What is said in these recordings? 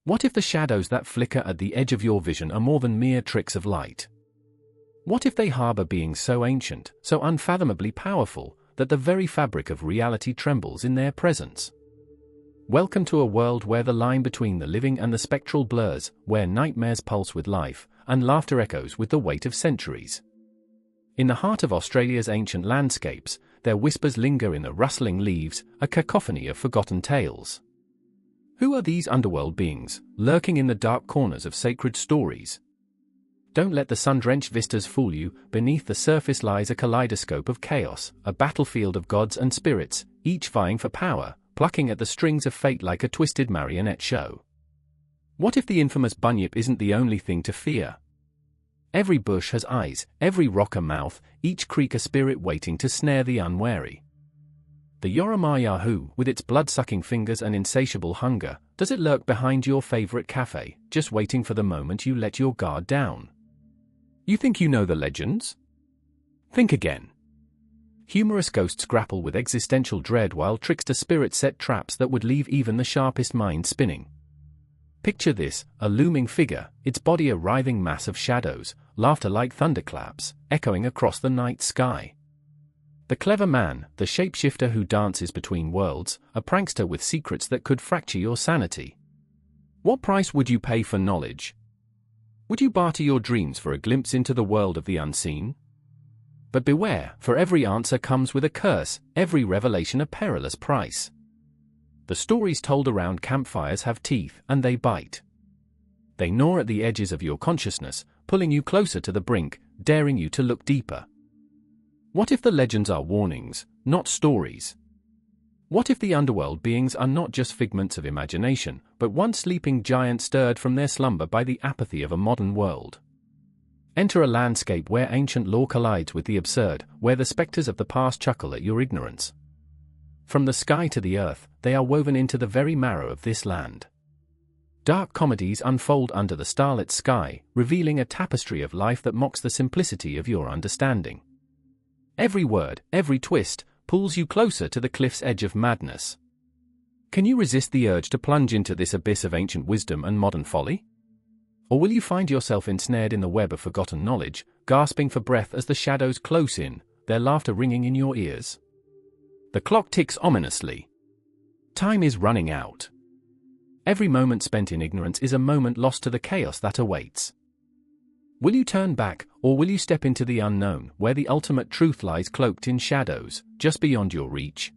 What if the shadows that flicker at the edge of your vision are more than mere tricks of light? What if they harbor beings so ancient, so unfathomably powerful, that the very fabric of reality trembles in their presence? Welcome to a world where the line between the living and the spectral blurs, where nightmares pulse with life, and laughter echoes with the weight of centuries. In the heart of Australia's ancient landscapes, their whispers linger in the rustling leaves, a cacophony of forgotten tales. Who are these underworld beings, lurking in the dark corners of sacred stories? Don't let the sun-drenched vistas fool you. Beneath the surface lies a kaleidoscope of chaos, a battlefield of gods and spirits, each vying for power, plucking at the strings of fate like a twisted marionette show. What if the infamous bunyip isn't the only thing to fear? Every bush has eyes, every rock a mouth, each creek a spirit waiting to snare the unwary. The Yoramayahu, with its blood-sucking fingers and insatiable hunger, does it lurk behind your favorite cafe, just waiting for the moment you let your guard down? You think you know the legends? Think again. Humorous ghosts grapple with existential dread while trickster spirits set traps that would leave even the sharpest mind spinning. Picture this, a looming figure, its body a writhing mass of shadows, laughter like thunderclaps, echoing across the night sky. The clever man, the shapeshifter who dances between worlds, a prankster with secrets that could fracture your sanity. What price would you pay for knowledge? Would you barter your dreams for a glimpse into the world of the unseen? But beware, for every answer comes with a curse, every revelation a perilous price. The stories told around campfires have teeth, and they bite. They gnaw at the edges of your consciousness, pulling you closer to the brink, daring you to look deeper. What if the legends are warnings, not stories? What if the underworld beings are not just figments of imagination, but one sleeping giant stirred from their slumber by the apathy of a modern world? Enter a landscape where ancient lore collides with the absurd, where the specters of the past chuckle at your ignorance. From the sky to the earth, they are woven into the very marrow of this land. Dark comedies unfold under the starlit sky, revealing a tapestry of life that mocks the simplicity of your understanding. Every word, every twist, pulls you closer to the cliff's edge of madness. Can you resist the urge to plunge into this abyss of ancient wisdom and modern folly? Or will you find yourself ensnared in the web of forgotten knowledge, gasping for breath as the shadows close in, their laughter ringing in your ears? The clock ticks ominously. Time is running out. Every moment spent in ignorance is a moment lost to the chaos that awaits. Will you turn back, or will you step into the unknown, where the ultimate truth lies cloaked in shadows, just beyond your reach?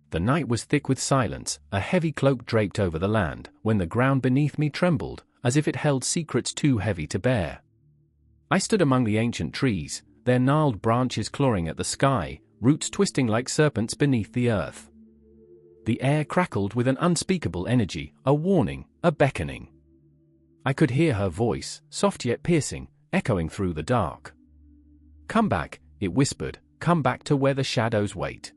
The night was thick with silence, a heavy cloak draped over the land, when the ground beneath me trembled, as if it held secrets too heavy to bear. I stood among the ancient trees, their gnarled branches clawing at the sky, roots twisting like serpents beneath the earth. The air crackled with an unspeakable energy, a warning, a beckoning. I could hear her voice, soft yet piercing, echoing through the dark. "Come back," it whispered, "come back to where the shadows wait."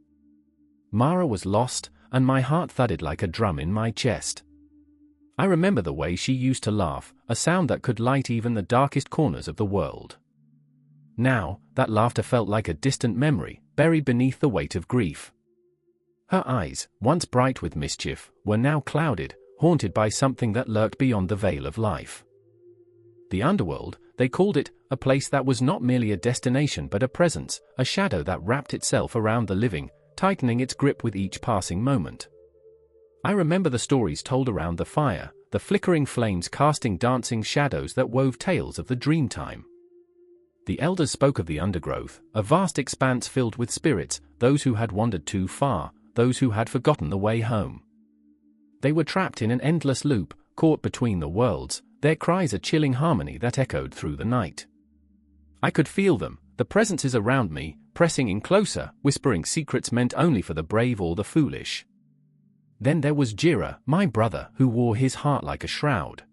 Mara was lost, and my heart thudded like a drum in my chest. I remember the way she used to laugh, a sound that could light even the darkest corners of the world. Now, that laughter felt like a distant memory, buried beneath the weight of grief. Her eyes, once bright with mischief, were now clouded, haunted by something that lurked beyond the veil of life. The underworld, they called it, a place that was not merely a destination but a presence, a shadow that wrapped itself around the living, tightening its grip with each passing moment. I remember the stories told around the fire, the flickering flames casting dancing shadows that wove tales of the Dreamtime. The elders spoke of the undergrowth, a vast expanse filled with spirits, those who had wandered too far, those who had forgotten the way home. They were trapped in an endless loop, caught between the worlds, their cries a chilling harmony that echoed through the night. I could feel them, the presences around me, pressing in closer, whispering secrets meant only for the brave or the foolish. Then there was Jira, my brother, who wore his heart like a shroud.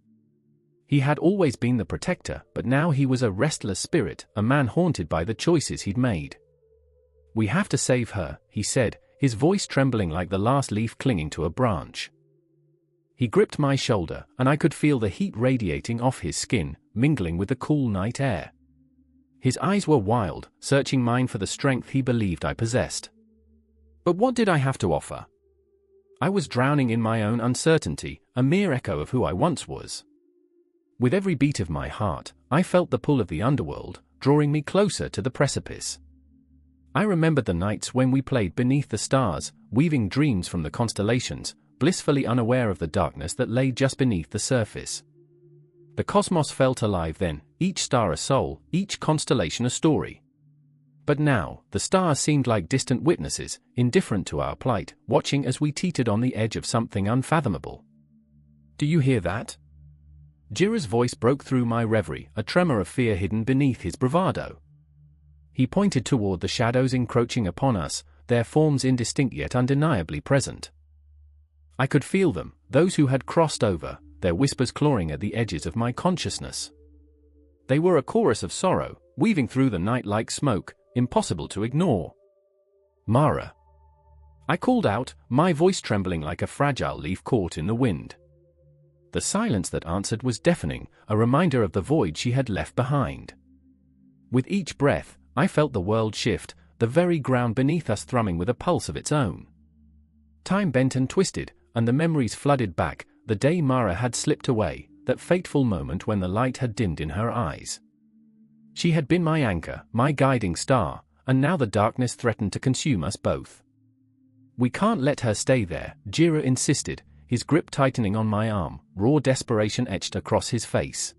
He had always been the protector, but now he was a restless spirit, a man haunted by the choices he'd made. "We have to save her," he said, his voice trembling like the last leaf clinging to a branch. He gripped my shoulder, and I could feel the heat radiating off his skin, mingling with the cool night air. His eyes were wild, searching mine for the strength he believed I possessed. But what did I have to offer? I was drowning in my own uncertainty, a mere echo of who I once was. With every beat of my heart, I felt the pull of the underworld, drawing me closer to the precipice. I remembered the nights when we played beneath the stars, weaving dreams from the constellations, blissfully unaware of the darkness that lay just beneath the surface. The cosmos felt alive then, each star a soul, each constellation a story. But now, the stars seemed like distant witnesses, indifferent to our plight, watching as we teetered on the edge of something unfathomable. "Do you hear that?" Jira's voice broke through my reverie, a tremor of fear hidden beneath his bravado. He pointed toward the shadows encroaching upon us, their forms indistinct yet undeniably present. I could feel them, those who had crossed over, their whispers clawing at the edges of my consciousness. They were a chorus of sorrow, weaving through the night like smoke, impossible to ignore. "Mara!" I called out, my voice trembling like a fragile leaf caught in the wind. The silence that answered was deafening, a reminder of the void she had left behind. With each breath, I felt the world shift, the very ground beneath us thrumming with a pulse of its own. Time bent and twisted, and the memories flooded back, the day Mara had slipped away, that fateful moment when the light had dimmed in her eyes. She had been my anchor, my guiding star, and now the darkness threatened to consume us both. "We can't let her stay there," Jira insisted, his grip tightening on my arm, raw desperation etched across his face.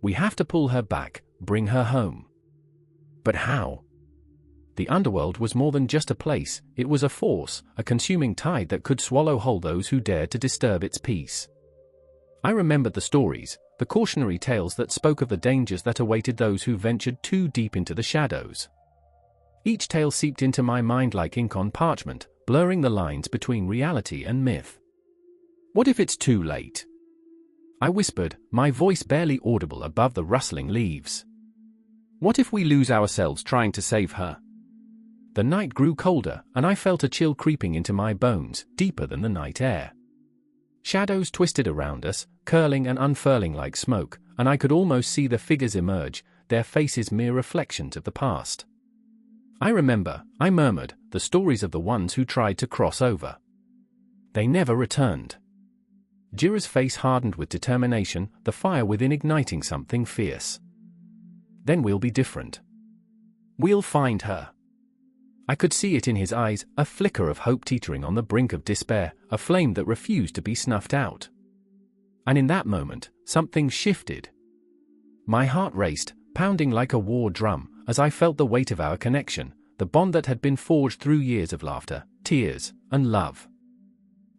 "We have to pull her back, bring her home." But how? The underworld was more than just a place, it was a force, a consuming tide that could swallow whole those who dared to disturb its peace. I remembered the stories, the cautionary tales that spoke of the dangers that awaited those who ventured too deep into the shadows. Each tale seeped into my mind like ink on parchment, blurring the lines between reality and myth. "What if it's too late?" I whispered, my voice barely audible above the rustling leaves. "What if we lose ourselves trying to save her?" The night grew colder, and I felt a chill creeping into my bones, deeper than the night air. Shadows twisted around us, curling and unfurling like smoke, and I could almost see the figures emerge, their faces mere reflections of the past. "I remember," I murmured, "the stories of the ones who tried to cross over. They never returned." Jira's face hardened with determination, the fire within igniting something fierce. "Then we'll be different. We'll find her." I could see it in his eyes, a flicker of hope teetering on the brink of despair, a flame that refused to be snuffed out. And in that moment, something shifted. My heart raced, pounding like a war drum, as I felt the weight of our connection, the bond that had been forged through years of laughter, tears, and love.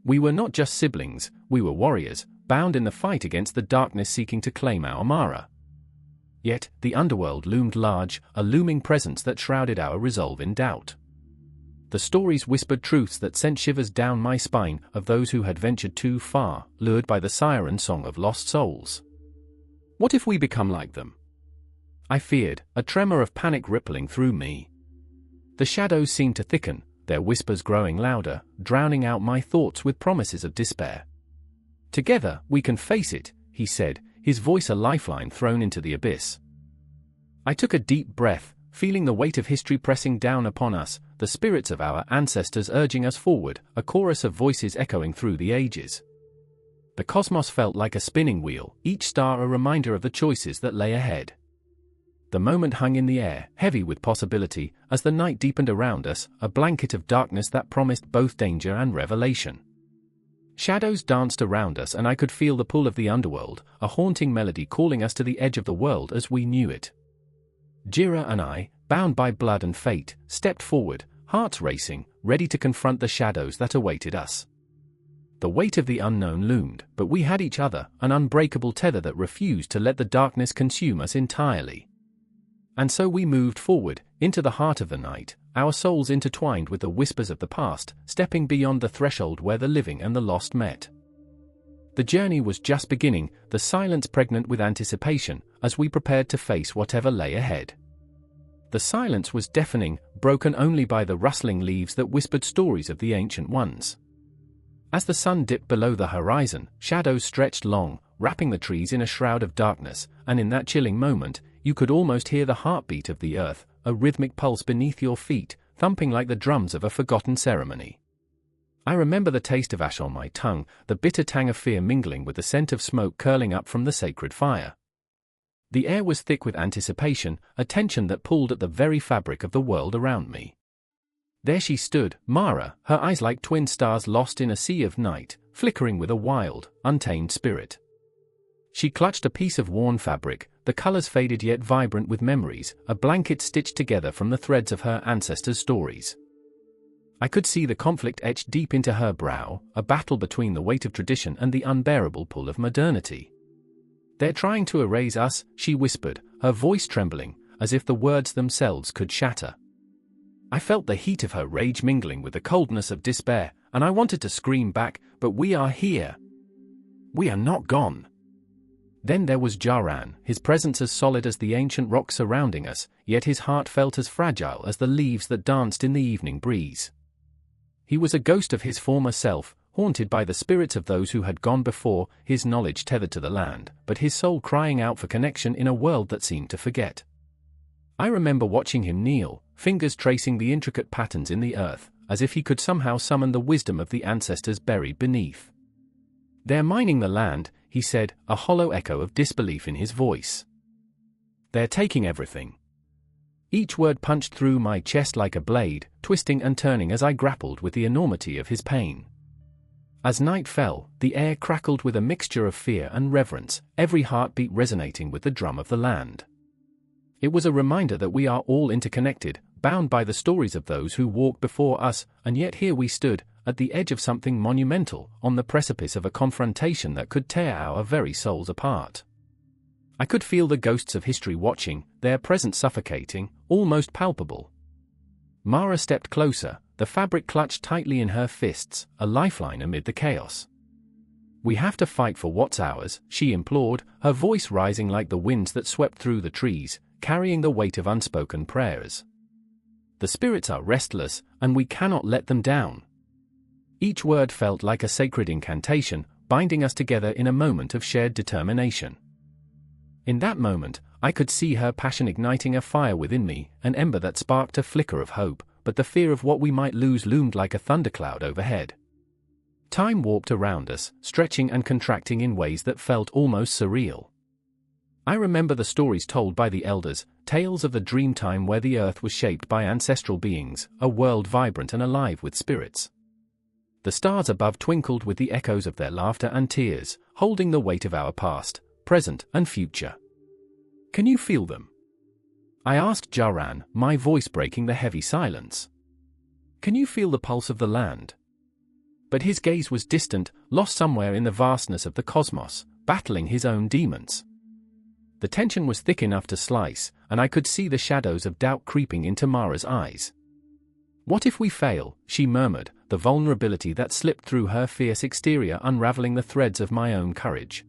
We were not just siblings, we were warriors, bound in the fight against the darkness seeking to claim our Mara. Yet, the underworld loomed large, a looming presence that shrouded our resolve in doubt. The stories whispered truths that sent shivers down my spine, of those who had ventured too far, lured by the siren song of lost souls. "What if we become like them?" I feared, a tremor of panic rippling through me. The shadows seemed to thicken, their whispers growing louder, drowning out my thoughts with promises of despair. "Together, we can face it," he said, his voice a lifeline thrown into the abyss. I took a deep breath, feeling the weight of history pressing down upon us, the spirits of our ancestors urging us forward, a chorus of voices echoing through the ages. The cosmos felt like a spinning wheel, each star a reminder of the choices that lay ahead. The moment hung in the air, heavy with possibility, as the night deepened around us, a blanket of darkness that promised both danger and revelation. Shadows danced around us and I could feel the pull of the underworld, a haunting melody calling us to the edge of the world as we knew it. Jira and I, bound by blood and fate, stepped forward, hearts racing, ready to confront the shadows that awaited us. The weight of the unknown loomed, but we had each other, an unbreakable tether that refused to let the darkness consume us entirely. And so we moved forward, into the heart of the night, our souls intertwined with the whispers of the past, stepping beyond the threshold where the living and the lost met. The journey was just beginning, the silence pregnant with anticipation, as we prepared to face whatever lay ahead. The silence was deafening, broken only by the rustling leaves that whispered stories of the ancient ones. As the sun dipped below the horizon, shadows stretched long, wrapping the trees in a shroud of darkness, and in that chilling moment, you could almost hear the heartbeat of the earth, a rhythmic pulse beneath your feet, thumping like the drums of a forgotten ceremony. I remember the taste of ash on my tongue, the bitter tang of fear mingling with the scent of smoke curling up from the sacred fire. The air was thick with anticipation, a tension that pulled at the very fabric of the world around me. There she stood, Mara, her eyes like twin stars lost in a sea of night, flickering with a wild, untamed spirit. She clutched a piece of worn fabric, the colors faded yet vibrant with memories, a blanket stitched together from the threads of her ancestors' stories. I could see the conflict etched deep into her brow, a battle between the weight of tradition and the unbearable pull of modernity. "They're trying to erase us," she whispered, her voice trembling, as if the words themselves could shatter. I felt the heat of her rage mingling with the coldness of despair, and I wanted to scream back, "But we are here. We are not gone." Then there was Jaran, his presence as solid as the ancient rock surrounding us, yet his heart felt as fragile as the leaves that danced in the evening breeze. He was a ghost of his former self, haunted by the spirits of those who had gone before, his knowledge tethered to the land, but his soul crying out for connection in a world that seemed to forget. I remember watching him kneel, fingers tracing the intricate patterns in the earth, as if he could somehow summon the wisdom of the ancestors buried beneath. "They're mining the land," he said, a hollow echo of disbelief in his voice. "They're taking everything." Each word punched through my chest like a blade, twisting and turning as I grappled with the enormity of his pain. As night fell, the air crackled with a mixture of fear and reverence, every heartbeat resonating with the drum of the land. It was a reminder that we are all interconnected, bound by the stories of those who walked before us, and yet here we stood, at the edge of something monumental, on the precipice of a confrontation that could tear our very souls apart. I could feel the ghosts of history watching, their presence suffocating, almost palpable. Mara stepped closer, the fabric clutched tightly in her fists, a lifeline amid the chaos. "We have to fight for what's ours," she implored, her voice rising like the winds that swept through the trees, carrying the weight of unspoken prayers. "The spirits are restless, and we cannot let them down." Each word felt like a sacred incantation, binding us together in a moment of shared determination. In that moment, I could see her passion igniting a fire within me, an ember that sparked a flicker of hope, but the fear of what we might lose loomed like a thundercloud overhead. Time warped around us, stretching and contracting in ways that felt almost surreal. I remember the stories told by the elders, tales of the Dreamtime where the earth was shaped by ancestral beings, a world vibrant and alive with spirits. The stars above twinkled with the echoes of their laughter and tears, holding the weight of our past, present, and future. "Can you feel them?" I asked Jaran, my voice breaking the heavy silence. "Can you feel the pulse of the land?" But his gaze was distant, lost somewhere in the vastness of the cosmos, battling his own demons. The tension was thick enough to slice, and I could see the shadows of doubt creeping into Mara's eyes. "What if we fail?" she murmured, the vulnerability that slipped through her fierce exterior unraveling the threads of my own courage.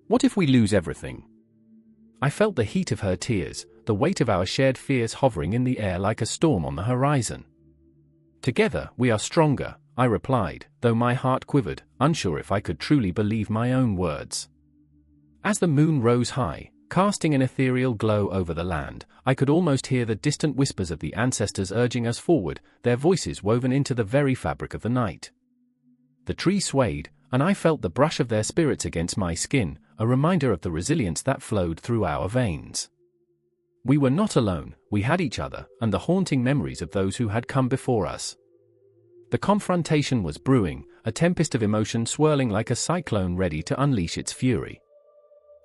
"What if we lose everything?" I felt the heat of her tears, the weight of our shared fears hovering in the air like a storm on the horizon. "Together, we are stronger," I replied, though my heart quivered, unsure if I could truly believe my own words. As the moon rose high, casting an ethereal glow over the land, I could almost hear the distant whispers of the ancestors urging us forward, their voices woven into the very fabric of the night. The tree swayed, and I felt the brush of their spirits against my skin, a reminder of the resilience that flowed through our veins. We were not alone, we had each other, and the haunting memories of those who had come before us. The confrontation was brewing, a tempest of emotion swirling like a cyclone ready to unleash its fury.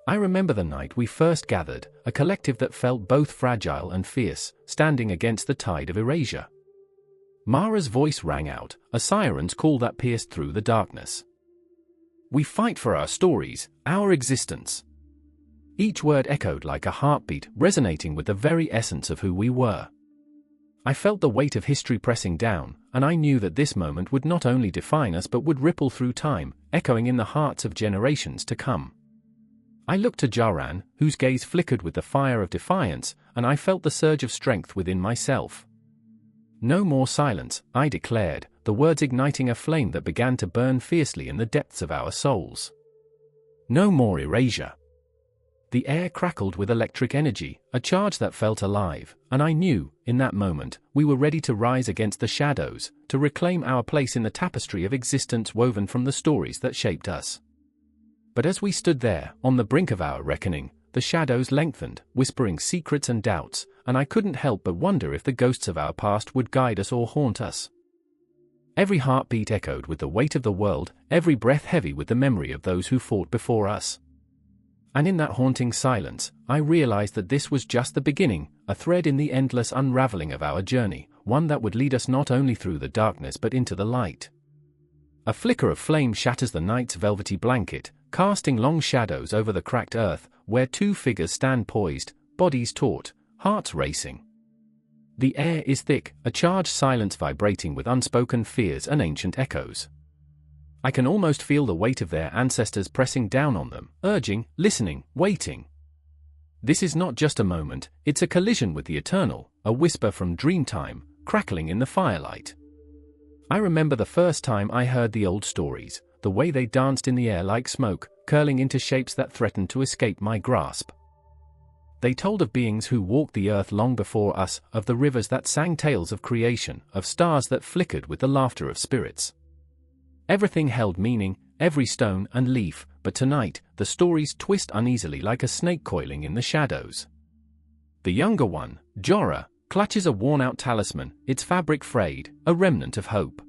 I remember the night we first gathered, a collective that felt both fragile and fierce, standing against the tide of erasure. Mara's voice rang out, a siren's call that pierced through the darkness. "We fight for our stories, our existence." Each word echoed like a heartbeat, resonating with the very essence of who we were. I felt the weight of history pressing down, and I knew that this moment would not only define us but would ripple through time, echoing in the hearts of generations to come. I looked to Jaran, whose gaze flickered with the fire of defiance, and I felt the surge of strength within myself. "No more silence," I declared, the words igniting a flame that began to burn fiercely in the depths of our souls. "No more erasure." The air crackled with electric energy, a charge that felt alive, and I knew, in that moment, we were ready to rise against the shadows, to reclaim our place in the tapestry of existence woven from the stories that shaped us. But as we stood there, on the brink of our reckoning, the shadows lengthened, whispering secrets and doubts, and I couldn't help but wonder if the ghosts of our past would guide us or haunt us. Every heartbeat echoed with the weight of the world, every breath heavy with the memory of those who fought before us. And in that haunting silence, I realized that this was just the beginning, a thread in the endless unraveling of our journey, one that would lead us not only through the darkness but into the light. A flicker of flame shatters the night's velvety blanket, casting long shadows over the cracked earth, where two figures stand poised, bodies taut, hearts racing. The air is thick, a charged silence vibrating with unspoken fears and ancient echoes. I can almost feel the weight of their ancestors pressing down on them, urging, listening, waiting. This is not just a moment, it's a collision with the eternal, a whisper from Dreamtime, crackling in the firelight. I remember the first time I heard the old stories, the way they danced in the air like smoke, curling into shapes that threatened to escape my grasp. They told of beings who walked the earth long before us, of the rivers that sang tales of creation, of stars that flickered with the laughter of spirits. Everything held meaning, every stone and leaf, but tonight, the stories twist uneasily like a snake coiling in the shadows. The younger one, Jorah, clutches a worn-out talisman, its fabric frayed, a remnant of hope.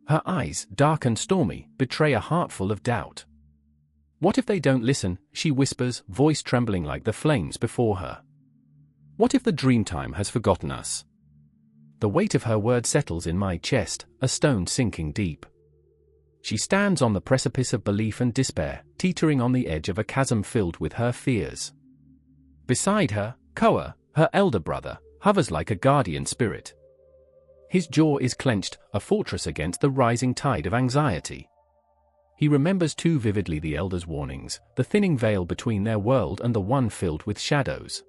Her eyes, dark and stormy, betray a heart full of doubt. What if they don't listen, she whispers, voice trembling like the flames before her. What if the Dreamtime has forgotten us? The weight of her words settles in my chest, a stone sinking deep. She stands on the precipice of belief and despair, teetering on the edge of a chasm filled with her fears. Beside her, Koa, her elder brother, hovers like a guardian spirit. His jaw is clenched, a fortress against the rising tide of anxiety. He remembers too vividly the elder's warnings, the thinning veil between their world and the one filled with shadows.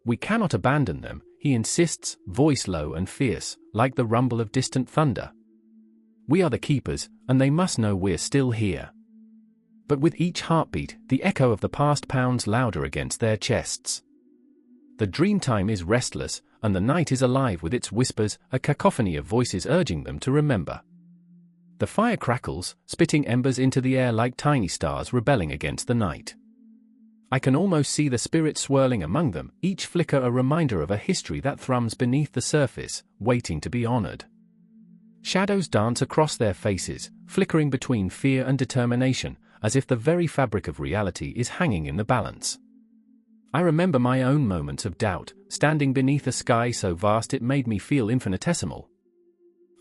We cannot abandon them, he insists, voice low and fierce, like the rumble of distant thunder. We are the keepers, and they must know we're still here. But with each heartbeat, the echo of the past pounds louder against their chests. The Dreamtime is restless, and the night is alive with its whispers, a cacophony of voices urging them to remember. The fire crackles, spitting embers into the air like tiny stars rebelling against the night. I can almost see the spirits swirling among them, each flicker a reminder of a history that thrums beneath the surface, waiting to be honored. Shadows dance across their faces, flickering between fear and determination, as if the very fabric of reality is hanging in the balance. I remember my own moments of doubt, standing beneath a sky so vast it made me feel infinitesimal.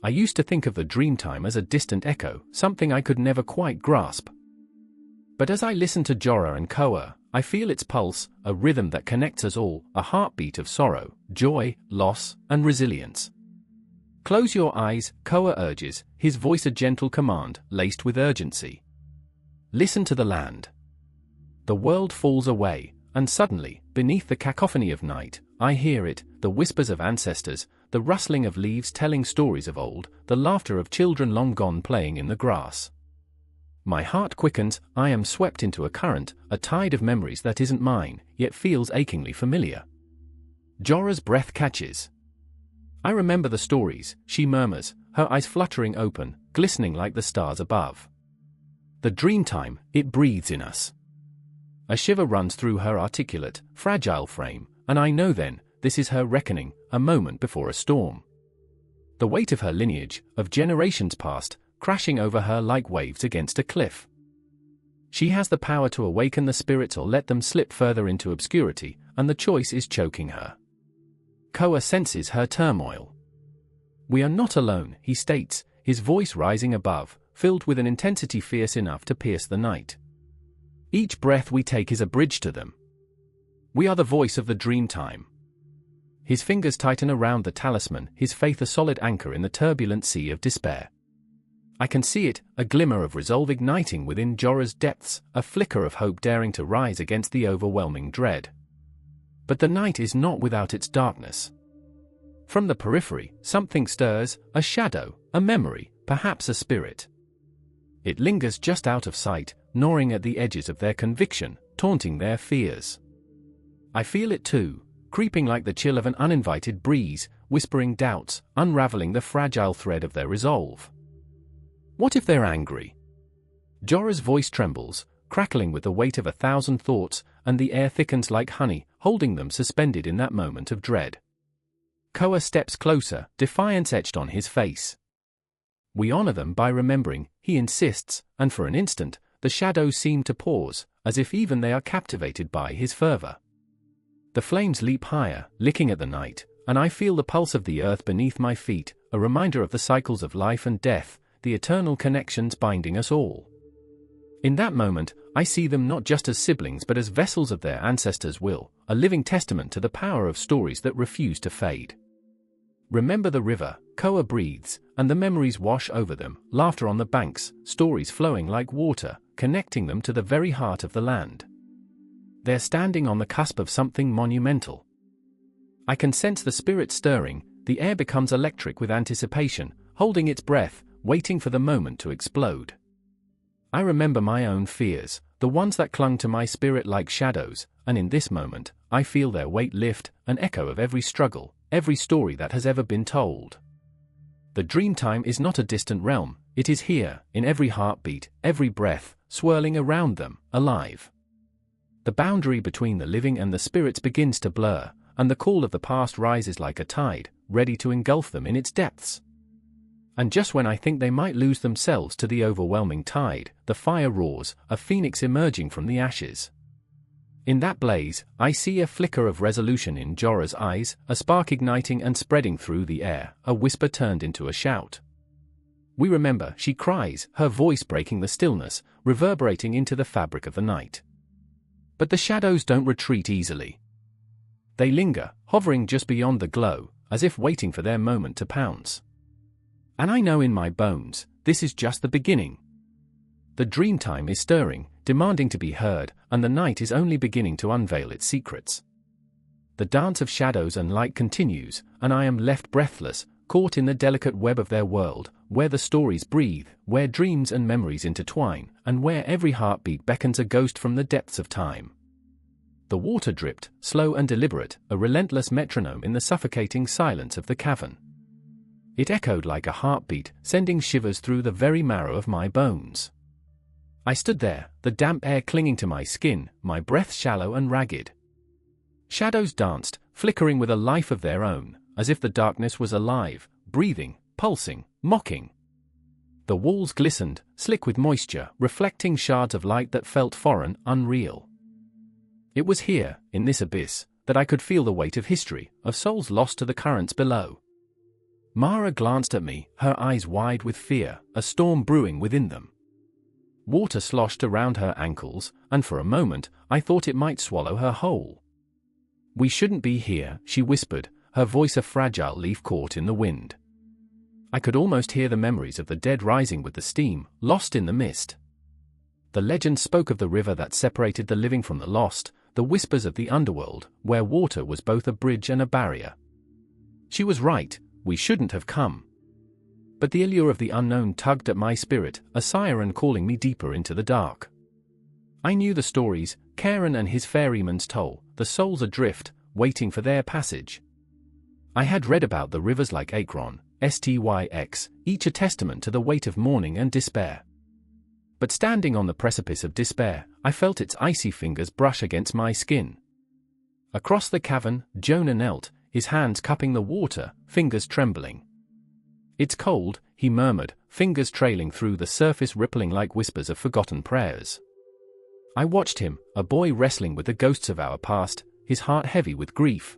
I used to think of the Dreamtime as a distant echo, something I could never quite grasp. But as I listen to Jorah and Koa, I feel its pulse, a rhythm that connects us all, a heartbeat of sorrow, joy, loss, and resilience. Close your eyes, Koa urges, his voice a gentle command, laced with urgency. Listen to the land. The world falls away, and suddenly, beneath the cacophony of night, I hear it, the whispers of ancestors, the rustling of leaves telling stories of old, the laughter of children long gone playing in the grass. My heart quickens, I am swept into a current, a tide of memories that isn't mine, yet feels achingly familiar. Jorah's breath catches. I remember the stories, she murmurs, her eyes fluttering open, glistening like the stars above. The Dreamtime, it breathes in us. A shiver runs through her articulate, fragile frame, and I know then, this is her reckoning, a moment before a storm. The weight of her lineage, of generations past, crashing over her like waves against a cliff. She has the power to awaken the spirits or let them slip further into obscurity, and the choice is choking her. Koa senses her turmoil. We are not alone, he states, his voice rising above, filled with an intensity fierce enough to pierce the night. Each breath we take is a bridge to them. We are the voice of the Dreamtime. His fingers tighten around the talisman, his faith a solid anchor in the turbulent sea of despair. I can see it, a glimmer of resolve igniting within Jorah's depths, a flicker of hope daring to rise against the overwhelming dread. But the night is not without its darkness. From the periphery, something stirs, a shadow, a memory, perhaps a spirit. It lingers just out of sight, gnawing at the edges of their conviction, taunting their fears. I feel it too, creeping like the chill of an uninvited breeze, whispering doubts, unraveling the fragile thread of their resolve. What if they're angry? Jorah's voice trembles, crackling with the weight of 1,000 thoughts, and the air thickens like honey, holding them suspended in that moment of dread. Koa steps closer, defiance etched on his face. We honor them by remembering, he insists, and for an instant, the shadows seem to pause, as if even they are captivated by his fervor. The flames leap higher, licking at the night, and I feel the pulse of the earth beneath my feet, a reminder of the cycles of life and death, the eternal connections binding us all. In that moment, I see them not just as siblings but as vessels of their ancestors' will, a living testament to the power of stories that refuse to fade. Remember the river, Koa breathes, and the memories wash over them, laughter on the banks, stories flowing like water, connecting them to the very heart of the land. They're standing on the cusp of something monumental. I can sense the spirit stirring, the air becomes electric with anticipation, holding its breath, waiting for the moment to explode. I remember my own fears, the ones that clung to my spirit like shadows, and in this moment, I feel their weight lift, an echo of every struggle, every story that has ever been told. The Dreamtime is not a distant realm, it is here, in every heartbeat, every breath, swirling around them, alive. The boundary between the living and the spirits begins to blur, and the call of the past rises like a tide, ready to engulf them in its depths. And just when I think they might lose themselves to the overwhelming tide, the fire roars, a phoenix emerging from the ashes. In that blaze, I see a flicker of resolution in Jorah's eyes, a spark igniting and spreading through the air, a whisper turned into a shout. We remember, she cries, her voice breaking the stillness, reverberating into the fabric of the night. But the shadows don't retreat easily. They linger, hovering just beyond the glow, as if waiting for their moment to pounce. And I know in my bones, this is just the beginning. The Dreamtime is stirring, demanding to be heard, and the night is only beginning to unveil its secrets. The dance of shadows and light continues, and I am left breathless, caught in the delicate web of their world, where the stories breathe, where dreams and memories intertwine, and where every heartbeat beckons a ghost from the depths of time. The water dripped, slow and deliberate, a relentless metronome in the suffocating silence of the cavern. It echoed like a heartbeat, sending shivers through the very marrow of my bones. I stood there, the damp air clinging to my skin, my breath shallow and ragged. Shadows danced, flickering with a life of their own, as if the darkness was alive, breathing, pulsing, mocking. The walls glistened, slick with moisture, reflecting shards of light that felt foreign, unreal. It was here, in this abyss, that I could feel the weight of history, of souls lost to the currents below. Mara glanced at me, her eyes wide with fear, a storm brewing within them. Water sloshed around her ankles, and for a moment, I thought it might swallow her whole. "We shouldn't be here," she whispered, her voice a fragile leaf caught in the wind. I could almost hear the memories of the dead rising with the steam, lost in the mist. The legend spoke of the river that separated the living from the lost, the whispers of the underworld, where water was both a bridge and a barrier. She was right. We shouldn't have come. But the allure of the unknown tugged at my spirit, a siren calling me deeper into the dark. I knew the stories, Karen and his ferryman's toll, the souls adrift, waiting for their passage. I had read about the rivers like Akron, Styx, each a testament to the weight of mourning and despair. But standing on the precipice of despair, I felt its icy fingers brush against my skin. Across the cavern, Jonah knelt, his hands cupping the water, fingers trembling. "It's cold," he murmured, fingers trailing through the surface, rippling like whispers of forgotten prayers. I watched him, a boy wrestling with the ghosts of our past, his heart heavy with grief.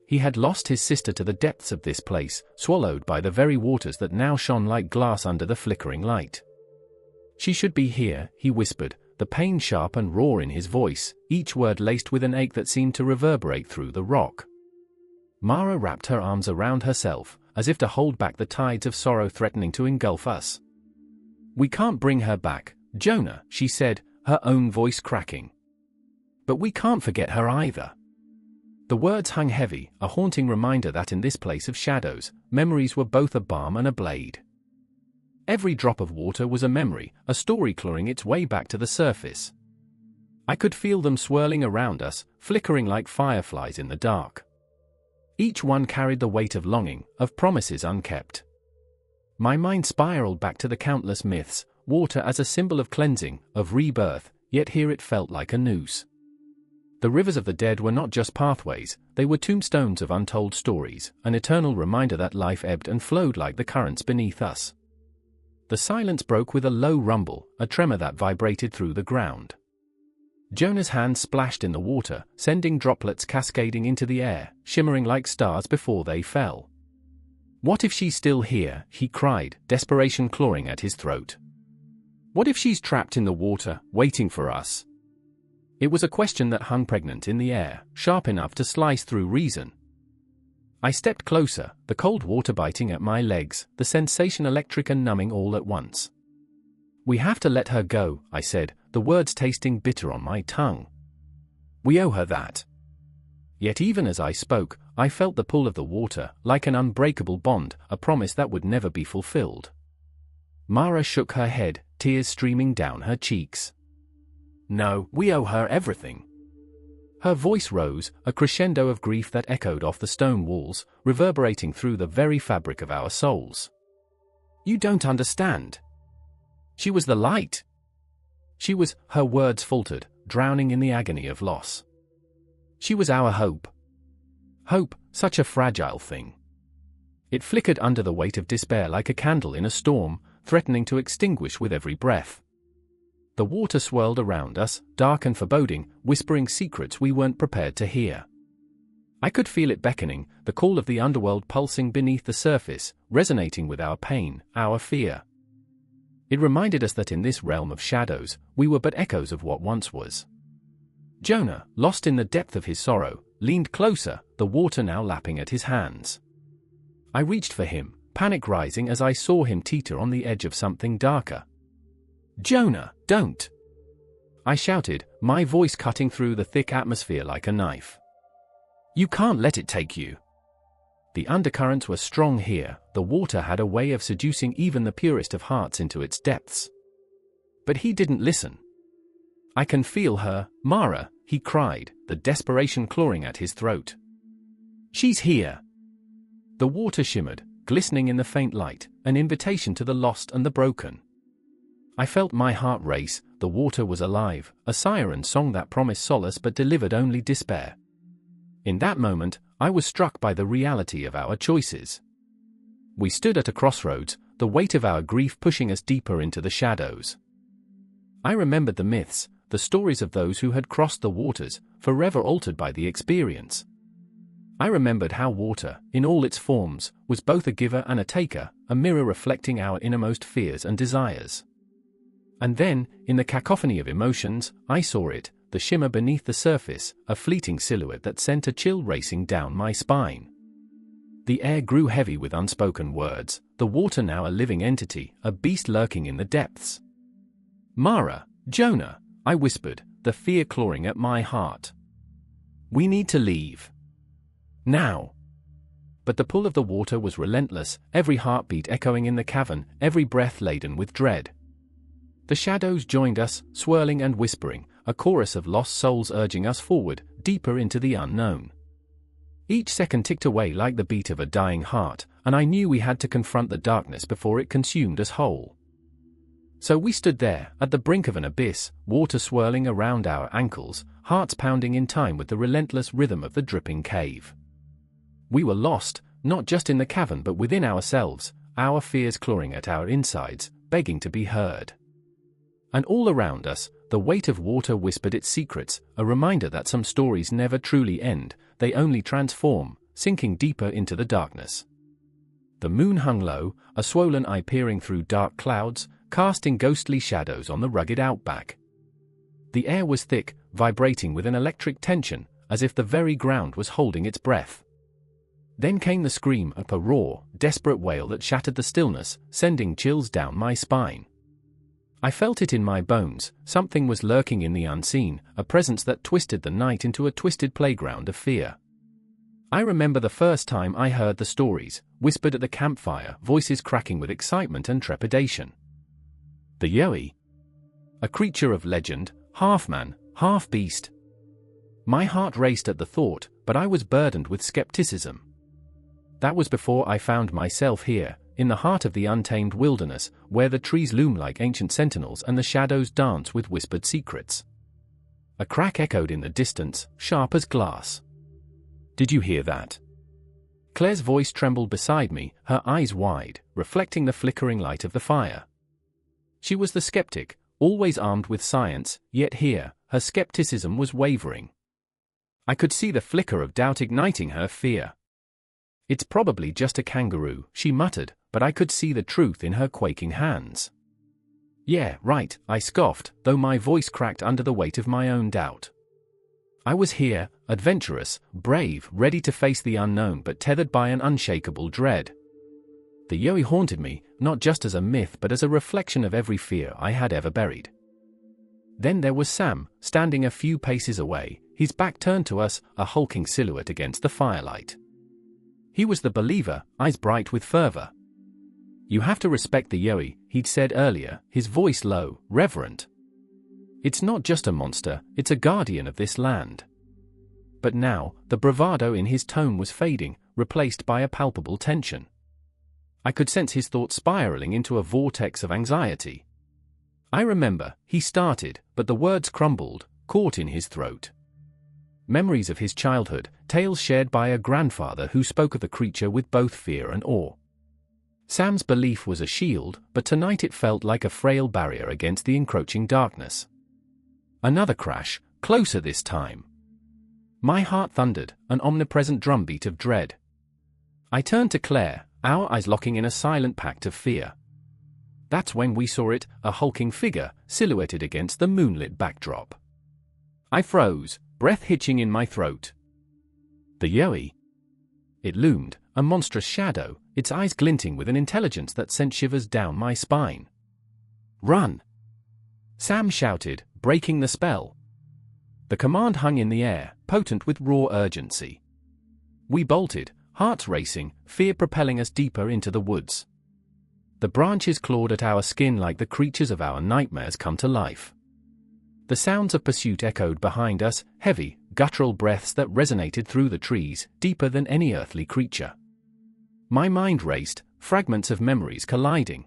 He had lost his sister to the depths of this place, swallowed by the very waters that now shone like glass under the flickering light. "She should be here," he whispered, the pain sharp and raw in his voice, each word laced with an ache that seemed to reverberate through the rock. Mara wrapped her arms around herself, as if to hold back the tides of sorrow threatening to engulf us. "We can't bring her back, Jonah," she said, her own voice cracking. "But we can't forget her either." The words hung heavy, a haunting reminder that in this place of shadows, memories were both a balm and a blade. Every drop of water was a memory, a story clawing its way back to the surface. I could feel them swirling around us, flickering like fireflies in the dark. Each one carried the weight of longing, of promises unkept. My mind spiraled back to the countless myths, water as a symbol of cleansing, of rebirth, yet here it felt like a noose. The rivers of the dead were not just pathways, they were tombstones of untold stories, an eternal reminder that life ebbed and flowed like the currents beneath us. The silence broke with a low rumble, a tremor that vibrated through the ground. Jonah's hand splashed in the water, sending droplets cascading into the air, shimmering like stars before they fell. "What if she's still here?" he cried, desperation clawing at his throat. "What if she's trapped in the water, waiting for us?" It was a question that hung pregnant in the air, sharp enough to slice through reason. I stepped closer, the cold water biting at my legs, the sensation electric and numbing all at once. "We have to let her go," I said, the words tasting bitter on my tongue. "We owe her that." Yet even as I spoke, I felt the pull of the water, like an unbreakable bond, a promise that would never be fulfilled. Mara shook her head, tears streaming down her cheeks. "No, we owe her everything." Her voice rose, a crescendo of grief that echoed off the stone walls, reverberating through the very fabric of our souls. "You don't understand. She was the light. She was," her words faltered, drowning in the agony of loss. "She was our hope." Hope, such a fragile thing. It flickered under the weight of despair like a candle in a storm, threatening to extinguish with every breath. The water swirled around us, dark and foreboding, whispering secrets we weren't prepared to hear. I could feel it beckoning, the call of the underworld pulsing beneath the surface, resonating with our pain, our fear. It reminded us that in this realm of shadows, we were but echoes of what once was. Jonah, lost in the depth of his sorrow, leaned closer, the water now lapping at his hands. I reached for him, panic rising as I saw him teeter on the edge of something darker. "Jonah, don't!" I shouted, my voice cutting through the thick atmosphere like a knife. "You can't let it take you." The undercurrents were strong here, the water had a way of seducing even the purest of hearts into its depths. But he didn't listen. "I can feel her, Mara," he cried, the desperation clawing at his throat. "She's here." The water shimmered, glistening in the faint light, an invitation to the lost and the broken. I felt my heart race, the water was alive, a siren song that promised solace but delivered only despair. In that moment, I was struck by the reality of our choices. We stood at a crossroads, the weight of our grief pushing us deeper into the shadows. I remembered the myths, the stories of those who had crossed the waters, forever altered by the experience. I remembered how water, in all its forms, was both a giver and a taker, a mirror reflecting our innermost fears and desires. And then, in the cacophony of emotions, I saw it, the shimmer beneath the surface, a fleeting silhouette that sent a chill racing down my spine. The air grew heavy with unspoken words, the water now a living entity, a beast lurking in the depths. "Mara, Jonah," I whispered, the fear clawing at my heart. "We need to leave. Now." But the pull of the water was relentless, every heartbeat echoing in the cavern, every breath laden with dread. The shadows joined us, swirling and whispering, a chorus of lost souls urging us forward, deeper into the unknown. Each second ticked away like the beat of a dying heart, and I knew we had to confront the darkness before it consumed us whole. So we stood there, at the brink of an abyss, water swirling around our ankles, hearts pounding in time with the relentless rhythm of the dripping cave. We were lost, not just in the cavern but within ourselves, our fears clawing at our insides, begging to be heard. And all around us, the weight of water whispered its secrets, a reminder that some stories never truly end, they only transform, sinking deeper into the darkness. The moon hung low, a swollen eye peering through dark clouds, casting ghostly shadows on the rugged outback. The air was thick, vibrating with an electric tension, as if the very ground was holding its breath. Then came the scream, a raw, desperate wail that shattered the stillness, sending chills down my spine. I felt it in my bones, something was lurking in the unseen, a presence that twisted the night into a twisted playground of fear. I remember the first time I heard the stories, whispered at the campfire, voices cracking with excitement and trepidation. The Yowie, a creature of legend, half man, half beast. My heart raced at the thought, but I was burdened with skepticism. That was before I found myself here, in the heart of the untamed wilderness, where the trees loom like ancient sentinels and the shadows dance with whispered secrets. A crack echoed in the distance, sharp as glass. "Did you hear that?" Claire's voice trembled beside me, her eyes wide, reflecting the flickering light of the fire. She was the skeptic, always armed with science, yet here, her skepticism was wavering. I could see the flicker of doubt igniting her fear. "It's probably just a kangaroo," she muttered, but I could see the truth in her quaking hands. "Yeah, right," I scoffed, though my voice cracked under the weight of my own doubt. I was here, adventurous, brave, ready to face the unknown but tethered by an unshakable dread. The Yowie haunted me, not just as a myth but as a reflection of every fear I had ever buried. Then there was Sam, standing a few paces away, his back turned to us, a hulking silhouette against the firelight. He was the believer, eyes bright with fervor. "You have to respect the Yowie," he'd said earlier, his voice low, reverent. "It's not just a monster, it's a guardian of this land." But now, the bravado in his tone was fading, replaced by a palpable tension. I could sense his thoughts spiraling into a vortex of anxiety. "I remember," he started, but the words crumbled, caught in his throat. Memories of his childhood, tales shared by a grandfather who spoke of the creature with both fear and awe. Sam's belief was a shield, but tonight it felt like a frail barrier against the encroaching darkness. Another crash, closer this time. My heart thundered, an omnipresent drumbeat of dread. I turned to Claire, our eyes locking in a silent pact of fear. That's when we saw it, a hulking figure, silhouetted against the moonlit backdrop. I froze, breath hitching in my throat. The Yowie. It loomed, a monstrous shadow, its eyes glinting with an intelligence that sent shivers down my spine. "Run!" Sam shouted, breaking the spell. The command hung in the air, potent with raw urgency. We bolted, hearts racing, fear propelling us deeper into the woods. The branches clawed at our skin like the creatures of our nightmares come to life. The sounds of pursuit echoed behind us, heavy, guttural breaths that resonated through the trees, deeper than any earthly creature. My mind raced, fragments of memories colliding.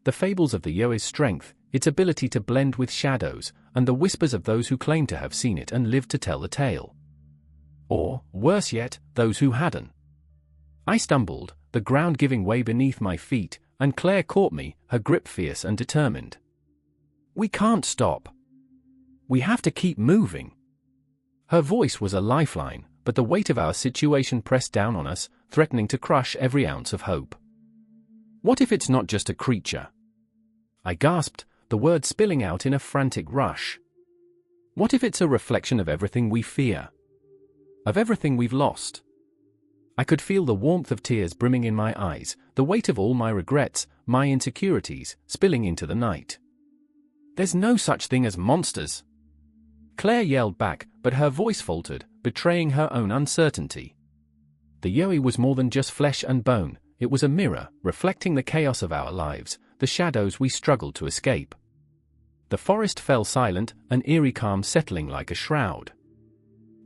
The fables of the Yowie's strength, its ability to blend with shadows, and the whispers of those who claimed to have seen it and lived to tell the tale. Or, worse yet, those who hadn't. I stumbled, the ground giving way beneath my feet, and Claire caught me, her grip fierce and determined. "We can't stop. We have to keep moving." Her voice was a lifeline, but the weight of our situation pressed down on us, threatening to crush every ounce of hope. "What if it's not just a creature?" I gasped, the words spilling out in a frantic rush. "What if it's a reflection of everything we fear? Of everything we've lost?" I could feel the warmth of tears brimming in my eyes, the weight of all my regrets, my insecurities, spilling into the night. "There's no such thing as monsters!" Claire yelled back, but her voice faltered, betraying her own uncertainty. The Yowie was more than just flesh and bone, it was a mirror, reflecting the chaos of our lives, the shadows we struggled to escape. The forest fell silent, an eerie calm settling like a shroud.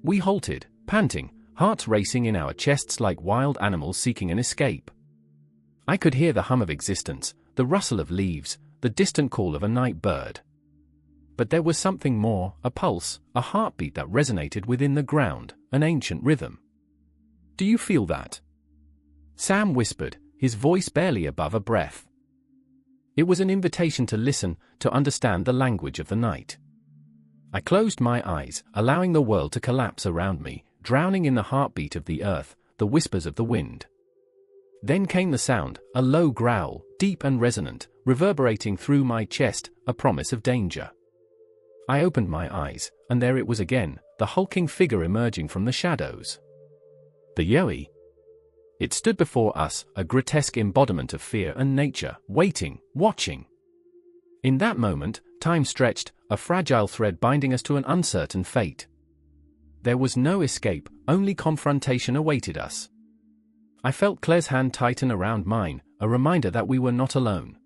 We halted, panting, hearts racing in our chests like wild animals seeking an escape. I could hear the hum of existence, the rustle of leaves, the distant call of a night bird. But there was something more, a pulse, a heartbeat that resonated within the ground, an ancient rhythm. "Do you feel that?" Sam whispered, his voice barely above a breath. It was an invitation to listen, to understand the language of the night. I closed my eyes, allowing the world to collapse around me, drowning in the heartbeat of the earth, the whispers of the wind. Then came the sound, a low growl, deep and resonant, reverberating through my chest, a promise of danger. I opened my eyes, and there it was again, the hulking figure emerging from the shadows. The Yowie. It stood before us, a grotesque embodiment of fear and nature, waiting, watching. In that moment, time stretched, a fragile thread binding us to an uncertain fate. There was no escape, only confrontation awaited us. I felt Claire's hand tighten around mine, a reminder that we were not alone.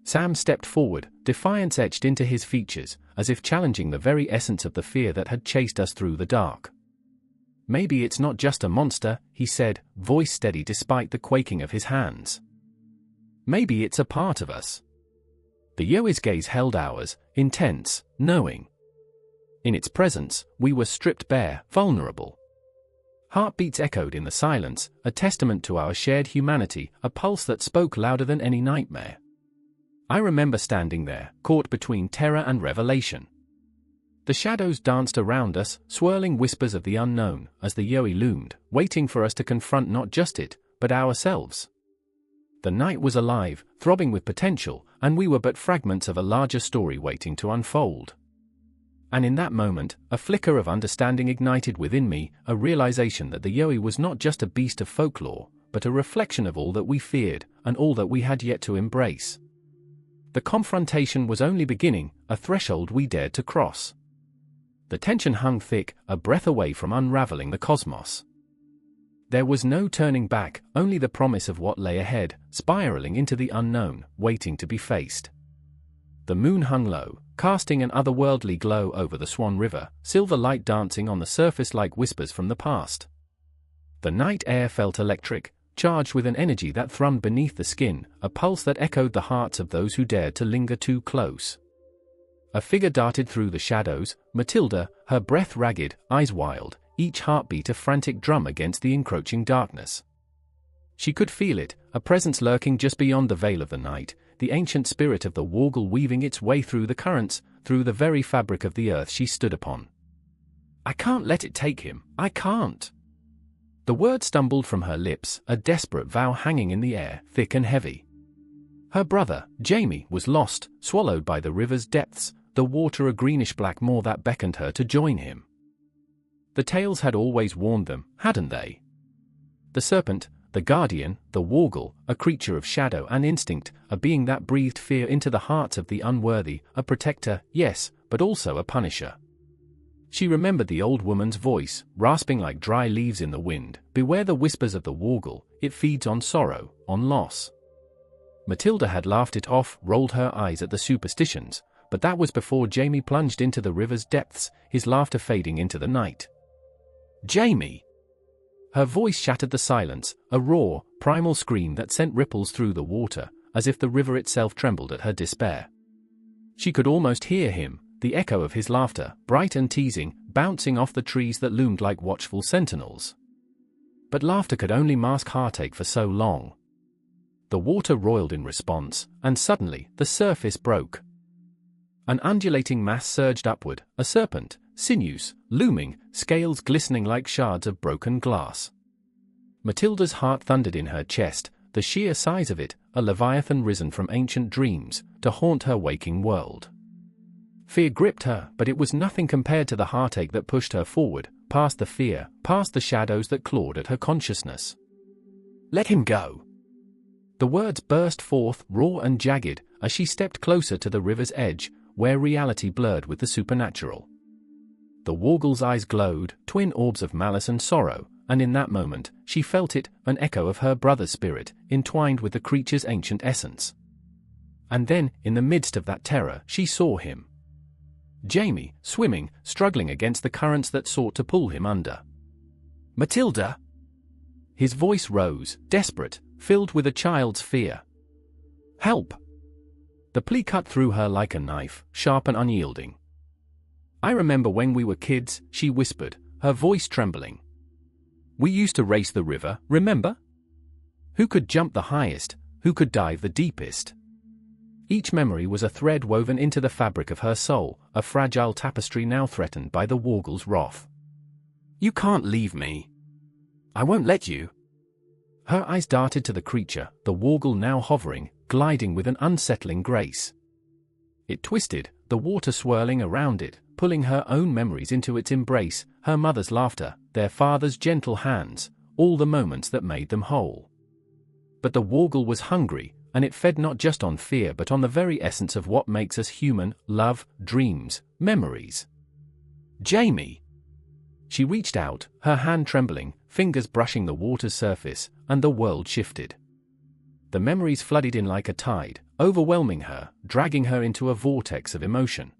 Sam stepped forward, defiance etched into his features, as if challenging the very essence of the fear that had chased us through the dark. "Maybe it's not just a monster," he said, voice steady despite the quaking of his hands. "Maybe it's a part of us." The Yowi's gaze held ours, intense, knowing. In its presence, we were stripped bare, vulnerable. Heartbeats echoed in the silence, a testament to our shared humanity, a pulse that spoke louder than any nightmare. I remember standing there, caught between terror and revelation. The shadows danced around us, swirling whispers of the unknown, as the Yowie loomed, waiting for us to confront not just it, but ourselves. The night was alive, throbbing with potential, and we were but fragments of a larger story waiting to unfold. And in that moment, a flicker of understanding ignited within me, a realization that the Yowie was not just a beast of folklore, but a reflection of all that we feared, and all that we had yet to embrace. The confrontation was only beginning, a threshold we dared to cross. The tension hung thick, a breath away from unraveling the cosmos. There was no turning back, only the promise of what lay ahead, spiraling into the unknown, waiting to be faced. The moon hung low, casting an otherworldly glow over the Swan River, silver light dancing on the surface like whispers from the past. The night air felt electric, charged with an energy that thrummed beneath the skin, a pulse that echoed the hearts of those who dared to linger too close. A figure darted through the shadows, Matilda, her breath ragged, eyes wild, each heartbeat a frantic drum against the encroaching darkness. She could feel it, a presence lurking just beyond the veil of the night, the ancient spirit of the Wargle weaving its way through the currents, through the very fabric of the earth she stood upon. "I can't let it take him, I can't." The word stumbled from her lips, a desperate vow hanging in the air, thick and heavy. Her brother, Jamie, was lost, swallowed by the river's depths, the water a greenish-black maw that beckoned her to join him. The tales had always warned them, hadn't they? The serpent, the guardian, the Wargle, a creature of shadow and instinct, a being that breathed fear into the hearts of the unworthy, a protector, yes, but also a punisher. She remembered the old woman's voice, rasping like dry leaves in the wind, "Beware the whispers of the Wargle, it feeds on sorrow, on loss." Matilda had laughed it off, rolled her eyes at the superstitions, but that was before Jamie plunged into the river's depths, his laughter fading into the night. "Jamie!" Her voice shattered the silence, a raw, primal scream that sent ripples through the water, as if the river itself trembled at her despair. She could almost hear him, the echo of his laughter, bright and teasing, bouncing off the trees that loomed like watchful sentinels. But laughter could only mask heartache for so long. The water roiled in response, and suddenly, the surface broke. An undulating mass surged upward, a serpent, sinews, looming, scales glistening like shards of broken glass. Matilda's heart thundered in her chest, the sheer size of it, a leviathan risen from ancient dreams, to haunt her waking world. Fear gripped her, but it was nothing compared to the heartache that pushed her forward, past the fear, past the shadows that clawed at her consciousness. "Let him go!" The words burst forth, raw and jagged, as she stepped closer to the river's edge, where reality blurred with the supernatural. The Wargle's eyes glowed, twin orbs of malice and sorrow, and in that moment, she felt it, an echo of her brother's spirit, entwined with the creature's ancient essence. And then, in the midst of that terror, she saw him. Jamie, swimming, struggling against the currents that sought to pull him under. "Matilda!" His voice rose, desperate, filled with a child's fear. "Help!" The plea cut through her like a knife, sharp and unyielding. "I remember when we were kids," she whispered, her voice trembling. "We used to race the river, remember? Who could jump the highest, who could dive the deepest?" Each memory was a thread woven into the fabric of her soul, a fragile tapestry now threatened by the Wargle's wrath. "You can't leave me. I won't let you." Her eyes darted to the creature, the Wargle now hovering, gliding with an unsettling grace. It twisted, the water swirling around it, pulling her own memories into its embrace, her mother's laughter, their father's gentle hands, all the moments that made them whole. But the Wargle was hungry, and it fed not just on fear but on the very essence of what makes us human: love, dreams, memories. "Jamie!" She reached out, her hand trembling, fingers brushing the water's surface, and the world shifted. The memories flooded in like a tide, overwhelming her, dragging her into a vortex of emotion.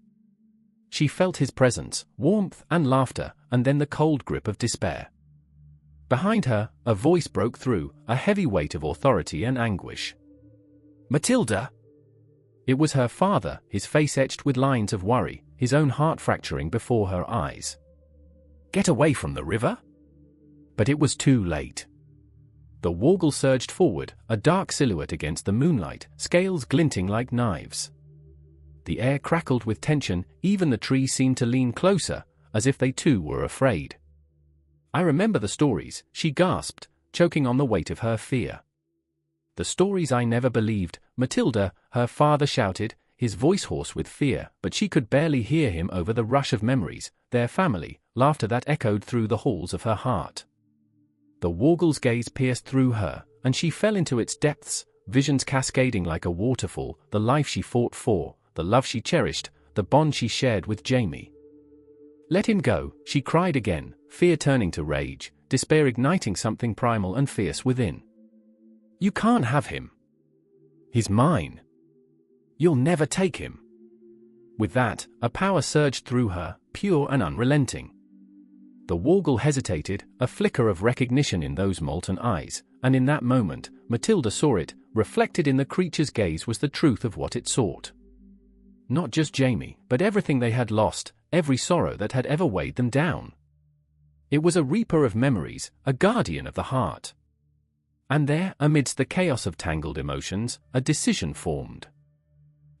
She felt his presence, warmth and laughter, and then the cold grip of despair. Behind her, a voice broke through, a heavy weight of authority and anguish. "Matilda!" It was her father, his face etched with lines of worry, his own heart fracturing before her eyes. "Get away from the river?" But it was too late. The Wargle surged forward, a dark silhouette against the moonlight, scales glinting like knives. The air crackled with tension, even the trees seemed to lean closer, as if they too were afraid. "I remember the stories," she gasped, choking on the weight of her fear. "The stories I never believed, Matilda," her father shouted, his voice hoarse with fear, but she could barely hear him over the rush of memories, their family, laughter that echoed through the halls of her heart. The Wargle's gaze pierced through her, and she fell into its depths, visions cascading like a waterfall, the life she fought for, the love she cherished, the bond she shared with Jamie. "Let him go," she cried again, fear turning to rage, despair igniting something primal and fierce within. "You can't have him. He's mine. You'll never take him." With that, a power surged through her, pure and unrelenting. The Wargle hesitated, a flicker of recognition in those molten eyes, and in that moment, Matilda saw it, reflected in the creature's gaze was the truth of what it sought. Not just Jamie, but everything they had lost, every sorrow that had ever weighed them down. It was a reaper of memories, a guardian of the heart. And there, amidst the chaos of tangled emotions, a decision formed.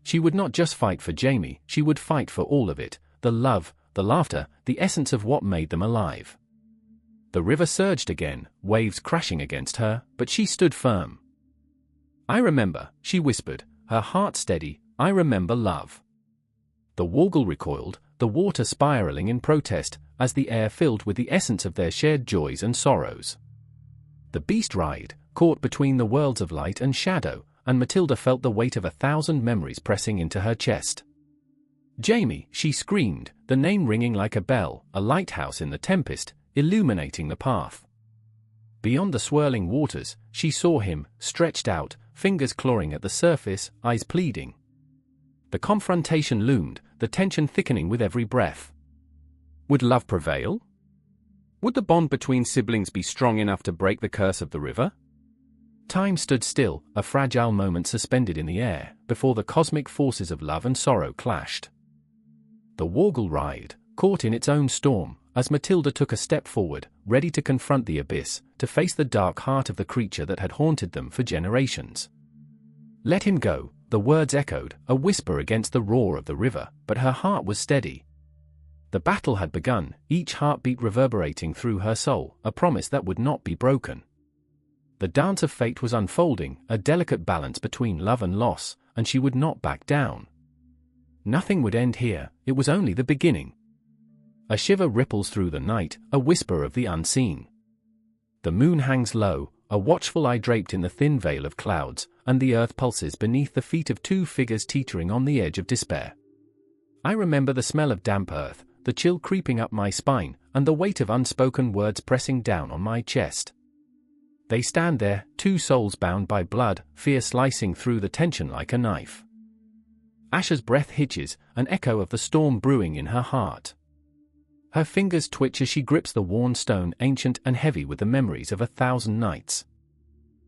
She would not just fight for Jamie, she would fight for all of it, the love, the laughter, the essence of what made them alive. The river surged again, waves crashing against her, but she stood firm. "I remember," she whispered, her heart steady, "I remember love." The Wargle recoiled, the water spiraling in protest, as the air filled with the essence of their shared joys and sorrows. The beast writhed, caught between the worlds of light and shadow, and Matilda felt the weight of 1,000 memories pressing into her chest. "Jamie," she screamed, the name ringing like a bell, a lighthouse in the tempest, illuminating the path. Beyond the swirling waters, she saw him, stretched out, fingers clawing at the surface, eyes pleading. The confrontation loomed, the tension thickening with every breath. Would love prevail? Would the bond between siblings be strong enough to break the curse of the river? Time stood still, a fragile moment suspended in the air, before the cosmic forces of love and sorrow clashed. The Wargle writhed, caught in its own storm, as Matilda took a step forward, ready to confront the abyss, to face the dark heart of the creature that had haunted them for generations. "Let him go," the words echoed, a whisper against the roar of the river, but her heart was steady. The battle had begun, each heartbeat reverberating through her soul, a promise that would not be broken. The dance of fate was unfolding, a delicate balance between love and loss, and she would not back down. Nothing would end here, it was only the beginning. A shiver ripples through the night, a whisper of the unseen. The moon hangs low, a watchful eye draped in the thin veil of clouds, and the earth pulses beneath the feet of two figures teetering on the edge of despair. I remember the smell of damp earth, the chill creeping up my spine, and the weight of unspoken words pressing down on my chest. They stand there, two souls bound by blood, fear slicing through the tension like a knife. Asha's breath hitches, an echo of the storm brewing in her heart. Her fingers twitch as she grips the worn stone, ancient and heavy with the memories of 1,000 nights.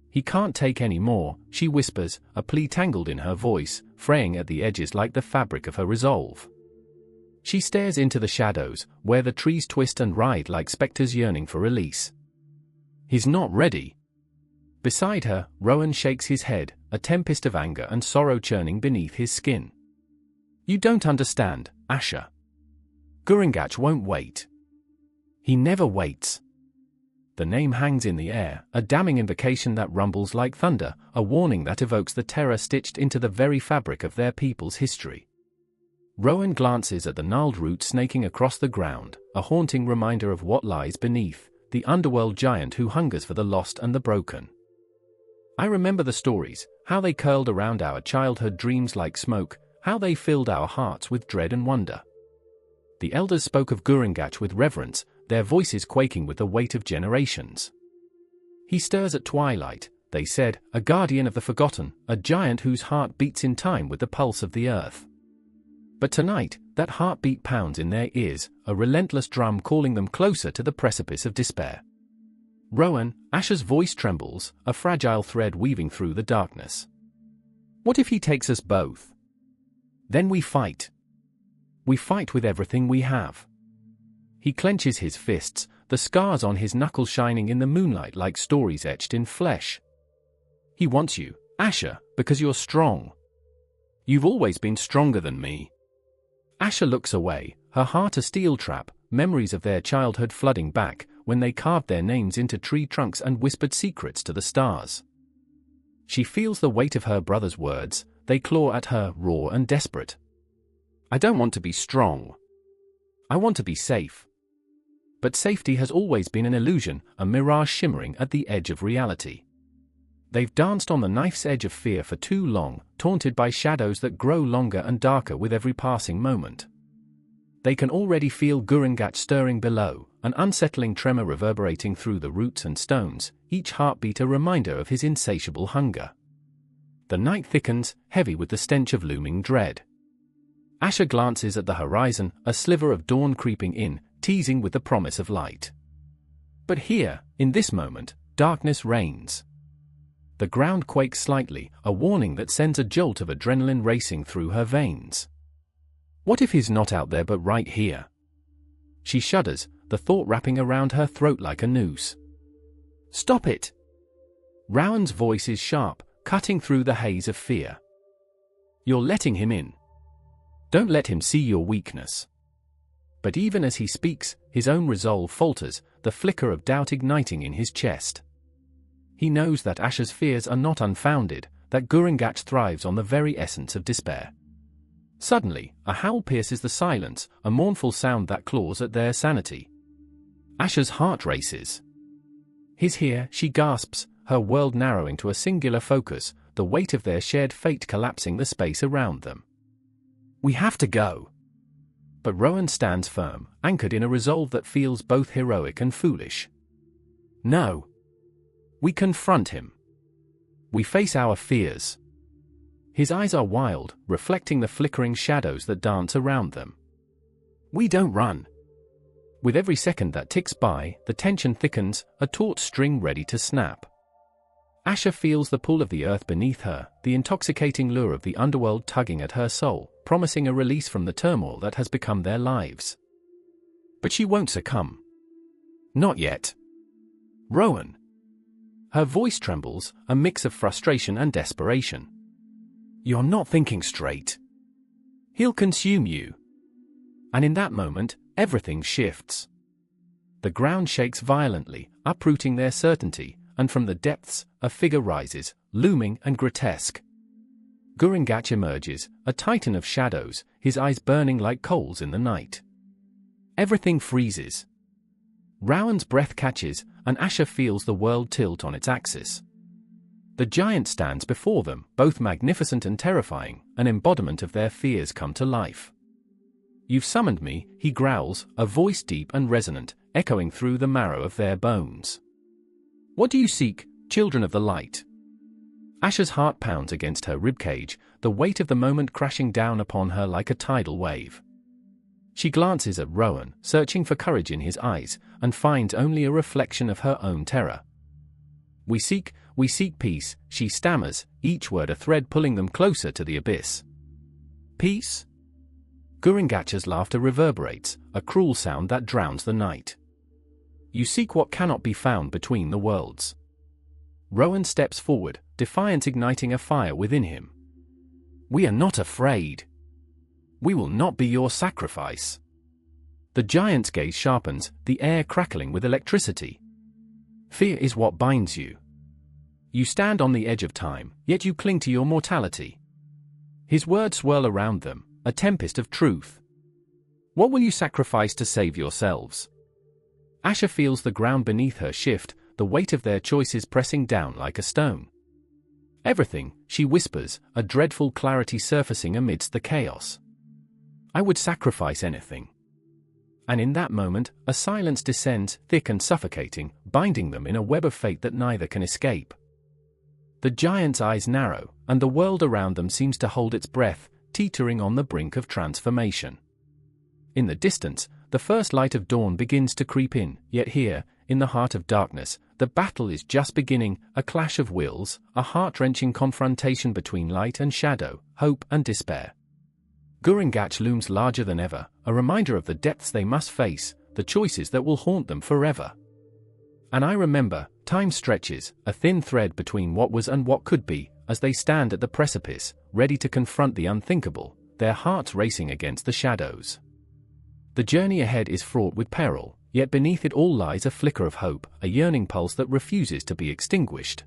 "He can't take any more," she whispers, a plea tangled in her voice, fraying at the edges like the fabric of her resolve. She stares into the shadows, where the trees twist and writhe like specters yearning for release. "He's not ready." Beside her, Rowan shakes his head, a tempest of anger and sorrow churning beneath his skin. "You don't understand, Asha. Gurungach won't wait. He never waits." The name hangs in the air, a damning invocation that rumbles like thunder, a warning that evokes the terror stitched into the very fabric of their people's history. Rowan glances at the gnarled roots snaking across the ground, a haunting reminder of what lies beneath, the underworld giant who hungers for the lost and the broken. I remember the stories, how they curled around our childhood dreams like smoke, how they filled our hearts with dread and wonder. The elders spoke of Gurungach with reverence, their voices quaking with the weight of generations. "He stirs at twilight, they said, a guardian of the forgotten, a giant whose heart beats in time with the pulse of the earth. But tonight, that heartbeat pounds in their ears, a relentless drum calling them closer to the precipice of despair. Rowan, Asher's voice trembles, a fragile thread weaving through the darkness. What if he takes us both? Then we fight. We fight with everything we have. He clenches his fists, the scars on his knuckles shining in the moonlight like stories etched in flesh. He wants you, Asher, because you're strong. You've always been stronger than me. Asher looks away, her heart a steel trap, memories of their childhood flooding back, when they carved their names into tree trunks and whispered secrets to the stars. She feels the weight of her brother's words, they claw at her, raw and desperate. I don't want to be strong. I want to be safe. But safety has always been an illusion, a mirage shimmering at the edge of reality. They've danced on the knife's edge of fear for too long, taunted by shadows that grow longer and darker with every passing moment. They can already feel Gurungat stirring below, an unsettling tremor reverberating through the roots and stones, each heartbeat a reminder of his insatiable hunger. The night thickens, heavy with the stench of looming dread. Asher glances at the horizon, a sliver of dawn creeping in, teasing with the promise of light. But here, in this moment, darkness reigns. The ground quakes slightly, a warning that sends a jolt of adrenaline racing through her veins. What if he's not out there but right here? She shudders, the thought wrapping around her throat like a noose. Stop it! Rowan's voice is sharp, cutting through the haze of fear. You're letting him in. Don't let him see your weakness. But even as he speaks, his own resolve falters, the flicker of doubt igniting in his chest. He knows that Asher's fears are not unfounded, that Gurungat thrives on the very essence of despair. Suddenly, a howl pierces the silence, a mournful sound that claws at their sanity. Asher's heart races. His here, she gasps, her world narrowing to a singular focus, the weight of their shared fate collapsing the space around them. We have to go. But Rowan stands firm, anchored in a resolve that feels both heroic and foolish. No. We confront him. We face our fears. His eyes are wild, reflecting the flickering shadows that dance around them. We don't run. With every second that ticks by, the tension thickens, a taut string ready to snap. Asher feels the pull of the earth beneath her, the intoxicating lure of the underworld tugging at her soul, promising a release from the turmoil that has become their lives. But she won't succumb. Not yet. Rowan. Her voice trembles, a mix of frustration and desperation. You're not thinking straight. He'll consume you. And in that moment, everything shifts. The ground shakes violently, uprooting their certainty, and from the depths, a figure rises, looming and grotesque. Gurungat emerges, a titan of shadows, his eyes burning like coals in the night. Everything freezes. Rowan's breath catches, and Asher feels the world tilt on its axis. The giant stands before them, both magnificent and terrifying, an embodiment of their fears come to life. You've summoned me, he growls, a voice deep and resonant, echoing through the marrow of their bones. What do you seek, children of the light? Asher's heart pounds against her ribcage, the weight of the moment crashing down upon her like a tidal wave. She glances at Rowan, searching for courage in his eyes, and finds only a reflection of her own terror. We seek peace, she stammers, each word a thread pulling them closer to the abyss. Peace? Gurungat's laughter reverberates, a cruel sound that drowns the night. You seek what cannot be found between the worlds. Rowan steps forward, defiance igniting a fire within him. We are not afraid. We will not be your sacrifice. The giant's gaze sharpens, the air crackling with electricity. Fear is what binds you. You stand on the edge of time, yet you cling to your mortality. His words swirl around them, a tempest of truth. What will you sacrifice to save yourselves? Asher feels the ground beneath her shift, the weight of their choices pressing down like a stone. Everything, she whispers, a dreadful clarity surfacing amidst the chaos. I would sacrifice anything. And in that moment, a silence descends, thick and suffocating, binding them in a web of fate that neither can escape. The giant's eyes narrow, and the world around them seems to hold its breath, teetering on the brink of transformation. In the distance, the first light of dawn begins to creep in, yet here, in the heart of darkness, the battle is just beginning, a clash of wills, a heart-wrenching confrontation between light and shadow, hope and despair. Gurungach looms larger than ever, a reminder of the depths they must face, the choices that will haunt them forever. And I remember, time stretches, a thin thread between what was and what could be, as they stand at the precipice, ready to confront the unthinkable, their hearts racing against the shadows. The journey ahead is fraught with peril, yet beneath it all lies a flicker of hope, a yearning pulse that refuses to be extinguished.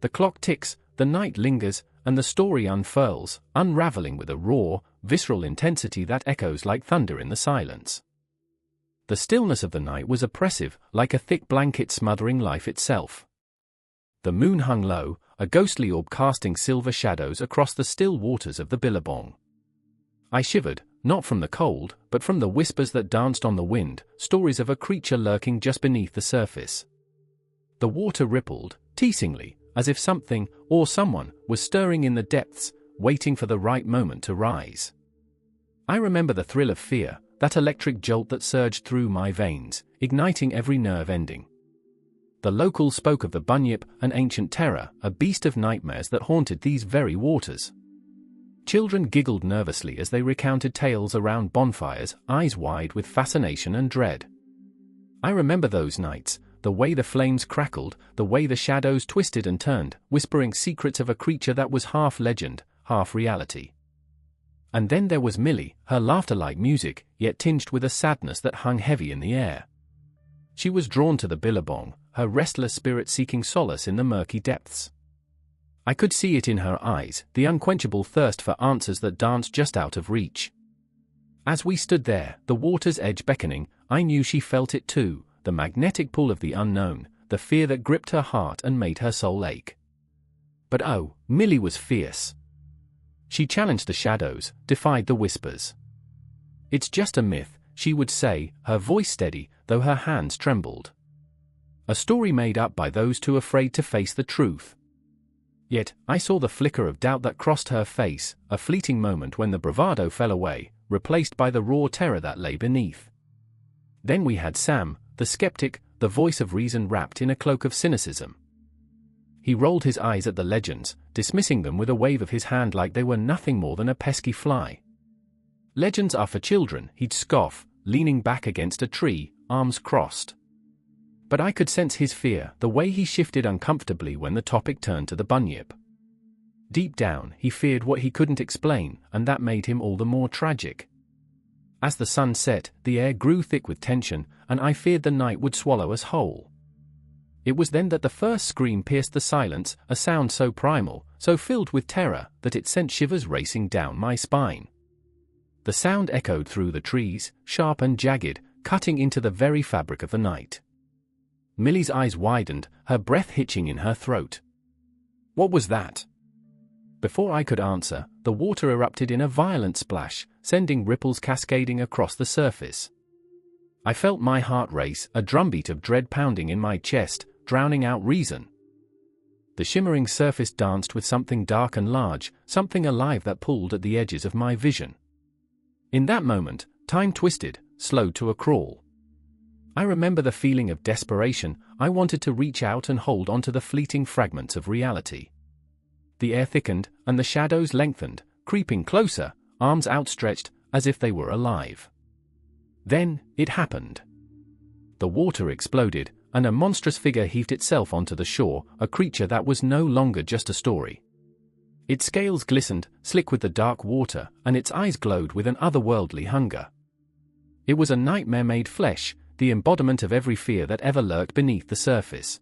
The clock ticks, the night lingers, and the story unfurls, unraveling with a raw, visceral intensity that echoes like thunder in the silence. The stillness of the night was oppressive, like a thick blanket smothering life itself. The moon hung low, a ghostly orb casting silver shadows across the still waters of the Billabong. I shivered, not from the cold, but from the whispers that danced on the wind, stories of a creature lurking just beneath the surface. The water rippled, teasingly, as if something, or someone, was stirring in the depths, waiting for the right moment to rise. I remember the thrill of fear, that electric jolt that surged through my veins, igniting every nerve ending. The locals spoke of the bunyip, an ancient terror, a beast of nightmares that haunted these very waters. Children giggled nervously as they recounted tales around bonfires, eyes wide with fascination and dread. I remember those nights, the way the flames crackled, the way the shadows twisted and turned, whispering secrets of a creature that was half legend, half reality. And then there was Millie, her laughter like music, yet tinged with a sadness that hung heavy in the air. She was drawn to the Billabong, her restless spirit seeking solace in the murky depths. I could see it in her eyes, the unquenchable thirst for answers that danced just out of reach. As we stood there, the water's edge beckoning, I knew she felt it too, the magnetic pull of the unknown, the fear that gripped her heart and made her soul ache. But oh, Millie was fierce. She challenged the shadows, defied the whispers. "It's just a myth," she would say, her voice steady, though her hands trembled. "A story made up by those too afraid to face the truth." Yet, I saw the flicker of doubt that crossed her face, a fleeting moment when the bravado fell away, replaced by the raw terror that lay beneath. Then we had Sam, the skeptic, the voice of reason wrapped in a cloak of cynicism. He rolled his eyes at the legends, dismissing them with a wave of his hand like they were nothing more than a pesky fly. "Legends are for children," he'd scoff, leaning back against a tree, arms crossed. But I could sense his fear, the way he shifted uncomfortably when the topic turned to the bunyip. Deep down, he feared what he couldn't explain, and that made him all the more tragic. As the sun set, the air grew thick with tension, and I feared the night would swallow us whole. It was then that the first scream pierced the silence, a sound so primal, so filled with terror, that it sent shivers racing down my spine. The sound echoed through the trees, sharp and jagged, cutting into the very fabric of the night. Millie's eyes widened, her breath hitching in her throat. "What was that?" Before I could answer, the water erupted in a violent splash, sending ripples cascading across the surface. I felt my heart race, a drumbeat of dread pounding in my chest, drowning out reason. The shimmering surface danced with something dark and large, something alive that pulled at the edges of my vision. In that moment, time twisted, slowed to a crawl. I remember the feeling of desperation. I wanted to reach out and hold onto the fleeting fragments of reality. The air thickened, and the shadows lengthened, creeping closer, arms outstretched, as if they were alive. Then, it happened. The water exploded, and a monstrous figure heaved itself onto the shore, a creature that was no longer just a story. Its scales glistened, slick with the dark water, and its eyes glowed with an otherworldly hunger. It was a nightmare made flesh, the embodiment of every fear that ever lurked beneath the surface.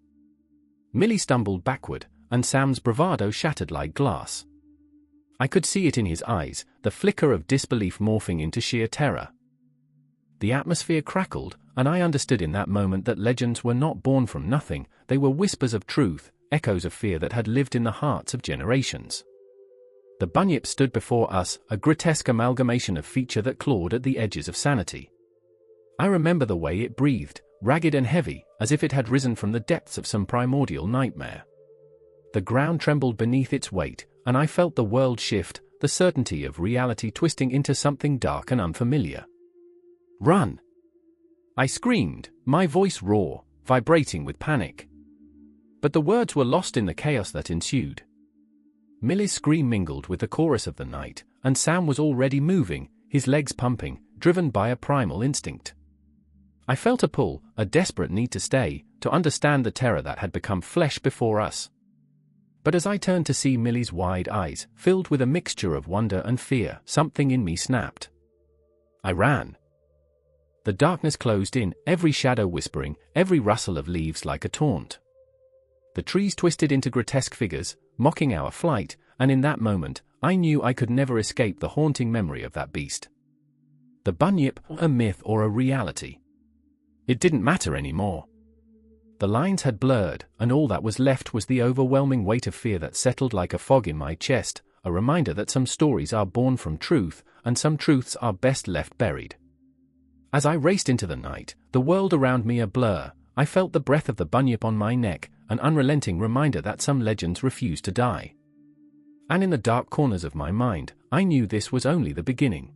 Millie stumbled backward, and Sam's bravado shattered like glass. I could see it in his eyes, the flicker of disbelief morphing into sheer terror. The atmosphere crackled, and I understood in that moment that legends were not born from nothing, they were whispers of truth, echoes of fear that had lived in the hearts of generations. The bunyip stood before us, a grotesque amalgamation of feature that clawed at the edges of sanity. I remember the way it breathed, ragged and heavy, as if it had risen from the depths of some primordial nightmare. the ground trembled beneath its weight, and I felt the world shift, the certainty of reality twisting into something dark and unfamiliar. "Run!" I screamed, my voice raw, vibrating with panic. But the words were lost in the chaos that ensued. Millie's scream mingled with the chorus of the night, and Sam was already moving, his legs pumping, driven by a primal instinct. I felt a pull, a desperate need to stay, to understand the terror that had become flesh before us. But as I turned to see Millie's wide eyes, filled with a mixture of wonder and fear, something in me snapped. I ran. The darkness closed in, every shadow whispering, every rustle of leaves like a taunt. The trees twisted into grotesque figures, mocking our flight, and in that moment, I knew I could never escape the haunting memory of that beast. The bunyip, a myth or a reality? It didn't matter anymore. The lines had blurred, and all that was left was the overwhelming weight of fear that settled like a fog in my chest, a reminder that some stories are born from truth, and some truths are best left buried. As I raced into the night, the world around me a blur, I felt the breath of the bunyip on my neck, an unrelenting reminder that some legends refuse to die. And in the dark corners of my mind, I knew this was only the beginning.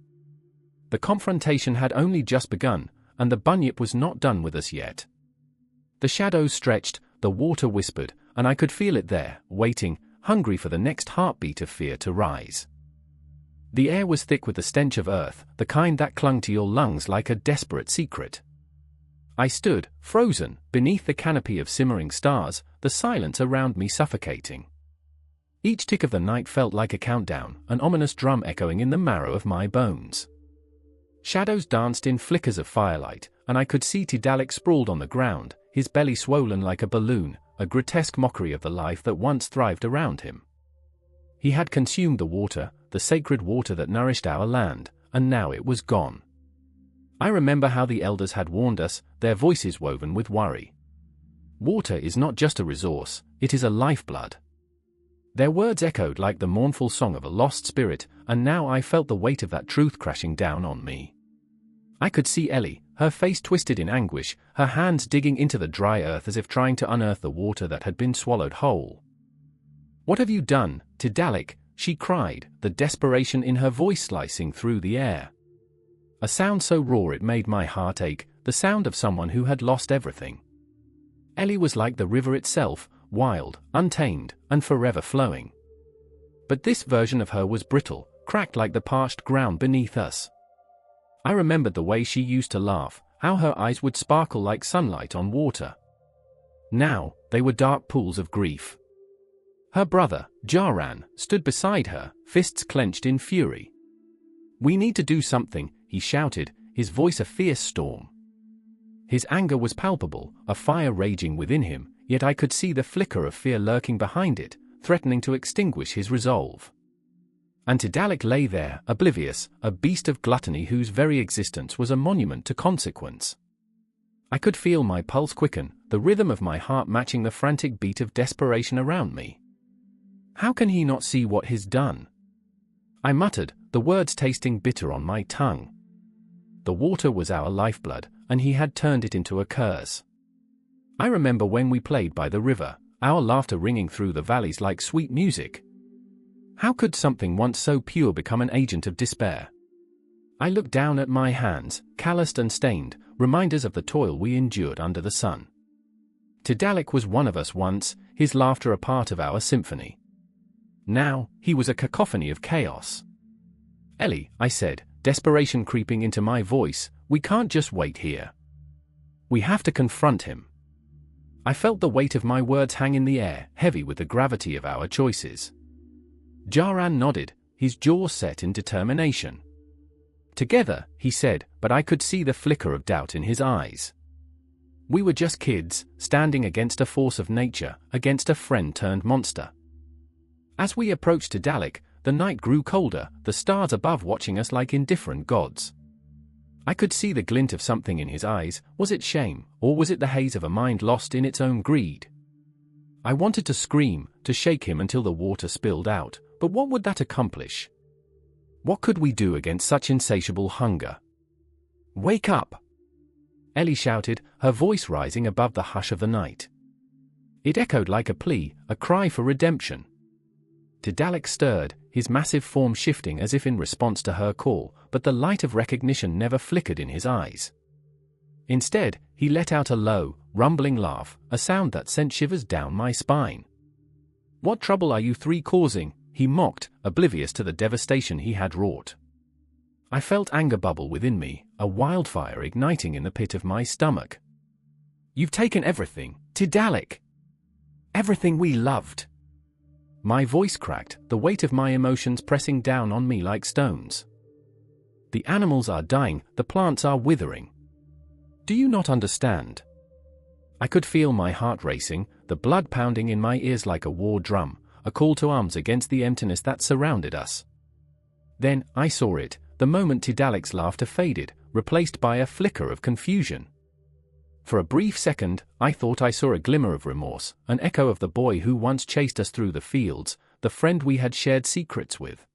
The confrontation had only just begun, and the bunyip was not done with us yet. The shadows stretched, the water whispered, and I could feel it there, waiting, hungry for the next heartbeat of fear to rise. The air was thick with the stench of earth, the kind that clung to your lungs like a desperate secret. I stood, frozen, beneath the canopy of simmering stars, the silence around me suffocating. Each tick of the night felt like a countdown, an ominous drum echoing in the marrow of my bones. Shadows danced in flickers of firelight, and I could see Tidalik sprawled on the ground, his belly swollen like a balloon, a grotesque mockery of the life that once thrived around him. He had consumed the water, the sacred water that nourished our land, and now it was gone. I remember how the elders had warned us, their voices woven with worry. Water is not just a resource, it is a lifeblood. Their words echoed like the mournful song of a lost spirit, and now I felt the weight of that truth crashing down on me. I could see Ellie, her face twisted in anguish, her hands digging into the dry earth as if trying to unearth the water that had been swallowed whole. "What have you done, Tidalik?" she cried, the desperation in her voice slicing through the air. A sound so raw it made my heart ache, the sound of someone who had lost everything. Ellie was like the river itself, wild, untamed, and forever flowing. But this version of her was brittle, cracked like the parched ground beneath us. I remembered the way she used to laugh, how her eyes would sparkle like sunlight on water. Now, they were dark pools of grief. Her brother, Jaran, stood beside her, fists clenched in fury. "We need to do something," he shouted, his voice a fierce storm. His anger was palpable, a fire raging within him, yet I could see the flicker of fear lurking behind it, threatening to extinguish his resolve. And Tidalik lay there, oblivious, a beast of gluttony whose very existence was a monument to consequence. I could feel my pulse quicken, the rhythm of my heart matching the frantic beat of desperation around me. How can he not see what he's done? I muttered, the words tasting bitter on my tongue. The water was our lifeblood, and he had turned it into a curse. I remember when we played by the river, our laughter ringing through the valleys like sweet music. How could something once so pure become an agent of despair? I looked down at my hands, calloused and stained, reminders of the toil we endured under the sun. Tidalik was one of us once, his laughter a part of our symphony. Now, he was a cacophony of chaos. "Ellie," I said, desperation creeping into my voice, "we can't just wait here. We have to confront him." I felt the weight of my words hang in the air, heavy with the gravity of our choices. Jaran nodded, his jaws set in determination. "Together," he said, but I could see the flicker of doubt in his eyes. We were just kids, standing against a force of nature, against a friend-turned-monster. As we approached Tidalik, the night grew colder, the stars above watching us like indifferent gods. I could see the glint of something in his eyes. Was it shame, or was it the haze of a mind lost in its own greed? I wanted to scream, to shake him until the water spilled out, but what would that accomplish? What could we do against such insatiable hunger? "Wake up!" Ellie shouted, her voice rising above the hush of the night. It echoed like a plea, a cry for redemption. Tidalik stirred, his massive form shifting as if in response to her call, but the light of recognition never flickered in his eyes. Instead, he let out a low, rumbling laugh, a sound that sent shivers down my spine. "What trouble are you three causing?" he mocked, oblivious to the devastation he had wrought. I felt anger bubble within me, a wildfire igniting in the pit of my stomach. "You've taken everything, Tidalik. Everything we loved." My voice cracked, the weight of my emotions pressing down on me like stones. "The animals are dying, the plants are withering. Do you not understand?" I could feel my heart racing, the blood pounding in my ears like a war drum, a call to arms against the emptiness that surrounded us. Then, I saw it, the moment Tidalik's laughter faded, replaced by a flicker of confusion. For a brief second, I thought I saw a glimmer of remorse, an echo of the boy who once chased us through the fields, the friend we had shared secrets with.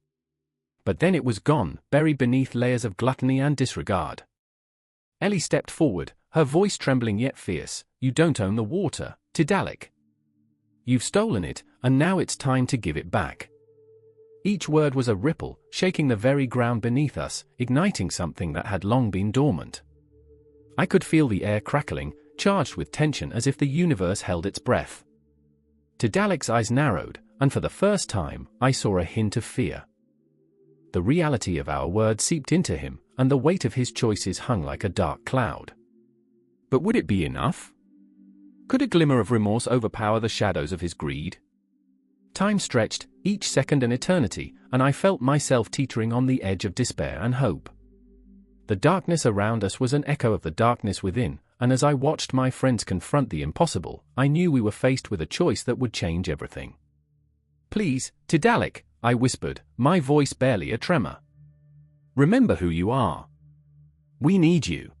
But then it was gone, buried beneath layers of gluttony and disregard. Ellie stepped forward, her voice trembling yet fierce. "You don't own the water, Tidalik. You've stolen it, and now it's time to give it back." Each word was a ripple, shaking the very ground beneath us, igniting something that had long been dormant. I could feel the air crackling, charged with tension as if the universe held its breath. Tidalik's eyes narrowed, and for the first time, I saw a hint of fear. The reality of our words seeped into him, and the weight of his choices hung like a dark cloud. But would it be enough? Could a glimmer of remorse overpower the shadows of his greed? Time stretched, each second an eternity, and I felt myself teetering on the edge of despair and hope. The darkness around us was an echo of the darkness within, and as I watched my friends confront the impossible, I knew we were faced with a choice that would change everything. "Please, Tidalik," I whispered, my voice barely a tremor. "Remember who you are. We need you."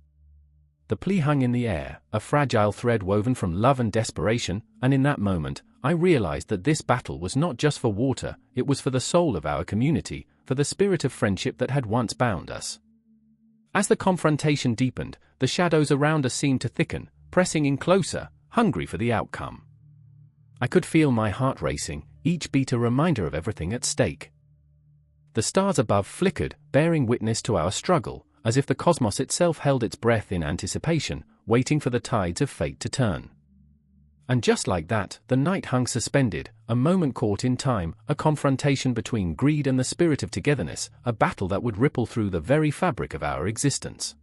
The plea hung in the air, a fragile thread woven from love and desperation, and in that moment, I realized that this battle was not just for water, it was for the soul of our community, for the spirit of friendship that had once bound us. As the confrontation deepened, the shadows around us seemed to thicken, pressing in closer, hungry for the outcome. I could feel my heart racing, each beat a reminder of everything at stake. The stars above flickered, bearing witness to our struggle, as if the cosmos itself held its breath in anticipation, waiting for the tides of fate to turn. And just like that, the night hung suspended, a moment caught in time, a confrontation between greed and the spirit of togetherness, a battle that would ripple through the very fabric of our existence.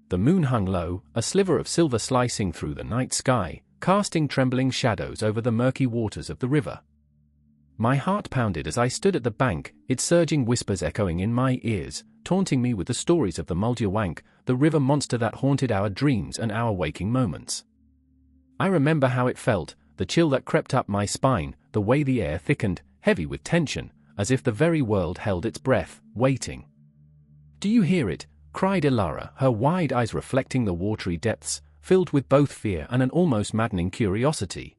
The moon hung low, a sliver of silver slicing through the night sky, casting trembling shadows over the murky waters of the river. My heart pounded as I stood at the bank, its surging whispers echoing in my ears, taunting me with the stories of the Muldiawank, the river monster that haunted our dreams and our waking moments. I remember how it felt, the chill that crept up my spine, the way the air thickened, heavy with tension, as if the very world held its breath, waiting. "Do you hear it?" cried Ilara, her wide eyes reflecting the watery depths, filled with both fear and an almost maddening curiosity.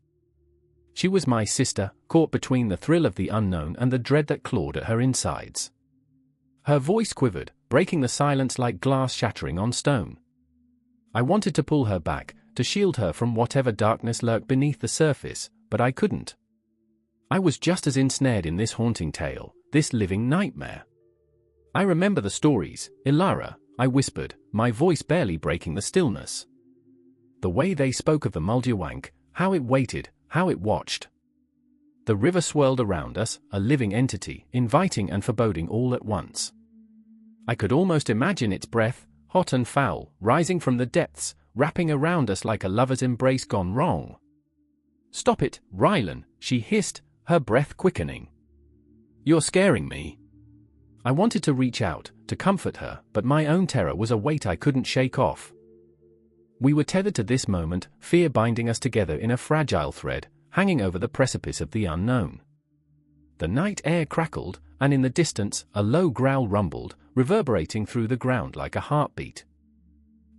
She was my sister, caught between the thrill of the unknown and the dread that clawed at her insides. Her voice quivered, breaking the silence like glass shattering on stone. I wanted to pull her back, to shield her from whatever darkness lurked beneath the surface, but I couldn't. I was just as ensnared in this haunting tale, this living nightmare. "I remember the stories, Ilara," I whispered, my voice barely breaking the stillness. The way they spoke of the Muldiawank, how it waited, how it watched. The river swirled around us, a living entity, inviting and foreboding all at once. I could almost imagine its breath, hot and foul, rising from the depths, wrapping around us like a lover's embrace gone wrong. "Stop it, Rylan," she hissed, her breath quickening. "You're scaring me." I wanted to reach out, to comfort her, but my own terror was a weight I couldn't shake off. We were tethered to this moment, fear binding us together in a fragile thread, hanging over the precipice of the unknown. The night air crackled, and in the distance, a low growl rumbled, reverberating through the ground like a heartbeat.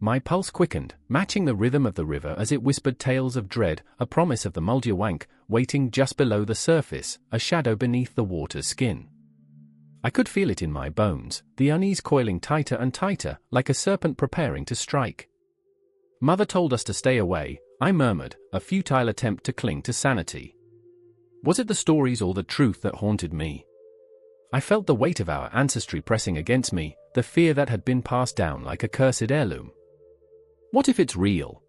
My pulse quickened, matching the rhythm of the river as it whispered tales of dread, a promise of the Muldiawank, waiting just below the surface, a shadow beneath the water's skin. I could feel it in my bones, the unease coiling tighter and tighter, like a serpent preparing to strike. Mother told us to stay away, I murmured, a futile attempt to cling to sanity. Was it the stories or the truth that haunted me? I felt the weight of our ancestry pressing against me, the fear that had been passed down like a cursed heirloom. What if it's real?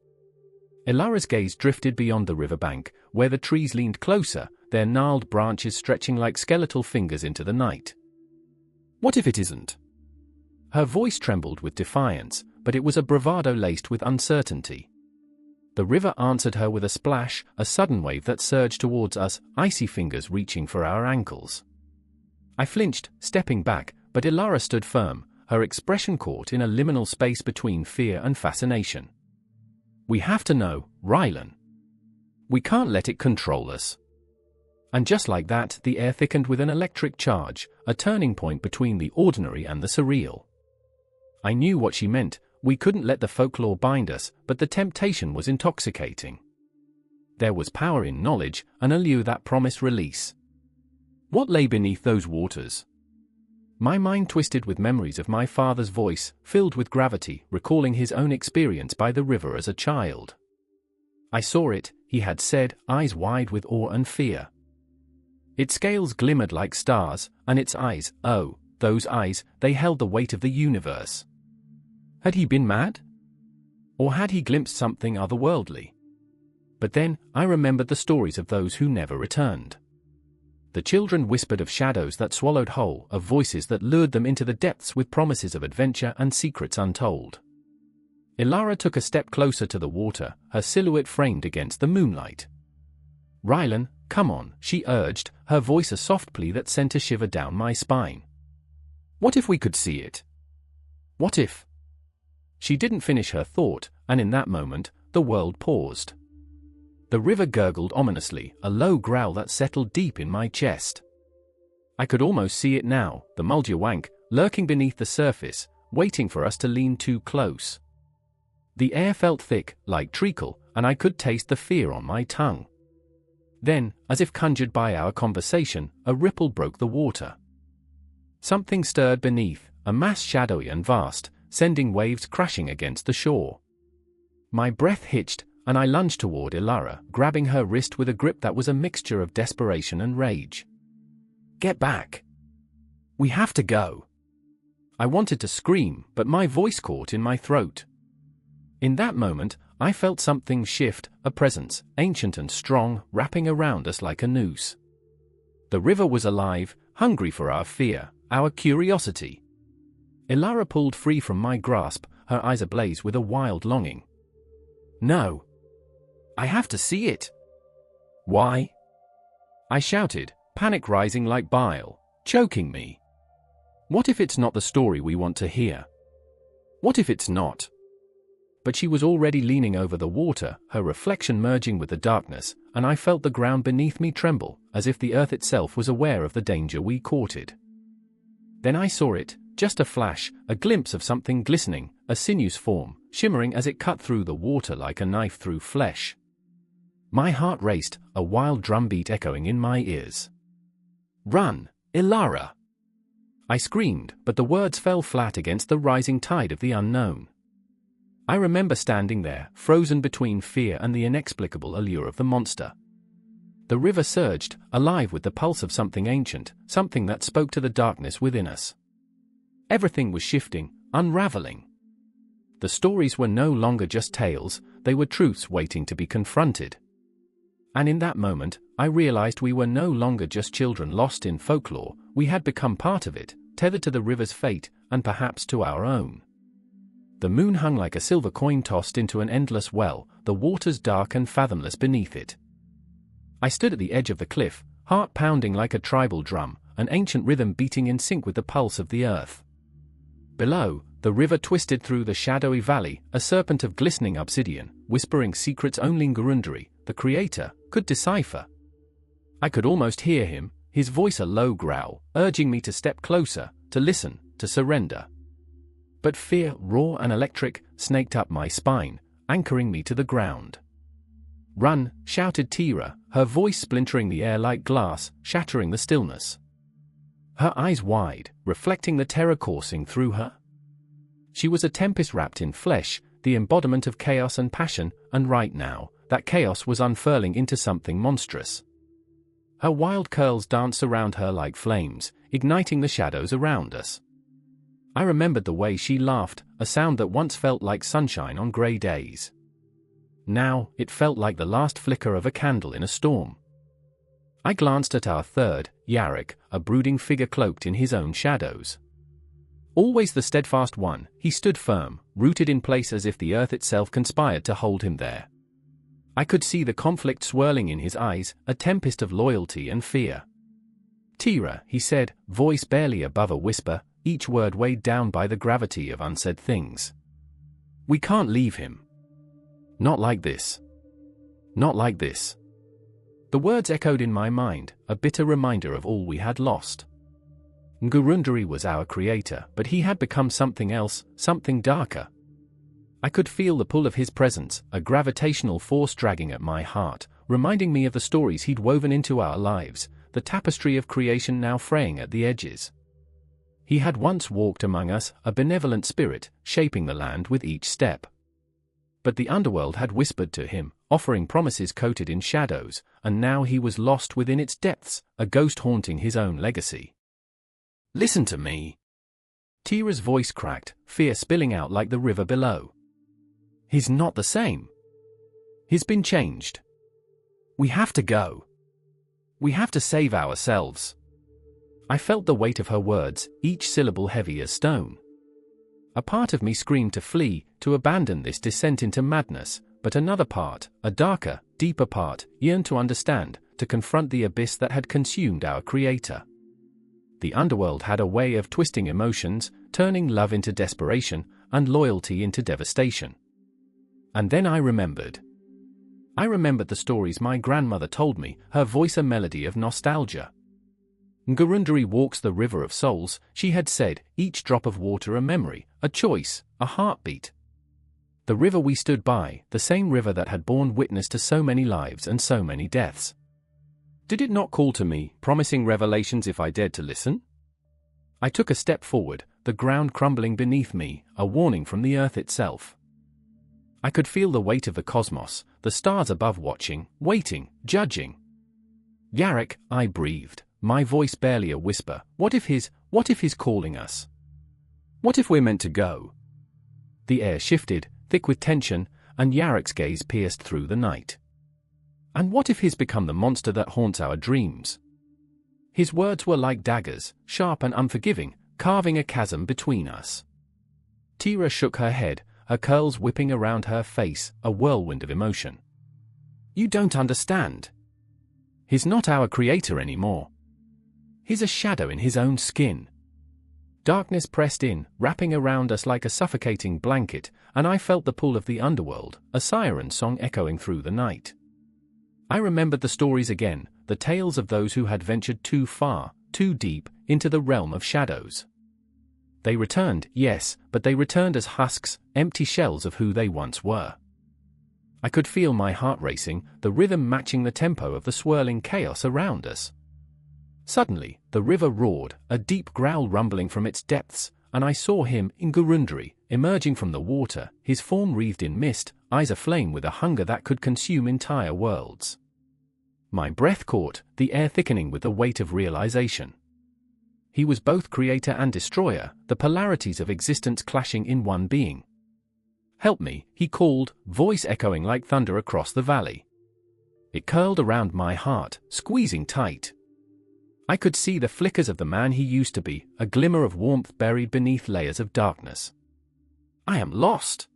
Ilara's gaze drifted beyond the riverbank, where the trees leaned closer, their gnarled branches stretching like skeletal fingers into the night. What if it isn't? Her voice trembled with defiance, but it was a bravado laced with uncertainty. The river answered her with a splash, a sudden wave that surged towards us, icy fingers reaching for our ankles. I flinched, stepping back, but Ilara stood firm, her expression caught in a liminal space between fear and fascination. We have to know, Rylan. We can't let it control us. And just like that, the air thickened with an electric charge, a turning point between the ordinary and the surreal. I knew what she meant. We couldn't let the folklore bind us, but the temptation was intoxicating. There was power in knowledge, an allure that promised release. What lay beneath those waters? My mind twisted with memories of my father's voice, filled with gravity, recalling his own experience by the river as a child. I saw it, he had said, eyes wide with awe and fear. Its scales glimmered like stars, and its eyes, oh, those eyes, they held the weight of the universe. Had he been mad? Or had he glimpsed something otherworldly? But then, I remembered the stories of those who never returned. The children whispered of shadows that swallowed whole, of voices that lured them into the depths with promises of adventure and secrets untold. Ilara took a step closer to the water, her silhouette framed against the moonlight. Rylan, come on, she urged, her voice a soft plea that sent a shiver down my spine. What if we could see it? What if? She didn't finish her thought, and in that moment, the world paused. The river gurgled ominously, a low growl that settled deep in my chest. I could almost see it now, the Muljawank, lurking beneath the surface, waiting for us to lean too close. The air felt thick, like treacle, and I could taste the fear on my tongue. Then, as if conjured by our conversation, a ripple broke the water. Something stirred beneath, a mass shadowy and vast, sending waves crashing against the shore. My breath hitched, and I lunged toward Ilara, grabbing her wrist with a grip that was a mixture of desperation and rage. Get back! We have to go! I wanted to scream, but my voice caught in my throat. In that moment, I felt something shift, a presence, ancient and strong, wrapping around us like a noose. The river was alive, hungry for our fear, our curiosity. Ilara pulled free from my grasp, her eyes ablaze with a wild longing. No! I have to see it! Why? I shouted, panic rising like bile, choking me. What if it's not the story we want to hear? What if it's not? But she was already leaning over the water, her reflection merging with the darkness, and I felt the ground beneath me tremble, as if the earth itself was aware of the danger we courted. Then I saw it, just a flash, a glimpse of something glistening, a sinuous form, shimmering as it cut through the water like a knife through flesh. My heart raced, a wild drumbeat echoing in my ears. Run, Ilara! I screamed, but the words fell flat against the rising tide of the unknown. I remember standing there, frozen between fear and the inexplicable allure of the monster. The river surged, alive with the pulse of something ancient, something that spoke to the darkness within us. Everything was shifting, unraveling. The stories were no longer just tales, they were truths waiting to be confronted. And in that moment, I realized we were no longer just children lost in folklore, we had become part of it, tethered to the river's fate, and perhaps to our own. The moon hung like a silver coin tossed into an endless well, the waters dark and fathomless beneath it. I stood at the edge of the cliff, heart pounding like a tribal drum, an ancient rhythm beating in sync with the pulse of the earth. Below, the river twisted through the shadowy valley, a serpent of glistening obsidian, whispering secrets only Ngurunderi, the creator, could decipher. I could almost hear him, his voice a low growl, urging me to step closer, to listen, to surrender. But fear, raw and electric, snaked up my spine, anchoring me to the ground. Run, shouted Tira, her voice splintering the air like glass, shattering the stillness. Her eyes wide, reflecting the terror coursing through her. She was a tempest wrapped in flesh, the embodiment of chaos and passion, and right now, that chaos was unfurling into something monstrous. Her wild curls danced around her like flames, igniting the shadows around us. I remembered the way she laughed, a sound that once felt like sunshine on grey days. Now, it felt like the last flicker of a candle in a storm. I glanced at our third, Yarrick, a brooding figure cloaked in his own shadows. Always the steadfast one, he stood firm, rooted in place as if the earth itself conspired to hold him there. I could see the conflict swirling in his eyes, a tempest of loyalty and fear. "Tira," he said, voice barely above a whisper, each word weighed down by the gravity of unsaid things. "We can't leave him. Not like this. Not like this." The words echoed in my mind, a bitter reminder of all we had lost. Ngurunderi was our creator, but he had become something else, something darker. I could feel the pull of his presence, a gravitational force dragging at my heart, reminding me of the stories he'd woven into our lives, the tapestry of creation now fraying at the edges. He had once walked among us, a benevolent spirit, shaping the land with each step. But the underworld had whispered to him, offering promises coated in shadows, and now he was lost within its depths, a ghost haunting his own legacy. "Listen to me." Tira's voice cracked, fear spilling out like the river below. "He's not the same. He's been changed. We have to go. We have to save ourselves." I felt the weight of her words, each syllable heavy as stone. A part of me screamed to flee, to abandon this descent into madness, but another part, a darker, deeper part, yearned to understand, to confront the abyss that had consumed our creator. The underworld had a way of twisting emotions, turning love into desperation, and loyalty into devastation. And then I remembered. I remembered the stories my grandmother told me, her voice a melody of nostalgia. "Ngurunderi walks the river of souls," she had said, each drop of water a memory, a choice, a heartbeat. The river we stood by, the same river that had borne witness to so many lives and so many deaths. Did it not call to me, promising revelations if I dared to listen? I took a step forward, the ground crumbling beneath me, a warning from the earth itself. I could feel the weight of the cosmos, the stars above watching, waiting, judging. "Yarrick," I breathed, my voice barely a whisper, what if he's calling us? What if we're meant to go?" The air shifted, thick with tension, and Yarrick's gaze pierced through the night. "And what if he's become the monster that haunts our dreams?" His words were like daggers, sharp and unforgiving, carving a chasm between us. Tira shook her head, her curls whipping around her face, a whirlwind of emotion. "You don't understand. He's not our creator anymore. He's a shadow in his own skin." Darkness pressed in, wrapping around us like a suffocating blanket, and I felt the pull of the underworld, a siren song echoing through the night. I remembered the stories again, the tales of those who had ventured too far, too deep, into the realm of shadows. They returned, yes, but they returned as husks, empty shells of who they once were. I could feel my heart racing, the rhythm matching the tempo of the swirling chaos around us. Suddenly, the river roared, a deep growl rumbling from its depths, and I saw him, Ngurunderi, emerging from the water, his form wreathed in mist, eyes aflame with a hunger that could consume entire worlds. My breath caught, the air thickening with the weight of realization. He was both creator and destroyer, the polarities of existence clashing in one being. "Help me," he called, voice echoing like thunder across the valley. It curled around my heart, squeezing tight. I could see the flickers of the man he used to be, a glimmer of warmth buried beneath layers of darkness. "I am lost."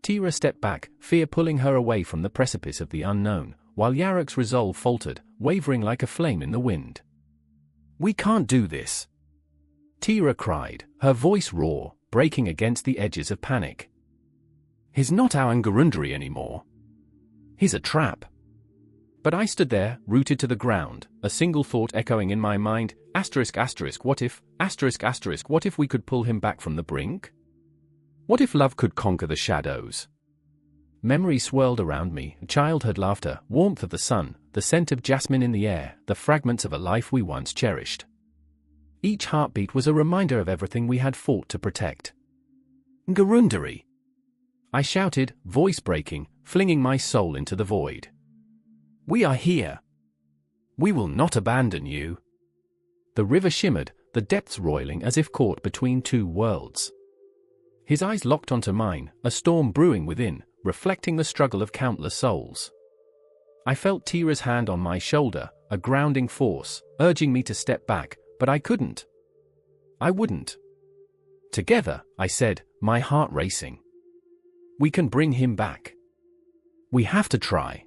Tira stepped back, fear pulling her away from the precipice of the unknown, while Yarrick's resolve faltered, wavering like a flame in the wind. "We can't do this," Tira cried, her voice raw, breaking against the edges of panic. "He's not our Ngurunderi anymore. He's a trap." But I stood there, rooted to the ground, a single thought echoing in my mind, what if we could pull him back from the brink? What if love could conquer the shadows? Memory swirled around me, childhood laughter, warmth of the sun, the scent of jasmine in the air, the fragments of a life we once cherished. Each heartbeat was a reminder of everything we had fought to protect. "Ngurunderi!" I shouted, voice breaking, flinging my soul into the void. "We are here. We will not abandon you." The river shimmered, the depths roiling as if caught between two worlds. His eyes locked onto mine, a storm brewing within, reflecting the struggle of countless souls. I felt Tira's hand on my shoulder, a grounding force, urging me to step back, but I couldn't. I wouldn't. "Together," I said, my heart racing. "We can bring him back. We have to try."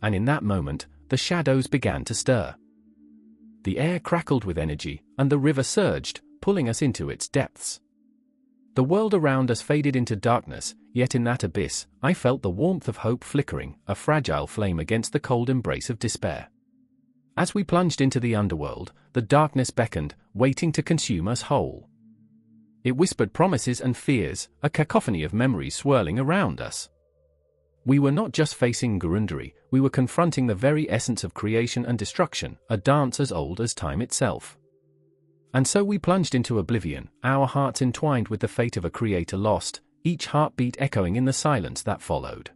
And in that moment, the shadows began to stir. The air crackled with energy, and the river surged, pulling us into its depths. The world around us faded into darkness, yet in that abyss, I felt the warmth of hope flickering, a fragile flame against the cold embrace of despair. As we plunged into the underworld, the darkness beckoned, waiting to consume us whole. It whispered promises and fears, a cacophony of memories swirling around us. We were not just facing Gurundari, we were confronting the very essence of creation and destruction, a dance as old as time itself. And so we plunged into oblivion, our hearts entwined with the fate of a creator lost, each heartbeat echoing in the silence that followed.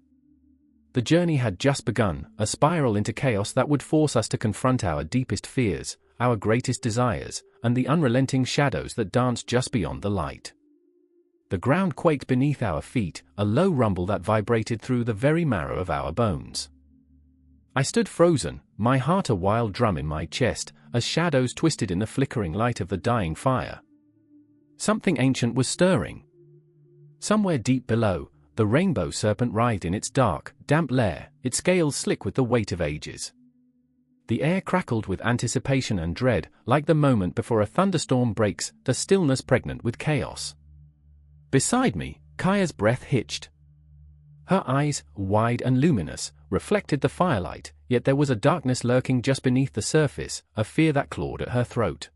The journey had just begun, a spiral into chaos that would force us to confront our deepest fears, our greatest desires, and the unrelenting shadows that danced just beyond the light. The ground quaked beneath our feet, a low rumble that vibrated through the very marrow of our bones. I stood frozen, my heart a wild drum in my chest, as shadows twisted in the flickering light of the dying fire. Something ancient was stirring. Somewhere deep below, the rainbow serpent writhed in its dark, damp lair, its scales slick with the weight of ages. The air crackled with anticipation and dread, like the moment before a thunderstorm breaks, the stillness pregnant with chaos. Beside me, Kaya's breath hitched. Her eyes, wide and luminous, reflected the firelight, yet there was a darkness lurking just beneath the surface, a fear that clawed at her throat.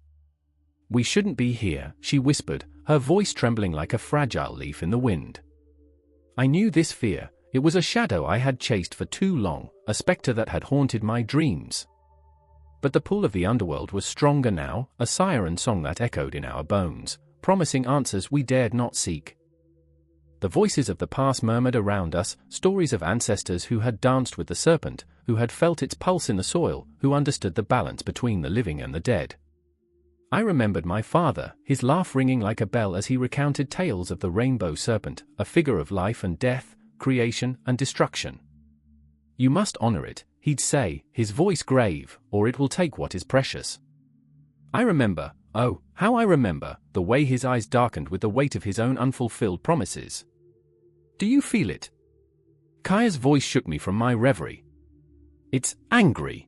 "We shouldn't be here," she whispered, her voice trembling like a fragile leaf in the wind. I knew this fear. It was a shadow I had chased for too long, a specter that had haunted my dreams. But the pull of the underworld was stronger now, a siren song that echoed in our bones, promising answers we dared not seek. The voices of the past murmured around us, stories of ancestors who had danced with the serpent, who had felt its pulse in the soil, who understood the balance between the living and the dead. I remembered my father, his laugh ringing like a bell as he recounted tales of the rainbow serpent, a figure of life and death, creation and destruction. "You must honor it," he'd say, his voice grave, "or it will take what is precious." I remember, oh, how I remember, the way his eyes darkened with the weight of his own unfulfilled promises. "Do you feel it?" Kaya's voice shook me from my reverie. "It's angry."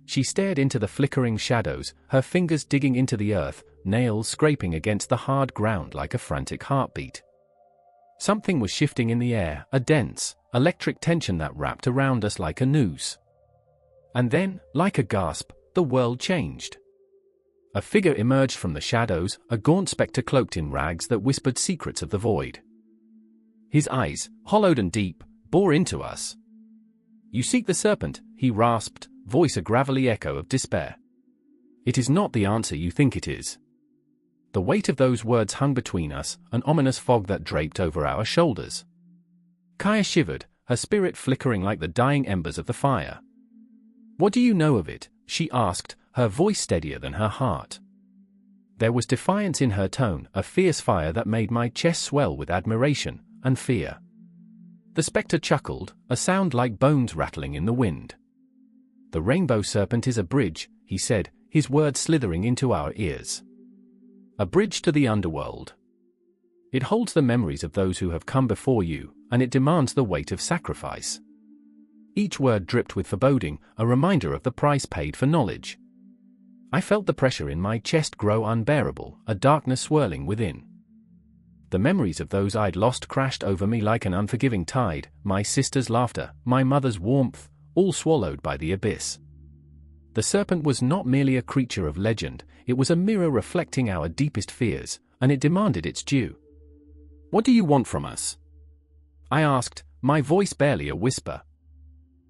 She stared into the flickering shadows, her fingers digging into the earth, nails scraping against the hard ground like a frantic heartbeat. Something was shifting in the air, a dense, electric tension that wrapped around us like a noose. And then, like a gasp, the world changed. A figure emerged from the shadows, a gaunt spectre cloaked in rags that whispered secrets of the void. His eyes, hollowed and deep, bore into us. "You seek the serpent," he rasped, voice a gravelly echo of despair. "It is not the answer you think it is." The weight of those words hung between us, an ominous fog that draped over our shoulders. Kaya shivered, her spirit flickering like the dying embers of the fire. "What do you know of it?" she asked, her voice steadier than her heart. There was defiance in her tone, a fierce fire that made my chest swell with admiration and fear. The spectre chuckled, a sound like bones rattling in the wind. "The rainbow serpent is a bridge," he said, his words slithering into our ears. "A bridge to the underworld. It holds the memories of those who have come before you, and it demands the weight of sacrifice." Each word dripped with foreboding, a reminder of the price paid for knowledge. I felt the pressure in my chest grow unbearable, a darkness swirling within. The memories of those I'd lost crashed over me like an unforgiving tide, my sister's laughter, my mother's warmth, all swallowed by the abyss. The serpent was not merely a creature of legend, it was a mirror reflecting our deepest fears, and it demanded its due. "What do you want from us?" I asked, my voice barely a whisper.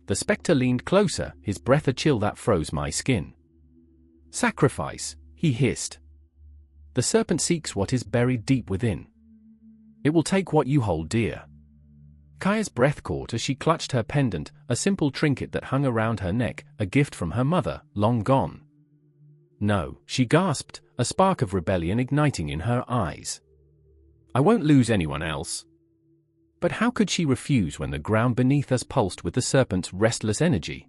The spectre leaned closer, his breath a chill that froze my skin. "Sacrifice," he hissed. "The serpent seeks what is buried deep within. It will take what you hold dear." Kaya's breath caught as she clutched her pendant, a simple trinket that hung around her neck, a gift from her mother, long gone. No, she gasped, a spark of rebellion igniting in her eyes. I won't lose anyone else. But how could she refuse when the ground beneath us pulsed with the serpent's restless energy?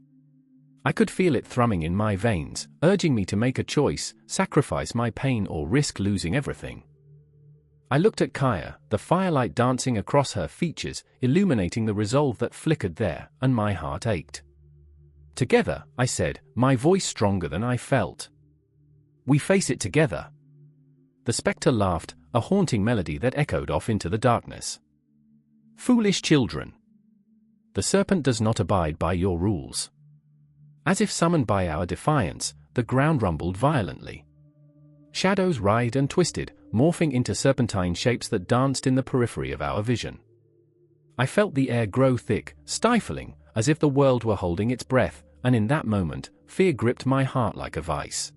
I could feel it thrumming in my veins, urging me to make a choice, sacrifice my pain or risk losing everything. I looked at Kaya, the firelight dancing across her features, illuminating the resolve that flickered there, and my heart ached. Together, I said, my voice stronger than I felt. We face it together. The spectre laughed, a haunting melody that echoed off into the darkness. Foolish children. The serpent does not abide by your rules. As if summoned by our defiance, the ground rumbled violently. Shadows writhed and twisted, morphing into serpentine shapes that danced in the periphery of our vision. I felt the air grow thick, stifling, as if the world were holding its breath, and in that moment, fear gripped my heart like a vice.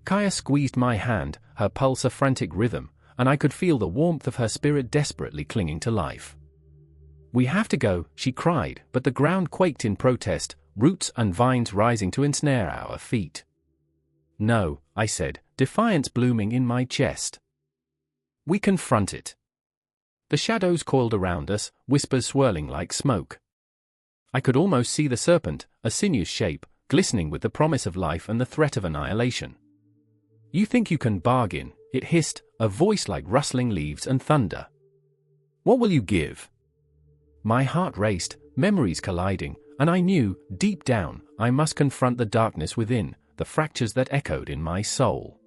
Kaya squeezed my hand, her pulse a frantic rhythm, and I could feel the warmth of her spirit desperately clinging to life. We have to go, she cried, but the ground quaked in protest, roots and vines rising to ensnare our feet. No, I said, defiance blooming in my chest. We confront it. The shadows coiled around us, whispers swirling like smoke. I could almost see the serpent, a sinuous shape, glistening with the promise of life and the threat of annihilation. You think you can bargain, it hissed, a voice like rustling leaves and thunder. What will you give? My heart raced, memories colliding, and I knew, deep down, I must confront the darkness within, the fractures that echoed in my soul.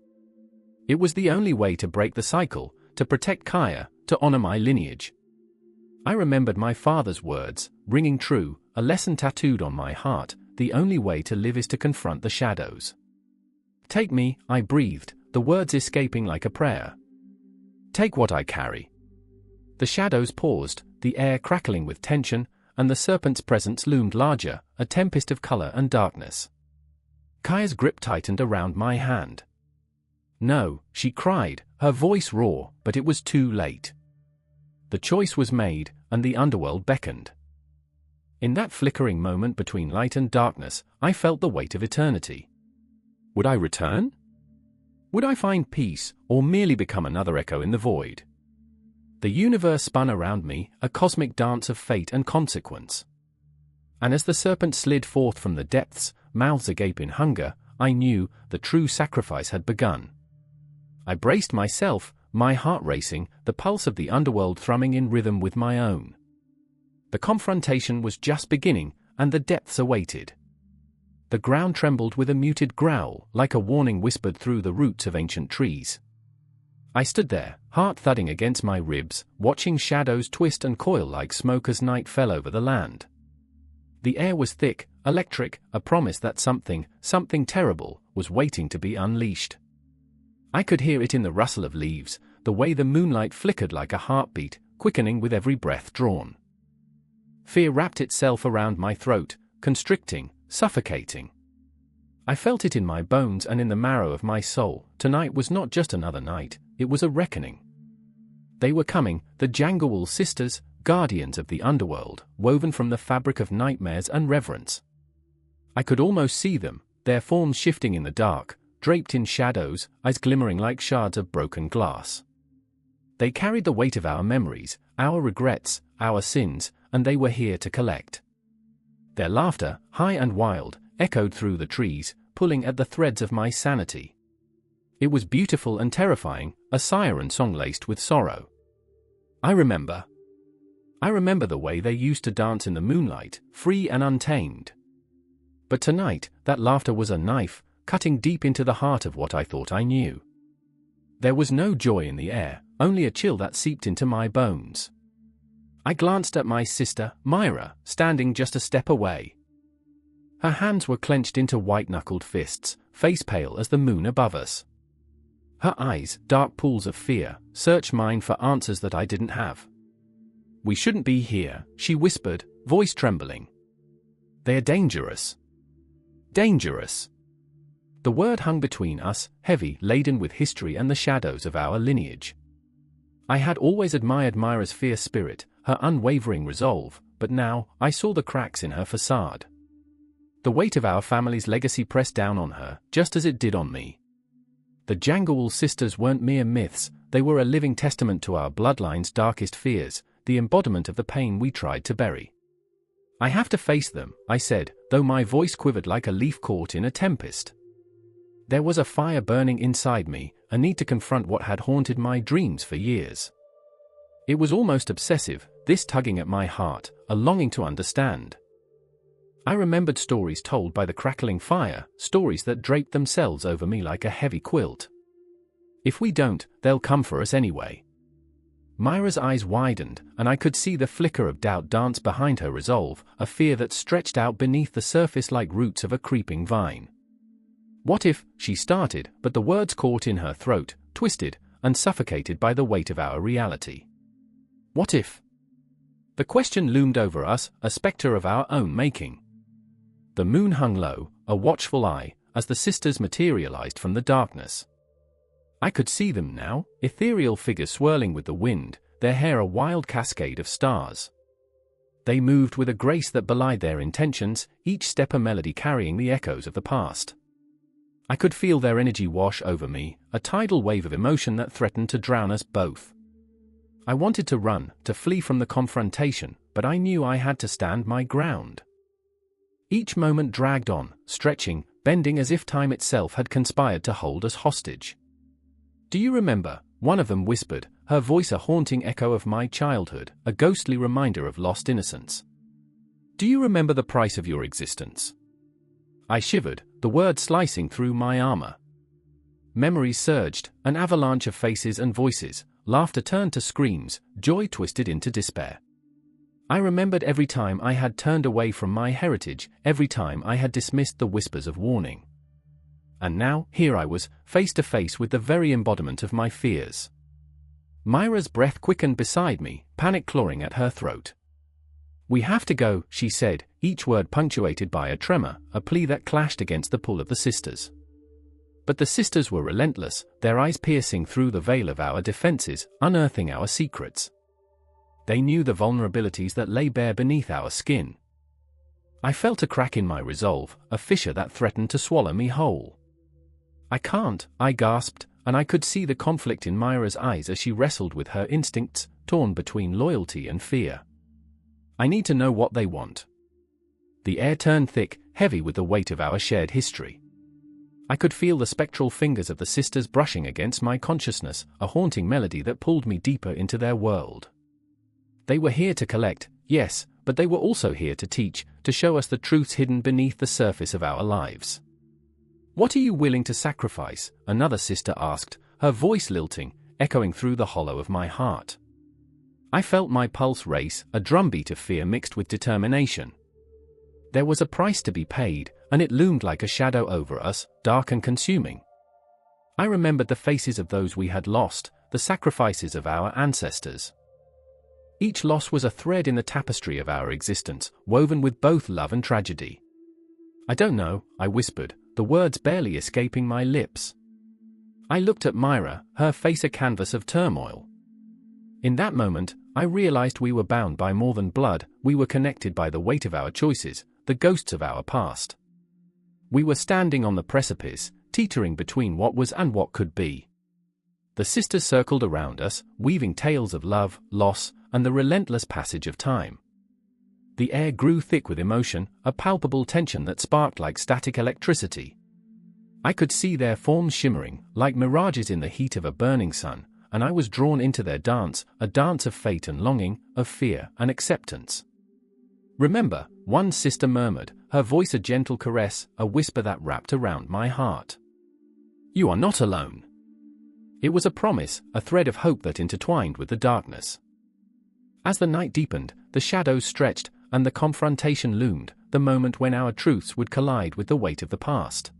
It was the only way to break the cycle, to protect Kaya, to honor my lineage. I remembered my father's words, ringing true, a lesson tattooed on my heart, the only way to live is to confront the shadows. Take me, I breathed, the words escaping like a prayer. Take what I carry. The shadows paused, the air crackling with tension, and the serpent's presence loomed larger, a tempest of color and darkness. Kaya's grip tightened around my hand. No, she cried, her voice raw, but it was too late. The choice was made, and the underworld beckoned. In that flickering moment between light and darkness, I felt the weight of eternity. Would I return? Would I find peace, or merely become another echo in the void? The universe spun around me, a cosmic dance of fate and consequence. And as the serpent slid forth from the depths, mouths agape in hunger, I knew the true sacrifice had begun. I braced myself, my heart racing, the pulse of the underworld thrumming in rhythm with my own. The confrontation was just beginning, and the depths awaited. The ground trembled with a muted growl, like a warning whispered through the roots of ancient trees. I stood there, heart thudding against my ribs, watching shadows twist and coil like smoke as night fell over the land. The air was thick, electric, a promise that something terrible, was waiting to be unleashed. I could hear it in the rustle of leaves, the way the moonlight flickered like a heartbeat, quickening with every breath drawn. Fear wrapped itself around my throat, constricting, suffocating. I felt it in my bones and in the marrow of my soul. Tonight was not just another night, it was a reckoning. They were coming, the Jangawul sisters, guardians of the underworld, woven from the fabric of nightmares and reverence. I could almost see them, their forms shifting in the dark, draped in shadows, eyes glimmering like shards of broken glass. They carried the weight of our memories, our regrets, our sins, and they were here to collect. Their laughter, high and wild, echoed through the trees, pulling at the threads of my sanity. It was beautiful and terrifying, a siren song laced with sorrow. I remember the way they used to dance in the moonlight, free and untamed. But tonight, that laughter was a knife, cutting deep into the heart of what I thought I knew. There was no joy in the air, only a chill that seeped into my bones. I glanced at my sister, Myra, standing just a step away. Her hands were clenched into white-knuckled fists, face pale as the moon above us. Her eyes, dark pools of fear, searched mine for answers that I didn't have. We shouldn't be here, she whispered, voice trembling. They are dangerous. Dangerous. The word hung between us, heavy, laden with history and the shadows of our lineage. I had always admired Myra's fierce spirit, her unwavering resolve, but now, I saw the cracks in her facade. The weight of our family's legacy pressed down on her, just as it did on me. The Jangawool sisters weren't mere myths, they were a living testament to our bloodline's darkest fears, the embodiment of the pain we tried to bury. I have to face them, I said, though my voice quivered like a leaf caught in a tempest. There was a fire burning inside me, a need to confront what had haunted my dreams for years. It was almost obsessive, this tugging at my heart, a longing to understand. I remembered stories told by the crackling fire, stories that draped themselves over me like a heavy quilt. If we don't, they'll come for us anyway. Myra's eyes widened, and I could see the flicker of doubt dance behind her resolve, a fear that stretched out beneath the surface like roots of a creeping vine. What if, she started, but the words caught in her throat, twisted, and suffocated by the weight of our reality. What if? The question loomed over us, a spectre of our own making. The moon hung low, a watchful eye, as the sisters materialized from the darkness. I could see them now, ethereal figures swirling with the wind, their hair a wild cascade of stars. They moved with a grace that belied their intentions, each step a melody carrying the echoes of the past. I could feel their energy wash over me, a tidal wave of emotion that threatened to drown us both. I wanted to run, to flee from the confrontation, but I knew I had to stand my ground. Each moment dragged on, stretching, bending as if time itself had conspired to hold us hostage. "Do you remember?" one of them whispered, her voice a haunting echo of my childhood, a ghostly reminder of lost innocence. "Do you remember the price of your existence?" I shivered, the words slicing through my armor. Memories surged, an avalanche of faces and voices, laughter turned to screams, joy twisted into despair. I remembered every time I had turned away from my heritage, every time I had dismissed the whispers of warning. And now, here I was, face to face with the very embodiment of my fears. Myra's breath quickened beside me, panic clawing at her throat. "We have to go," she said, each word punctuated by a tremor, a plea that clashed against the pull of the sisters. But the sisters were relentless, their eyes piercing through the veil of our defenses, unearthing our secrets. They knew the vulnerabilities that lay bare beneath our skin. I felt a crack in my resolve, a fissure that threatened to swallow me whole. "I can't," I gasped, and I could see the conflict in Myra's eyes as she wrestled with her instincts, torn between loyalty and fear. "I need to know what they want." The air turned thick, heavy with the weight of our shared history. I could feel the spectral fingers of the sisters brushing against my consciousness, a haunting melody that pulled me deeper into their world. They were here to collect, yes, but they were also here to teach, to show us the truths hidden beneath the surface of our lives. "What are you willing to sacrifice?" another sister asked, her voice lilting, echoing through the hollow of my heart. I felt my pulse race, a drumbeat of fear mixed with determination. There was a price to be paid, and it loomed like a shadow over us, dark and consuming. I remembered the faces of those we had lost, the sacrifices of our ancestors. Each loss was a thread in the tapestry of our existence, woven with both love and tragedy. "I don't know," I whispered, the words barely escaping my lips. I looked at Myra, her face a canvas of turmoil. In that moment, I realized we were bound by more than blood, we were connected by the weight of our choices, the ghosts of our past. We were standing on the precipice, teetering between what was and what could be. The sisters circled around us, weaving tales of love, loss, and the relentless passage of time. The air grew thick with emotion, a palpable tension that sparked like static electricity. I could see their forms shimmering, like mirages in the heat of a burning sun, and I was drawn into their dance, a dance of fate and longing, of fear and acceptance. "Remember," one sister murmured, her voice a gentle caress, a whisper that wrapped around my heart. "You are not alone." It was a promise, a thread of hope that intertwined with the darkness. As the night deepened, the shadows stretched, and the confrontation loomed, the moment when our truths would collide with the weight of the past.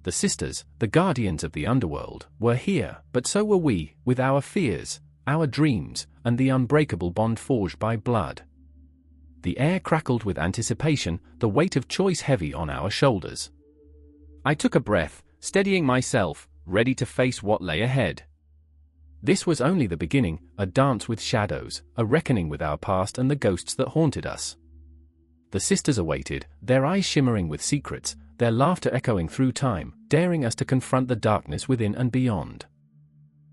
The sisters, the guardians of the underworld, were here, but so were we, with our fears, our dreams, and the unbreakable bond forged by blood. The air crackled with anticipation, the weight of choice heavy on our shoulders. I took a breath, steadying myself, ready to face what lay ahead. This was only the beginning, a dance with shadows, a reckoning with our past and the ghosts that haunted us. The sisters awaited, their eyes shimmering with secrets, their laughter echoing through time, daring us to confront the darkness within and beyond.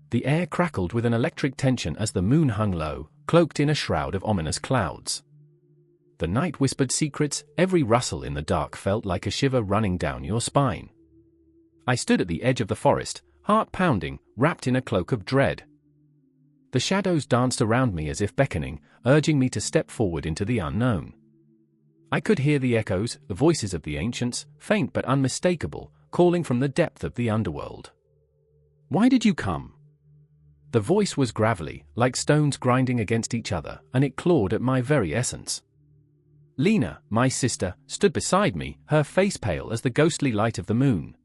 The air crackled with an electric tension as the moon hung low, cloaked in a shroud of ominous clouds. The night whispered secrets, every rustle in the dark felt like a shiver running down your spine. I stood at the edge of the forest, heart pounding, wrapped in a cloak of dread. The shadows danced around me as if beckoning, urging me to step forward into the unknown. I could hear the echoes, the voices of the ancients, faint but unmistakable, calling from the depth of the underworld. "Why did you come?" The voice was gravelly, like stones grinding against each other, and it clawed at my very essence. Lena, my sister, stood beside me, her face pale as the ghostly light of the moon.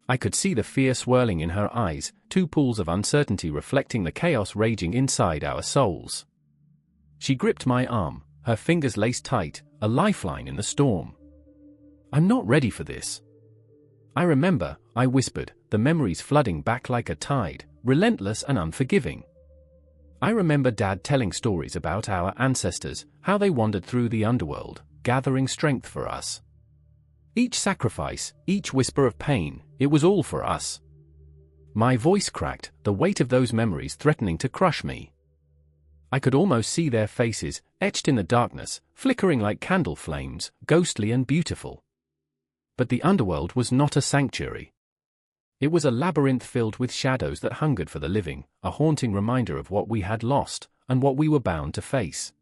I could see the fear swirling in her eyes, two pools of uncertainty reflecting the chaos raging inside our souls. She gripped my arm, her fingers laced tight, a lifeline in the storm. "I'm not ready for this." "I remember," I whispered, the memories flooding back like a tide, relentless and unforgiving. I remember Dad telling stories about our ancestors, how they wandered through the underworld, gathering strength for us. Each sacrifice, each whisper of pain, it was all for us. My voice cracked, the weight of those memories threatening to crush me. I could almost see their faces, etched in the darkness, flickering like candle flames, ghostly and beautiful. But the underworld was not a sanctuary. It was a labyrinth filled with shadows that hungered for the living, a haunting reminder of what we had lost, and what we were bound to face.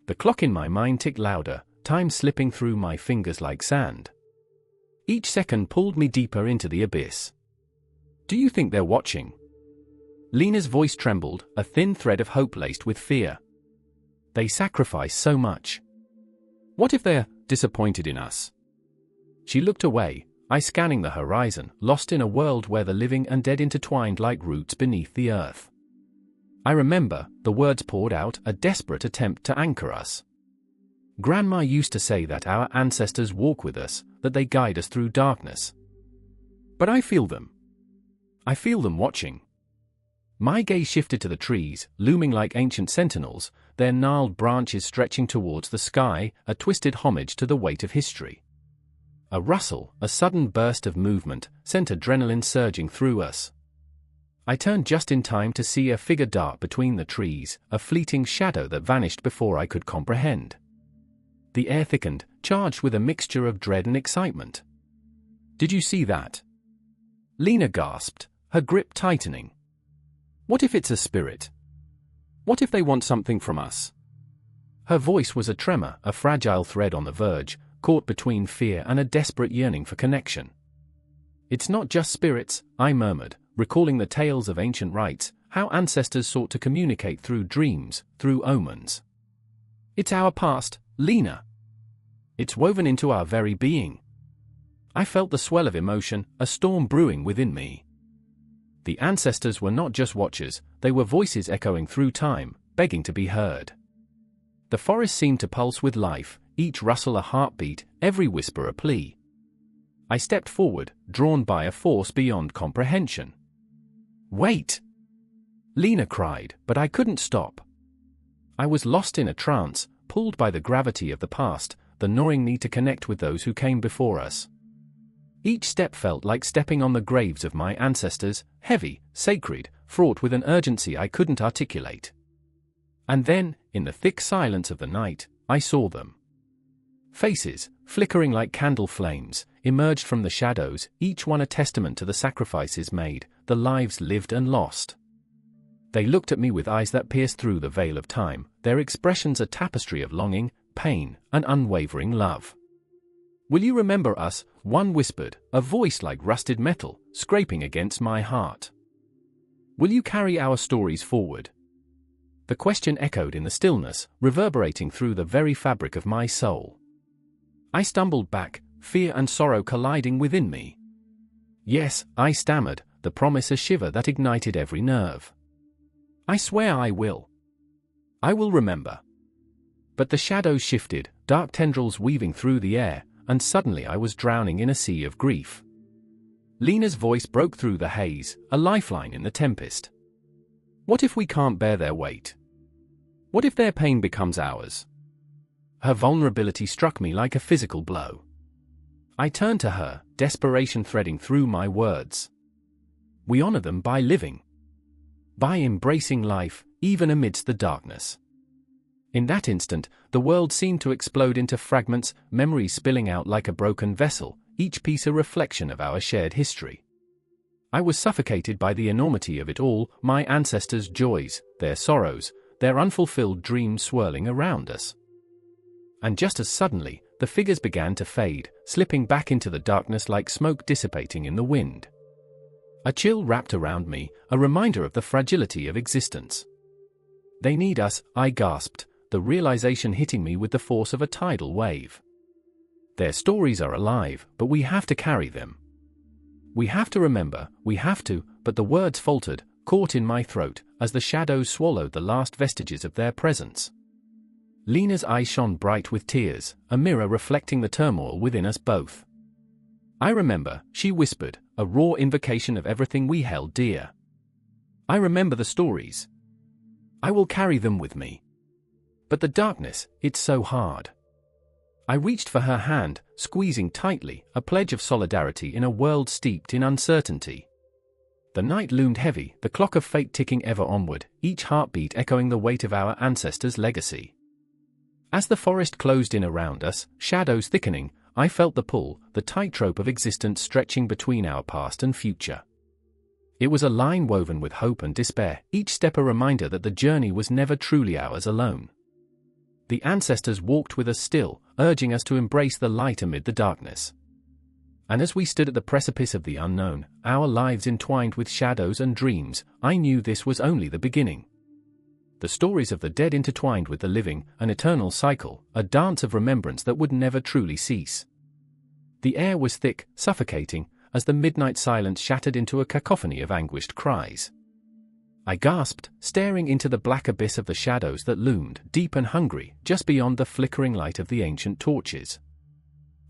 The clock in my mind ticked louder, time slipping through my fingers like sand. Each second pulled me deeper into the abyss. "Do you think they're watching?" Lena's voice trembled, a thin thread of hope laced with fear. "They sacrifice so much. What if they're disappointed in us?" She looked away, I scanning the horizon, lost in a world where the living and dead intertwined like roots beneath the earth. I remember, the words poured out, a desperate attempt to anchor us. Grandma used to say that our ancestors walk with us, that they guide us through darkness. But I feel them. I feel them watching. My gaze shifted to the trees, looming like ancient sentinels, their gnarled branches stretching towards the sky, a twisted homage to the weight of history. A rustle, a sudden burst of movement, sent adrenaline surging through us. I turned just in time to see a figure dart between the trees, a fleeting shadow that vanished before I could comprehend. The air thickened, charged with a mixture of dread and excitement. "Did you see that?" Lena gasped, her grip tightening. "What if it's a spirit? What if they want something from us?" Her voice was a tremor, a fragile thread on the verge, caught between fear and a desperate yearning for connection. "It's not just spirits," I murmured, recalling the tales of ancient rites, how ancestors sought to communicate through dreams, through omens. "It's our past, Lena. It's woven into our very being." I felt the swell of emotion, a storm brewing within me. The ancestors were not just watchers, they were voices echoing through time, begging to be heard. The forest seemed to pulse with life, each rustle a heartbeat, every whisper a plea. I stepped forward, drawn by a force beyond comprehension. "Wait!" Lena cried, but I couldn't stop. I was lost in a trance, pulled by the gravity of the past, the gnawing need to connect with those who came before us. Each step felt like stepping on the graves of my ancestors, heavy, sacred, fraught with an urgency I couldn't articulate. And then, in the thick silence of the night, I saw them. Faces, flickering like candle flames, emerged from the shadows, each one a testament to the sacrifices made, the lives lived and lost. They looked at me with eyes that pierced through the veil of time, their expressions a tapestry of longing, pain, and unwavering love. "Will you remember us?" one whispered, a voice like rusted metal, scraping against my heart. "Will you carry our stories forward?" The question echoed in the stillness, reverberating through the very fabric of my soul. I stumbled back, fear and sorrow colliding within me. "Yes," I stammered, the promise a shiver that ignited every nerve. "I swear I will. I will remember." But the shadows shifted, dark tendrils weaving through the air, and suddenly I was drowning in a sea of grief. Lena's voice broke through the haze, a lifeline in the tempest. What if we can't bear their weight? What if their pain becomes ours? Her vulnerability struck me like a physical blow. I turned to her, desperation threading through my words. We honor them by living. By embracing life, even amidst the darkness. In that instant, the world seemed to explode into fragments, memories spilling out like a broken vessel, each piece a reflection of our shared history. I was suffocated by the enormity of it all, my ancestors' joys, their sorrows, their unfulfilled dreams swirling around us. And just as suddenly, the figures began to fade, slipping back into the darkness like smoke dissipating in the wind. A chill wrapped around me, a reminder of the fragility of existence. They need us, I gasped, the realization hitting me with the force of a tidal wave. Their stories are alive, but we have to carry them. We have to remember, but the words faltered, caught in my throat, as the shadows swallowed the last vestiges of their presence. Lena's eyes shone bright with tears, a mirror reflecting the turmoil within us both. I remember, she whispered, a raw invocation of everything we held dear. I remember the stories. I will carry them with me. But the darkness, it's so hard. I reached for her hand, squeezing tightly, a pledge of solidarity in a world steeped in uncertainty. The night loomed heavy, the clock of fate ticking ever onward, each heartbeat echoing the weight of our ancestors' legacy. As the forest closed in around us, shadows thickening, I felt the pull, the tightrope of existence stretching between our past and future. It was a line woven with hope and despair, each step a reminder that the journey was never truly ours alone. The ancestors walked with us still, urging us to embrace the light amid the darkness. And as we stood at the precipice of the unknown, our lives entwined with shadows and dreams, I knew this was only the beginning. The stories of the dead intertwined with the living, an eternal cycle, a dance of remembrance that would never truly cease. The air was thick, suffocating, as the midnight silence shattered into a cacophony of anguished cries. I gasped, staring into the black abyss of the shadows that loomed, deep and hungry, just beyond the flickering light of the ancient torches.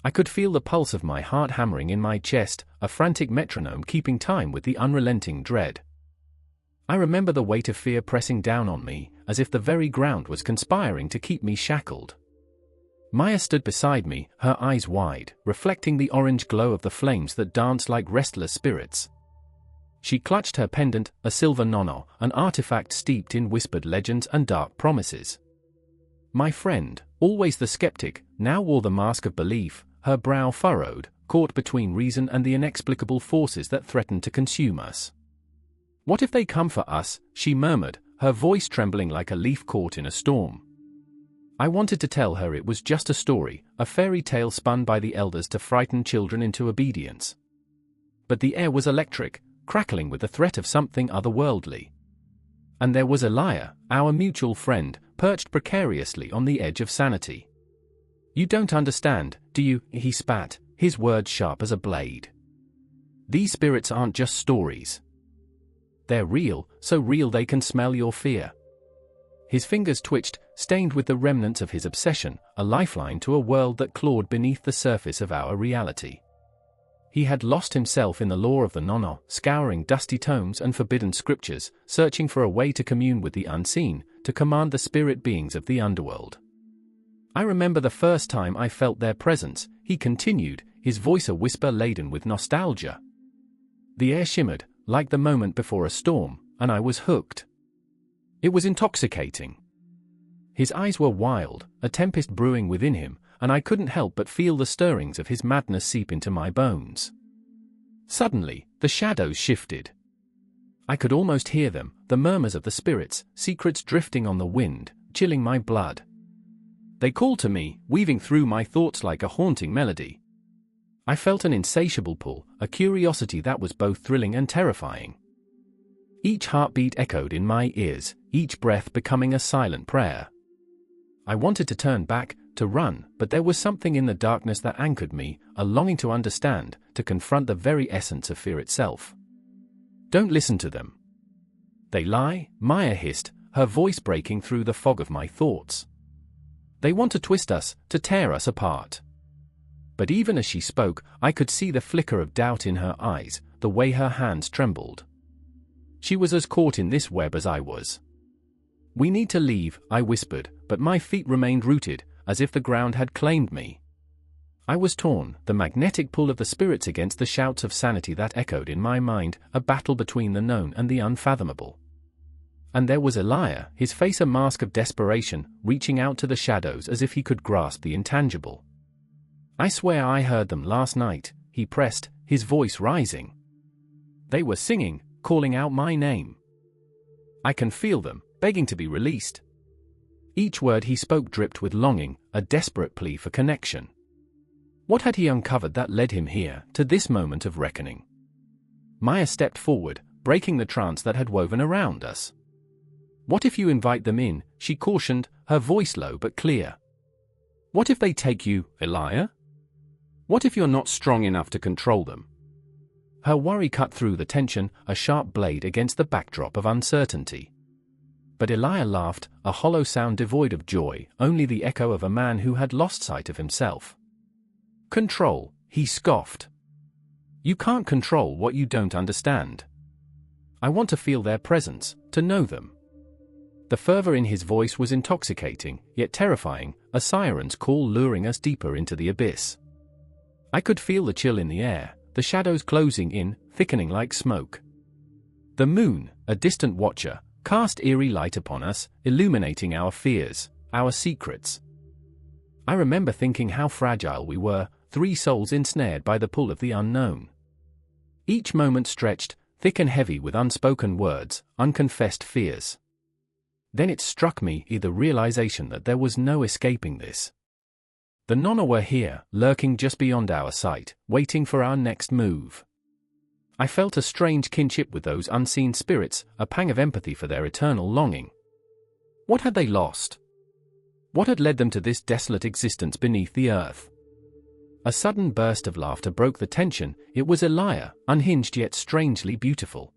I could feel the pulse of my heart hammering in my chest, a frantic metronome keeping time with the unrelenting dread. I remember the weight of fear pressing down on me, as if the very ground was conspiring to keep me shackled. Maya stood beside me, her eyes wide, reflecting the orange glow of the flames that danced like restless spirits. She clutched her pendant, a silver nono, an artifact steeped in whispered legends and dark promises. My friend, always the skeptic, now wore the mask of belief, her brow furrowed, caught between reason and the inexplicable forces that threatened to consume us. What if they come for us? She murmured, her voice trembling like a leaf caught in a storm. I wanted to tell her it was just a story, a fairy tale spun by the elders to frighten children into obedience. But the air was electric, crackling with the threat of something otherworldly. And there was Elia, our mutual friend, perched precariously on the edge of sanity. You don't understand, do you? He spat, his words sharp as a blade. These spirits aren't just stories. They're real, so real they can smell your fear. His fingers twitched, stained with the remnants of his obsession, a lifeline to a world that clawed beneath the surface of our reality. He had lost himself in the lore of the Nono, scouring dusty tomes and forbidden scriptures, searching for a way to commune with the unseen, to command the spirit beings of the underworld. I remember the first time I felt their presence, he continued, his voice a whisper laden with nostalgia. The air shimmered, like the moment before a storm, and I was hooked. It was intoxicating. His eyes were wild, a tempest brewing within him, and I couldn't help but feel the stirrings of his madness seep into my bones. Suddenly, the shadows shifted. I could almost hear them, the murmurs of the spirits, secrets drifting on the wind, chilling my blood. They called to me, weaving through my thoughts like a haunting melody. I felt an insatiable pull, a curiosity that was both thrilling and terrifying. Each heartbeat echoed in my ears, each breath becoming a silent prayer. I wanted to turn back, to run, but there was something in the darkness that anchored me, a longing to understand, to confront the very essence of fear itself. Don't listen to them. They lie, Maya hissed, her voice breaking through the fog of my thoughts. They want to twist us, to tear us apart. But even as she spoke, I could see the flicker of doubt in her eyes, the way her hands trembled. She was as caught in this web as I was. "We need to leave," I whispered, but my feet remained rooted, as if the ground had claimed me. I was torn, the magnetic pull of the spirits against the shouts of sanity that echoed in my mind, a battle between the known and the unfathomable. And there was Elijah, his face a mask of desperation, reaching out to the shadows as if he could grasp the intangible. "I swear I heard them last night," he pressed, his voice rising. "They were singing, calling out my name. I can feel them, begging to be released." Each word he spoke dripped with longing, a desperate plea for connection. What had he uncovered that led him here, to this moment of reckoning? Maya stepped forward, breaking the trance that had woven around us. "What if you invite them in?" she cautioned, her voice low but clear. "What if they take you, Elijah? What if you're not strong enough to control them?" Her worry cut through the tension, a sharp blade against the backdrop of uncertainty. But Elijah laughed, a hollow sound devoid of joy, only the echo of a man who had lost sight of himself. "Control," he scoffed. "You can't control what you don't understand. I want to feel their presence, to know them." The fervor in his voice was intoxicating, yet terrifying, a siren's call luring us deeper into the abyss. I could feel the chill in the air, the shadows closing in, thickening like smoke. The moon, a distant watcher, cast eerie light upon us, illuminating our fears, our secrets. I remember thinking how fragile we were, 3 souls ensnared by the pull of the unknown. Each moment stretched, thick and heavy with unspoken words, unconfessed fears. Then it struck me, the realization that there was no escaping this. The Nonna were here, lurking just beyond our sight, waiting for our next move. I felt a strange kinship with those unseen spirits, a pang of empathy for their eternal longing. What had they lost? What had led them to this desolate existence beneath the earth? A sudden burst of laughter broke the tension. It was Elijah, unhinged yet strangely beautiful.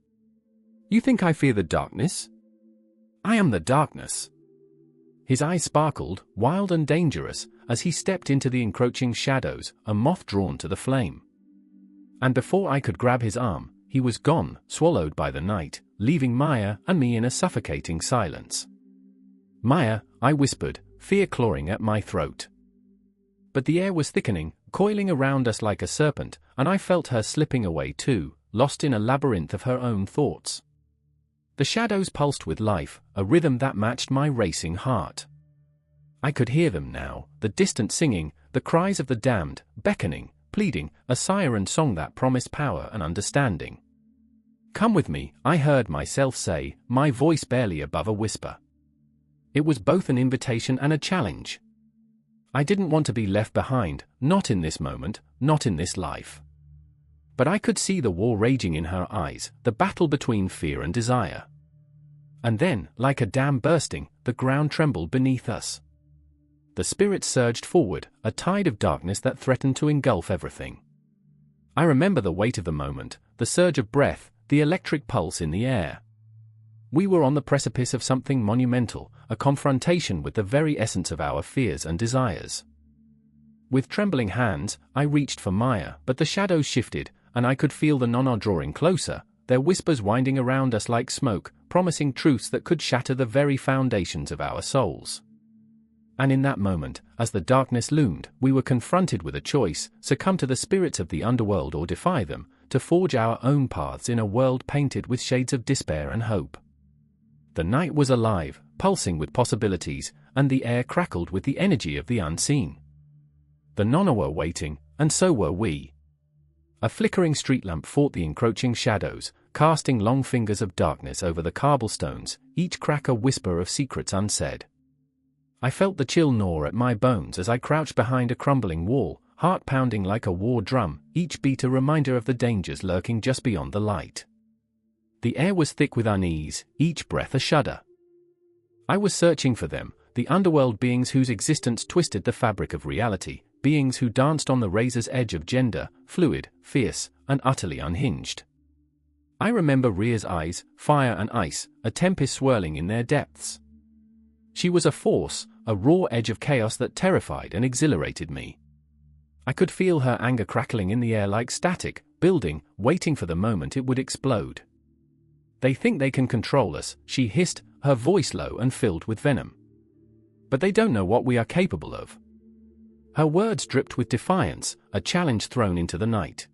"You think I fear the darkness? I am the darkness." His eyes sparkled, wild and dangerous, as he stepped into the encroaching shadows, a moth drawn to the flame. And before I could grab his arm, he was gone, swallowed by the night, leaving Maya and me in a suffocating silence. "Maya," I whispered, fear clawing at my throat. But the air was thickening, coiling around us like a serpent, and I felt her slipping away too, lost in a labyrinth of her own thoughts. The shadows pulsed with life, a rhythm that matched my racing heart. I could hear them now, the distant singing, the cries of the damned, beckoning, pleading, a siren song that promised power and understanding. "Come with me," I heard myself say, my voice barely above a whisper. It was both an invitation and a challenge. I didn't want to be left behind, not in this moment, not in this life. But I could see the war raging in her eyes, the battle between fear and desire. And then, like a dam bursting, the ground trembled beneath us. The spirits surged forward, a tide of darkness that threatened to engulf everything. I remember the weight of the moment, the surge of breath, the electric pulse in the air. We were on the precipice of something monumental, a confrontation with the very essence of our fears and desires. With trembling hands, I reached for Maya, but the shadows shifted, and I could feel the Nonna drawing closer, their whispers winding around us like smoke, promising truths that could shatter the very foundations of our souls. And in that moment, as the darkness loomed, we were confronted with a choice: succumb to the spirits of the underworld or defy them, to forge our own paths in a world painted with shades of despair and hope. The night was alive, pulsing with possibilities, and the air crackled with the energy of the unseen. The Nonna were waiting, and so were we. A flickering street lamp fought the encroaching shadows, casting long fingers of darkness over the cobblestones, each crack a whisper of secrets unsaid. I felt the chill gnaw at my bones as I crouched behind a crumbling wall, heart pounding like a war drum, each beat a reminder of the dangers lurking just beyond the light. The air was thick with unease, each breath a shudder. I was searching for them, the underworld beings whose existence twisted the fabric of reality, beings who danced on the razor's edge of gender, fluid, fierce, and utterly unhinged. I remember Rhea's eyes, fire and ice, a tempest swirling in their depths. She was a force, a raw edge of chaos that terrified and exhilarated me. I could feel her anger crackling in the air like static, building, waiting for the moment it would explode. They think they can control us, she hissed, her voice low and filled with venom. But they don't know what we are capable of. Her words dripped with defiance, a challenge thrown into the night.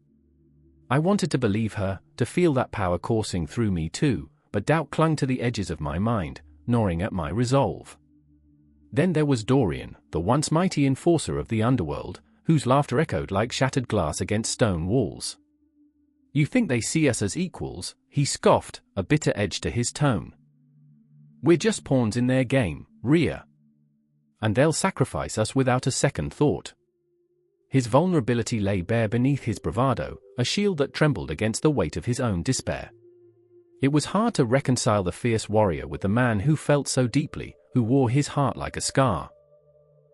I wanted to believe her, to feel that power coursing through me too, but doubt clung to the edges of my mind, gnawing at my resolve. Then there was Dorian, the once mighty enforcer of the Underworld, whose laughter echoed like shattered glass against stone walls. You think they see us as equals, he scoffed, a bitter edge to his tone. We're just pawns in their game, Rhea. And they'll sacrifice us without a second thought. His vulnerability lay bare beneath his bravado, a shield that trembled against the weight of his own despair. It was hard to reconcile the fierce warrior with the man who felt so deeply, who wore his heart like a scar.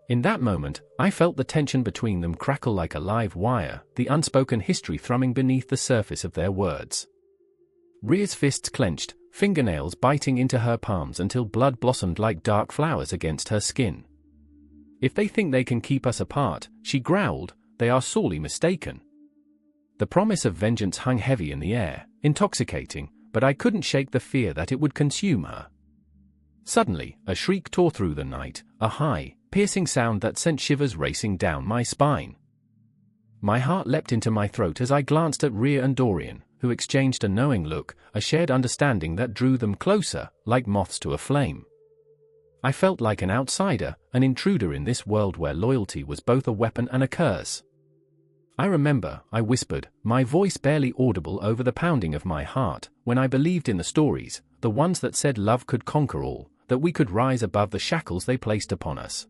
In that moment, I felt the tension between them crackle like a live wire, the unspoken history thrumming beneath the surface of their words. Rhea's fists clenched, fingernails biting into her palms until blood blossomed like dark flowers against her skin. If they think they can keep us apart, she growled, they are sorely mistaken. The promise of vengeance hung heavy in the air, intoxicating, but I couldn't shake the fear that it would consume her. Suddenly, a shriek tore through the night, a high, piercing sound that sent shivers racing down my spine. My heart leapt into my throat as I glanced at Rhea and Dorian, who exchanged a knowing look, a shared understanding that drew them closer, like moths to a flame. I felt like an outsider, an intruder in this world where loyalty was both a weapon and a curse. I remember, I whispered, my voice barely audible over the pounding of my heart, when I believed in the stories, the ones that said love could conquer all, that we could rise above the shackles they placed upon us.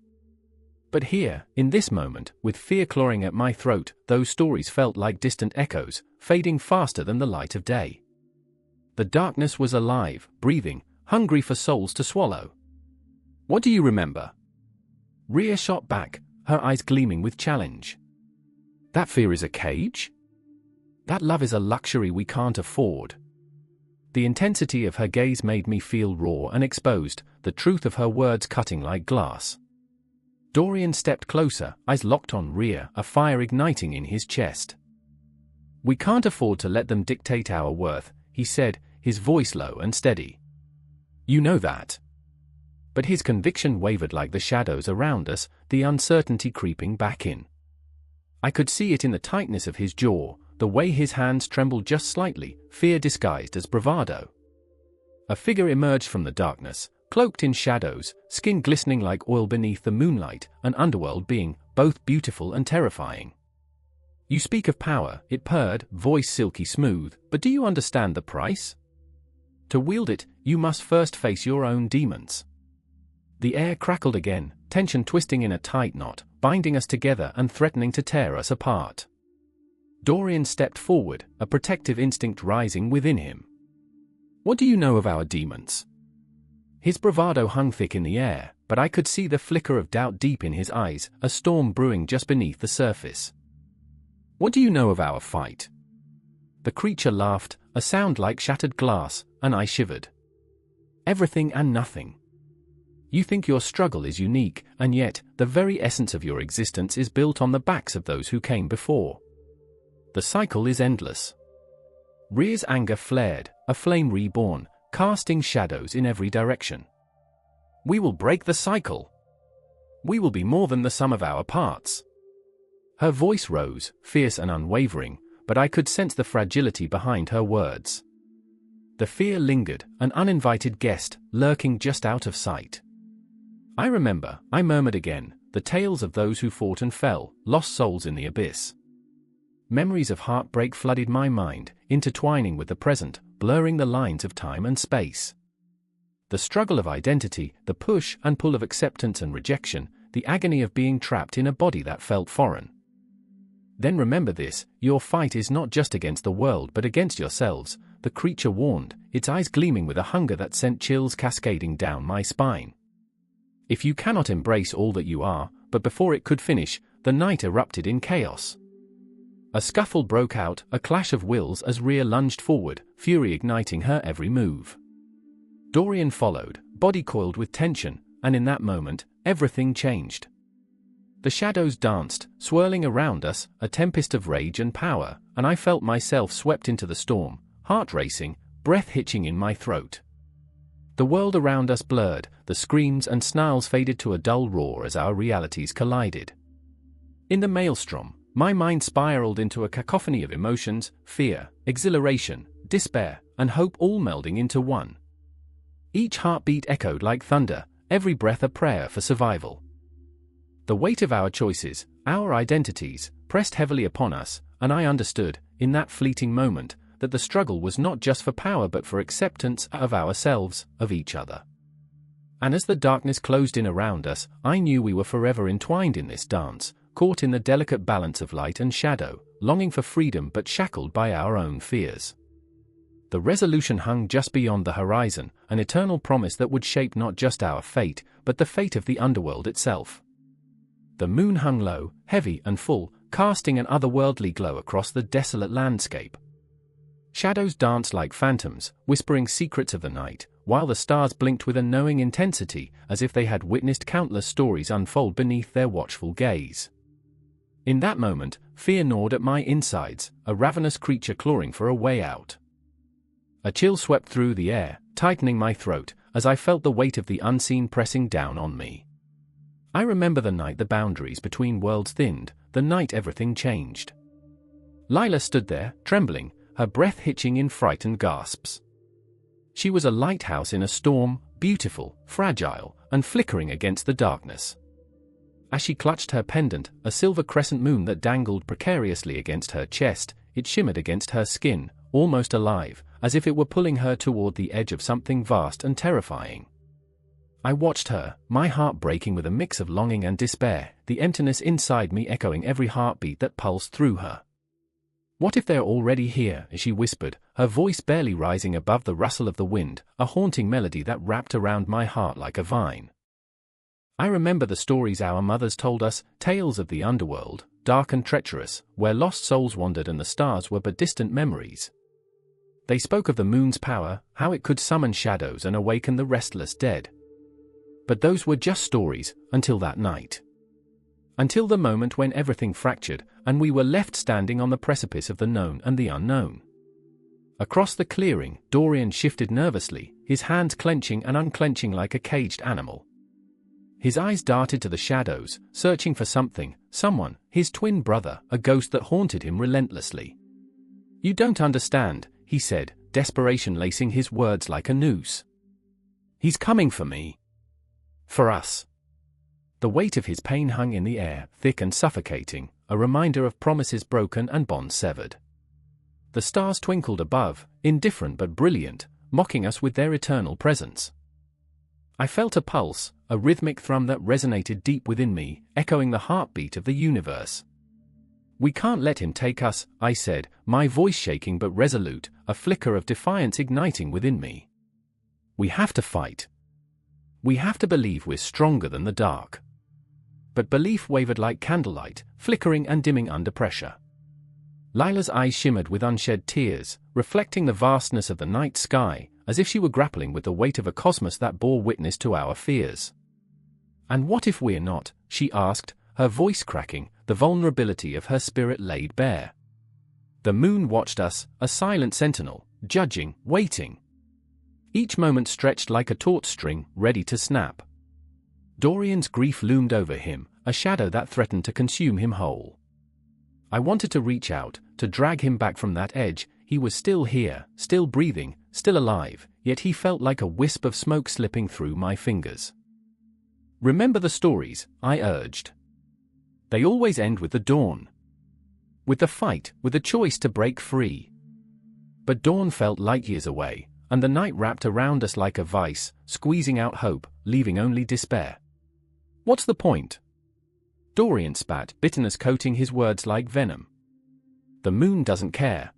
But here, in this moment, with fear clawing at my throat, those stories felt like distant echoes, fading faster than the light of day. The darkness was alive, breathing, hungry for souls to swallow. What do you remember? Rhea shot back, her eyes gleaming with challenge. That fear is a cage? That love is a luxury we can't afford. The intensity of her gaze made me feel raw and exposed, the truth of her words cutting like glass. Dorian stepped closer, eyes locked on Rhea, a fire igniting in his chest. We can't afford to let them dictate our worth, he said, his voice low and steady. You know that. But his conviction wavered like the shadows around us, the uncertainty creeping back in. I could see it in the tightness of his jaw, the way his hands trembled just slightly, fear disguised as bravado. A figure emerged from the darkness, cloaked in shadows, skin glistening like oil beneath the moonlight, an underworld being, both beautiful and terrifying. You speak of power, it purred, voice silky smooth, but do you understand the price? To wield it, you must first face your own demons. The air crackled again, tension twisting in a tight knot, binding us together and threatening to tear us apart. Dorian stepped forward, a protective instinct rising within him. What do you know of our demons? His bravado hung thick in the air, but I could see the flicker of doubt deep in his eyes, a storm brewing just beneath the surface. What do you know of our fight? The creature laughed, a sound like shattered glass, and I shivered. Everything and nothing. You think your struggle is unique, and yet, the very essence of your existence is built on the backs of those who came before. The cycle is endless. Rhea's anger flared, a flame reborn, casting shadows in every direction. We will break the cycle. We will be more than the sum of our parts. Her voice rose, fierce and unwavering, but I could sense the fragility behind her words. The fear lingered, an uninvited guest, lurking just out of sight. I remember, I murmured again, the tales of those who fought and fell, lost souls in the abyss. Memories of heartbreak flooded my mind, intertwining with the present, blurring the lines of time and space. The struggle of identity, the push and pull of acceptance and rejection, the agony of being trapped in a body that felt foreign. Then remember this, your fight is not just against the world but against yourselves, the creature warned, its eyes gleaming with a hunger that sent chills cascading down my spine. If you cannot embrace all that you are, but before it could finish, the night erupted in chaos. A scuffle broke out, a clash of wills as Rhea lunged forward, fury igniting her every move. Dorian followed, body coiled with tension, and in that moment, everything changed. The shadows danced, swirling around us, a tempest of rage and power, and I felt myself swept into the storm, heart racing, breath hitching in my throat. The world around us blurred, the screams and snarls faded to a dull roar as our realities collided. In the maelstrom, my mind spiraled into a cacophony of emotions, fear, exhilaration, despair, and hope all melding into one. Each heartbeat echoed like thunder, every breath a prayer for survival. The weight of our choices, our identities, pressed heavily upon us, and I understood, in that fleeting moment, that the struggle was not just for power but for acceptance of ourselves, of each other. And as the darkness closed in around us, I knew we were forever entwined in this dance, caught in the delicate balance of light and shadow, longing for freedom but shackled by our own fears. The resolution hung just beyond the horizon, an eternal promise that would shape not just our fate, but the fate of the underworld itself. The moon hung low, heavy and full, casting an otherworldly glow across the desolate landscape. Shadows danced like phantoms, whispering secrets of the night, while the stars blinked with a knowing intensity, as if they had witnessed countless stories unfold beneath their watchful gaze. In that moment, fear gnawed at my insides, a ravenous creature clawing for a way out. A chill swept through the air, tightening my throat, as I felt the weight of the unseen pressing down on me. I remember the night the boundaries between worlds thinned, the night everything changed. Lila stood there, trembling, her breath hitching in frightened gasps. She was a lighthouse in a storm, beautiful, fragile, and flickering against the darkness. As she clutched her pendant, a silver crescent moon that dangled precariously against her chest, it shimmered against her skin, almost alive, as if it were pulling her toward the edge of something vast and terrifying. I watched her, my heart breaking with a mix of longing and despair, the emptiness inside me echoing every heartbeat that pulsed through her. "What if they're already here?" she whispered, her voice barely rising above the rustle of the wind, a haunting melody that wrapped around my heart like a vine. I remember the stories our mothers told us, tales of the underworld, dark and treacherous, where lost souls wandered and the stars were but distant memories. They spoke of the moon's power, how it could summon shadows and awaken the restless dead. But those were just stories, until that night. Until the moment when everything fractured, and we were left standing on the precipice of the known and the unknown. Across the clearing, Dorian shifted nervously, his hands clenching and unclenching like a caged animal. His eyes darted to the shadows, searching for something, someone, his twin brother, a ghost that haunted him relentlessly. "You don't understand," he said, desperation lacing his words like a noose. "He's coming for me. For us." The weight of his pain hung in the air, thick and suffocating, a reminder of promises broken and bonds severed. The stars twinkled above, indifferent but brilliant, mocking us with their eternal presence. I felt a pulse, a rhythmic thrum that resonated deep within me, echoing the heartbeat of the universe. "We can't let him take us," I said, my voice shaking but resolute, a flicker of defiance igniting within me. "We have to fight. We have to believe we're stronger than the dark." But belief wavered like candlelight, flickering and dimming under pressure. Lila's eyes shimmered with unshed tears, reflecting the vastness of the night sky, as if she were grappling with the weight of a cosmos that bore witness to our fears. "And what if we're not?" she asked, her voice cracking, the vulnerability of her spirit laid bare. The moon watched us, a silent sentinel, judging, waiting. Each moment stretched like a taut string, ready to snap. Dorian's grief loomed over him, a shadow that threatened to consume him whole. I wanted to reach out, to drag him back from that edge. He was still here, still breathing, still alive, yet he felt like a wisp of smoke slipping through my fingers. "Remember the stories," I urged. "They always end with the dawn. With the fight, with the choice to break free." But dawn felt light years away, and the night wrapped around us like a vice, squeezing out hope, leaving only despair. "What's the point?" Dorian spat, bitterness coating his words like venom. "The moon doesn't care.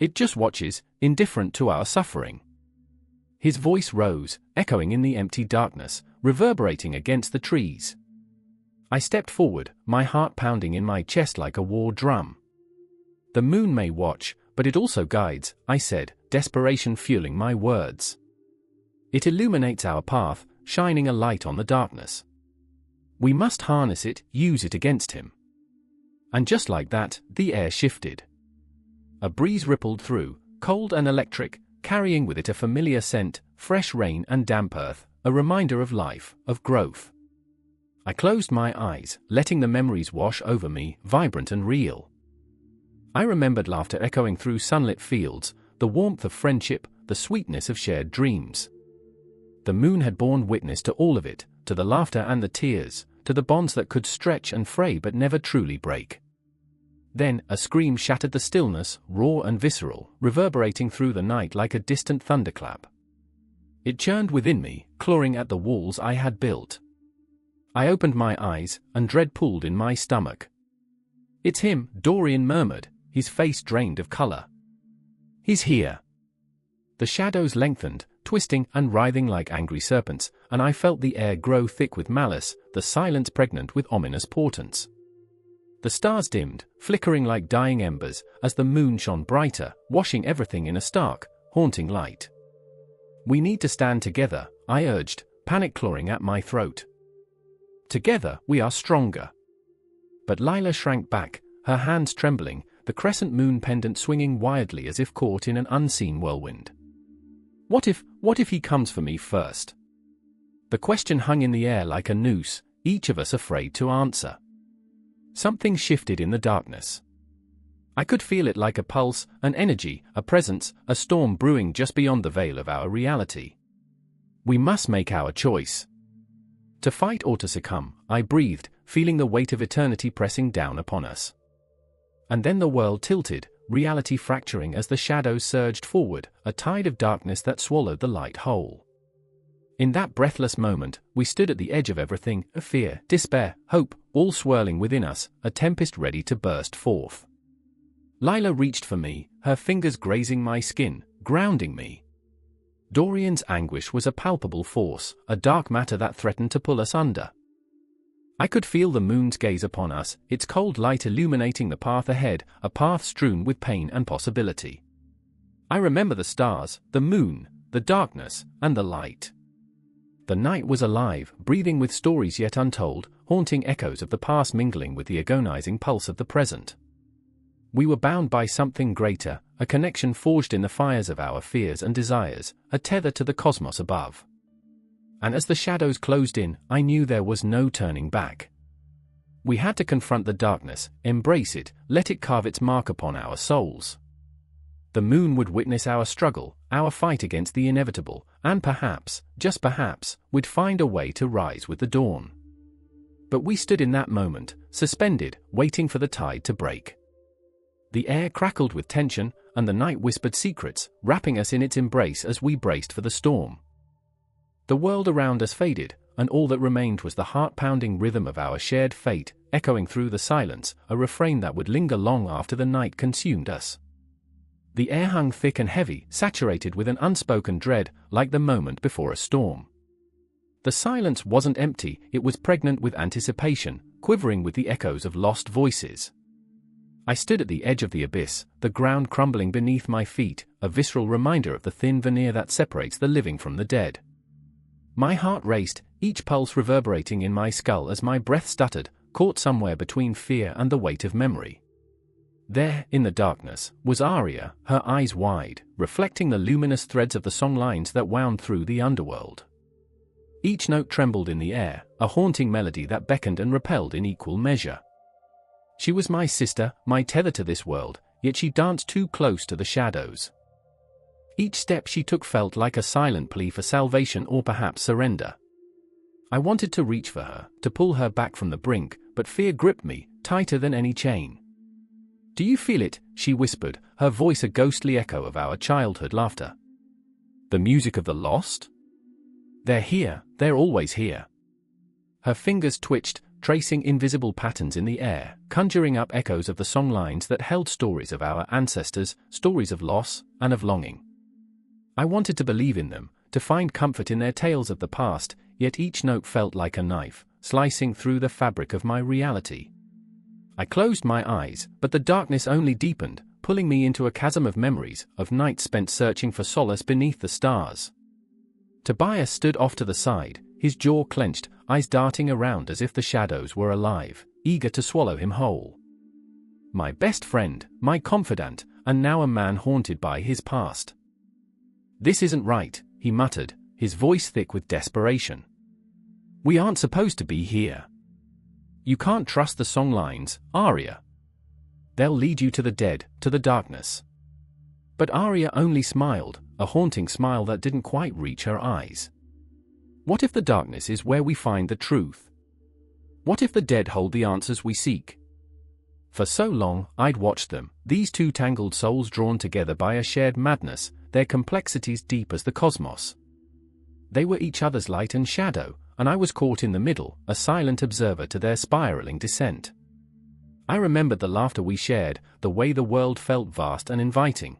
It just watches, indifferent to our suffering." His voice rose, echoing in the empty darkness, reverberating against the trees. I stepped forward, my heart pounding in my chest like a war drum. "The moon may watch, but it also guides," I said, desperation fueling my words. "It illuminates our path, shining a light on the darkness. We must harness it, use it against him." And just like that, the air shifted. A breeze rippled through, cold and electric, carrying with it a familiar scent, fresh rain and damp earth, a reminder of life, of growth. I closed my eyes, letting the memories wash over me, vibrant and real. I remembered laughter echoing through sunlit fields, the warmth of friendship, the sweetness of shared dreams. The moon had borne witness to all of it, to the laughter and the tears, to the bonds that could stretch and fray but never truly break. Then, a scream shattered the stillness, raw and visceral, reverberating through the night like a distant thunderclap. It churned within me, clawing at the walls I had built. I opened my eyes, and dread pulled in my stomach. "It's him," Dorian murmured, his face drained of color. "He's here." The shadows lengthened, twisting and writhing like angry serpents, and I felt the air grow thick with malice, the silence pregnant with ominous portents. The stars dimmed, flickering like dying embers, as the moon shone brighter, washing everything in a stark, haunting light. "We need to stand together," I urged, panic clawing at my throat. "Together, we are stronger." But Lila shrank back, her hands trembling, the crescent moon pendant swinging wildly as if caught in an unseen whirlwind. What if he comes for me first?" The question hung in the air like a noose, each of us afraid to answer. Something shifted in the darkness. I could feel it like a pulse, an energy, a presence, a storm brewing just beyond the veil of our reality. We must make our choice. To fight or to succumb, I breathed, feeling the weight of eternity pressing down upon us. And then the world tilted, reality fracturing as the shadows surged forward, a tide of darkness that swallowed the light whole. In that breathless moment, we stood at the edge of everything, fear, despair, hope, all swirling within us, a tempest ready to burst forth. Lila reached for me, her fingers grazing my skin, grounding me. Dorian's anguish was a palpable force, a dark matter that threatened to pull us under. I could feel the moon's gaze upon us, its cold light illuminating the path ahead, a path strewn with pain and possibility. I remember the stars, the moon, the darkness, and the light. The night was alive, breathing with stories yet untold, haunting echoes of the past mingling with the agonizing pulse of the present. We were bound by something greater, a connection forged in the fires of our fears and desires, a tether to the cosmos above. And as the shadows closed in, I knew there was no turning back. We had to confront the darkness, embrace it, let it carve its mark upon our souls. The moon would witness our struggle, our fight against the inevitable, and perhaps, just perhaps, we'd find a way to rise with the dawn. But we stood in that moment, suspended, waiting for the tide to break. The air crackled with tension, and the night whispered secrets, wrapping us in its embrace as we braced for the storm. The world around us faded, and all that remained was the heart-pounding rhythm of our shared fate, echoing through the silence, a refrain that would linger long after the night consumed us. The air hung thick and heavy, saturated with an unspoken dread, like the moment before a storm. The silence wasn't empty, it was pregnant with anticipation, quivering with the echoes of lost voices. I stood at the edge of the abyss, the ground crumbling beneath my feet, a visceral reminder of the thin veneer that separates the living from the dead. My heart raced, each pulse reverberating in my skull as my breath stuttered, caught somewhere between fear and the weight of memory. There, in the darkness, was Aria, her eyes wide, reflecting the luminous threads of the songlines that wound through the underworld. Each note trembled in the air, a haunting melody that beckoned and repelled in equal measure. She was my sister, my tether to this world, yet she danced too close to the shadows. Each step she took felt like a silent plea for salvation or perhaps surrender. I wanted to reach for her, to pull her back from the brink, but fear gripped me, tighter than any chain. "Do you feel it?" she whispered, her voice a ghostly echo of our childhood laughter. "The music of the lost? They're here, they're always here." Her fingers twitched, tracing invisible patterns in the air, conjuring up echoes of the songlines that held stories of our ancestors, stories of loss and of longing. I wanted to believe in them, to find comfort in their tales of the past, yet each note felt like a knife, slicing through the fabric of my reality. I closed my eyes, but the darkness only deepened, pulling me into a chasm of memories, of nights spent searching for solace beneath the stars. Tobias stood off to the side, his jaw clenched, eyes darting around as if the shadows were alive, eager to swallow him whole. My best friend, my confidant, and now a man haunted by his past. "This isn't right," he muttered, his voice thick with desperation. "We aren't supposed to be here. You can't trust the song lines, Arya. They'll lead you to the dead, to the darkness." But Arya only smiled, a haunting smile that didn't quite reach her eyes. What if the darkness is where we find the truth? What if the dead hold the answers we seek? For so long, I'd watched them, these two tangled souls drawn together by a shared madness, their complexities deep as the cosmos. They were each other's light and shadow, and I was caught in the middle, a silent observer to their spiraling descent. I remembered the laughter we shared, the way the world felt vast and inviting.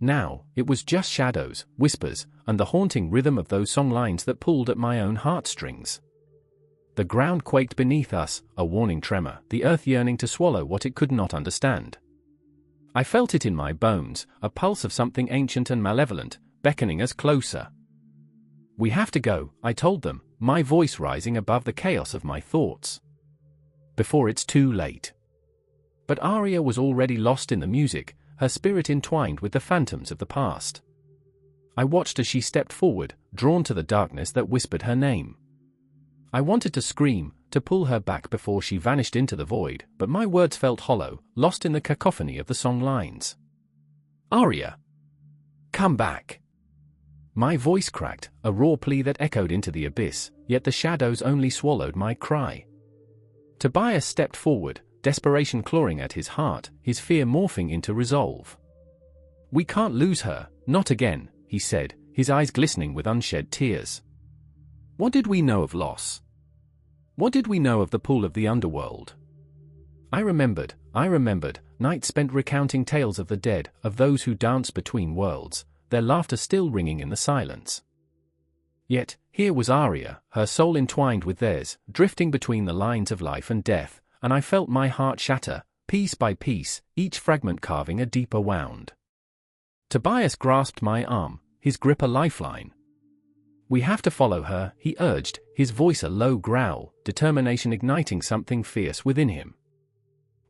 Now, it was just shadows, whispers, and the haunting rhythm of those song lines that pulled at my own heartstrings. The ground quaked beneath us, a warning tremor, the earth yearning to swallow what it could not understand. I felt it in my bones, a pulse of something ancient and malevolent, beckoning us closer. "We have to go," I told them, my voice rising above the chaos of my thoughts. "Before it's too late." But Arya was already lost in the music, her spirit entwined with the phantoms of the past. I watched as she stepped forward, drawn to the darkness that whispered her name. I wanted to scream, to pull her back before she vanished into the void, but my words felt hollow, lost in the cacophony of the song lines. "Arya! Come back!" My voice cracked, a raw plea that echoed into the abyss, yet the shadows only swallowed my cry. Tobias stepped forward, desperation clawing at his heart, his fear morphing into resolve. "We can't lose her, not again," he said, his eyes glistening with unshed tears. What did we know of loss? What did we know of the pull of the underworld? I remembered, nights spent recounting tales of the dead, of those who danced between worlds, their laughter still ringing in the silence. Yet, here was Arya, her soul entwined with theirs, drifting between the lines of life and death, and I felt my heart shatter, piece by piece, each fragment carving a deeper wound. Tobias grasped my arm, his grip a lifeline. "We have to follow her," he urged, his voice a low growl, determination igniting something fierce within him.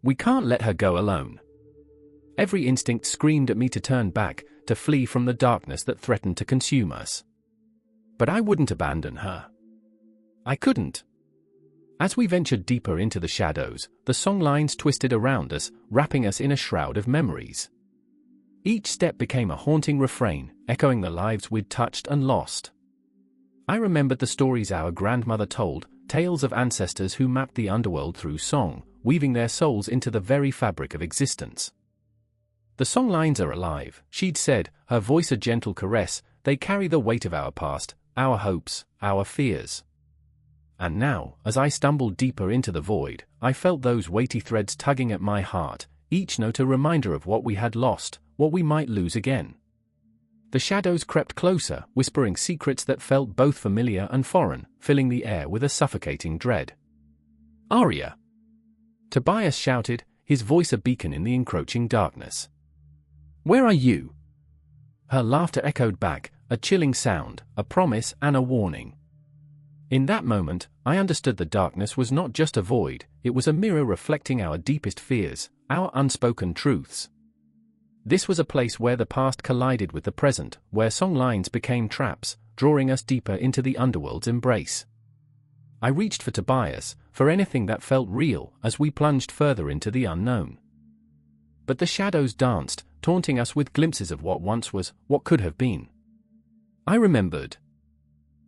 "We can't let her go alone." Every instinct screamed at me to turn back, to flee from the darkness that threatened to consume us. But I wouldn't abandon her. I couldn't. As we ventured deeper into the shadows, the song lines twisted around us, wrapping us in a shroud of memories. Each step became a haunting refrain, echoing the lives we'd touched and lost. I remembered the stories our grandmother told, tales of ancestors who mapped the underworld through song, weaving their souls into the very fabric of existence. "The song lines are alive," she'd said, her voice a gentle caress. "They carry the weight of our past, our hopes, our fears." And now, as I stumbled deeper into the void, I felt those weighty threads tugging at my heart, each note a reminder of what we had lost, what we might lose again. The shadows crept closer, whispering secrets that felt both familiar and foreign, filling the air with a suffocating dread. "Arya!" Tobias shouted, his voice a beacon in the encroaching darkness. "Where are you?" Her laughter echoed back, a chilling sound, a promise and a warning. In that moment, I understood the darkness was not just a void, it was a mirror reflecting our deepest fears, our unspoken truths. This was a place where the past collided with the present, where song lines became traps, drawing us deeper into the underworld's embrace. I reached for Tobias, for anything that felt real, as we plunged further into the unknown. But the shadows danced, taunting us with glimpses of what once was, what could have been. I remembered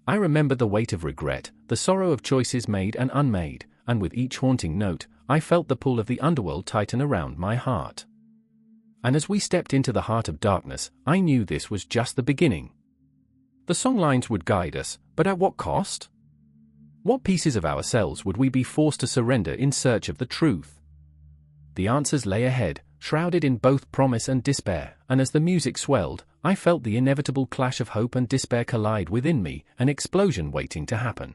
the weight of regret, the sorrow of choices made and unmade, and with each haunting note, I felt the pull of the underworld tighten around my heart. And as we stepped into the heart of darkness, I knew this was just the beginning. The song lines would guide us, but at what cost? What pieces of ourselves would we be forced to surrender in search of the truth? The answers lay ahead, shrouded in both promise and despair, and as the music swelled, I felt the inevitable clash of hope and despair collide within me, an explosion waiting to happen.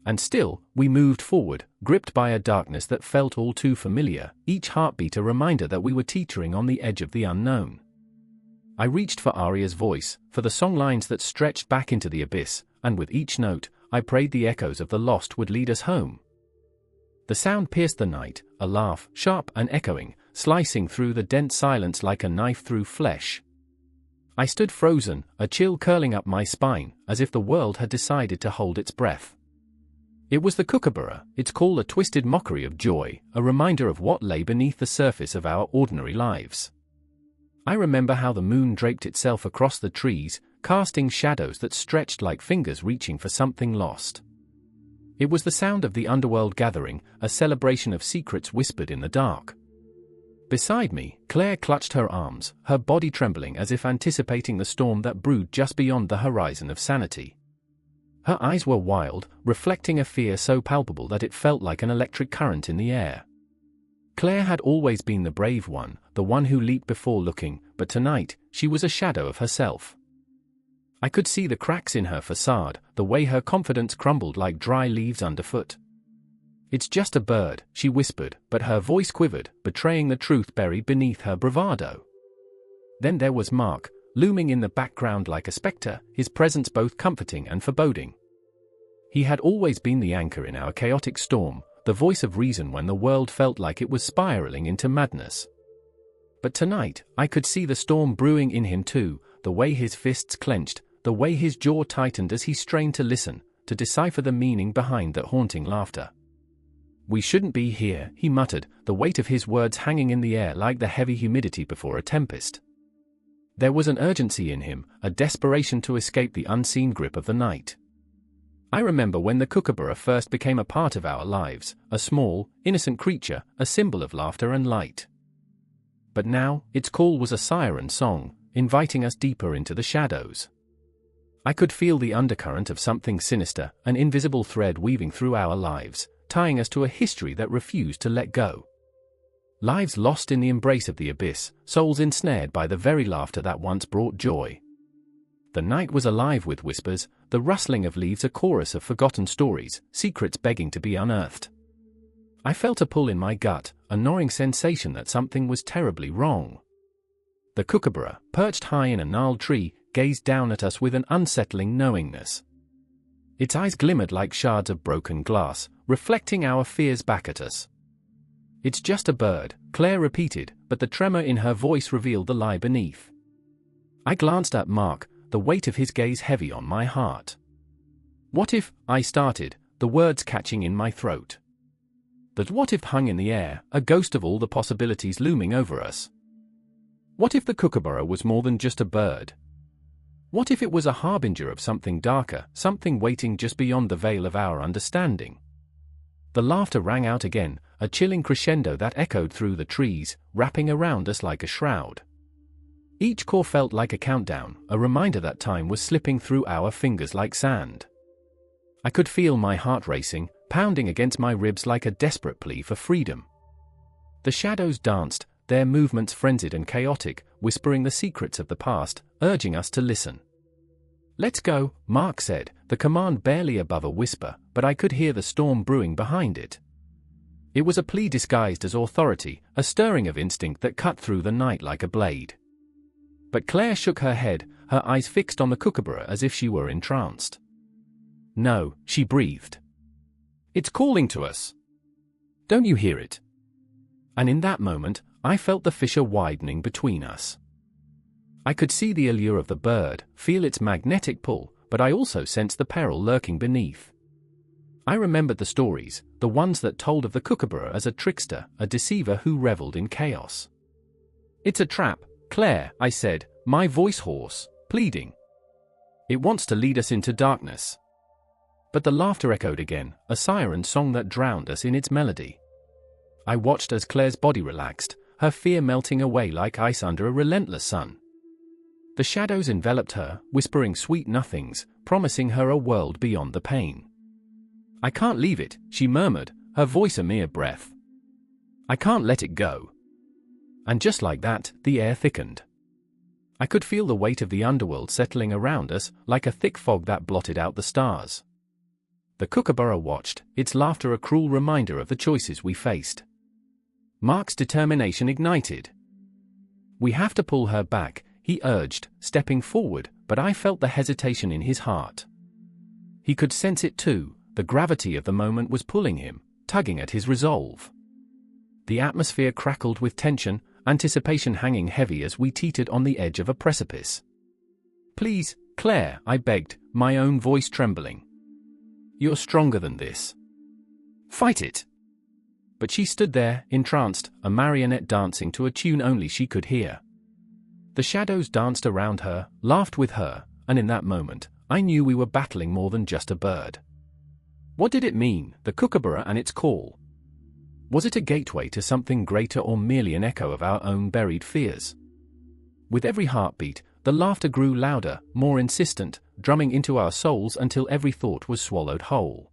And still, we moved forward, gripped by a darkness that felt all too familiar, each heartbeat a reminder that we were teetering on the edge of the unknown. I reached for Arya's voice, for the song lines that stretched back into the abyss, and with each note, I prayed the echoes of the lost would lead us home. The sound pierced the night, a laugh, sharp and echoing, slicing through the dense silence like a knife through flesh. I stood frozen, a chill curling up my spine, as if the world had decided to hold its breath. It was the kookaburra, its call a twisted mockery of joy, a reminder of what lay beneath the surface of our ordinary lives. I remember how the moon draped itself across the trees, casting shadows that stretched like fingers reaching for something lost. It was the sound of the underworld gathering, a celebration of secrets whispered in the dark. Beside me, Claire clutched her arms, her body trembling as if anticipating the storm that brewed just beyond the horizon of sanity. Her eyes were wild, reflecting a fear so palpable that it felt like an electric current in the air. Claire had always been the brave one, the one who leaped before looking, but tonight, she was a shadow of herself. I could see the cracks in her facade, the way her confidence crumbled like dry leaves underfoot. "It's just a bird," she whispered, but her voice quivered, betraying the truth buried beneath her bravado. Then there was Mark, looming in the background like a spectre, his presence both comforting and foreboding. He had always been the anchor in our chaotic storm, the voice of reason when the world felt like it was spiraling into madness. But tonight, I could see the storm brewing in him too, the way his fists clenched, the way his jaw tightened as he strained to listen, to decipher the meaning behind that haunting laughter. "We shouldn't be here," he muttered, the weight of his words hanging in the air like the heavy humidity before a tempest. There was an urgency in him, a desperation to escape the unseen grip of the night. I remember when the kookaburra first became a part of our lives, a small, innocent creature, a symbol of laughter and light. But now, its call was a siren song, inviting us deeper into the shadows. I could feel the undercurrent of something sinister, an invisible thread weaving through our lives, tying us to a history that refused to let go. Lives lost in the embrace of the abyss, souls ensnared by the very laughter that once brought joy. The night was alive with whispers, the rustling of leaves a chorus of forgotten stories, secrets begging to be unearthed. I felt a pull in my gut, a gnawing sensation that something was terribly wrong. The kookaburra, perched high in a gnarled tree, gazed down at us with an unsettling knowingness. Its eyes glimmered like shards of broken glass, reflecting our fears back at us. "It's just a bird," Claire repeated, but the tremor in her voice revealed the lie beneath. I glanced at Mark, the weight of his gaze heavy on my heart. "What if," I started, the words catching in my throat. That what if hung in the air, a ghost of all the possibilities looming over us. What if the kookaburra was more than just a bird? What if it was a harbinger of something darker, something waiting just beyond the veil of our understanding? The laughter rang out again, a chilling crescendo that echoed through the trees, wrapping around us like a shroud. Each call felt like a countdown, a reminder that time was slipping through our fingers like sand. I could feel my heart racing, pounding against my ribs like a desperate plea for freedom. The shadows danced, their movements frenzied and chaotic, whispering the secrets of the past, urging us to listen. "Let's go," Mark said, the command barely above a whisper, but I could hear the storm brewing behind it. It was a plea disguised as authority, a stirring of instinct that cut through the night like a blade. But Claire shook her head, her eyes fixed on the kookaburra as if she were entranced. "No," she breathed. "It's calling to us. Don't you hear it?" And in that moment, I felt the fissure widening between us. I could see the allure of the bird, feel its magnetic pull, but I also sensed the peril lurking beneath. I remembered the stories, the ones that told of the kookaburra as a trickster, a deceiver who reveled in chaos. "It's a trap, Claire," I said, my voice hoarse, pleading. "It wants to lead us into darkness." But the laughter echoed again, a siren song that drowned us in its melody. I watched as Claire's body relaxed, her fear melting away like ice under a relentless sun. The shadows enveloped her, whispering sweet nothings, promising her a world beyond the pain. "I can't leave it," she murmured, her voice a mere breath. "I can't let it go." And just like that, the air thickened. I could feel the weight of the underworld settling around us, like a thick fog that blotted out the stars. The kookaburra watched, its laughter a cruel reminder of the choices we faced. Mark's determination ignited. "We have to pull her back," he urged, stepping forward, but I felt the hesitation in his heart. He could sense it too, the gravity of the moment was pulling him, tugging at his resolve. The atmosphere crackled with tension, anticipation hanging heavy as we teetered on the edge of a precipice. Please, Claire, I begged, my own voice trembling. You're stronger than this. Fight it. But she stood there, entranced, a marionette dancing to a tune only she could hear. The shadows danced around her, laughed with her, and in that moment, I knew we were battling more than just a bird. What did it mean, the kookaburra and its call? Was it a gateway to something greater or merely an echo of our own buried fears? With every heartbeat, the laughter grew louder, more insistent, drumming into our souls until every thought was swallowed whole.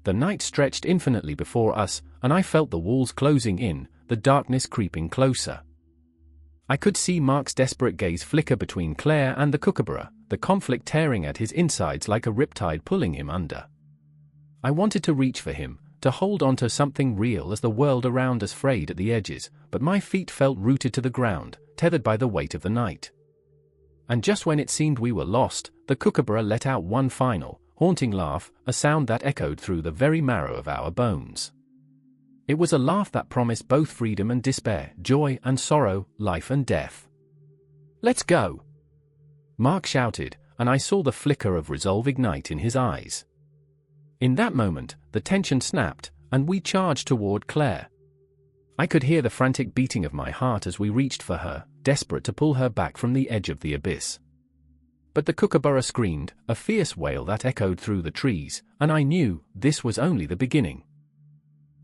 The night stretched infinitely before us, and I felt the walls closing in, the darkness creeping closer. I could see Mark's desperate gaze flicker between Claire and the kookaburra, the conflict tearing at his insides like a riptide pulling him under. I wanted to reach for him, to hold on to something real as the world around us frayed at the edges, but my feet felt rooted to the ground, tethered by the weight of the night. And just when it seemed we were lost, the kookaburra let out one final, haunting laugh, a sound that echoed through the very marrow of our bones. It was a laugh that promised both freedom and despair, joy and sorrow, life and death. Let's go! Mark shouted, and I saw the flicker of resolve ignite in his eyes. In that moment, the tension snapped, and we charged toward Claire. I could hear the frantic beating of my heart as we reached for her, desperate to pull her back from the edge of the abyss. But the kookaburra screamed, a fierce wail that echoed through the trees, and I knew this was only the beginning.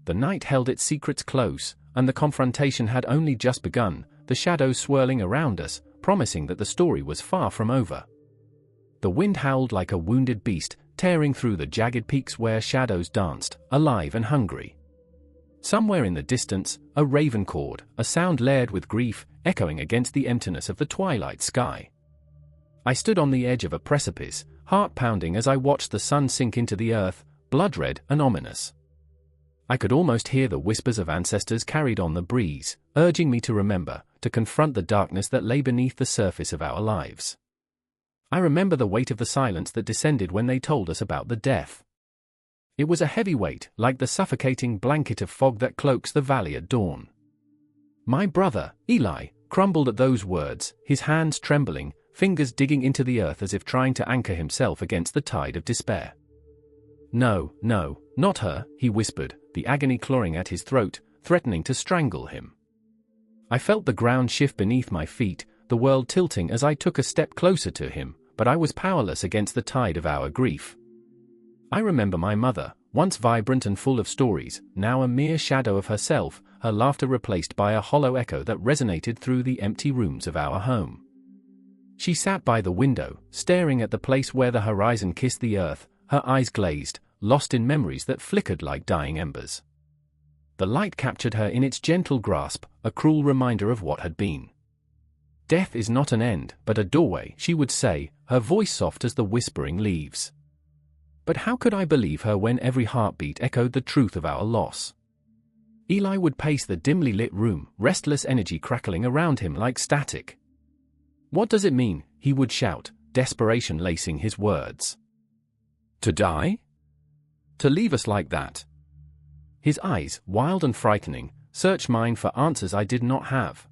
The night held its secrets close, and the confrontation had only just begun, the shadows swirling around us, promising that the story was far from over. The wind howled like a wounded beast, tearing through the jagged peaks where shadows danced, alive and hungry. Somewhere in the distance, a raven cawed, a sound layered with grief, echoing against the emptiness of the twilight sky. I stood on the edge of a precipice, heart pounding as I watched the sun sink into the earth, blood-red and ominous. I could almost hear the whispers of ancestors carried on the breeze, urging me to remember, to confront the darkness that lay beneath the surface of our lives. I remember the weight of the silence that descended when they told us about the death. It was a heavy weight, like the suffocating blanket of fog that cloaks the valley at dawn. My brother, Eli, crumbled at those words, his hands trembling, fingers digging into the earth as if trying to anchor himself against the tide of despair. No, no, not her, he whispered, the agony clawing at his throat, threatening to strangle him. I felt the ground shift beneath my feet, the world tilting as I took a step closer to him, but I was powerless against the tide of our grief. I remember my mother, once vibrant and full of stories, now a mere shadow of herself, her laughter replaced by a hollow echo that resonated through the empty rooms of our home. She sat by the window, staring at the place where the horizon kissed the earth, her eyes glazed, lost in memories that flickered like dying embers. The light captured her in its gentle grasp, a cruel reminder of what had been. Death is not an end, but a doorway, she would say, her voice soft as the whispering leaves. But how could I believe her when every heartbeat echoed the truth of our loss? Eli would pace the dimly lit room, restless energy crackling around him like static. What does it mean? He would shout, desperation lacing his words. To die? To leave us like that? His eyes, wild and frightening, searched mine for answers I did not have.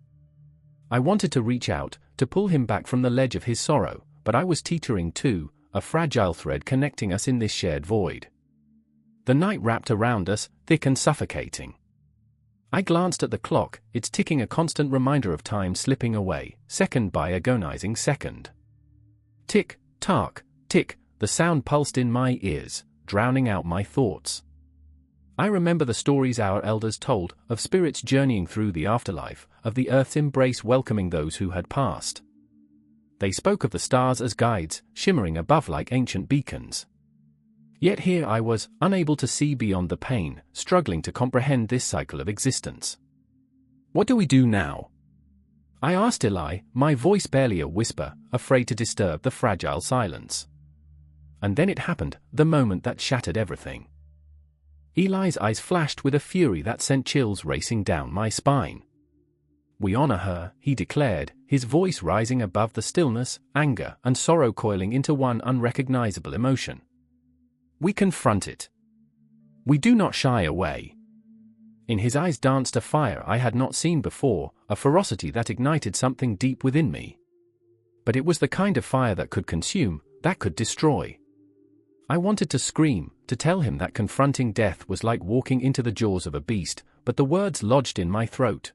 I wanted to reach out, to pull him back from the ledge of his sorrow, but I was teetering too, a fragile thread connecting us in this shared void. The night wrapped around us, thick and suffocating. I glanced at the clock, its ticking a constant reminder of time slipping away, second by agonizing second. Tick, tock, tick, the sound pulsed in my ears, drowning out my thoughts. I remember the stories our elders told, of spirits journeying through the afterlife, of the earth's embrace welcoming those who had passed. They spoke of the stars as guides, shimmering above like ancient beacons. Yet here I was, unable to see beyond the pain, struggling to comprehend this cycle of existence. What do we do now? I asked Eli, my voice barely a whisper, afraid to disturb the fragile silence. And then it happened, the moment that shattered everything. Eli's eyes flashed with a fury that sent chills racing down my spine. We honor her, he declared, his voice rising above the stillness, anger, and sorrow coiling into one unrecognizable emotion. We confront it. We do not shy away. In his eyes danced a fire I had not seen before, a ferocity that ignited something deep within me. But it was the kind of fire that could consume, that could destroy. I wanted to scream, to tell him that confronting death was like walking into the jaws of a beast, but the words lodged in my throat.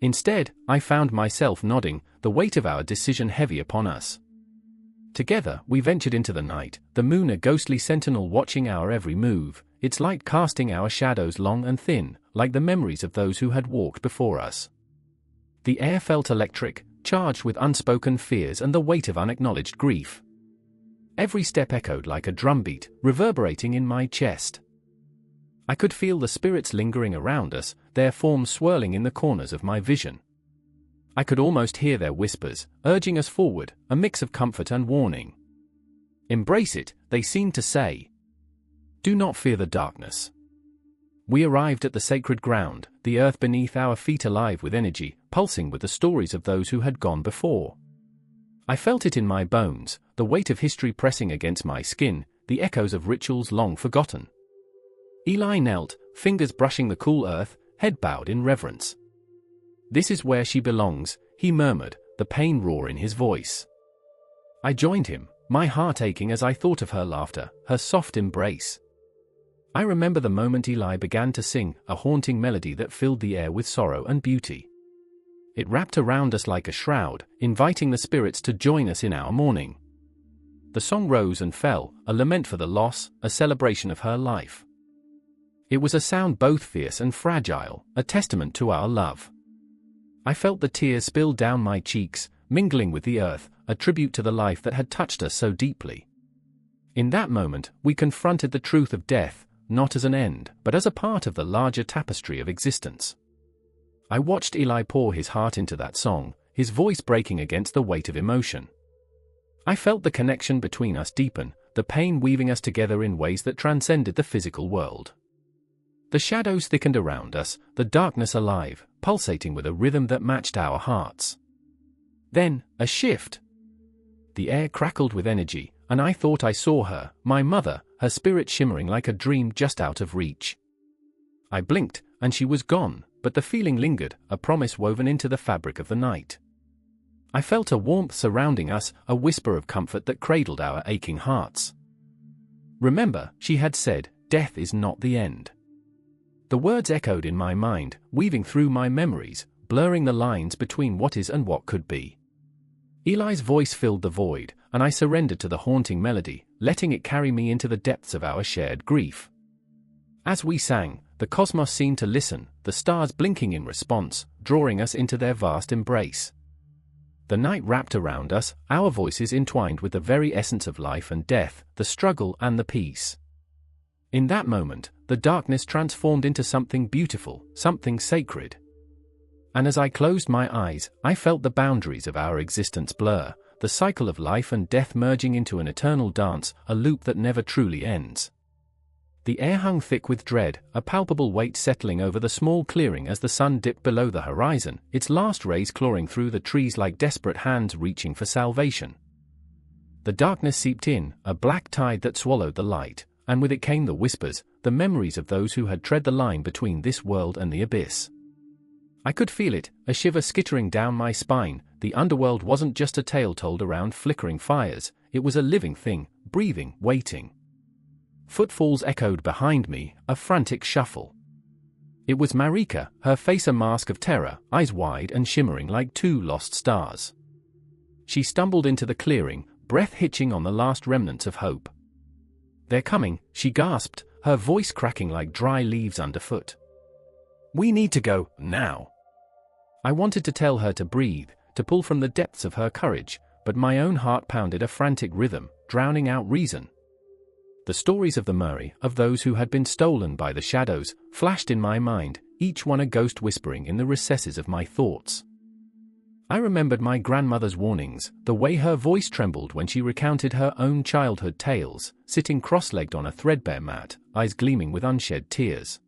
Instead, I found myself nodding, the weight of our decision heavy upon us. Together, we ventured into the night, the moon a ghostly sentinel watching our every move, its light casting our shadows long and thin, like the memories of those who had walked before us. The air felt electric, charged with unspoken fears and the weight of unacknowledged grief. Every step echoed like a drumbeat, reverberating in my chest. I could feel the spirits lingering around us, their forms swirling in the corners of my vision. I could almost hear their whispers, urging us forward, a mix of comfort and warning. Embrace it, they seemed to say. Do not fear the darkness. We arrived at the sacred ground, the earth beneath our feet alive with energy, pulsing with the stories of those who had gone before. I felt it in my bones, the weight of history pressing against my skin, the echoes of rituals long forgotten. Eli knelt, fingers brushing the cool earth, head bowed in reverence. This is where she belongs, he murmured, the pain raw in his voice. I joined him, my heart aching as I thought of her laughter, her soft embrace. I remember the moment Eli began to sing, a haunting melody that filled the air with sorrow and beauty. It wrapped around us like a shroud, inviting the spirits to join us in our mourning. The song rose and fell, a lament for the loss, a celebration of her life. It was a sound both fierce and fragile, a testament to our love. I felt the tears spill down my cheeks, mingling with the earth, a tribute to the life that had touched us so deeply. In that moment, we confronted the truth of death, not as an end, but as a part of the larger tapestry of existence. I watched Eli pour his heart into that song, his voice breaking against the weight of emotion. I felt the connection between us deepen, the pain weaving us together in ways that transcended the physical world. The shadows thickened around us, the darkness alive, pulsating with a rhythm that matched our hearts. Then, a shift. The air crackled with energy, and I thought I saw her, my mother, her spirit shimmering like a dream just out of reach. I blinked, and she was gone, but the feeling lingered, a promise woven into the fabric of the night. I felt a warmth surrounding us, a whisper of comfort that cradled our aching hearts. Remember, she had said, death is not the end. The words echoed in my mind, weaving through my memories, blurring the lines between what is and what could be. Eli's voice filled the void, and I surrendered to the haunting melody, letting it carry me into the depths of our shared grief. As we sang, the cosmos seemed to listen, the stars blinking in response, drawing us into their vast embrace. The night wrapped around us, our voices entwined with the very essence of life and death, the struggle and the peace. In that moment, the darkness transformed into something beautiful, something sacred. And as I closed my eyes, I felt the boundaries of our existence blur, the cycle of life and death merging into an eternal dance, a loop that never truly ends. The air hung thick with dread, a palpable weight settling over the small clearing as the sun dipped below the horizon, its last rays clawing through the trees like desperate hands reaching for salvation. The darkness seeped in, a black tide that swallowed the light, and with it came the whispers, the memories of those who had tread the line between this world and the abyss. I could feel it, a shiver skittering down my spine. The underworld wasn't just a tale told around flickering fires, it was a living thing, breathing, waiting. Footfalls echoed behind me, a frantic shuffle. It was Marika, her face a mask of terror, eyes wide and shimmering like two lost stars. She stumbled into the clearing, breath hitching on the last remnants of hope. "They're coming," she gasped, her voice cracking like dry leaves underfoot. "We need to go, now." I wanted to tell her to breathe, to pull from the depths of her courage, but my own heart pounded a frantic rhythm, drowning out reason. The stories of the Murray, of those who had been stolen by the shadows, flashed in my mind, each one a ghost whispering in the recesses of my thoughts. I remembered my grandmother's warnings, the way her voice trembled when she recounted her own childhood tales, sitting cross-legged on a threadbare mat, eyes gleaming with unshed tears.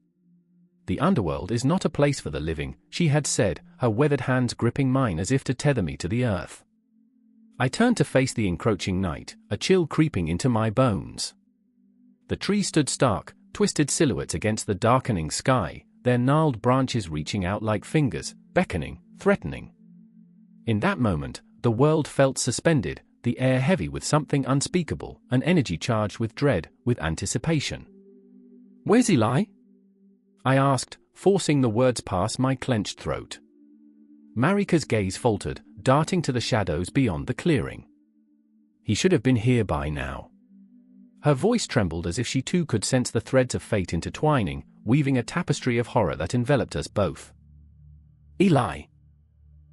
"The underworld is not a place for the living," she had said, her weathered hands gripping mine as if to tether me to the earth. I turned to face the encroaching night, a chill creeping into my bones. The trees stood stark, twisted silhouettes against the darkening sky, their gnarled branches reaching out like fingers, beckoning, threatening. In that moment, the world felt suspended, the air heavy with something unspeakable, an energy charged with dread, with anticipation. "Where's Eli?" I asked, forcing the words past my clenched throat. Marika's gaze faltered, darting to the shadows beyond the clearing. "He should have been here by now." Her voice trembled as if she too could sense the threads of fate intertwining, weaving a tapestry of horror that enveloped us both. "Eli!"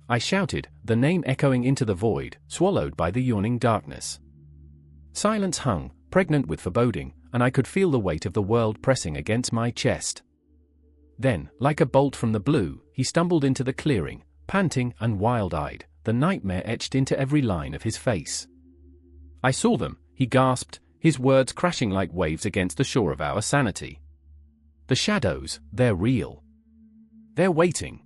I shouted, the name echoing into the void, swallowed by the yawning darkness. Silence hung, pregnant with foreboding, and I could feel the weight of the world pressing against my chest. Then, like a bolt from the blue, he stumbled into the clearing, panting and wild-eyed, the nightmare etched into every line of his face. "I saw them," he gasped, his words crashing like waves against the shore of our sanity. "The shadows, they're real. They're waiting."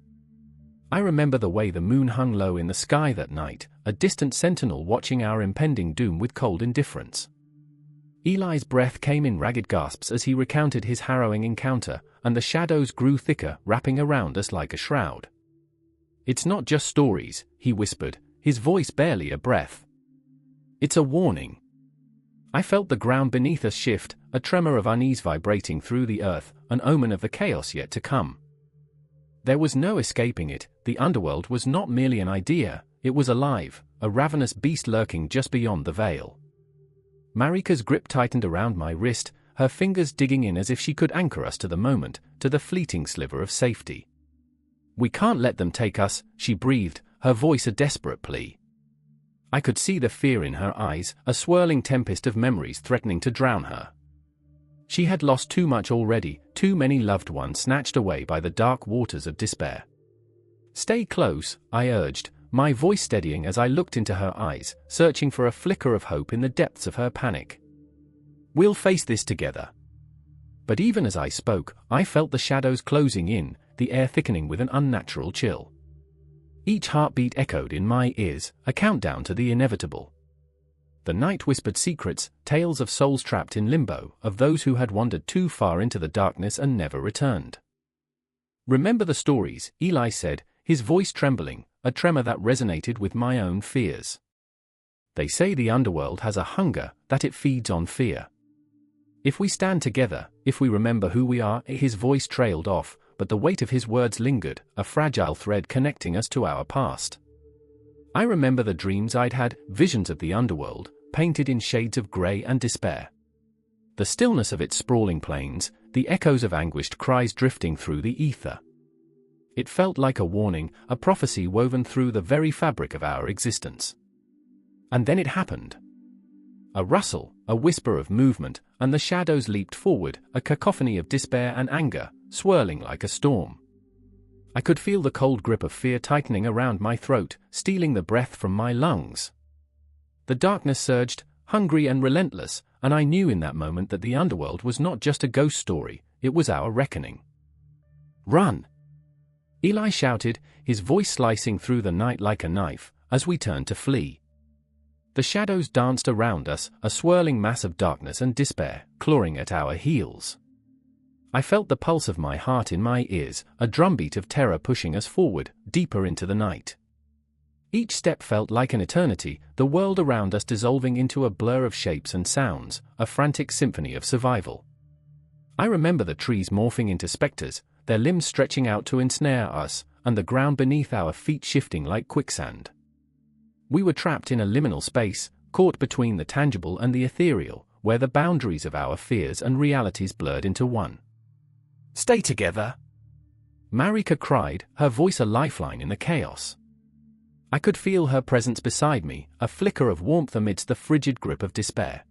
I remember the way the moon hung low in the sky that night, a distant sentinel watching our impending doom with cold indifference. Eli's breath came in ragged gasps as he recounted his harrowing encounter, and the shadows grew thicker, wrapping around us like a shroud. "It's not just stories," he whispered, his voice barely a breath. "It's a warning." I felt the ground beneath us shift, a tremor of unease vibrating through the earth, an omen of the chaos yet to come. There was no escaping it. The underworld was not merely an idea, it was alive, a ravenous beast lurking just beyond the veil. Marika's grip tightened around my wrist, her fingers digging in as if she could anchor us to the moment, to the fleeting sliver of safety. "We can't let them take us," she breathed, her voice a desperate plea. I could see the fear in her eyes, a swirling tempest of memories threatening to drown her. She had lost too much already, too many loved ones snatched away by the dark waters of despair. "Stay close," I urged, my voice steadying as I looked into her eyes, searching for a flicker of hope in the depths of her panic. "We'll face this together." But even as I spoke, I felt the shadows closing in, the air thickening with an unnatural chill. Each heartbeat echoed in my ears, a countdown to the inevitable. The night whispered secrets, tales of souls trapped in limbo, of those who had wandered too far into the darkness and never returned. "Remember the stories," Eli said, his voice trembling, a tremor that resonated with my own fears. "They say the underworld has a hunger, that it feeds on fear. If we stand together, if we remember who we are," his voice trailed off, but the weight of his words lingered, a fragile thread connecting us to our past. I remember the dreams I'd had, visions of the underworld, painted in shades of grey and despair. The stillness of its sprawling plains, the echoes of anguished cries drifting through the ether. It felt like a warning, a prophecy woven through the very fabric of our existence. And then it happened. A rustle, a whisper of movement, and the shadows leaped forward, a cacophony of despair and anger, swirling like a storm. I could feel the cold grip of fear tightening around my throat, stealing the breath from my lungs. The darkness surged, hungry and relentless, and I knew in that moment that the underworld was not just a ghost story, it was our reckoning. "Run!" Eli shouted, his voice slicing through the night like a knife, as we turned to flee. The shadows danced around us, a swirling mass of darkness and despair, clawing at our heels. I felt the pulse of my heart in my ears, a drumbeat of terror pushing us forward, deeper into the night. Each step felt like an eternity, the world around us dissolving into a blur of shapes and sounds, a frantic symphony of survival. I remember the trees morphing into specters, their limbs stretching out to ensnare us, and the ground beneath our feet shifting like quicksand. We were trapped in a liminal space, caught between the tangible and the ethereal, where the boundaries of our fears and realities blurred into one. "Stay together!" Marika cried, her voice a lifeline in the chaos. I could feel her presence beside me, a flicker of warmth amidst the frigid grip of despair.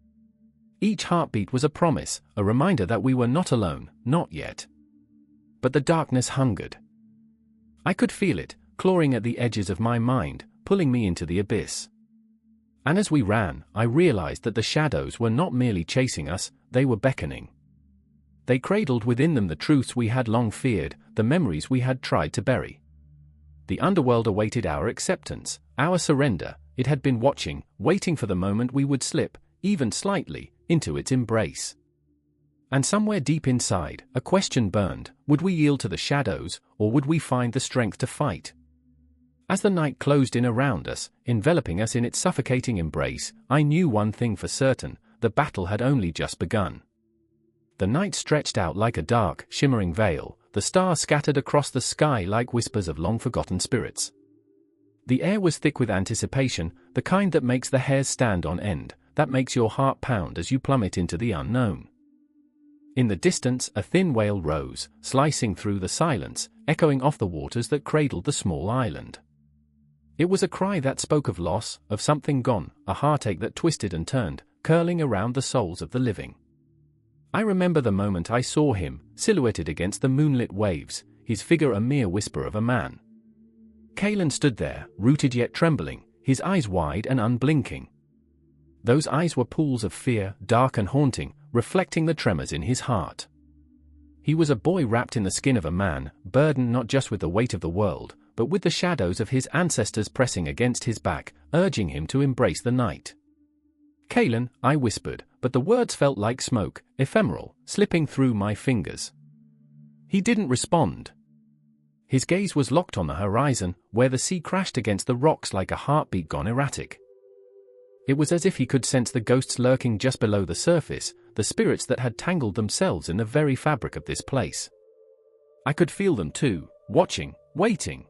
Each heartbeat was a promise, a reminder that we were not alone, not yet. But the darkness hungered. I could feel it, clawing at the edges of my mind, pulling me into the abyss. And as we ran, I realized that the shadows were not merely chasing us, they were beckoning. They cradled within them the truths we had long feared, the memories we had tried to bury. The underworld awaited our acceptance, our surrender. It had been watching, waiting for the moment we would slip, even slightly, into its embrace. And somewhere deep inside, a question burned: would we yield to the shadows, or would we find the strength to fight? As the night closed in around us, enveloping us in its suffocating embrace, I knew one thing for certain: the battle had only just begun. The night stretched out like a dark, shimmering veil, the stars scattered across the sky like whispers of long-forgotten spirits. The air was thick with anticipation, the kind that makes the hairs stand on end, that makes your heart pound as you plummet into the unknown. In the distance, a thin wail rose, slicing through the silence, echoing off the waters that cradled the small island. It was a cry that spoke of loss, of something gone, a heartache that twisted and turned, curling around the souls of the living. I remember the moment I saw him, silhouetted against the moonlit waves, his figure a mere whisper of a man. Kalen stood there, rooted yet trembling, his eyes wide and unblinking. Those eyes were pools of fear, dark and haunting, reflecting the tremors in his heart. He was a boy wrapped in the skin of a man, burdened not just with the weight of the world, but with the shadows of his ancestors pressing against his back, urging him to embrace the night. "Kalen," I whispered, but the words felt like smoke, ephemeral, slipping through my fingers. He didn't respond. His gaze was locked on the horizon, where the sea crashed against the rocks like a heartbeat gone erratic. It was as if he could sense the ghosts lurking just below the surface, the spirits that had tangled themselves in the very fabric of this place. I could feel them too, watching, waiting.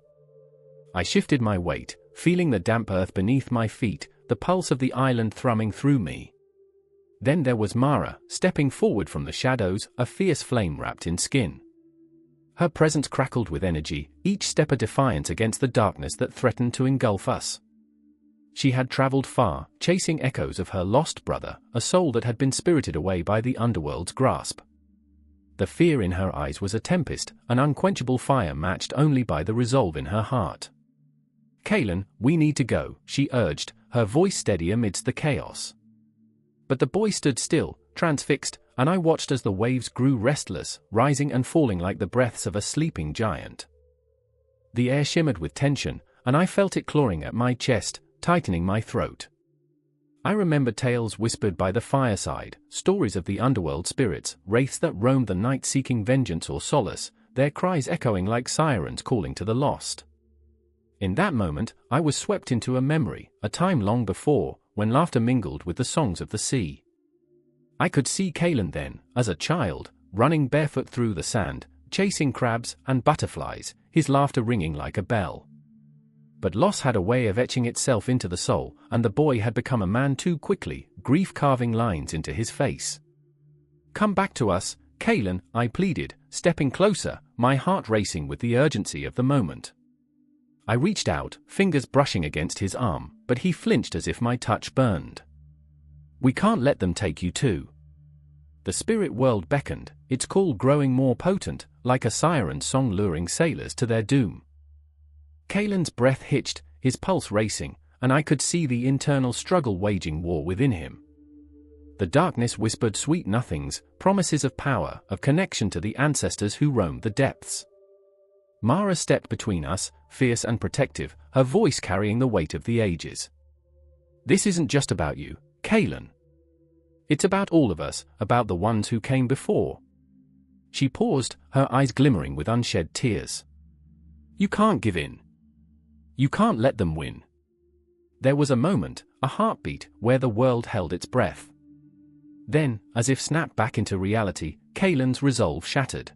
I shifted my weight, feeling the damp earth beneath my feet, the pulse of the island thrumming through me. Then there was Mara, stepping forward from the shadows, a fierce flame wrapped in skin. Her presence crackled with energy, each step a defiance against the darkness that threatened to engulf us. She had traveled far, chasing echoes of her lost brother, a soul that had been spirited away by the underworld's grasp. The fear in her eyes was a tempest, an unquenchable fire matched only by the resolve in her heart. "Kalen, we need to go," she urged, her voice steady amidst the chaos. But the boy stood still, transfixed, and I watched as the waves grew restless, rising and falling like the breaths of a sleeping giant. The air shimmered with tension, and I felt it clawing at my chest, tightening my throat. I remember tales whispered by the fireside, stories of the underworld spirits, wraiths that roamed the night seeking vengeance or solace, their cries echoing like sirens calling to the lost. In that moment, I was swept into a memory, a time long before, when laughter mingled with the songs of the sea. I could see Kalen then, as a child, running barefoot through the sand, chasing crabs and butterflies, his laughter ringing like a bell. But loss had a way of etching itself into the soul, and the boy had become a man too quickly, grief carving lines into his face. "Come back to us, Kalen," I pleaded, stepping closer, my heart racing with the urgency of the moment. I reached out, fingers brushing against his arm, but he flinched as if my touch burned. "We can't let them take you too." The spirit world beckoned, its call growing more potent, like a siren's song luring sailors to their doom. Kalen's breath hitched, his pulse racing, and I could see the internal struggle waging war within him. The darkness whispered sweet nothings, promises of power, of connection to the ancestors who roamed the depths. Mara stepped between us, fierce and protective, her voice carrying the weight of the ages. "This isn't just about you, Kalen. It's about all of us, about the ones who came before." She paused, her eyes glimmering with unshed tears. "You can't give in. You can't let them win." There was a moment, a heartbeat, where the world held its breath. Then, as if snapped back into reality, Kalen's resolve shattered.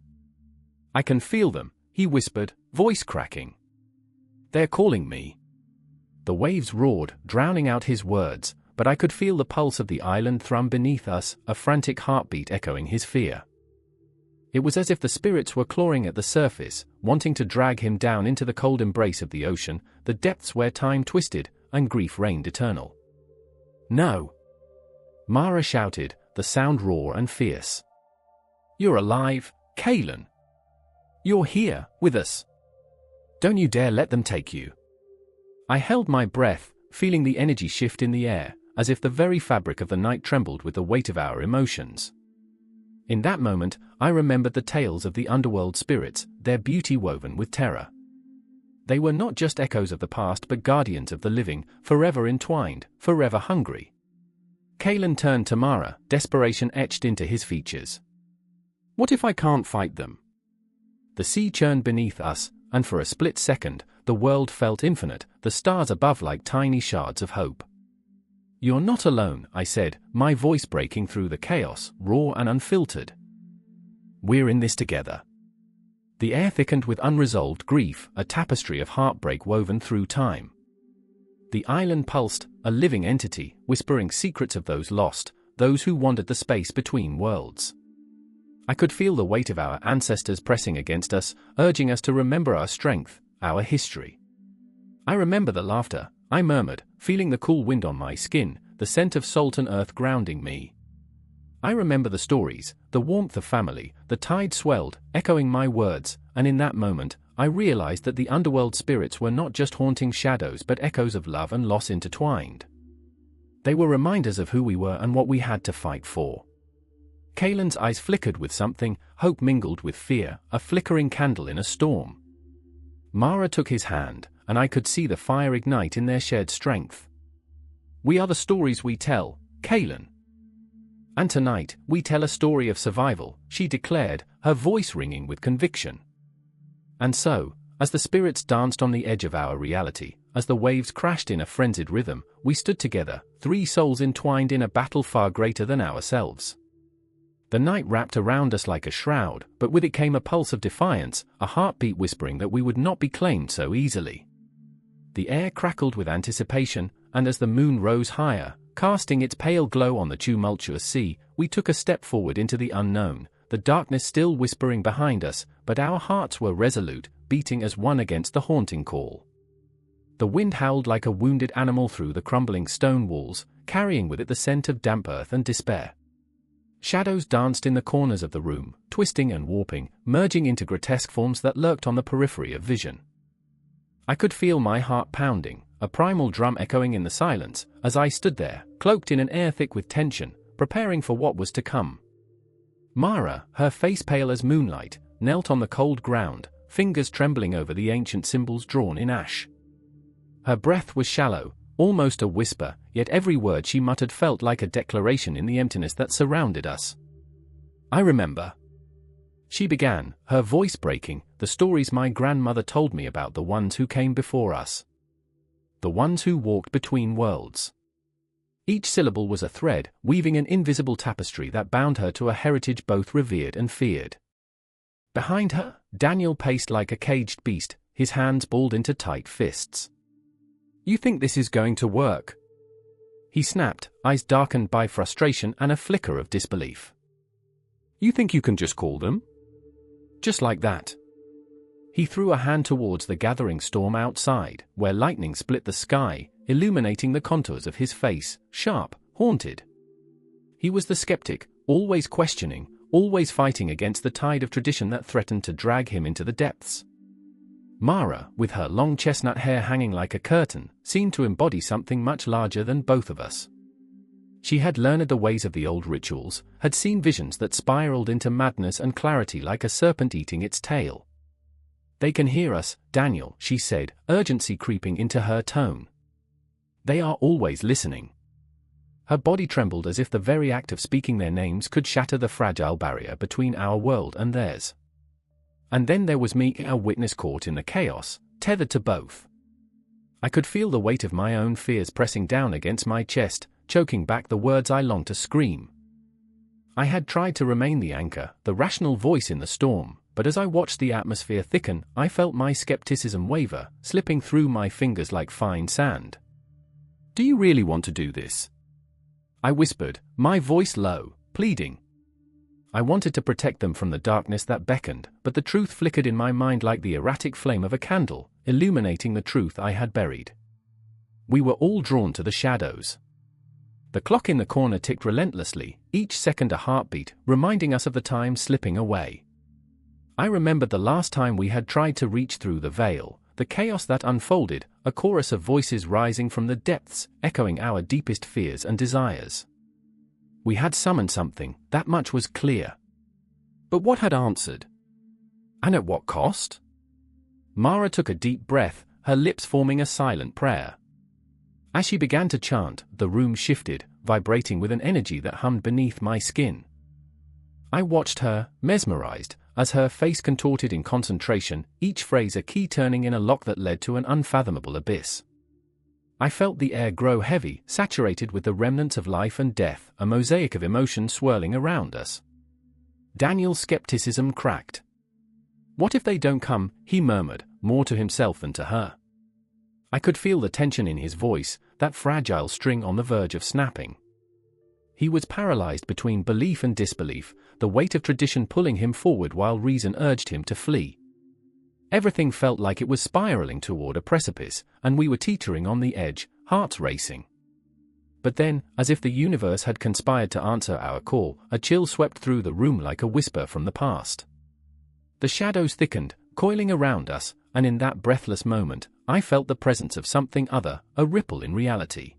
"I can feel them," he whispered, voice cracking. "They're calling me." The waves roared, drowning out his words, but I could feel the pulse of the island thrum beneath us, a frantic heartbeat echoing his fear. It was as if the spirits were clawing at the surface, wanting to drag him down into the cold embrace of the ocean, the depths where time twisted, and grief reigned eternal. "No!" Mara shouted, the sound raw and fierce. "You're alive, Kalen! You're here, with us! Don't you dare let them take you!" I held my breath, feeling the energy shift in the air, as if the very fabric of the night trembled with the weight of our emotions. In that moment, I remembered the tales of the underworld spirits, their beauty woven with terror. They were not just echoes of the past but guardians of the living, forever entwined, forever hungry. Kalen turned to Mara, desperation etched into his features. "What if I can't fight them?" The sea churned beneath us, and for a split second, the world felt infinite, the stars above like tiny shards of hope. "You're not alone," I said, my voice breaking through the chaos, raw and unfiltered. "We're in this together." The air thickened with unresolved grief, a tapestry of heartbreak woven through time. The island pulsed, a living entity, whispering secrets of those lost, those who wandered the space between worlds. I could feel the weight of our ancestors pressing against us, urging us to remember our strength, our history. "I remember the laughter," I murmured, feeling the cool wind on my skin, the scent of salt and earth grounding me. "I remember the stories, the warmth of family." The tide swelled, echoing my words, and in that moment, I realized that the underworld spirits were not just haunting shadows but echoes of love and loss intertwined. They were reminders of who we were and what we had to fight for. Kaylan's eyes flickered with something, hope mingled with fear, a flickering candle in a storm. Mara took his hand, and I could see the fire ignite in their shared strength. "We are the stories we tell, Kaylan. And tonight, we tell a story of survival," she declared, her voice ringing with conviction. And so, as the spirits danced on the edge of our reality, as the waves crashed in a frenzied rhythm, we stood together, three souls entwined in a battle far greater than ourselves. The night wrapped around us like a shroud, but with it came a pulse of defiance, a heartbeat whispering that we would not be claimed so easily. The air crackled with anticipation, and as the moon rose higher, casting its pale glow on the tumultuous sea, we took a step forward into the unknown, the darkness still whispering behind us, but our hearts were resolute, beating as one against the haunting call. The wind howled like a wounded animal through the crumbling stone walls, carrying with it the scent of damp earth and despair. Shadows danced in the corners of the room, twisting and warping, merging into grotesque forms that lurked on the periphery of vision. I could feel my heart pounding, a primal drum echoing in the silence, as I stood there, cloaked in an air thick with tension, preparing for what was to come. Mara, her face pale as moonlight, knelt on the cold ground, fingers trembling over the ancient symbols drawn in ash. Her breath was shallow, almost a whisper, yet every word she muttered felt like a declaration in the emptiness that surrounded us. "I remember," she began, her voice breaking, "the stories my grandmother told me about the ones who came before us. The ones who walked between worlds." Each syllable was a thread, weaving an invisible tapestry that bound her to a heritage both revered and feared. Behind her, Daniel paced like a caged beast, his hands balled into tight fists. "You think this is going to work?" he snapped, eyes darkened by frustration and a flicker of disbelief. "You think you can just call them? Just like that?" He threw a hand towards the gathering storm outside, where lightning split the sky, illuminating the contours of his face, sharp, haunted. He was the skeptic, always questioning, always fighting against the tide of tradition that threatened to drag him into the depths. Mara, with her long chestnut hair hanging like a curtain, seemed to embody something much larger than both of us. She had learned the ways of the old rituals, had seen visions that spiraled into madness and clarity like a serpent eating its tail. "They can hear us, Daniel," she said, urgency creeping into her tone. "They are always listening." Her body trembled as if the very act of speaking their names could shatter the fragile barrier between our world and theirs. And then there was me, a witness caught in the chaos, tethered to both. I could feel the weight of my own fears pressing down against my chest, choking back the words I longed to scream. I had tried to remain the anchor, the rational voice in the storm, but as I watched the atmosphere thicken, I felt my skepticism waver, slipping through my fingers like fine sand. "Do you really want to do this?" I whispered, my voice low, pleading. I wanted to protect them from the darkness that beckoned, but the truth flickered in my mind like the erratic flame of a candle, illuminating the truth I had buried. We were all drawn to the shadows. The clock in the corner ticked relentlessly, each second a heartbeat, reminding us of the time slipping away. I remembered the last time we had tried to reach through the veil, the chaos that unfolded, a chorus of voices rising from the depths, echoing our deepest fears and desires. We had summoned something, that much was clear. But what had answered? And at what cost? Mara took a deep breath, her lips forming a silent prayer. As she began to chant, the room shifted, vibrating with an energy that hummed beneath my skin. I watched her, mesmerized, as her face contorted in concentration, each phrase a key turning in a lock that led to an unfathomable abyss. I felt the air grow heavy, saturated with the remnants of life and death, a mosaic of emotions swirling around us. Daniel's skepticism cracked. "What if they don't come?" he murmured, more to himself than to her. I could feel the tension in his voice, that fragile string on the verge of snapping. He was paralyzed between belief and disbelief, the weight of tradition pulling him forward while reason urged him to flee. Everything felt like it was spiraling toward a precipice, and we were teetering on the edge, hearts racing. But then, as if the universe had conspired to answer our call, a chill swept through the room like a whisper from the past. The shadows thickened, coiling around us, and in that breathless moment, I felt the presence of something other, a ripple in reality.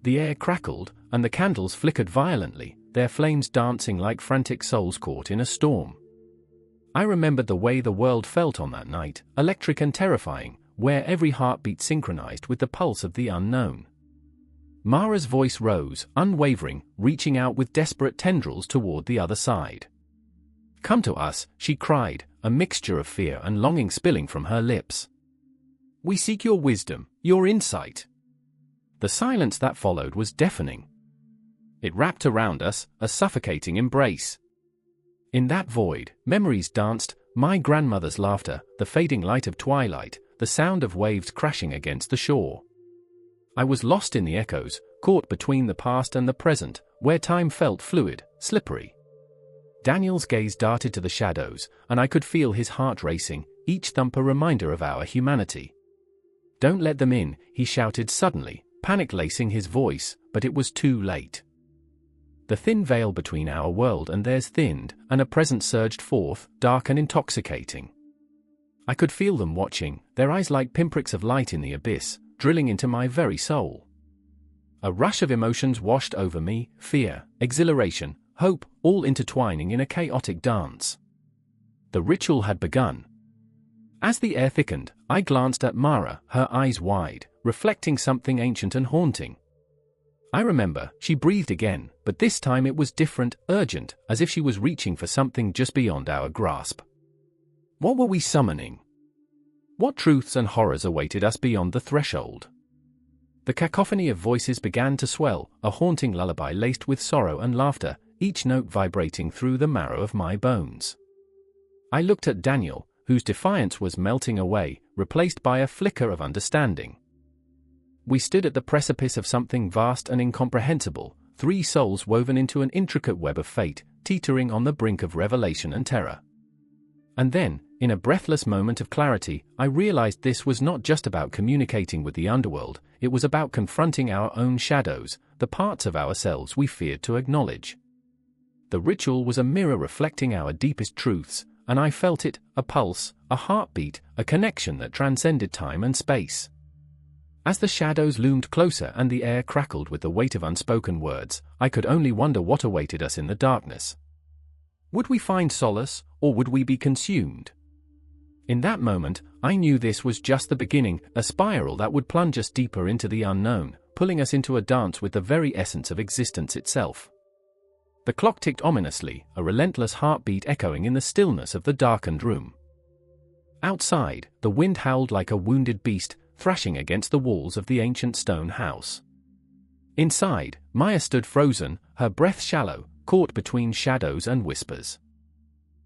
The air crackled, and the candles flickered violently, their flames dancing like frantic souls caught in a storm. I remembered the way the world felt on that night, electric and terrifying, where every heartbeat synchronized with the pulse of the unknown. Mara's voice rose, unwavering, reaching out with desperate tendrils toward the other side. "Come to us," she cried, a mixture of fear and longing spilling from her lips. "We seek your wisdom, your insight." The silence that followed was deafening. It wrapped around us, a suffocating embrace. In that void, memories danced, my grandmother's laughter, the fading light of twilight, the sound of waves crashing against the shore. I was lost in the echoes, caught between the past and the present, where time felt fluid, slippery. Daniel's gaze darted to the shadows, and I could feel his heart racing, each thump a reminder of our humanity. "Don't let them in," he shouted suddenly, panic lacing his voice, but it was too late. The thin veil between our world and theirs thinned, and a presence surged forth, dark and intoxicating. I could feel them watching, their eyes like pinpricks of light in the abyss, drilling into my very soul. A rush of emotions washed over me, fear, exhilaration, hope, all intertwining in a chaotic dance. The ritual had begun. As the air thickened, I glanced at Mara, her eyes wide, reflecting something ancient and haunting. I remember, she breathed again, but this time it was different, urgent, as if she was reaching for something just beyond our grasp. What were we summoning? What truths and horrors awaited us beyond the threshold? The cacophony of voices began to swell, a haunting lullaby laced with sorrow and laughter, each note vibrating through the marrow of my bones. I looked at Daniel, whose defiance was melting away, replaced by a flicker of understanding. We stood at the precipice of something vast and incomprehensible, three souls woven into an intricate web of fate, teetering on the brink of revelation and terror. And then, in a breathless moment of clarity, I realized this was not just about communicating with the underworld, it was about confronting our own shadows, the parts of ourselves we feared to acknowledge. The ritual was a mirror reflecting our deepest truths, and I felt it, a pulse, a heartbeat, a connection that transcended time and space. As the shadows loomed closer and the air crackled with the weight of unspoken words, I could only wonder what awaited us in the darkness. Would we find solace, or would we be consumed? In that moment, I knew this was just the beginning, a spiral that would plunge us deeper into the unknown, pulling us into a dance with the very essence of existence itself. The clock ticked ominously, a relentless heartbeat echoing in the stillness of the darkened room. Outside, the wind howled like a wounded beast, thrashing against the walls of the ancient stone house. Inside, Maya stood frozen, her breath shallow, caught between shadows and whispers.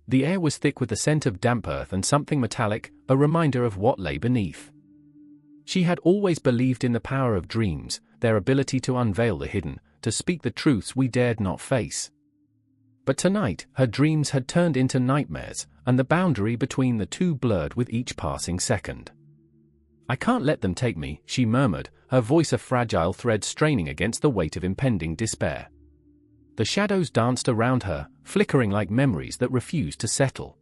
The air was thick with the scent of damp earth and something metallic, a reminder of what lay beneath. She had always believed in the power of dreams, their ability to unveil the hidden, to speak the truths we dared not face. But tonight, her dreams had turned into nightmares, and the boundary between the two blurred with each passing second. "I can't let them take me," she murmured, her voice a fragile thread straining against the weight of impending despair. The shadows danced around her, flickering like memories that refused to settle.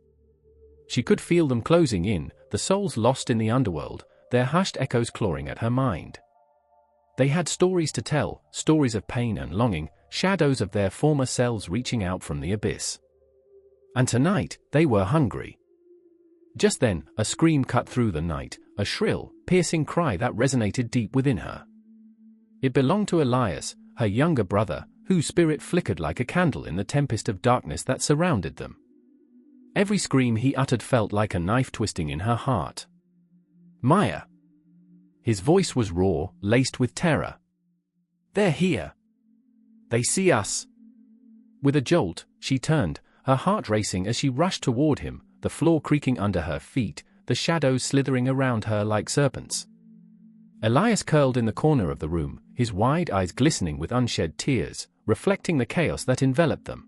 She could feel them closing in, the souls lost in the underworld, their hushed echoes clawing at her mind. They had stories to tell, stories of pain and longing, shadows of their former selves reaching out from the abyss. And tonight, they were hungry. Just then, a scream cut through the night, a shrill, piercing cry that resonated deep within her. It belonged to Elias, her younger brother, whose spirit flickered like a candle in the tempest of darkness that surrounded them. Every scream he uttered felt like a knife twisting in her heart. Maya. His voice was raw, laced with terror. They're here. They see us. With a jolt, she turned, her heart racing as she rushed toward him, the floor creaking under her feet, the shadows slithering around her like serpents. Elias curled in the corner of the room, his wide eyes glistening with unshed tears, reflecting the chaos that enveloped them.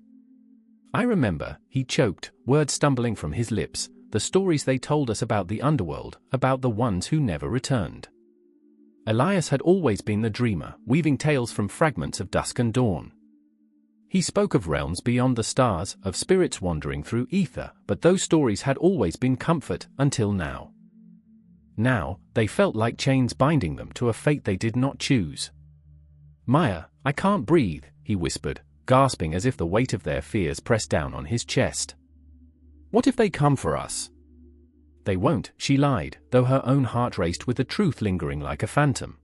I remember, he choked, words stumbling from his lips, the stories they told us about the underworld, about the ones who never returned. Elias had always been the dreamer, weaving tales from fragments of dusk and dawn. He spoke of realms beyond the stars, of spirits wandering through ether, but those stories had always been comfort, until now. Now, they felt like chains binding them to a fate they did not choose. Maya, I can't breathe, he whispered, gasping as if the weight of their fears pressed down on his chest. What if they come for us? They won't, she lied, though her own heart raced with the truth lingering like a phantom.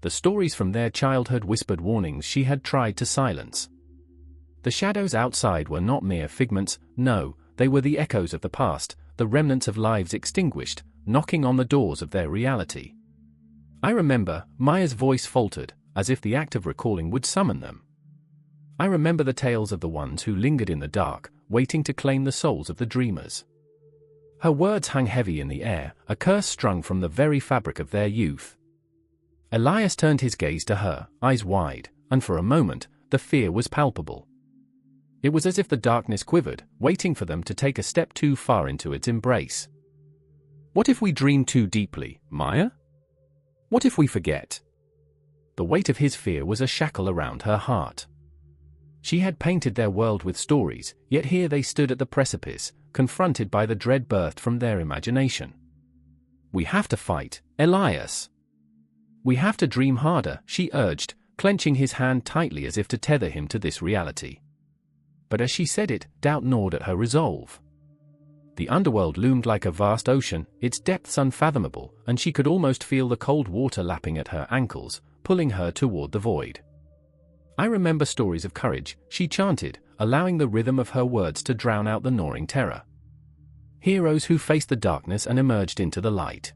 The stories from their childhood whispered warnings she had tried to silence. The shadows outside were not mere figments, no, they were the echoes of the past, the remnants of lives extinguished, knocking on the doors of their reality. I remember, Maya's voice faltered, as if the act of recalling would summon them. I remember the tales of the ones who lingered in the dark, waiting to claim the souls of the dreamers. Her words hung heavy in the air, a curse strung from the very fabric of their youth. Elias turned his gaze to her, eyes wide, and for a moment, the fear was palpable. It was as if the darkness quivered, waiting for them to take a step too far into its embrace. What if we dream too deeply, Maya? What if we forget? The weight of his fear was a shackle around her heart. She had painted their world with stories, yet here they stood at the precipice, confronted by the dread birthed from their imagination. We have to fight, Elias. We have to dream harder, she urged, clenching his hand tightly as if to tether him to this reality. But as she said it, doubt gnawed at her resolve. The underworld loomed like a vast ocean, its depths unfathomable, and she could almost feel the cold water lapping at her ankles, pulling her toward the void. I remember stories of courage, she chanted, allowing the rhythm of her words to drown out the gnawing terror. Heroes who faced the darkness and emerged into the light.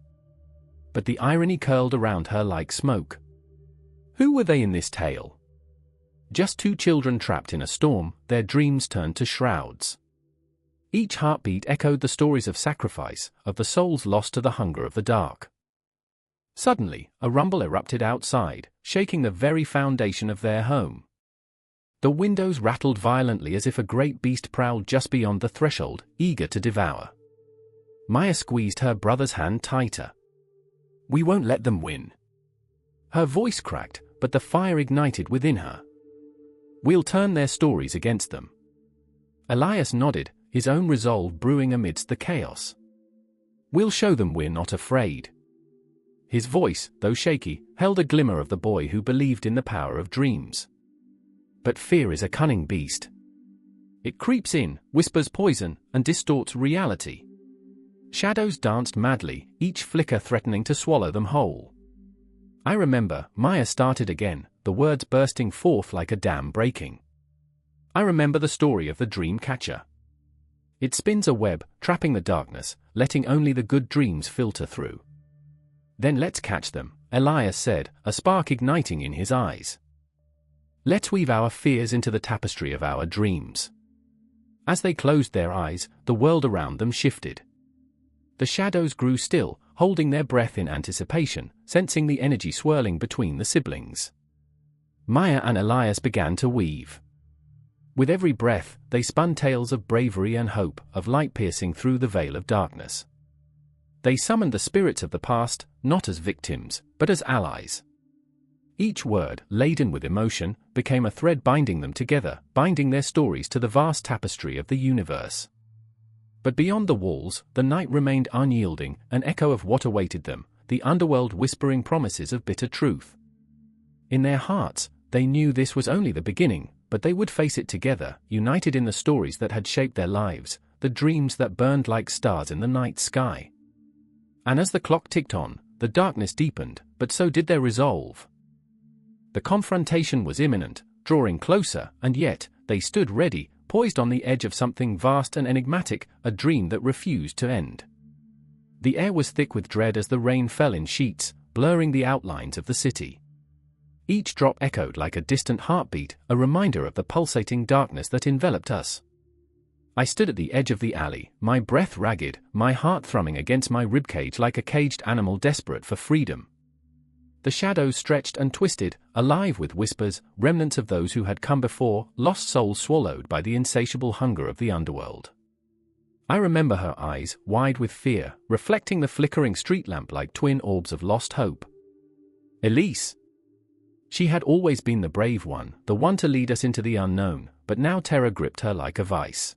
But the irony curled around her like smoke. Who were they in this tale? Just two children trapped in a storm, their dreams turned to shrouds. Each heartbeat echoed the stories of sacrifice, of the souls lost to the hunger of the dark. Suddenly, a rumble erupted outside, shaking the very foundation of their home. The windows rattled violently as if a great beast prowled just beyond the threshold, eager to devour. Maya squeezed her brother's hand tighter. We won't let them win. Her voice cracked, but the fire ignited within her. We'll turn their stories against them. Elias nodded, his own resolve brewing amidst the chaos. We'll show them we're not afraid. His voice, though shaky, held a glimmer of the boy who believed in the power of dreams. But fear is a cunning beast. It creeps in, whispers poison, and distorts reality. Shadows danced madly, each flicker threatening to swallow them whole. I remember, Maya started again, the words bursting forth like a dam breaking. I remember the story of the dream catcher. It spins a web, trapping the darkness, letting only the good dreams filter through. Then let's catch them, Elias said, a spark igniting in his eyes. Let's weave our fears into the tapestry of our dreams. As they closed their eyes, the world around them shifted. The shadows grew still, holding their breath in anticipation, sensing the energy swirling between the siblings. Maya and Elias began to weave. With every breath, they spun tales of bravery and hope, of light piercing through the veil of darkness. They summoned the spirits of the past, not as victims, but as allies. Each word, laden with emotion, became a thread binding them together, binding their stories to the vast tapestry of the universe. But beyond the walls, the night remained unyielding, an echo of what awaited them, the underworld whispering promises of bitter truth. In their hearts, they knew this was only the beginning, but they would face it together, united in the stories that had shaped their lives, the dreams that burned like stars in the night sky. And as the clock ticked on, the darkness deepened, but so did their resolve. The confrontation was imminent, drawing closer, and yet, they stood ready, poised on the edge of something vast and enigmatic, a dream that refused to end. The air was thick with dread as the rain fell in sheets, blurring the outlines of the city. Each drop echoed like a distant heartbeat, a reminder of the pulsating darkness that enveloped us. I stood at the edge of the alley, my breath ragged, my heart thrumming against my ribcage like a caged animal desperate for freedom. The shadows stretched and twisted, alive with whispers, remnants of those who had come before, lost souls swallowed by the insatiable hunger of the underworld. I remember her eyes, wide with fear, reflecting the flickering street lamp like twin orbs of lost hope. Elise! She had always been the brave one, the one to lead us into the unknown, but now terror gripped her like a vice.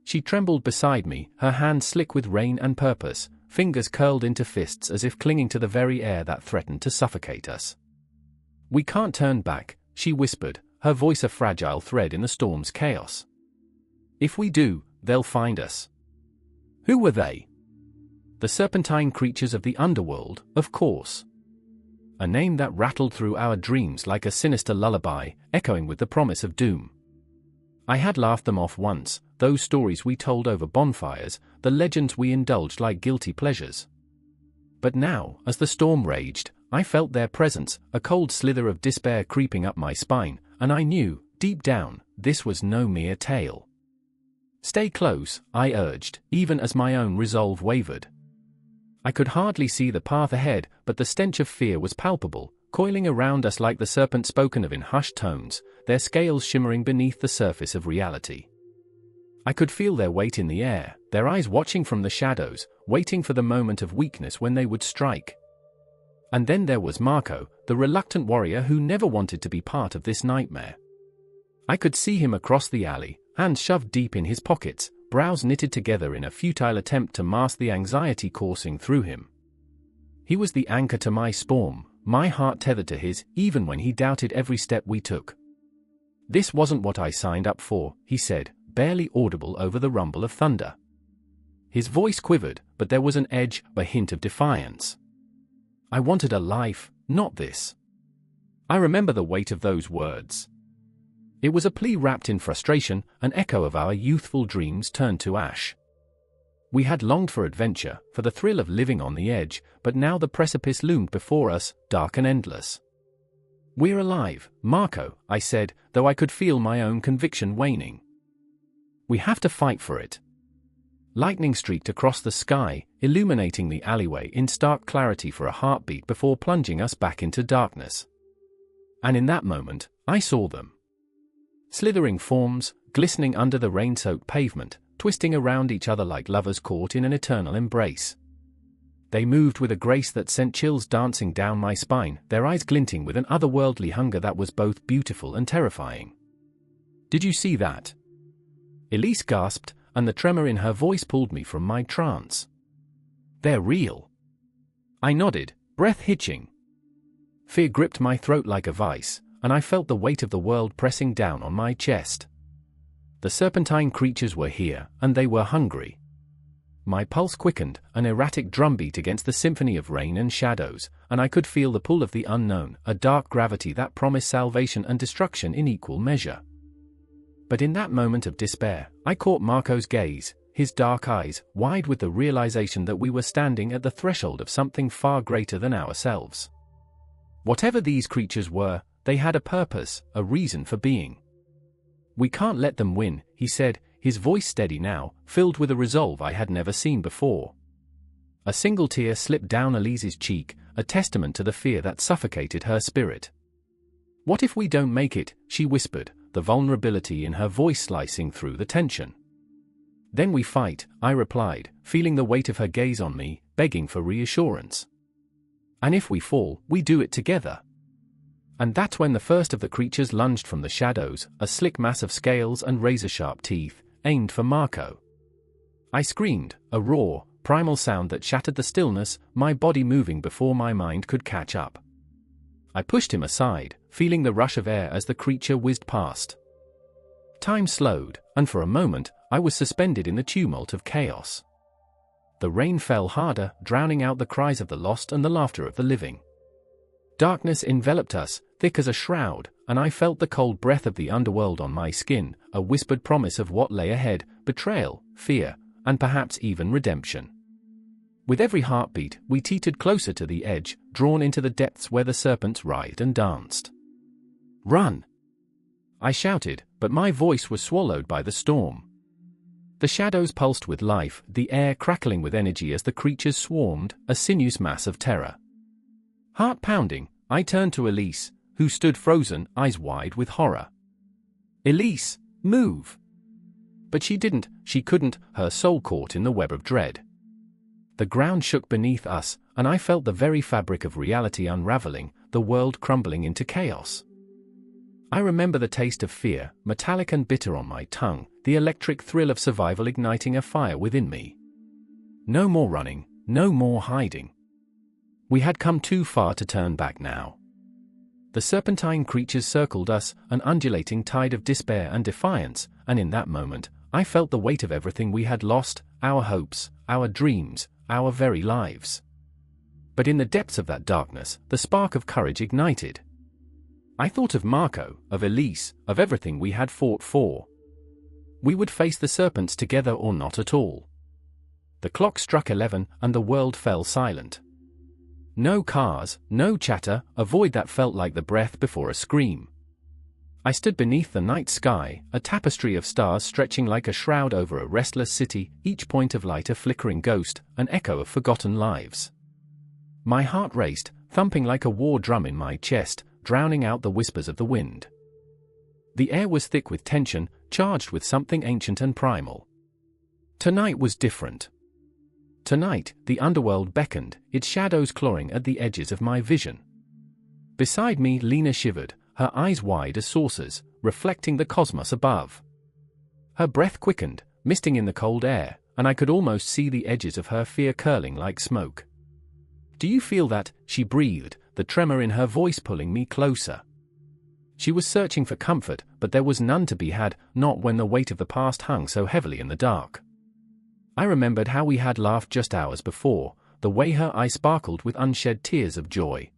She trembled beside me, her hands slick with rain and purpose, fingers curled into fists as if clinging to the very air that threatened to suffocate us. "We can't turn back," she whispered, her voice a fragile thread in the storm's chaos. "If we do, they'll find us." Who were they? The serpentine creatures of the underworld, of course. A name that rattled through our dreams like a sinister lullaby, echoing with the promise of doom. I had laughed them off once, those stories we told over bonfires, the legends we indulged like guilty pleasures. But now, as the storm raged, I felt their presence, a cold slither of despair creeping up my spine, and I knew, deep down, this was no mere tale. "Stay close," I urged, even as my own resolve wavered. I could hardly see the path ahead, but the stench of fear was palpable, coiling around us like the serpent spoken of in hushed tones, their scales shimmering beneath the surface of reality. I could feel their weight in the air, their eyes watching from the shadows, waiting for the moment of weakness when they would strike. And then there was Marco, the reluctant warrior who never wanted to be part of this nightmare. I could see him across the alley, hands shoved deep in his pockets, brows knitted together in a futile attempt to mask the anxiety coursing through him. He was the anchor to my storm, my heart tethered to his, even when he doubted every step we took. "This wasn't what I signed up for," he said, barely audible over the rumble of thunder. His voice quivered, but there was an edge, a hint of defiance. "I wanted a life, not this." I remember the weight of those words. It was a plea wrapped in frustration, an echo of our youthful dreams turned to ash. We had longed for adventure, for the thrill of living on the edge, but now the precipice loomed before us, dark and endless. "We're alive, Marco," I said, though I could feel my own conviction waning. "We have to fight for it." Lightning streaked across the sky, illuminating the alleyway in stark clarity for a heartbeat before plunging us back into darkness. And in that moment, I saw them. Slithering forms, glistening under the rain-soaked pavement, twisting around each other like lovers caught in an eternal embrace. They moved with a grace that sent chills dancing down my spine, their eyes glinting with an otherworldly hunger that was both beautiful and terrifying. "Did you see that?" Elise gasped, and the tremor in her voice pulled me from my trance. "They're real." I nodded, breath hitching. Fear gripped my throat like a vice, and I felt the weight of the world pressing down on my chest. The serpentine creatures were here, and they were hungry. My pulse quickened, an erratic drumbeat against the symphony of rain and shadows, and I could feel the pull of the unknown, a dark gravity that promised salvation and destruction in equal measure. But in that moment of despair, I caught Marco's gaze, his dark eyes, wide with the realization that we were standing at the threshold of something far greater than ourselves. Whatever these creatures were, they had a purpose, a reason for being. "We can't let them win," he said, his voice steady now, filled with a resolve I had never seen before. A single tear slipped down Elise's cheek, a testament to the fear that suffocated her spirit. "What if we don't make it?" she whispered, the vulnerability in her voice slicing through the tension. "Then we fight," I replied, feeling the weight of her gaze on me, begging for reassurance. "And if we fall, we do it together." And that's when the first of the creatures lunged from the shadows, a slick mass of scales and razor-sharp teeth, aimed for Marco. I screamed, a raw, primal sound that shattered the stillness, my body moving before my mind could catch up. I pushed him aside, feeling the rush of air as the creature whizzed past. Time slowed, and for a moment, I was suspended in the tumult of chaos. The rain fell harder, drowning out the cries of the lost and the laughter of the living. Darkness enveloped us, thick as a shroud, and I felt the cold breath of the underworld on my skin, a whispered promise of what lay ahead: betrayal, fear, and perhaps even redemption. With every heartbeat, we teetered closer to the edge, drawn into the depths where the serpents writhed and danced. "Run!" I shouted, but my voice was swallowed by the storm. The shadows pulsed with life, the air crackling with energy as the creatures swarmed, a sinuous mass of terror. Heart pounding, I turned to Elise, who stood frozen, eyes wide with horror. "Elise, move!" But she didn't, she couldn't, her soul caught in the web of dread. The ground shook beneath us, and I felt the very fabric of reality unraveling, the world crumbling into chaos. I remember the taste of fear, metallic and bitter on my tongue, the electric thrill of survival igniting a fire within me. No more running, no more hiding. We had come too far to turn back now. The serpentine creatures circled us, an undulating tide of despair and defiance, and in that moment, I felt the weight of everything we had lost, our hopes, our dreams, our very lives. But in the depths of that darkness, the spark of courage ignited. I thought of Marco, of Elise, of everything we had fought for. We would face the serpents together or not at all. The clock struck 11 and the world fell silent. No cars, no chatter, a void that felt like the breath before a scream. I stood beneath the night sky, a tapestry of stars stretching like a shroud over a restless city, each point of light a flickering ghost, an echo of forgotten lives. My heart raced, thumping like a war drum in my chest, drowning out the whispers of the wind. The air was thick with tension, charged with something ancient and primal. Tonight was different. Tonight, the underworld beckoned, its shadows clawing at the edges of my vision. Beside me, Lena shivered, her eyes wide as saucers, reflecting the cosmos above. Her breath quickened, misting in the cold air, and I could almost see the edges of her fear curling like smoke. "Do you feel that?" she breathed, the tremor in her voice pulling me closer. She was searching for comfort, but there was none to be had, not when the weight of the past hung so heavily in the dark. I remembered how we had laughed just hours before, the way her eyes sparkled with unshed tears of joy.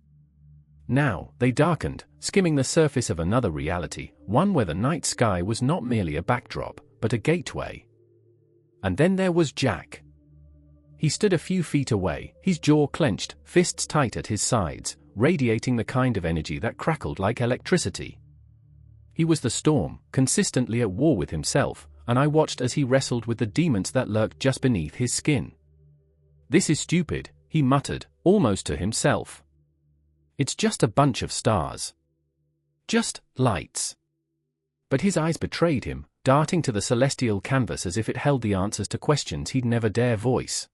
Now, they darkened, skimming the surface of another reality, one where the night sky was not merely a backdrop, but a gateway. And then there was Jack. He stood a few feet away, his jaw clenched, fists tight at his sides, radiating the kind of energy that crackled like electricity. He was the storm, consistently at war with himself, and I watched as he wrestled with the demons that lurked just beneath his skin. "This is stupid," he muttered, almost to himself. "It's just a bunch of stars. Just lights." But his eyes betrayed him, darting to the celestial canvas as if it held the answers to questions he'd never dare voice.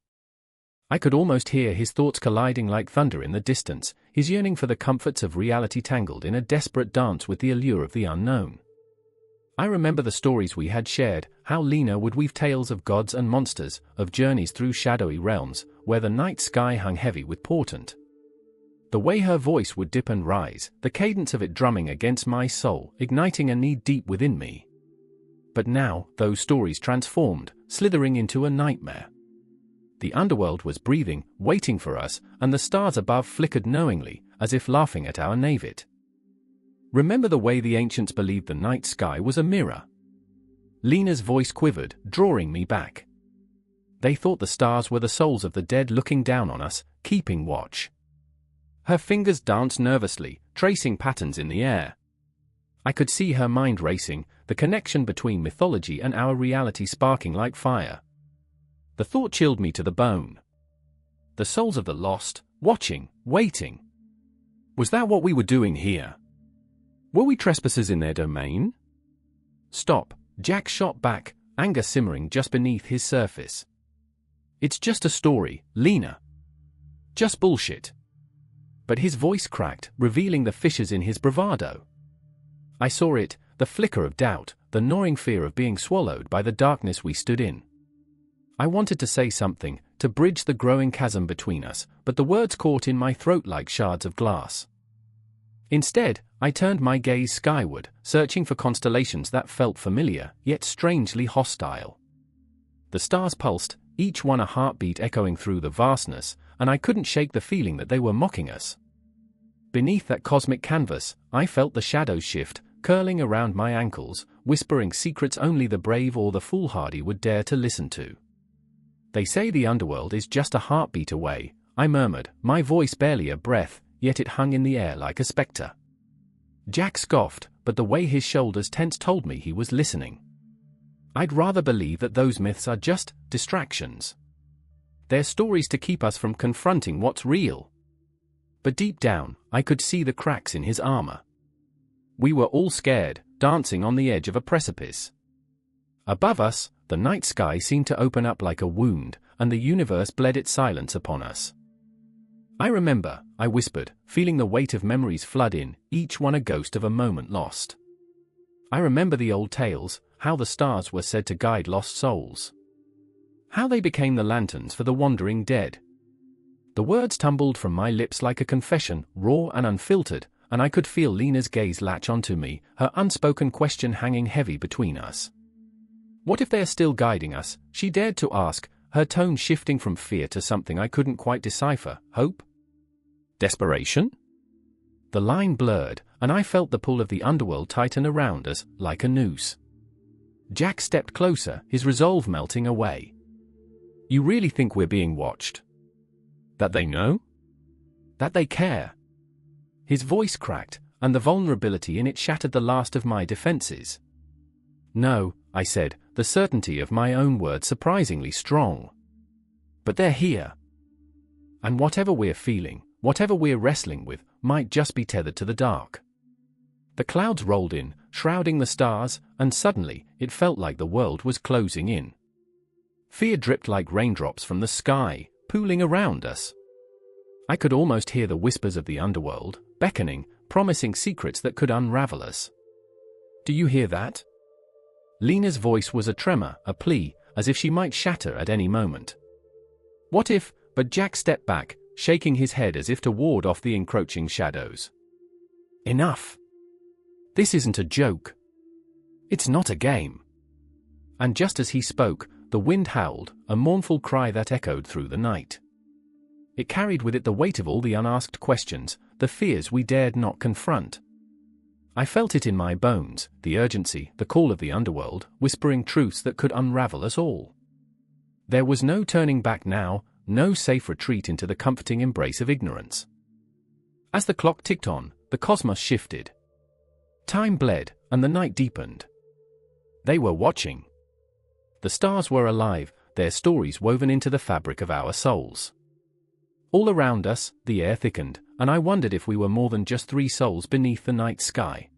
I could almost hear his thoughts colliding like thunder in the distance, his yearning for the comforts of reality tangled in a desperate dance with the allure of the unknown. I remember the stories we had shared, how Lena would weave tales of gods and monsters, of journeys through shadowy realms, where the night sky hung heavy with portent. The way her voice would dip and rise, the cadence of it drumming against my soul, igniting a need deep within me. But now, those stories transformed, slithering into a nightmare. The underworld was breathing, waiting for us, and the stars above flickered knowingly, as if laughing at our naivete. Remember the way the ancients believed the night sky was a mirror? Lena's voice quivered, drawing me back. They thought the stars were the souls of the dead looking down on us, keeping watch. Her fingers danced nervously, tracing patterns in the air. I could see her mind racing, the connection between mythology and our reality sparking like fire. The thought chilled me to the bone. The souls of the lost, watching, waiting. Was that what we were doing here? Were we trespassers in their domain? "Stop," Jack shot back, anger simmering just beneath his surface. "It's just a story, Lena. Just bullshit." But his voice cracked, revealing the fissures in his bravado. I saw it, the flicker of doubt, the gnawing fear of being swallowed by the darkness we stood in. I wanted to say something, to bridge the growing chasm between us, but the words caught in my throat like shards of glass. Instead, I turned my gaze skyward, searching for constellations that felt familiar, yet strangely hostile. The stars pulsed, each one a heartbeat echoing through the vastness, and I couldn't shake the feeling that they were mocking us. Beneath that cosmic canvas, I felt the shadows shift, curling around my ankles, whispering secrets only the brave or the foolhardy would dare to listen to. They say the underworld is just a heartbeat away, I murmured, my voice barely a breath, yet it hung in the air like a spectre. Jack scoffed, but the way his shoulders tensed told me he was listening. I'd rather believe that those myths are just distractions. They're stories to keep us from confronting what's real. But deep down, I could see the cracks in his armor. We were all scared, dancing on the edge of a precipice. Above us, the night sky seemed to open up like a wound, and the universe bled its silence upon us. I remember, I whispered, feeling the weight of memories flood in, each one a ghost of a moment lost. I remember the old tales, how the stars were said to guide lost souls. How they became the lanterns for the wandering dead. The words tumbled from my lips like a confession, raw and unfiltered, and I could feel Lena's gaze latch onto me, her unspoken question hanging heavy between us. What if they're still guiding us? She dared to ask, her tone shifting from fear to something I couldn't quite decipher. Hope? Desperation? The line blurred, and I felt the pull of the underworld tighten around us, like a noose. Jack stepped closer, his resolve melting away. You really think we're being watched? That they know? That they care? His voice cracked, and the vulnerability in it shattered the last of my defenses. No, I said, the certainty of my own words surprisingly strong. But they're here. And whatever we're feeling, whatever we're wrestling with, might just be tethered to the dark. The clouds rolled in, shrouding the stars, and suddenly, it felt like the world was closing in. Fear dripped like raindrops from the sky, pooling around us. I could almost hear the whispers of the underworld, beckoning, promising secrets that could unravel us. Do you hear that? Lena's voice was a tremor, a plea, as if she might shatter at any moment. What if? But Jack stepped back, shaking his head as if to ward off the encroaching shadows. Enough. This isn't a joke. It's not a game. And just as he spoke, the wind howled, a mournful cry that echoed through the night. It carried with it the weight of all the unasked questions, the fears we dared not confront. I felt it in my bones, the urgency, the call of the underworld, whispering truths that could unravel us all. There was no turning back now, no safe retreat into the comforting embrace of ignorance. As the clock ticked on, the cosmos shifted. Time bled, and the night deepened. They were watching. The stars were alive, their stories woven into the fabric of our souls. All around us, the air thickened, and I wondered if we were more than just three souls beneath the night sky.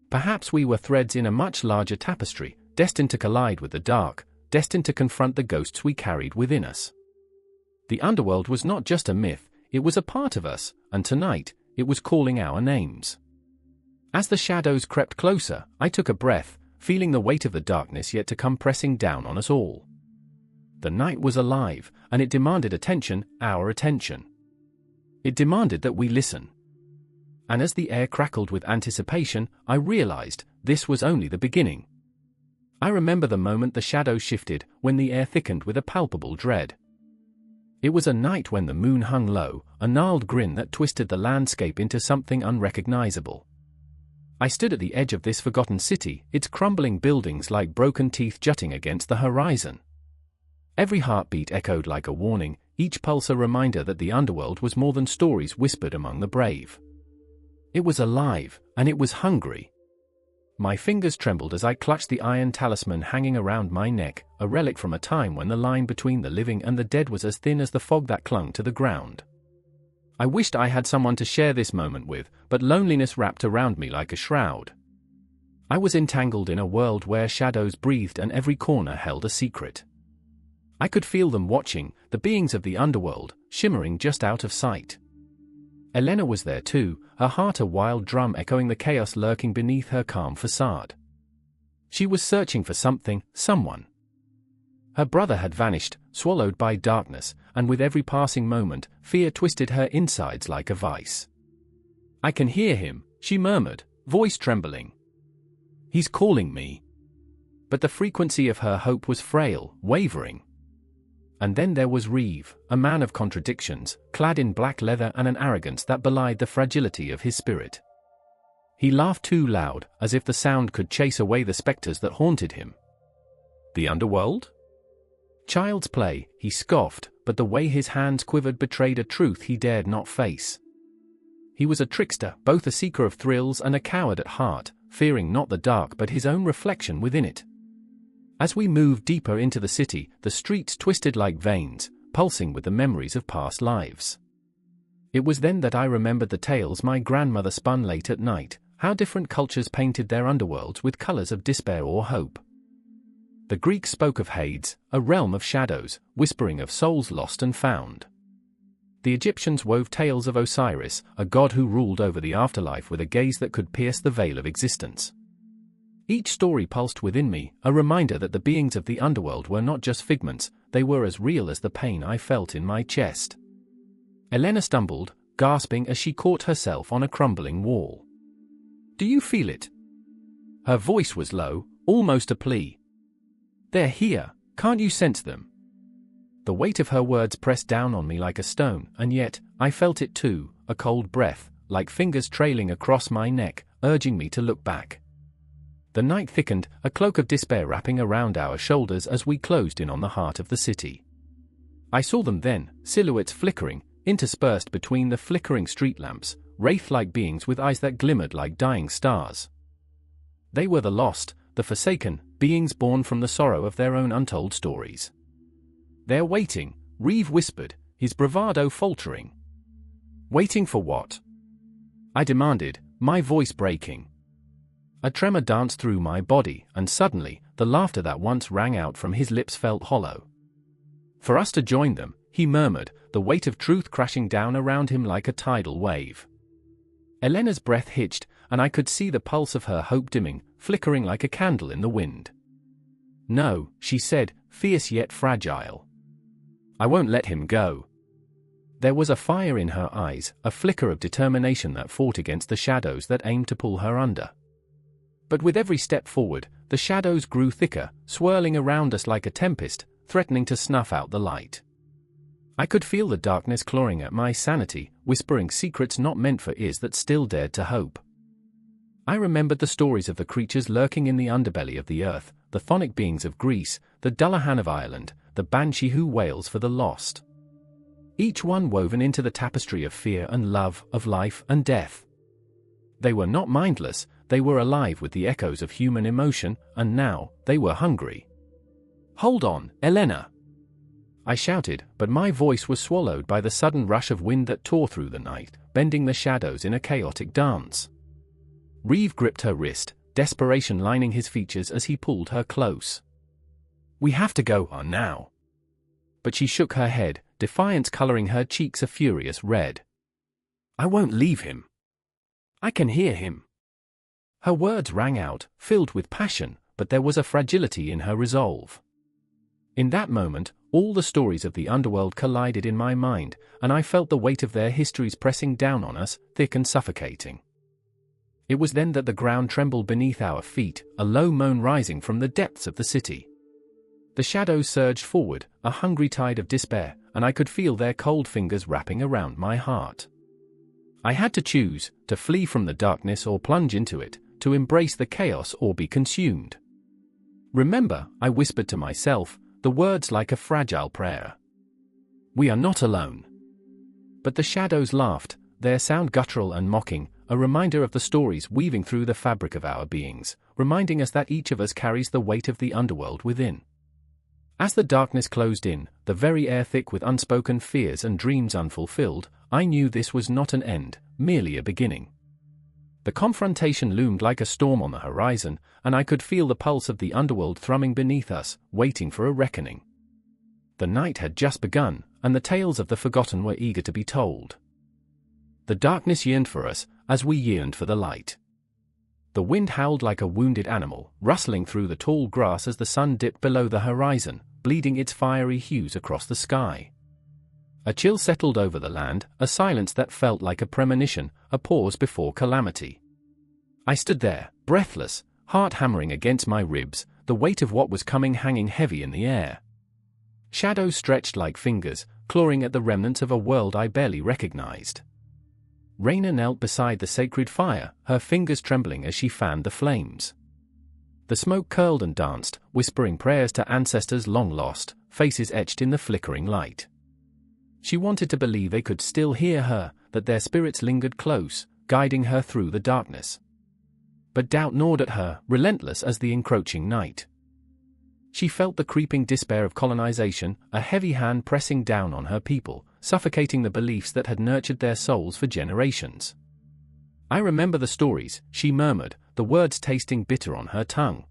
Perhaps we were threads in a much larger tapestry, destined to collide with the dark, destined to confront the ghosts we carried within us. The underworld was not just a myth, it was a part of us, and tonight, it was calling our names. As the shadows crept closer, I took a breath, feeling the weight of the darkness yet to come pressing down on us all. The night was alive, and it demanded attention, our attention. It demanded that we listen. And as the air crackled with anticipation, I realized this was only the beginning. I remember the moment the shadows shifted, when the air thickened with a palpable dread. It was a night when the moon hung low, a gnarled grin that twisted the landscape into something unrecognizable. I stood at the edge of this forgotten city, its crumbling buildings like broken teeth jutting against the horizon. Every heartbeat echoed like a warning, each pulse a reminder that the underworld was more than stories whispered among the brave. It was alive, and it was hungry. My fingers trembled as I clutched the iron talisman hanging around my neck, a relic from a time when the line between the living and the dead was as thin as the fog that clung to the ground. I wished I had someone to share this moment with, but loneliness wrapped around me like a shroud. I was entangled in a world where shadows breathed and every corner held a secret. I could feel them watching, the beings of the underworld, shimmering just out of sight. Elena was there too, her heart a wild drum echoing the chaos lurking beneath her calm facade. She was searching for something, someone. Her brother had vanished, swallowed by darkness, and with every passing moment, fear twisted her insides like a vice. I can hear him, she murmured, voice trembling. He's calling me. But the frequency of her hope was frail, wavering. And then there was Reeve, a man of contradictions, clad in black leather and an arrogance that belied the fragility of his spirit. He laughed too loud, as if the sound could chase away the specters that haunted him. The underworld? Child's play, he scoffed, but the way his hands quivered betrayed a truth he dared not face. He was a trickster, both a seeker of thrills and a coward at heart, fearing not the dark but his own reflection within it. As we moved deeper into the city, the streets twisted like veins, pulsing with the memories of past lives. It was then that I remembered the tales my grandmother spun late at night, how different cultures painted their underworlds with colors of despair or hope. The Greeks spoke of Hades, a realm of shadows, whispering of souls lost and found. The Egyptians wove tales of Osiris, a god who ruled over the afterlife with a gaze that could pierce the veil of existence. Each story pulsed within me, a reminder that the beings of the underworld were not just figments, they were as real as the pain I felt in my chest. Elena stumbled, gasping as she caught herself on a crumbling wall. "Do you feel it?" Her voice was low, almost a plea. "They're here, can't you sense them?" The weight of her words pressed down on me like a stone, and yet, I felt it too, a cold breath, like fingers trailing across my neck, urging me to look back. The night thickened, a cloak of despair wrapping around our shoulders as we closed in on the heart of the city. I saw them then, silhouettes flickering, interspersed between the flickering street lamps, wraith-like beings with eyes that glimmered like dying stars. They were the lost, the forsaken, beings born from the sorrow of their own untold stories. "They're waiting," Reeve whispered, his bravado faltering. "Waiting for what?" I demanded, my voice breaking. A tremor danced through my body, and suddenly, the laughter that once rang out from his lips felt hollow. "For us to join them," he murmured, the weight of truth crashing down around him like a tidal wave. Elena's breath hitched, and I could see the pulse of her hope dimming, flickering like a candle in the wind. "No," she said, fierce yet fragile. "I won't let him go." There was a fire in her eyes, a flicker of determination that fought against the shadows that aimed to pull her under. But with every step forward, the shadows grew thicker, swirling around us like a tempest, threatening to snuff out the light. I could feel the darkness clawing at my sanity, whispering secrets not meant for ears that still dared to hope. I remembered the stories of the creatures lurking in the underbelly of the earth, the chthonic beings of Greece, the Dullahan of Ireland, the banshee who wails for the lost. Each one woven into the tapestry of fear and love, of life and death. They were not mindless, they were alive with the echoes of human emotion, and now, they were hungry. "Hold on, Elena!" I shouted, but my voice was swallowed by the sudden rush of wind that tore through the night, bending the shadows in a chaotic dance. Reeve gripped her wrist, desperation lining his features as he pulled her close. "We have to go on now." But she shook her head, defiance coloring her cheeks a furious red. "I won't leave him. I can hear him." Her words rang out, filled with passion, but there was a fragility in her resolve. In that moment, all the stories of the underworld collided in my mind, and I felt the weight of their histories pressing down on us, thick and suffocating. It was then that the ground trembled beneath our feet, a low moan rising from the depths of the city. The shadows surged forward, a hungry tide of despair, and I could feel their cold fingers wrapping around my heart. I had to choose, to flee from the darkness or plunge into it, to embrace the chaos or be consumed. "Remember," I whispered to myself, the words like a fragile prayer. "We are not alone." But the shadows laughed, their sound guttural and mocking, a reminder of the stories weaving through the fabric of our beings, reminding us that each of us carries the weight of the underworld within. As the darkness closed in, the very air thick with unspoken fears and dreams unfulfilled, I knew this was not an end, merely a beginning. The confrontation loomed like a storm on the horizon, and I could feel the pulse of the underworld thrumming beneath us, waiting for a reckoning. The night had just begun, and the tales of the forgotten were eager to be told. The darkness yearned for us, as we yearned for the light. The wind howled like a wounded animal, rustling through the tall grass as the sun dipped below the horizon, bleeding its fiery hues across the sky. A chill settled over the land, a silence that felt like a premonition, a pause before calamity. I stood there, breathless, heart hammering against my ribs, the weight of what was coming hanging heavy in the air. shadows stretched like fingers, clawing at the remnants of a world I barely recognized. Raina knelt beside the sacred fire, her fingers trembling as she fanned the flames. The smoke curled and danced, whispering prayers to ancestors long lost, faces etched in the flickering light. She wanted to believe they could still hear her, that their spirits lingered close, guiding her through the darkness. But doubt gnawed at her, relentless as the encroaching night. She felt the creeping despair of colonization, a heavy hand pressing down on her people, suffocating the beliefs that had nurtured their souls for generations. "I remember the stories," she murmured, the words tasting bitter on her tongue.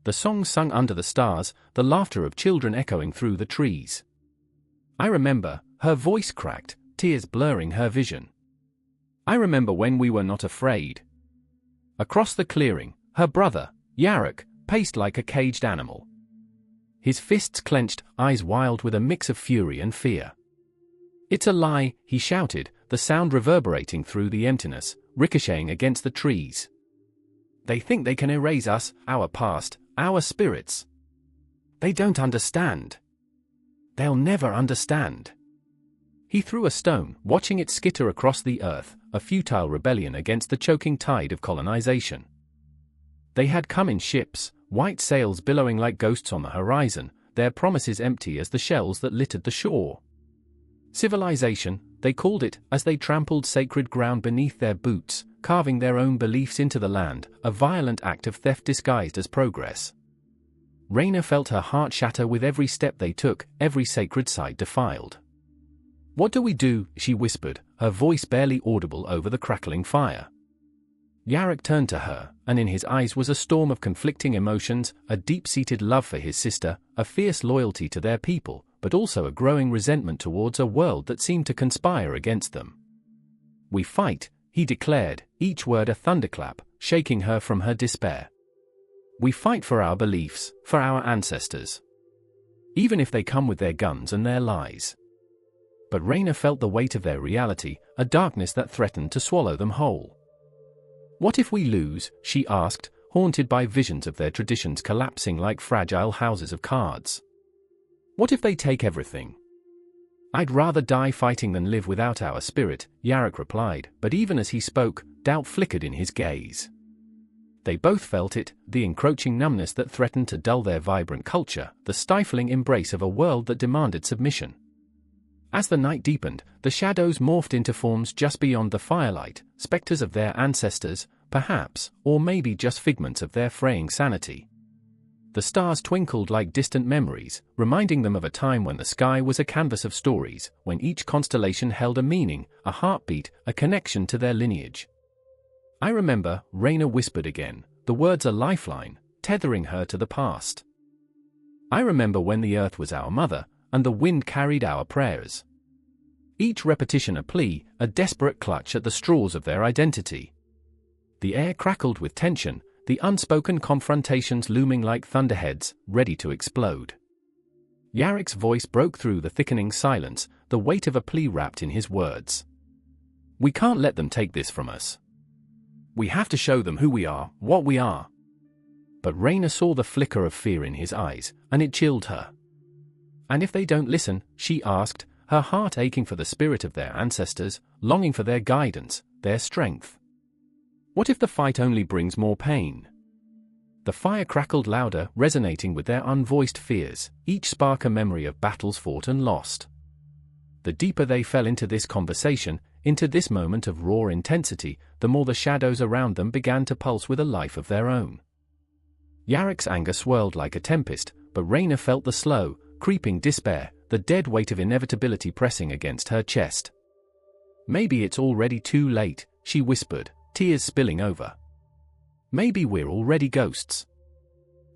The songs sung under the stars, the laughter of children echoing through the trees. "I remember," her voice cracked, tears blurring her vision. "I remember when we were not afraid." Across the clearing, her brother, Yarok, paced like a caged animal. His fists clenched, eyes wild with a mix of fury and fear. "It's a lie," he shouted, the sound reverberating through the emptiness, ricocheting against the trees. "They think they can erase us, our past, our spirits. They don't understand. They'll never understand." He threw a stone, watching it skitter across the earth, a futile rebellion against the choking tide of colonization. They had come in ships, white sails billowing like ghosts on the horizon, their promises empty as the shells that littered the shore. Civilization, they called it, as they trampled sacred ground beneath their boots, carving their own beliefs into the land, a violent act of theft disguised as progress. Raina felt her heart shatter with every step they took, every sacred site defiled. "What do we do?" she whispered, her voice barely audible over the crackling fire. Yarok turned to her, and in his eyes was a storm of conflicting emotions, a deep-seated love for his sister, a fierce loyalty to their people, but also a growing resentment towards a world that seemed to conspire against them. "We fight," he declared, each word a thunderclap, shaking her from her despair. "We fight for our beliefs, for our ancestors. Even if they come with their guns and their lies." But Raina felt the weight of their reality, a darkness that threatened to swallow them whole. "What if we lose?" she asked, haunted by visions of their traditions collapsing like fragile houses of cards. "What if they take everything?" "I'd rather die fighting than live without our spirit," Yarok replied, but even as he spoke, doubt flickered in his gaze. They both felt it, the encroaching numbness that threatened to dull their vibrant culture, the stifling embrace of a world that demanded submission. As the night deepened, the shadows morphed into forms just beyond the firelight, specters of their ancestors, perhaps, or maybe just figments of their fraying sanity. The stars twinkled like distant memories, reminding them of a time when the sky was a canvas of stories, when each constellation held a meaning, a heartbeat, a connection to their lineage. "I remember," Raina whispered again, the words a lifeline, tethering her to the past. "I remember when the earth was our mother, and the wind carried our prayers." Each repetition a plea, a desperate clutch at the straws of their identity. The air crackled with tension, the unspoken confrontations looming like thunderheads, ready to explode. Yarok's voice broke through the thickening silence, the weight of a plea wrapped in his words. "We can't let them take this from us. We have to show them who we are, what we are." But Raina saw the flicker of fear in his eyes, and it chilled her. "And if they don't listen?" she asked, her heart aching for the spirit of their ancestors, longing for their guidance, their strength. "What if the fight only brings more pain?" The fire crackled louder, resonating with their unvoiced fears, each spark a memory of battles fought and lost. The deeper they fell into this conversation, into this moment of raw intensity, the more the shadows around them began to pulse with a life of their own. Yarok's anger swirled like a tempest, but Raina felt the slow, creeping despair, the dead weight of inevitability pressing against her chest. "Maybe it's already too late," she whispered, tears spilling over. "Maybe we're already ghosts."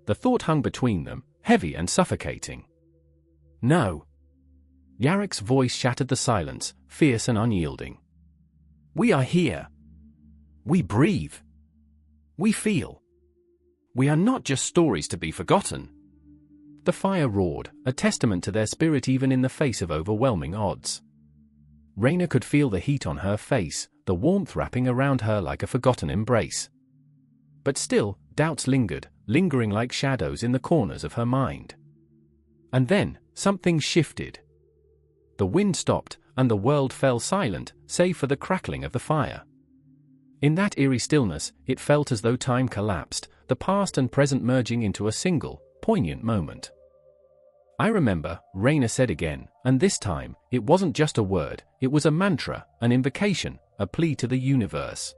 The thought hung between them, heavy and suffocating. "No." Yarok's voice shattered the silence, fierce and unyielding. "We are here. We breathe. We feel. We are not just stories to be forgotten." The fire roared, a testament to their spirit even in the face of overwhelming odds. Raina could feel the heat on her face, the warmth wrapping around her like a forgotten embrace. But still, doubts lingered, lingering like shadows in the corners of her mind. And then, something shifted. The wind stopped, and the world fell silent, save for the crackling of the fire. In that eerie stillness, it felt as though time collapsed, the past and present merging into a single, poignant moment. I remember, Raina said again, and this time, it wasn't just a word, it was a mantra, an invocation, a plea to the universe.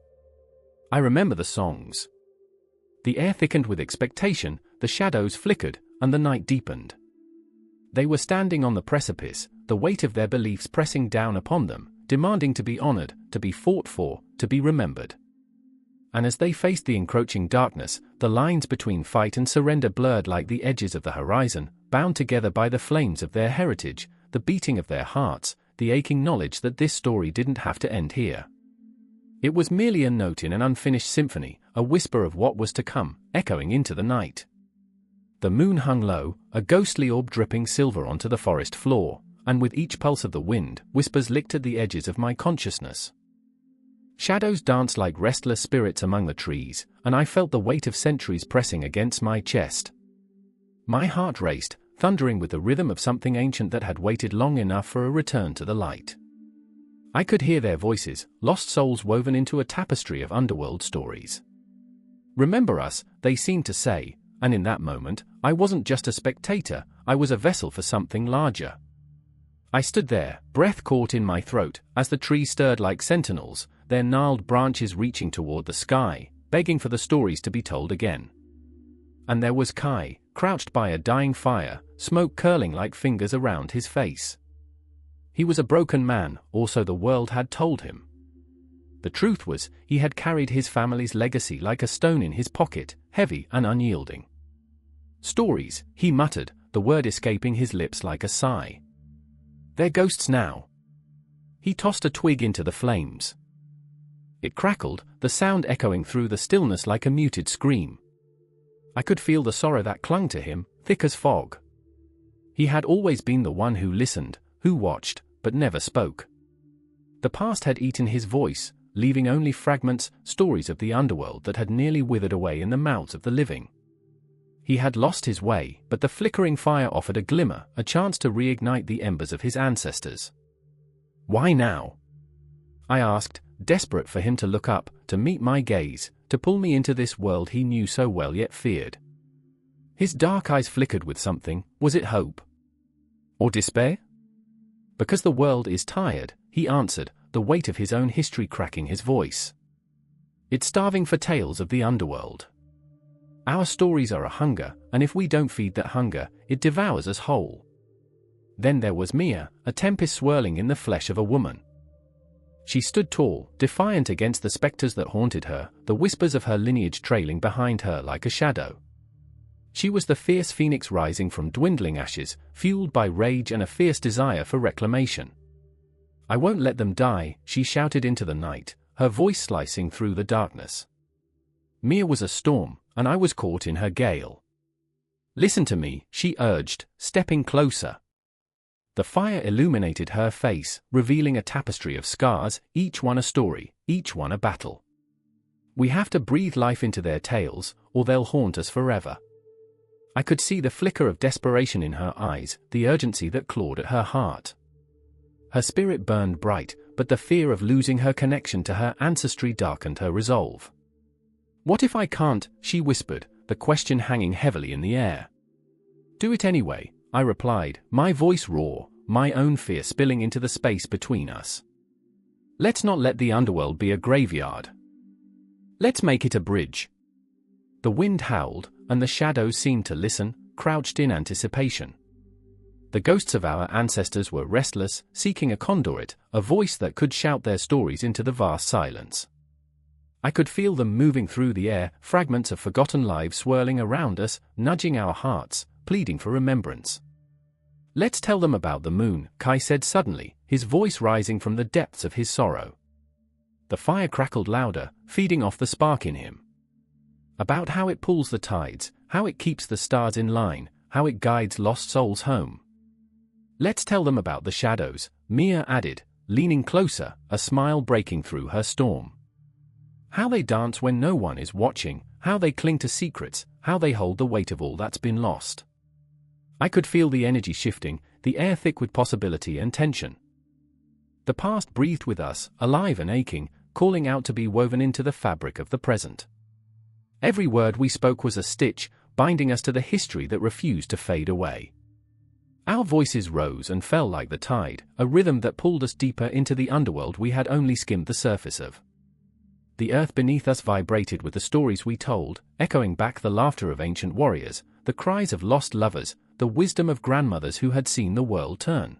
I remember the songs. The air thickened with expectation, the shadows flickered, and the night deepened. They were standing on the precipice, the weight of their beliefs pressing down upon them, demanding to be honored, to be fought for, to be remembered. And as they faced the encroaching darkness, the lines between fight and surrender blurred like the edges of the horizon, bound together by the flames of their heritage, the beating of their hearts, the aching knowledge that this story didn't have to end here. It was merely a note in an unfinished symphony, a whisper of what was to come, echoing into the night. The moon hung low, a ghostly orb dripping silver onto the forest floor, and with each pulse of the wind, whispers licked at the edges of my consciousness. Shadows danced like restless spirits among the trees, and I felt the weight of centuries pressing against my chest. My heart raced, thundering with the rhythm of something ancient that had waited long enough for a return to the light. I could hear their voices, lost souls woven into a tapestry of underworld stories. Remember us, they seemed to say, and in that moment, I wasn't just a spectator, I was a vessel for something larger. I stood there, breath caught in my throat, as the trees stirred like sentinels, their gnarled branches reaching toward the sky, begging for the stories to be told again. And there was Kai, crouched by a dying fire, smoke curling like fingers around his face. He was a broken man, or so the world had told him. The truth was, he had carried his family's legacy like a stone in his pocket, heavy and unyielding. Stories, he muttered, the word escaping his lips like a sigh. They're ghosts now. He tossed a twig into the flames. It crackled, the sound echoing through the stillness like a muted scream. I could feel the sorrow that clung to him, thick as fog. He had always been the one who listened, who watched, but never spoke. The past had eaten his voice, leaving only fragments, stories of the underworld that had nearly withered away in the mouths of the living. He had lost his way, but the flickering fire offered a glimmer, a chance to reignite the embers of his ancestors. Why now? I asked, desperate for him to look up, to meet my gaze, to pull me into this world he knew so well yet feared. His dark eyes flickered with something. Was it hope? Or despair? Because the world is tired, he answered, the weight of his own history cracking his voice. It's starving for tales of the underworld. Our stories are a hunger, and if we don't feed that hunger, it devours us whole. Then there was Mia, a tempest swirling in the flesh of a woman. She stood tall, defiant against the specters that haunted her, the whispers of her lineage trailing behind her like a shadow. She was the fierce phoenix rising from dwindling ashes, fueled by rage and a fierce desire for reclamation. I won't let them die, she shouted into the night, her voice slicing through the darkness. Mia was a storm, and I was caught in her gale. Listen to me, she urged, stepping closer. The fire illuminated her face, revealing a tapestry of scars, each one a story, each one a battle. We have to breathe life into their tales, or they'll haunt us forever. I could see the flicker of desperation in her eyes, the urgency that clawed at her heart. Her spirit burned bright, but the fear of losing her connection to her ancestry darkened her resolve. What if I can't? She whispered, the question hanging heavily in the air. Do it anyway, I replied, my voice raw, my own fear spilling into the space between us. Let's not let the underworld be a graveyard. Let's make it a bridge. The wind howled, and the shadows seemed to listen, crouched in anticipation. The ghosts of our ancestors were restless, seeking a conduit, a voice that could shout their stories into the vast silence. I could feel them moving through the air, fragments of forgotten lives swirling around us, nudging our hearts, pleading for remembrance. Let's tell them about the moon, Kai said suddenly, his voice rising from the depths of his sorrow. The fire crackled louder, feeding off the spark in him. About how it pulls the tides, how it keeps the stars in line, how it guides lost souls home. Let's tell them about the shadows, Mia added, leaning closer, a smile breaking through her storm. How they dance when no one is watching, how they cling to secrets, how they hold the weight of all that's been lost. I could feel the energy shifting, the air thick with possibility and tension. The past breathed with us, alive and aching, calling out to be woven into the fabric of the present. Every word we spoke was a stitch, binding us to the history that refused to fade away. Our voices rose and fell like the tide, a rhythm that pulled us deeper into the underworld we had only skimmed the surface of. The earth beneath us vibrated with the stories we told, echoing back the laughter of ancient warriors, the cries of lost lovers, the wisdom of grandmothers who had seen the world turn.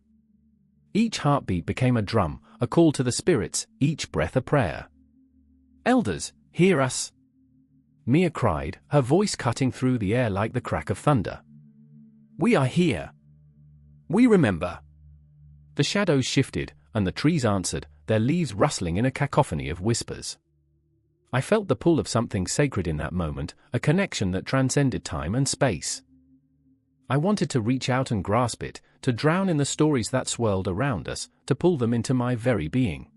Each heartbeat became a drum, a call to the spirits, each breath a prayer. "Elders, hear us!" Mia cried, her voice cutting through the air like the crack of thunder. "We are here. We remember." The shadows shifted, and the trees answered, their leaves rustling in a cacophony of whispers. I felt the pull of something sacred in that moment, a connection that transcended time and space. I wanted to reach out and grasp it, to drown in the stories that swirled around us, to pull them into my very being.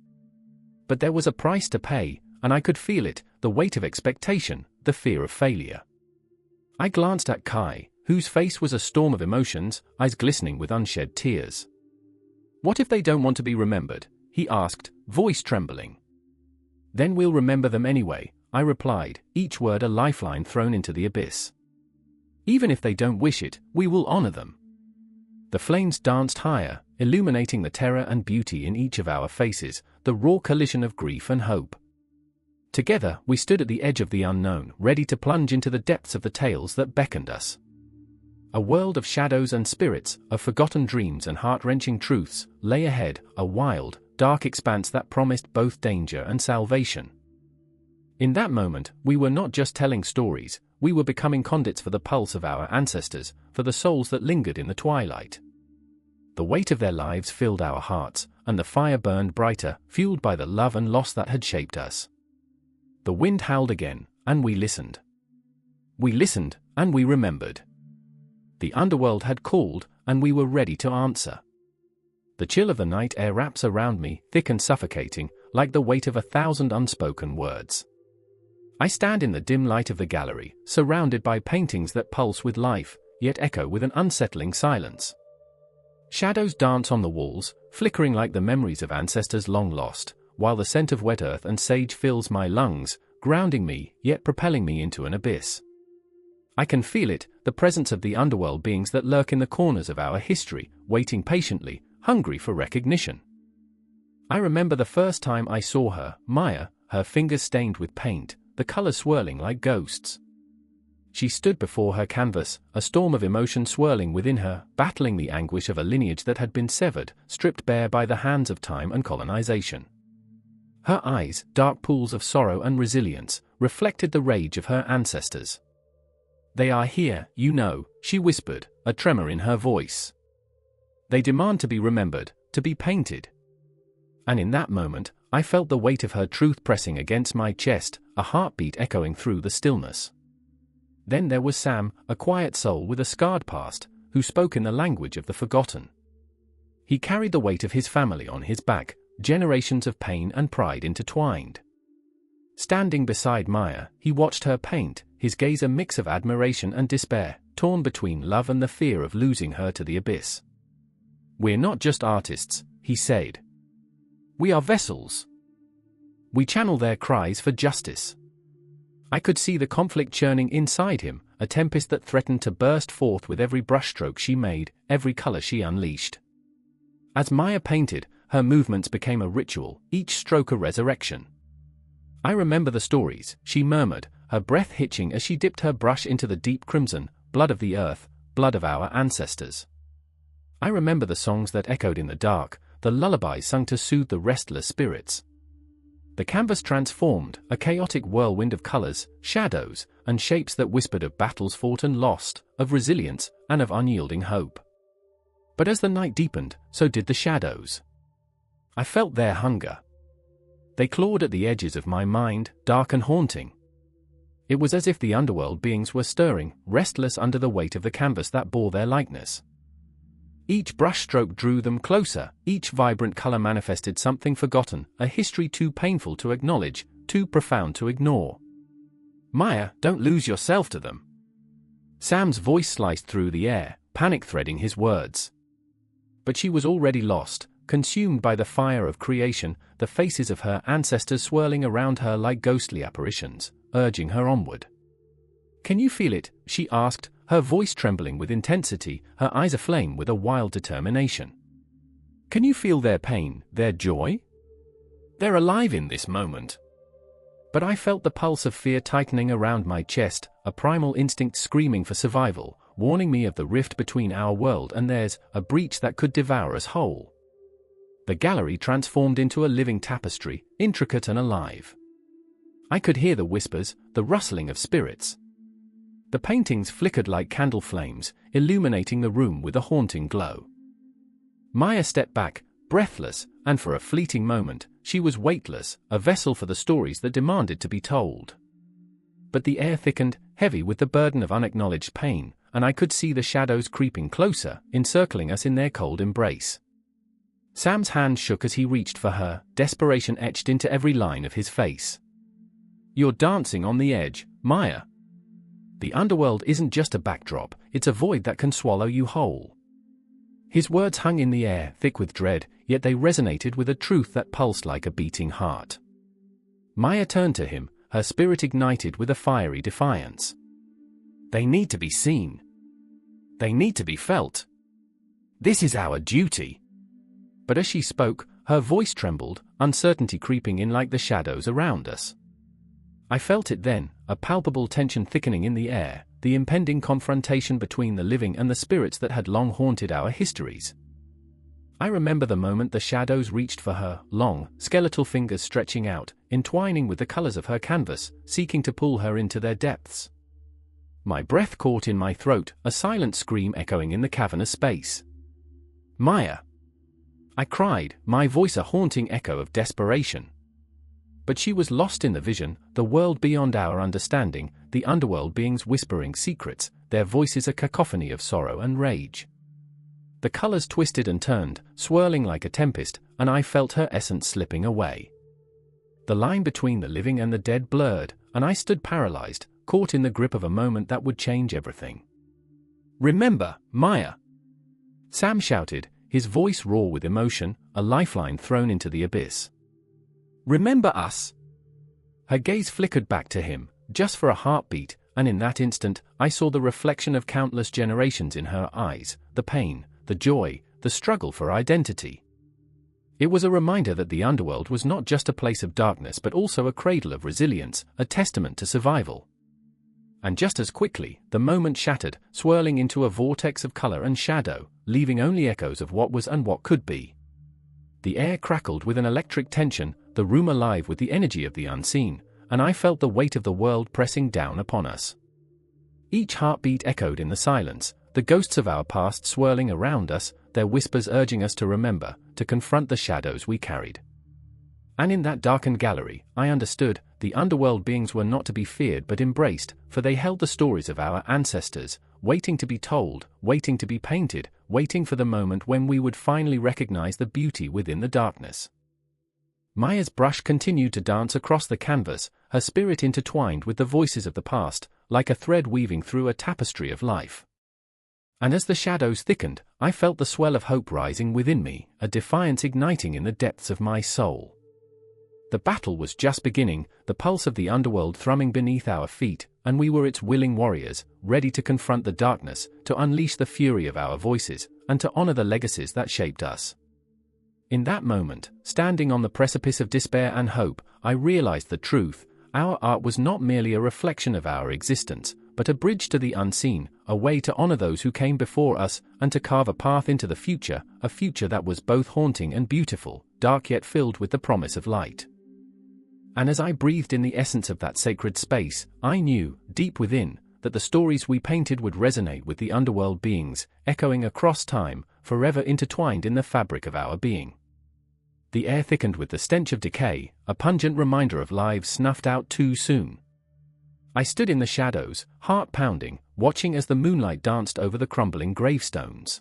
But there was a price to pay, and I could feel it, the weight of expectation, the fear of failure. I glanced at Kai, whose face was a storm of emotions, eyes glistening with unshed tears. "What if they don't want to be remembered?" he asked, voice trembling. "Then we'll remember them anyway," I replied, each word a lifeline thrown into the abyss. "Even if they don't wish it, we will honor them." The flames danced higher, illuminating the terror and beauty in each of our faces, the raw collision of grief and hope. Together, we stood at the edge of the unknown, ready to plunge into the depths of the tales that beckoned us. A world of shadows and spirits, of forgotten dreams and heart-wrenching truths, lay ahead, a wild, dark expanse that promised both danger and salvation. In that moment, we were not just telling stories, we were becoming conduits for the pulse of our ancestors, for the souls that lingered in the twilight. The weight of their lives filled our hearts, and the fire burned brighter, fueled by the love and loss that had shaped us. The wind howled again, and we listened. We listened, and we remembered. The underworld had called, and we were ready to answer. The chill of the night air wraps around me, thick and suffocating, like the weight of 1,000 unspoken words. I stand in the dim light of the gallery, surrounded by paintings that pulse with life, yet echo with an unsettling silence. Shadows dance on the walls, flickering like the memories of ancestors long lost, while the scent of wet earth and sage fills my lungs, grounding me, yet propelling me into an abyss. I can feel it, the presence of the underworld beings that lurk in the corners of our history, waiting patiently, hungry for recognition. I remember the first time I saw her, Maya, her fingers stained with paint, the colors swirling like ghosts. She stood before her canvas, a storm of emotion swirling within her, battling the anguish of a lineage that had been severed, stripped bare by the hands of time and colonization. Her eyes, dark pools of sorrow and resilience, reflected the rage of her ancestors. "They are here, you know," she whispered, a tremor in her voice. "They demand to be remembered, to be painted." And in that moment, I felt the weight of her truth pressing against my chest, a heartbeat echoing through the stillness. Then there was Sam, a quiet soul with a scarred past, who spoke in the language of the forgotten. He carried the weight of his family on his back, generations of pain and pride intertwined. Standing beside Maya, he watched her paint, his gaze a mix of admiration and despair, torn between love and the fear of losing her to the abyss. "We're not just artists," he said. "We are vessels. We channel their cries for justice." I could see the conflict churning inside him, a tempest that threatened to burst forth with every brushstroke she made, every color she unleashed. As Maya painted, her movements became a ritual, each stroke a resurrection. "I remember the stories," she murmured, her breath hitching as she dipped her brush into the deep crimson, blood of the earth, blood of our ancestors. "I remember the songs that echoed in the dark, the lullabies sung to soothe the restless spirits." The canvas transformed, a chaotic whirlwind of colors, shadows, and shapes that whispered of battles fought and lost, of resilience, and of unyielding hope. But as the night deepened, so did the shadows. I felt their hunger. They clawed at the edges of my mind, dark and haunting. It was as if the underworld beings were stirring, restless under the weight of the canvas that bore their likeness. Each brushstroke drew them closer, each vibrant color manifested something forgotten, a history too painful to acknowledge, too profound to ignore. "Maya, don't lose yourself to them." Sam's voice sliced through the air, panic threading his words. But she was already lost, consumed by the fire of creation, the faces of her ancestors swirling around her like ghostly apparitions, urging her onward. "Can you feel it?" she asked, her voice trembling with intensity, her eyes aflame with a wild determination. "Can you feel their pain, their joy? They're alive in this moment." But I felt the pulse of fear tightening around my chest, a primal instinct screaming for survival, warning me of the rift between our world and theirs, a breach that could devour us whole. The gallery transformed into a living tapestry, intricate and alive. I could hear the whispers, the rustling of spirits. The paintings flickered like candle flames, illuminating the room with a haunting glow. Maya stepped back, breathless, and for a fleeting moment, she was weightless, a vessel for the stories that demanded to be told. But the air thickened, heavy with the burden of unacknowledged pain, and I could see the shadows creeping closer, encircling us in their cold embrace. Sam's hand shook as he reached for her, desperation etched into every line of his face. "You're dancing on the edge, Maya. The underworld isn't just a backdrop, it's a void that can swallow you whole." His words hung in the air, thick with dread, yet they resonated with a truth that pulsed like a beating heart. Maya turned to him, her spirit ignited with a fiery defiance. "They need to be seen. They need to be felt. This is our duty." But as she spoke, her voice trembled, uncertainty creeping in like the shadows around us. I felt it then, a palpable tension thickening in the air, the impending confrontation between the living and the spirits that had long haunted our histories. I remember the moment the shadows reached for her, long, skeletal fingers stretching out, entwining with the colors of her canvas, seeking to pull her into their depths. My breath caught in my throat, a silent scream echoing in the cavernous space. "Maya!" I cried, my voice a haunting echo of desperation. But she was lost in the vision, the world beyond our understanding, the underworld beings whispering secrets, their voices a cacophony of sorrow and rage. The colors twisted and turned, swirling like a tempest, and I felt her essence slipping away. The line between the living and the dead blurred, and I stood paralyzed, caught in the grip of a moment that would change everything. "Remember, Maya!" Sam shouted, his voice raw with emotion, a lifeline thrown into the abyss. "Remember us!" Her gaze flickered back to him, just for a heartbeat, and in that instant, I saw the reflection of countless generations in her eyes, the pain, the joy, the struggle for identity. It was a reminder that the underworld was not just a place of darkness but also a cradle of resilience, a testament to survival. And just as quickly, the moment shattered, swirling into a vortex of color and shadow, leaving only echoes of what was and what could be. The air crackled with an electric tension, the room alive with the energy of the unseen, and I felt the weight of the world pressing down upon us. Each heartbeat echoed in the silence, the ghosts of our past swirling around us, their whispers urging us to remember, to confront the shadows we carried. And in that darkened gallery, I understood, the underworld beings were not to be feared but embraced, for they held the stories of our ancestors, waiting to be told, waiting to be painted, waiting for the moment when we would finally recognize the beauty within the darkness. Maya's brush continued to dance across the canvas, her spirit intertwined with the voices of the past, like a thread weaving through a tapestry of life. And as the shadows thickened, I felt the swell of hope rising within me, a defiance igniting in the depths of my soul. The battle was just beginning, the pulse of the underworld thrumming beneath our feet, and we were its willing warriors, ready to confront the darkness, to unleash the fury of our voices, and to honor the legacies that shaped us. In that moment, standing on the precipice of despair and hope, I realized the truth. Our art was not merely a reflection of our existence, but a bridge to the unseen, a way to honor those who came before us, and to carve a path into the future, a future that was both haunting and beautiful, dark yet filled with the promise of light. And as I breathed in the essence of that sacred space, I knew, deep within, that the stories we painted would resonate with the underworld beings, echoing across time, forever intertwined in the fabric of our being. The air thickened with the stench of decay, a pungent reminder of lives snuffed out too soon. I stood in the shadows, heart pounding, watching as the moonlight danced over the crumbling gravestones.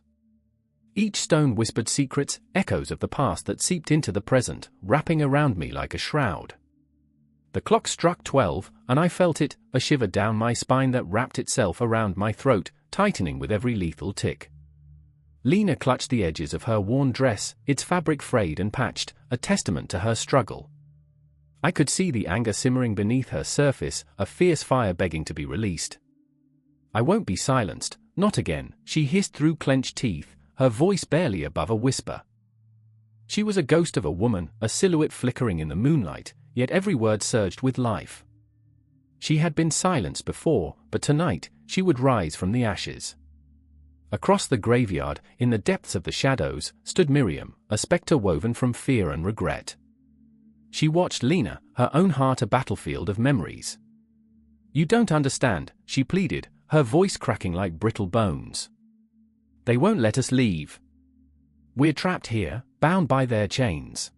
Each stone whispered secrets, echoes of the past that seeped into the present, wrapping around me like a shroud. The clock struck 12, and I felt it, a shiver down my spine that wrapped itself around my throat, tightening with every lethal tick. Lena clutched the edges of her worn dress, its fabric frayed and patched, a testament to her struggle. I could see the anger simmering beneath her surface, a fierce fire begging to be released. "I won't be silenced, not again," she hissed through clenched teeth, her voice barely above a whisper. She was a ghost of a woman, a silhouette flickering in the moonlight, yet every word surged with life. She had been silenced before, but tonight, she would rise from the ashes. Across the graveyard, in the depths of the shadows, stood Miriam, a spectre woven from fear and regret. She watched Lena, her own heart a battlefield of memories. "You don't understand," she pleaded, her voice cracking like brittle bones. "They won't let us leave. We're trapped here, bound by their chains."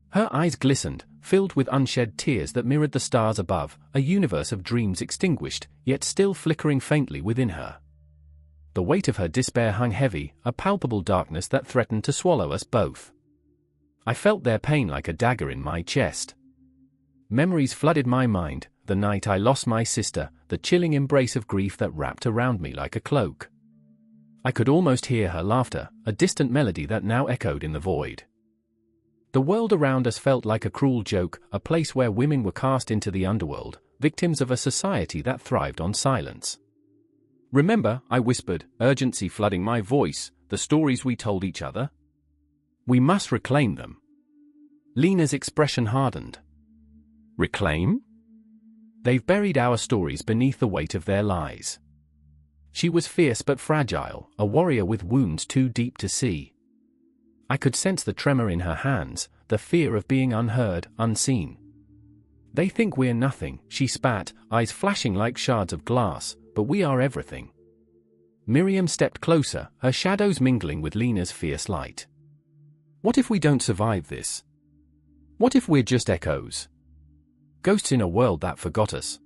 Her eyes glistened, filled with unshed tears that mirrored the stars above, a universe of dreams extinguished, yet still flickering faintly within her. The weight of her despair hung heavy, a palpable darkness that threatened to swallow us both. I felt their pain like a dagger in my chest. Memories flooded my mind, the night I lost my sister, the chilling embrace of grief that wrapped around me like a cloak. I could almost hear her laughter, a distant melody that now echoed in the void. The world around us felt like a cruel joke, a place where women were cast into the underworld, victims of a society that thrived on silence. "Remember," I whispered, urgency flooding my voice, "the stories we told each other? We must reclaim them." Lena's expression hardened. "Reclaim?" "They've buried our stories beneath the weight of their lies." She was fierce but fragile, a warrior with wounds too deep to see. I could sense the tremor in her hands, the fear of being unheard, unseen. "They think we're nothing," she spat, eyes flashing like shards of glass, "but we are everything." Miriam stepped closer, her shadows mingling with Lena's fierce light. "What if we don't survive this? What if we're just echoes? Ghosts in a world that forgot us?"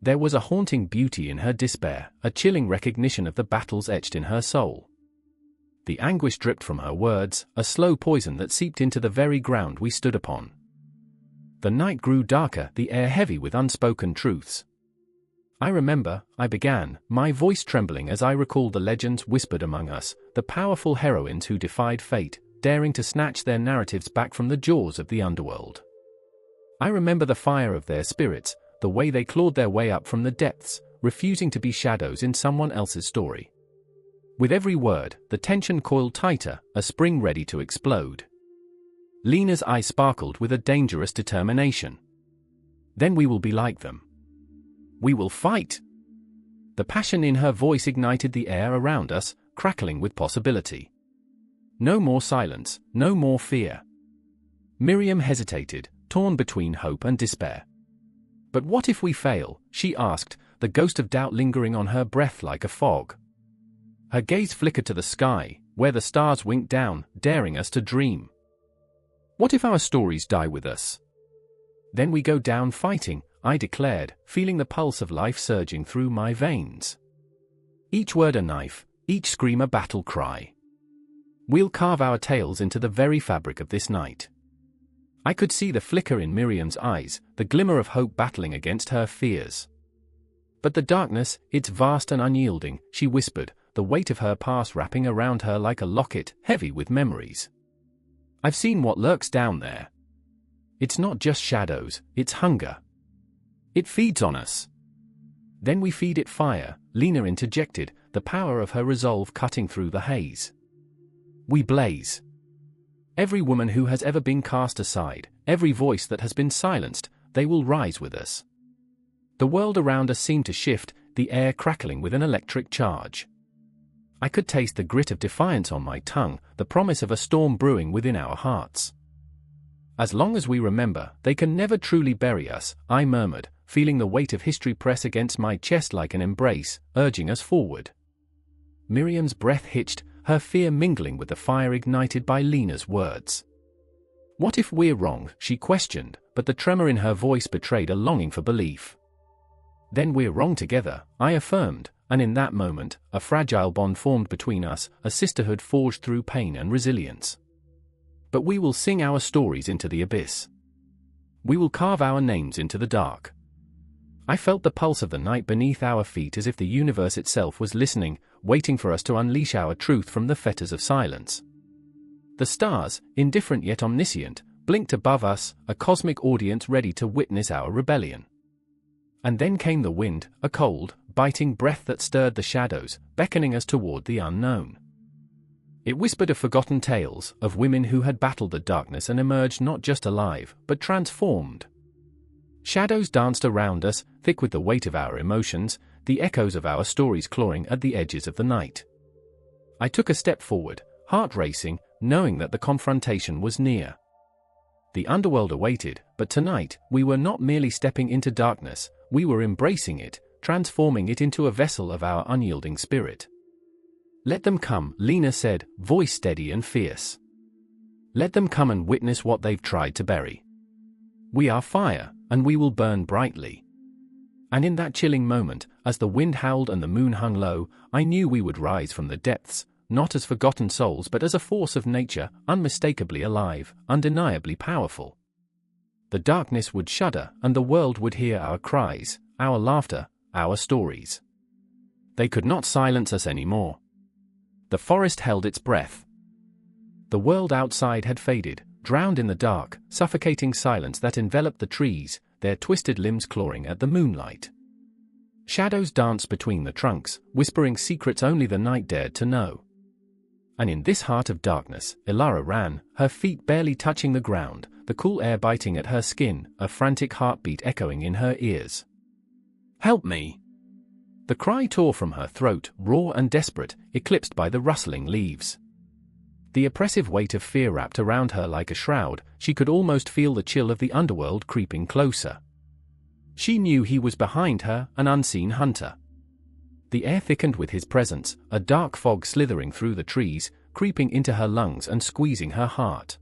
There was a haunting beauty in her despair, a chilling recognition of the battles etched in her soul. The anguish dripped from her words, a slow poison that seeped into the very ground we stood upon. The night grew darker, the air heavy with unspoken truths. "I remember," I began, my voice trembling as I recalled the legends whispered among us, the powerful heroines who defied fate, daring to snatch their narratives back from the jaws of the underworld. "I remember the fire of their spirits, the way they clawed their way up from the depths, refusing to be shadows in someone else's story." With every word, the tension coiled tighter, a spring ready to explode. Lena's eyes sparkled with a dangerous determination. "Then we will be like them. We will fight." The passion in her voice ignited the air around us, crackling with possibility. No more silence, no more fear. Miriam hesitated, torn between hope and despair. "But what if we fail?" she asked, the ghost of doubt lingering on her breath like a fog. Her gaze flickered to the sky, where the stars winked down, daring us to dream. "What if our stories die with us? Then we go down fighting," I declared, feeling the pulse of life surging through my veins. Each word a knife, each scream a battle cry. "We'll carve our tales into the very fabric of this night." I could see the flicker in Miriam's eyes, the glimmer of hope battling against her fears. "But the darkness, it's vast and unyielding," she whispered, the weight of her past wrapping around her like a locket, heavy with memories. "I've seen what lurks down there. It's not just shadows, it's hunger. It feeds on us." "Then we feed it fire," Lena interjected, the power of her resolve cutting through the haze. "We blaze. Every woman who has ever been cast aside, every voice that has been silenced, they will rise with us." The world around us seemed to shift, the air crackling with an electric charge. I could taste the grit of defiance on my tongue, the promise of a storm brewing within our hearts. "As long as we remember, they can never truly bury us," I murmured, feeling the weight of history press against my chest like an embrace, urging us forward. Miriam's breath hitched, her fear mingling with the fire ignited by Lena's words. "What if we're wrong?" she questioned, but the tremor in her voice betrayed a longing for belief. "Then we're wrong together," I affirmed, and in that moment, a fragile bond formed between us, a sisterhood forged through pain and resilience. "But we will sing our stories into the abyss. We will carve our names into the dark." I felt the pulse of the night beneath our feet, as if the universe itself was listening, waiting for us to unleash our truth from the fetters of silence. The stars, indifferent yet omniscient, blinked above us, a cosmic audience ready to witness our rebellion. And then came the wind, a cold, biting breath that stirred the shadows, beckoning us toward the unknown. It whispered of forgotten tales, of women who had battled the darkness and emerged not just alive, but transformed. Shadows danced around us, thick with the weight of our emotions, the echoes of our stories clawing at the edges of the night. I took a step forward, heart racing, knowing that the confrontation was near. The underworld awaited, but tonight, we were not merely stepping into darkness, we were embracing it, transforming it into a vessel of our unyielding spirit. "Let them come," Lena said, voice steady and fierce. "Let them come and witness what they've tried to bury. We are fire, and we will burn brightly." And in that chilling moment, as the wind howled and the moon hung low, I knew we would rise from the depths, not as forgotten souls but as a force of nature, unmistakably alive, undeniably powerful. The darkness would shudder, and the world would hear our cries, our laughter, our stories. They could not silence us anymore. The forest held its breath. The world outside had faded, drowned in the dark, suffocating silence that enveloped the trees, their twisted limbs clawing at the moonlight. Shadows danced between the trunks, whispering secrets only the night dared to know. And in this heart of darkness, Ilara ran, her feet barely touching the ground, the cool air biting at her skin, a frantic heartbeat echoing in her ears. "Help me!" The cry tore from her throat, raw and desperate, eclipsed by the rustling leaves. The oppressive weight of fear wrapped around her like a shroud, she could almost feel the chill of the underworld creeping closer. She knew he was behind her, an unseen hunter. The air thickened with his presence, a dark fog slithering through the trees, creeping into her lungs and squeezing her heart.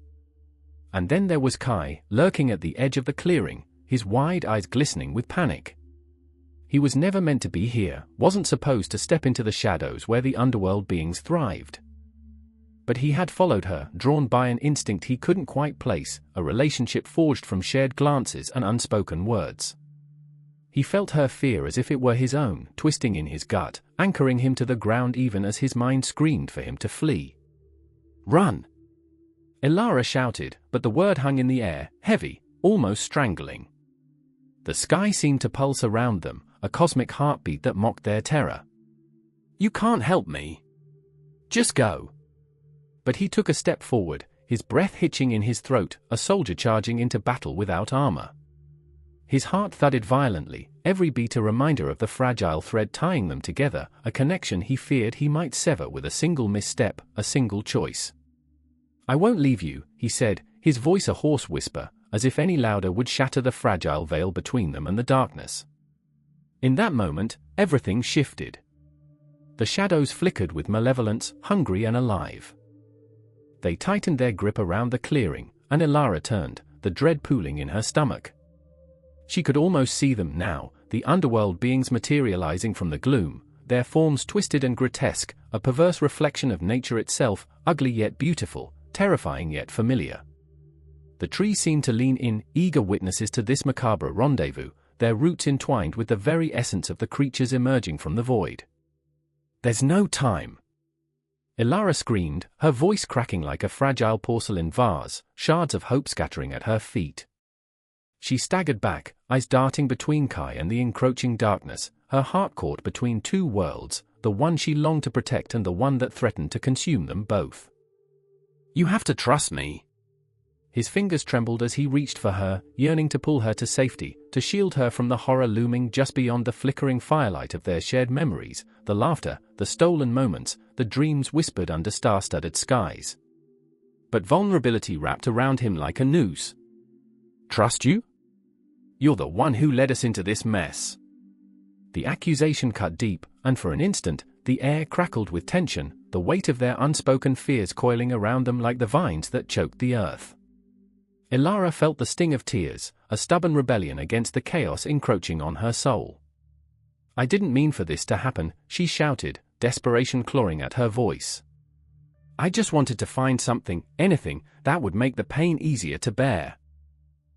And then there was Kai, lurking at the edge of the clearing, his wide eyes glistening with panic. He was never meant to be here, wasn't supposed to step into the shadows where the underworld beings thrived. But he had followed her, drawn by an instinct he couldn't quite place, a relationship forged from shared glances and unspoken words. He felt her fear as if it were his own, twisting in his gut, anchoring him to the ground even as his mind screamed for him to flee. "Run!" Ilara shouted, but the word hung in the air, heavy, almost strangling. The sky seemed to pulse around them, a cosmic heartbeat that mocked their terror. "You can't help me. Just go." But he took a step forward, his breath hitching in his throat, a soldier charging into battle without armor. His heart thudded violently, every beat a reminder of the fragile thread tying them together, a connection he feared he might sever with a single misstep, a single choice. "I won't leave you," he said, his voice a hoarse whisper, as if any louder would shatter the fragile veil between them and the darkness. In that moment, everything shifted. The shadows flickered with malevolence, hungry and alive. They tightened their grip around the clearing, and Ilara turned, the dread pooling in her stomach. She could almost see them now, the underworld beings materializing from the gloom, their forms twisted and grotesque, a perverse reflection of nature itself, ugly yet beautiful, terrifying yet familiar. The trees seemed to lean in, eager witnesses to this macabre rendezvous, their roots entwined with the very essence of the creatures emerging from the void. "There's no time!" Ilara screamed, her voice cracking like a fragile porcelain vase, shards of hope scattering at her feet. She staggered back, eyes darting between Kai and the encroaching darkness, her heart caught between two worlds, the one she longed to protect and the one that threatened to consume them both. "You have to trust me." His fingers trembled as he reached for her, yearning to pull her to safety, to shield her from the horror looming just beyond the flickering firelight of their shared memories, the laughter, the stolen moments, the dreams whispered under star-studded skies. But vulnerability wrapped around him like a noose. "Trust you? You're the one who led us into this mess." The accusation cut deep, and for an instant, the air crackled with tension, the weight of their unspoken fears coiling around them like the vines that choked the earth. Ilara felt the sting of tears, a stubborn rebellion against the chaos encroaching on her soul. "I didn't mean for this to happen," she shouted, desperation clawing at her voice. "I just wanted to find something, anything, that would make the pain easier to bear."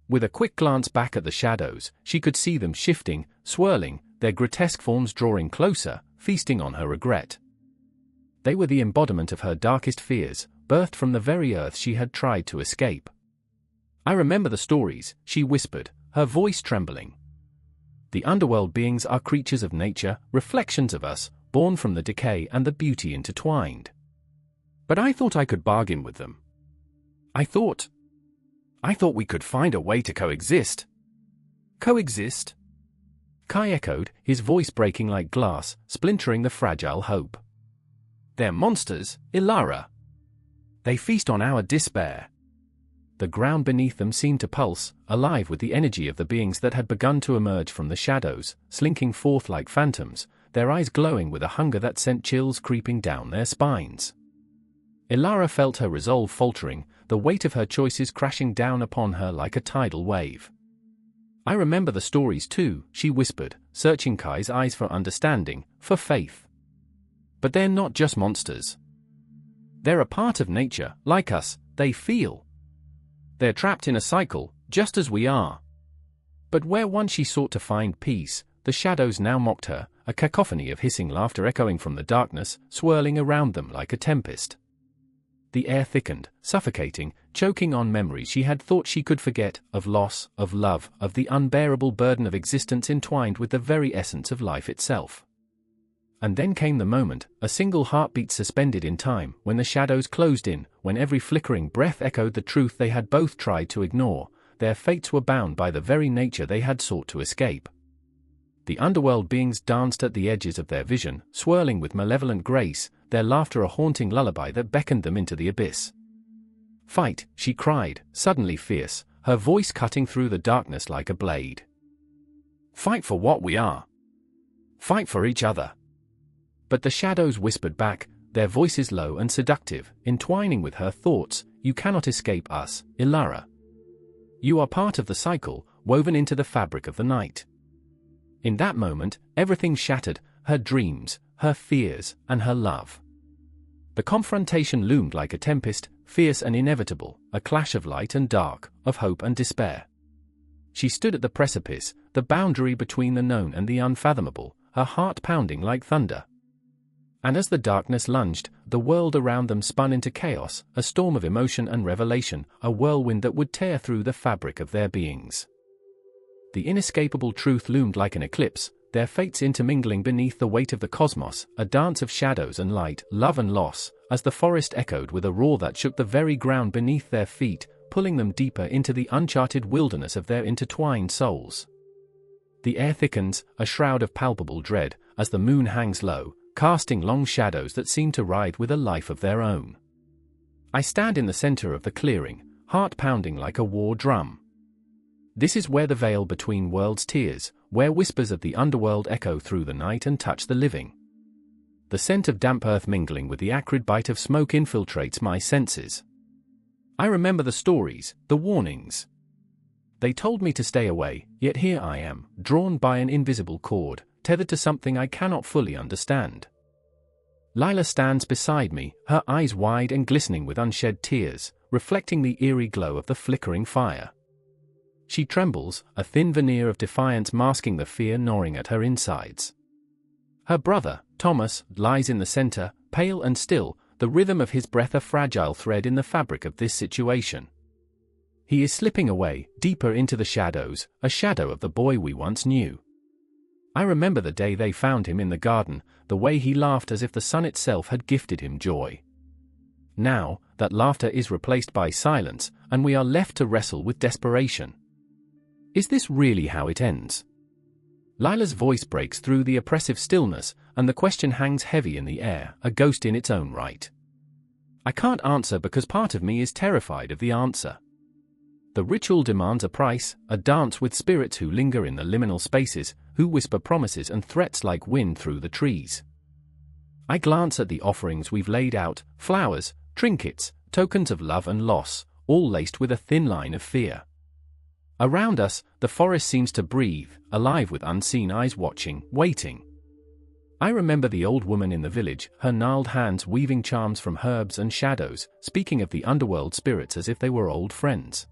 With a quick glance back at the shadows, she could see them shifting, swirling, their grotesque forms drawing closer, feasting on her regret. They were the embodiment of her darkest fears, birthed from the very earth she had tried to escape. I remember the stories, she whispered, her voice trembling. The underworld beings are creatures of nature, reflections of us, born from the decay and the beauty intertwined. But I thought I could bargain with them. I thought we could find a way to coexist. Coexist? Kai echoed, his voice breaking like glass, splintering the fragile hope. They're monsters, Ilara. They feast on our despair. The ground beneath them seemed to pulse, alive with the energy of the beings that had begun to emerge from the shadows, slinking forth like phantoms, their eyes glowing with a hunger that sent chills creeping down their spines. Ilara felt her resolve faltering, the weight of her choices crashing down upon her like a tidal wave. I remember the stories too, she whispered, searching Kai's eyes for understanding, for faith. But they're not just monsters. They're a part of nature, like us, they feel. They're trapped in a cycle, just as we are. But where once she sought to find peace, the shadows now mocked her, a cacophony of hissing laughter echoing from the darkness, swirling around them like a tempest. The air thickened, suffocating, choking on memories she had thought she could forget, of loss, of love, of the unbearable burden of existence entwined with the very essence of life itself. And then came the moment, a single heartbeat suspended in time, when the shadows closed in, when every flickering breath echoed the truth they had both tried to ignore: their fates were bound by the very nature they had sought to escape. The underworld beings danced at the edges of their vision, swirling with malevolent grace, their laughter a haunting lullaby that beckoned them into the abyss. Fight, she cried, suddenly fierce, her voice cutting through the darkness like a blade. Fight for what we are. Fight for each other. But the shadows whispered back, their voices low and seductive, entwining with her thoughts, you cannot escape us, Ilara. You are part of the cycle, woven into the fabric of the night. In that moment, everything shattered, her dreams, her fears, and her love. The confrontation loomed like a tempest, fierce and inevitable, a clash of light and dark, of hope and despair. She stood at the precipice, the boundary between the known and the unfathomable, her heart pounding like thunder. And as the darkness lunged, the world around them spun into chaos, a storm of emotion and revelation, a whirlwind that would tear through the fabric of their beings. The inescapable truth loomed like an eclipse, their fates intermingling beneath the weight of the cosmos, a dance of shadows and light, love and loss, as the forest echoed with a roar that shook the very ground beneath their feet, pulling them deeper into the uncharted wilderness of their intertwined souls. The air thickens, a shroud of palpable dread, as the moon hangs low, casting long shadows that seem to writhe with a life of their own. I stand in the center of the clearing, heart pounding like a war drum. This is where the veil between worlds tears, where whispers of the underworld echo through the night and touch the living. The scent of damp earth mingling with the acrid bite of smoke infiltrates my senses. I remember the stories, the warnings. They told me to stay away, yet here I am, drawn by an invisible cord, tethered to something I cannot fully understand. Lila stands beside me, her eyes wide and glistening with unshed tears, reflecting the eerie glow of the flickering fire. She trembles, a thin veneer of defiance masking the fear gnawing at her insides. Her brother, Thomas, lies in the center, pale and still, the rhythm of his breath a fragile thread in the fabric of this situation. He is slipping away, deeper into the shadows, a shadow of the boy we once knew. I remember the day they found him in the garden, the way he laughed as if the sun itself had gifted him joy. Now, that laughter is replaced by silence, and we are left to wrestle with desperation. Is this really how it ends? Lila's voice breaks through the oppressive stillness, and the question hangs heavy in the air, a ghost in its own right. I can't answer because part of me is terrified of the answer. The ritual demands a price, a dance with spirits who linger in the liminal spaces, who whisper promises and threats like wind through the trees. I glance at the offerings we've laid out, flowers, trinkets, tokens of love and loss, all laced with a thin line of fear. Around us, the forest seems to breathe, alive with unseen eyes watching, waiting. I remember the old woman in the village, her gnarled hands weaving charms from herbs and shadows, speaking of the underworld spirits as if they were old friends.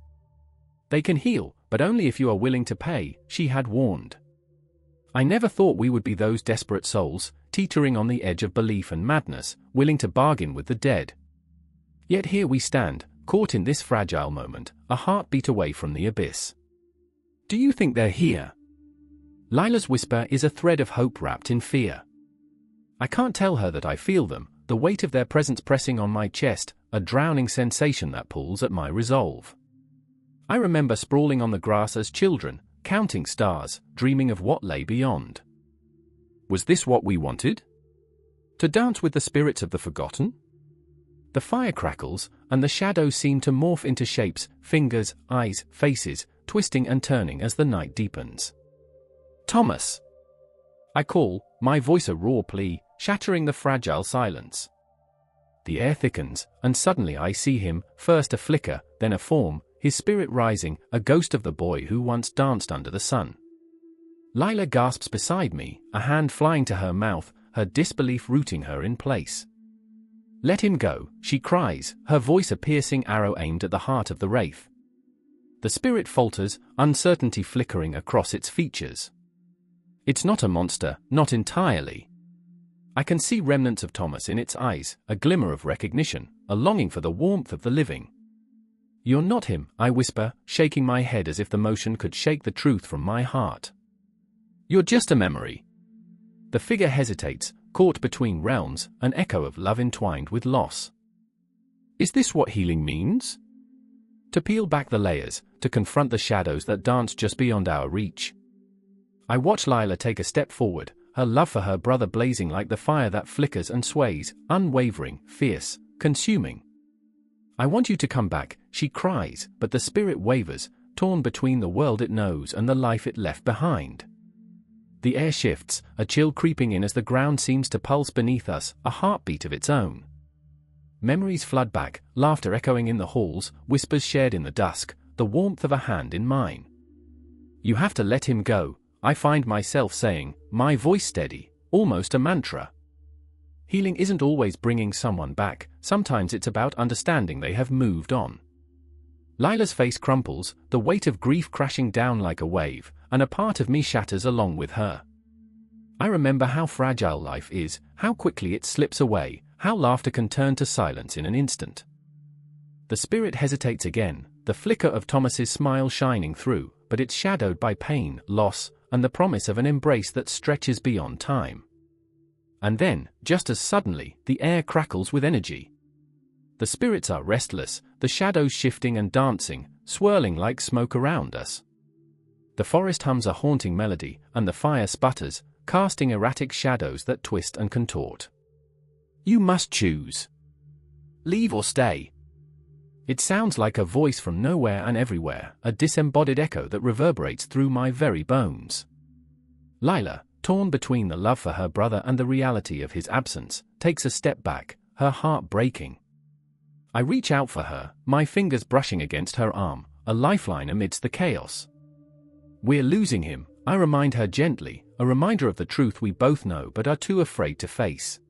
They can heal, but only if you are willing to pay, she had warned. I never thought we would be those desperate souls, teetering on the edge of belief and madness, willing to bargain with the dead. Yet here we stand, caught in this fragile moment, a heartbeat away from the abyss. Do you think they're here? Lila's whisper is a thread of hope wrapped in fear. I can't tell her that I feel them, the weight of their presence pressing on my chest, a drowning sensation that pulls at my resolve. I remember sprawling on the grass as children, counting stars, dreaming of what lay beyond. Was this what we wanted? To dance with the spirits of the forgotten? The fire crackles, and the shadows seem to morph into shapes, fingers, eyes, faces, twisting and turning as the night deepens. Thomas! I call, my voice a raw plea, shattering the fragile silence. The air thickens, and suddenly I see him, first a flicker, then a form, his spirit rising, a ghost of the boy who once danced under the sun. Lila gasps beside me, a hand flying to her mouth, her disbelief rooting her in place. Let him go, she cries, her voice a piercing arrow aimed at the heart of the wraith. The spirit falters, uncertainty flickering across its features. It's not a monster, not entirely. I can see remnants of Thomas in its eyes, a glimmer of recognition, a longing for the warmth of the living. You're not him, I whisper, shaking my head as if the motion could shake the truth from my heart. You're just a memory. The figure hesitates, caught between realms, an echo of love entwined with loss. Is this what healing means? To peel back the layers, to confront the shadows that dance just beyond our reach. I watch Lila take a step forward, her love for her brother blazing like the fire that flickers and sways, unwavering, fierce, consuming. I want you to come back, she cries, but the spirit wavers, torn between the world it knows and the life it left behind. The air shifts, a chill creeping in as the ground seems to pulse beneath us, a heartbeat of its own. Memories flood back, laughter echoing in the halls, whispers shared in the dusk, the warmth of a hand in mine. You have to let him go, I find myself saying, my voice steady, almost a mantra. Healing isn't always bringing someone back, sometimes it's about understanding they have moved on. Lila's face crumples, the weight of grief crashing down like a wave, and a part of me shatters along with her. I remember how fragile life is, how quickly it slips away, how laughter can turn to silence in an instant. The spirit hesitates again, the flicker of Thomas's smile shining through, but it's shadowed by pain, loss, and the promise of an embrace that stretches beyond time. And then, just as suddenly, the air crackles with energy. The spirits are restless, the shadows shifting and dancing, swirling like smoke around us. The forest hums a haunting melody, and the fire sputters, casting erratic shadows that twist and contort. You must choose. Leave or stay. It sounds like a voice from nowhere and everywhere, a disembodied echo that reverberates through my very bones. Lila, torn between the love for her brother and the reality of his absence, takes a step back, her heart breaking. I reach out for her, my fingers brushing against her arm, a lifeline amidst the chaos. We're losing him, I remind her gently, a reminder of the truth we both know but are too afraid to face.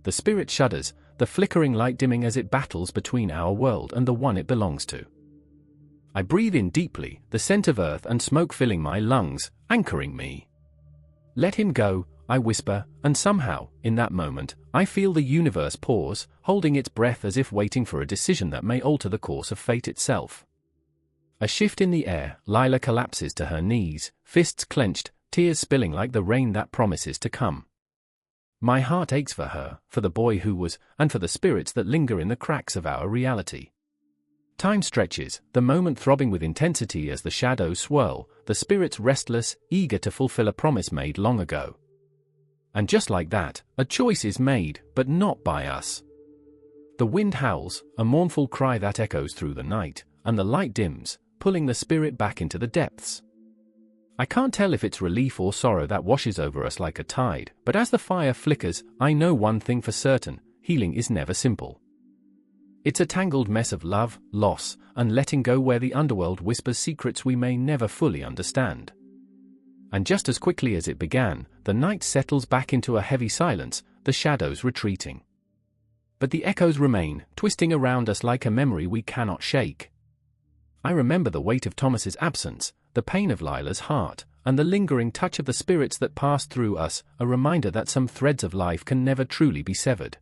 The spirit shudders, the flickering light dimming as it battles between our world and the one it belongs to. I breathe in deeply, the scent of earth and smoke filling my lungs, anchoring me. Let him go, I whisper, and somehow, in that moment, I feel the universe pause, holding its breath as if waiting for a decision that may alter the course of fate itself. A shift in the air, Lila collapses to her knees, fists clenched, tears spilling like the rain that promises to come. My heart aches for her, for the boy who was, and for the spirits that linger in the cracks of our reality. Time stretches, the moment throbbing with intensity as the shadows swirl, the spirits restless, eager to fulfill a promise made long ago. And just like that, a choice is made, but not by us. The wind howls, a mournful cry that echoes through the night, and the light dims, pulling the spirit back into the depths. I can't tell if it's relief or sorrow that washes over us like a tide, but as the fire flickers, I know one thing for certain, healing is never simple. It's a tangled mess of love, loss, and letting go where the underworld whispers secrets we may never fully understand. And just as quickly as it began, the night settles back into a heavy silence, the shadows retreating. But the echoes remain, twisting around us like a memory we cannot shake. I remember the weight of Thomas's absence, the pain of Lila's heart, and the lingering touch of the spirits that pass through us, a reminder that some threads of life can never truly be severed.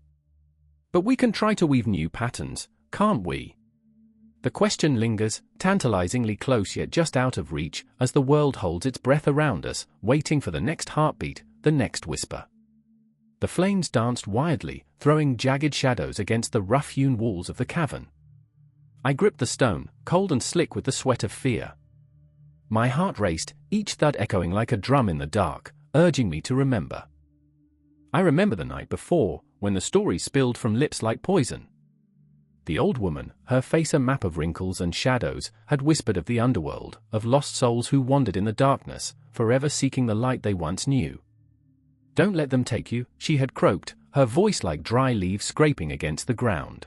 But we can try to weave new patterns, can't we? The question lingers, tantalizingly close yet just out of reach, as the world holds its breath around us, waiting for the next heartbeat, the next whisper. The flames danced wildly, throwing jagged shadows against the rough-hewn walls of the cavern. I gripped the stone, cold and slick with the sweat of fear. My heart raced, each thud echoing like a drum in the dark, urging me to remember. I remember the night before, when the story spilled from lips like poison. The old woman, her face a map of wrinkles and shadows, had whispered of the underworld, of lost souls who wandered in the darkness, forever seeking the light they once knew. "Don't let them take you," she had croaked, her voice like dry leaves scraping against the ground.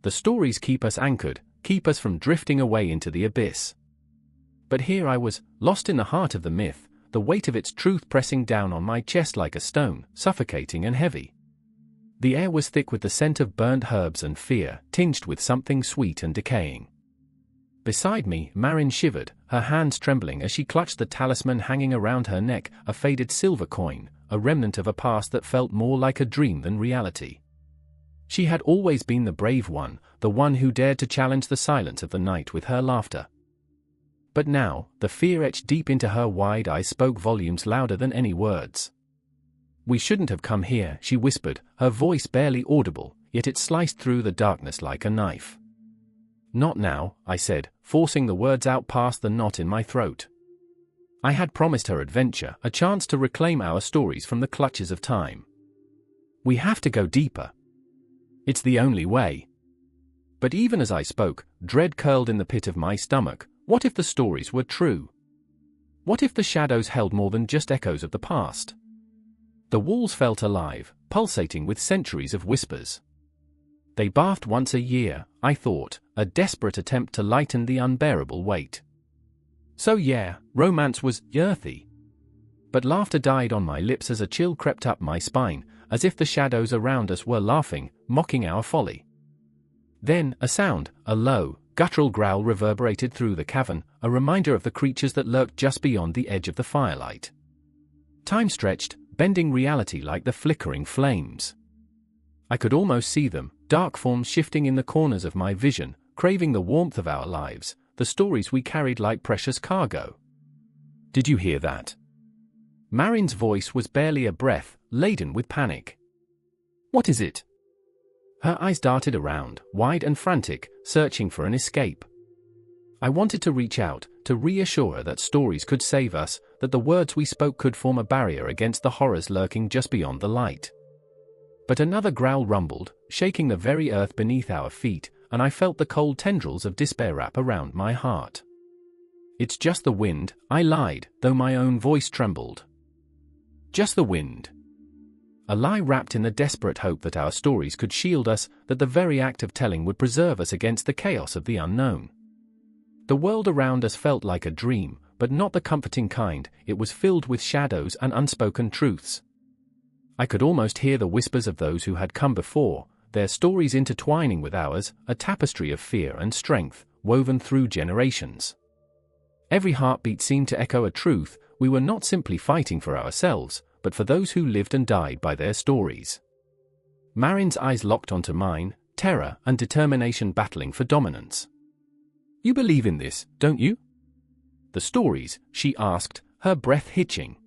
The stories keep us anchored, keep us from drifting away into the abyss. But here I was, lost in the heart of the myth, the weight of its truth pressing down on my chest like a stone, suffocating and heavy. The air was thick with the scent of burnt herbs and fear, tinged with something sweet and decaying. Beside me, Marin shivered, her hands trembling as she clutched the talisman hanging around her neck, a faded silver coin, a remnant of a past that felt more like a dream than reality. She had always been the brave one, the one who dared to challenge the silence of the night with her laughter. But now, the fear etched deep into her wide eyes spoke volumes louder than any words. "We shouldn't have come here," she whispered, her voice barely audible, yet it sliced through the darkness like a knife. "Not now," I said, forcing the words out past the knot in my throat. I had promised her adventure, a chance to reclaim our stories from the clutches of time. "We have to go deeper. It's the only way." But even as I spoke, dread curled in the pit of my stomach. What if the stories were true? What if the shadows held more than just echoes of the past? The walls felt alive, pulsating with centuries of whispers. They bathed once a year, I thought, a desperate attempt to lighten the unbearable weight. So yeah, romance was earthy. But laughter died on my lips as a chill crept up my spine, as if the shadows around us were laughing, mocking our folly. Then, a sound, a low, guttural growl reverberated through the cavern, a reminder of the creatures that lurked just beyond the edge of the firelight. Time stretched, bending reality like the flickering flames. I could almost see them, dark forms shifting in the corners of my vision, craving the warmth of our lives, the stories we carried like precious cargo. "Did you hear that?" Marin's voice was barely a breath, laden with panic. "What is it?" Her eyes darted around, wide and frantic, searching for an escape. I wanted to reach out, to reassure her that stories could save us, that the words we spoke could form a barrier against the horrors lurking just beyond the light. But another growl rumbled, shaking the very earth beneath our feet, and I felt the cold tendrils of despair wrap around my heart. "It's just the wind," I lied, though my own voice trembled. Just the wind. A lie wrapped in the desperate hope that our stories could shield us, that the very act of telling would preserve us against the chaos of the unknown. The world around us felt like a dream, but not the comforting kind. It was filled with shadows and unspoken truths. I could almost hear the whispers of those who had come before, their stories intertwining with ours, a tapestry of fear and strength, woven through generations. Every heartbeat seemed to echo a truth: we were not simply fighting for ourselves, but for those who lived and died by their stories. Marin's eyes locked onto mine, terror and determination battling for dominance. "You believe in this, don't you?" "The stories?" she asked, her breath hitching.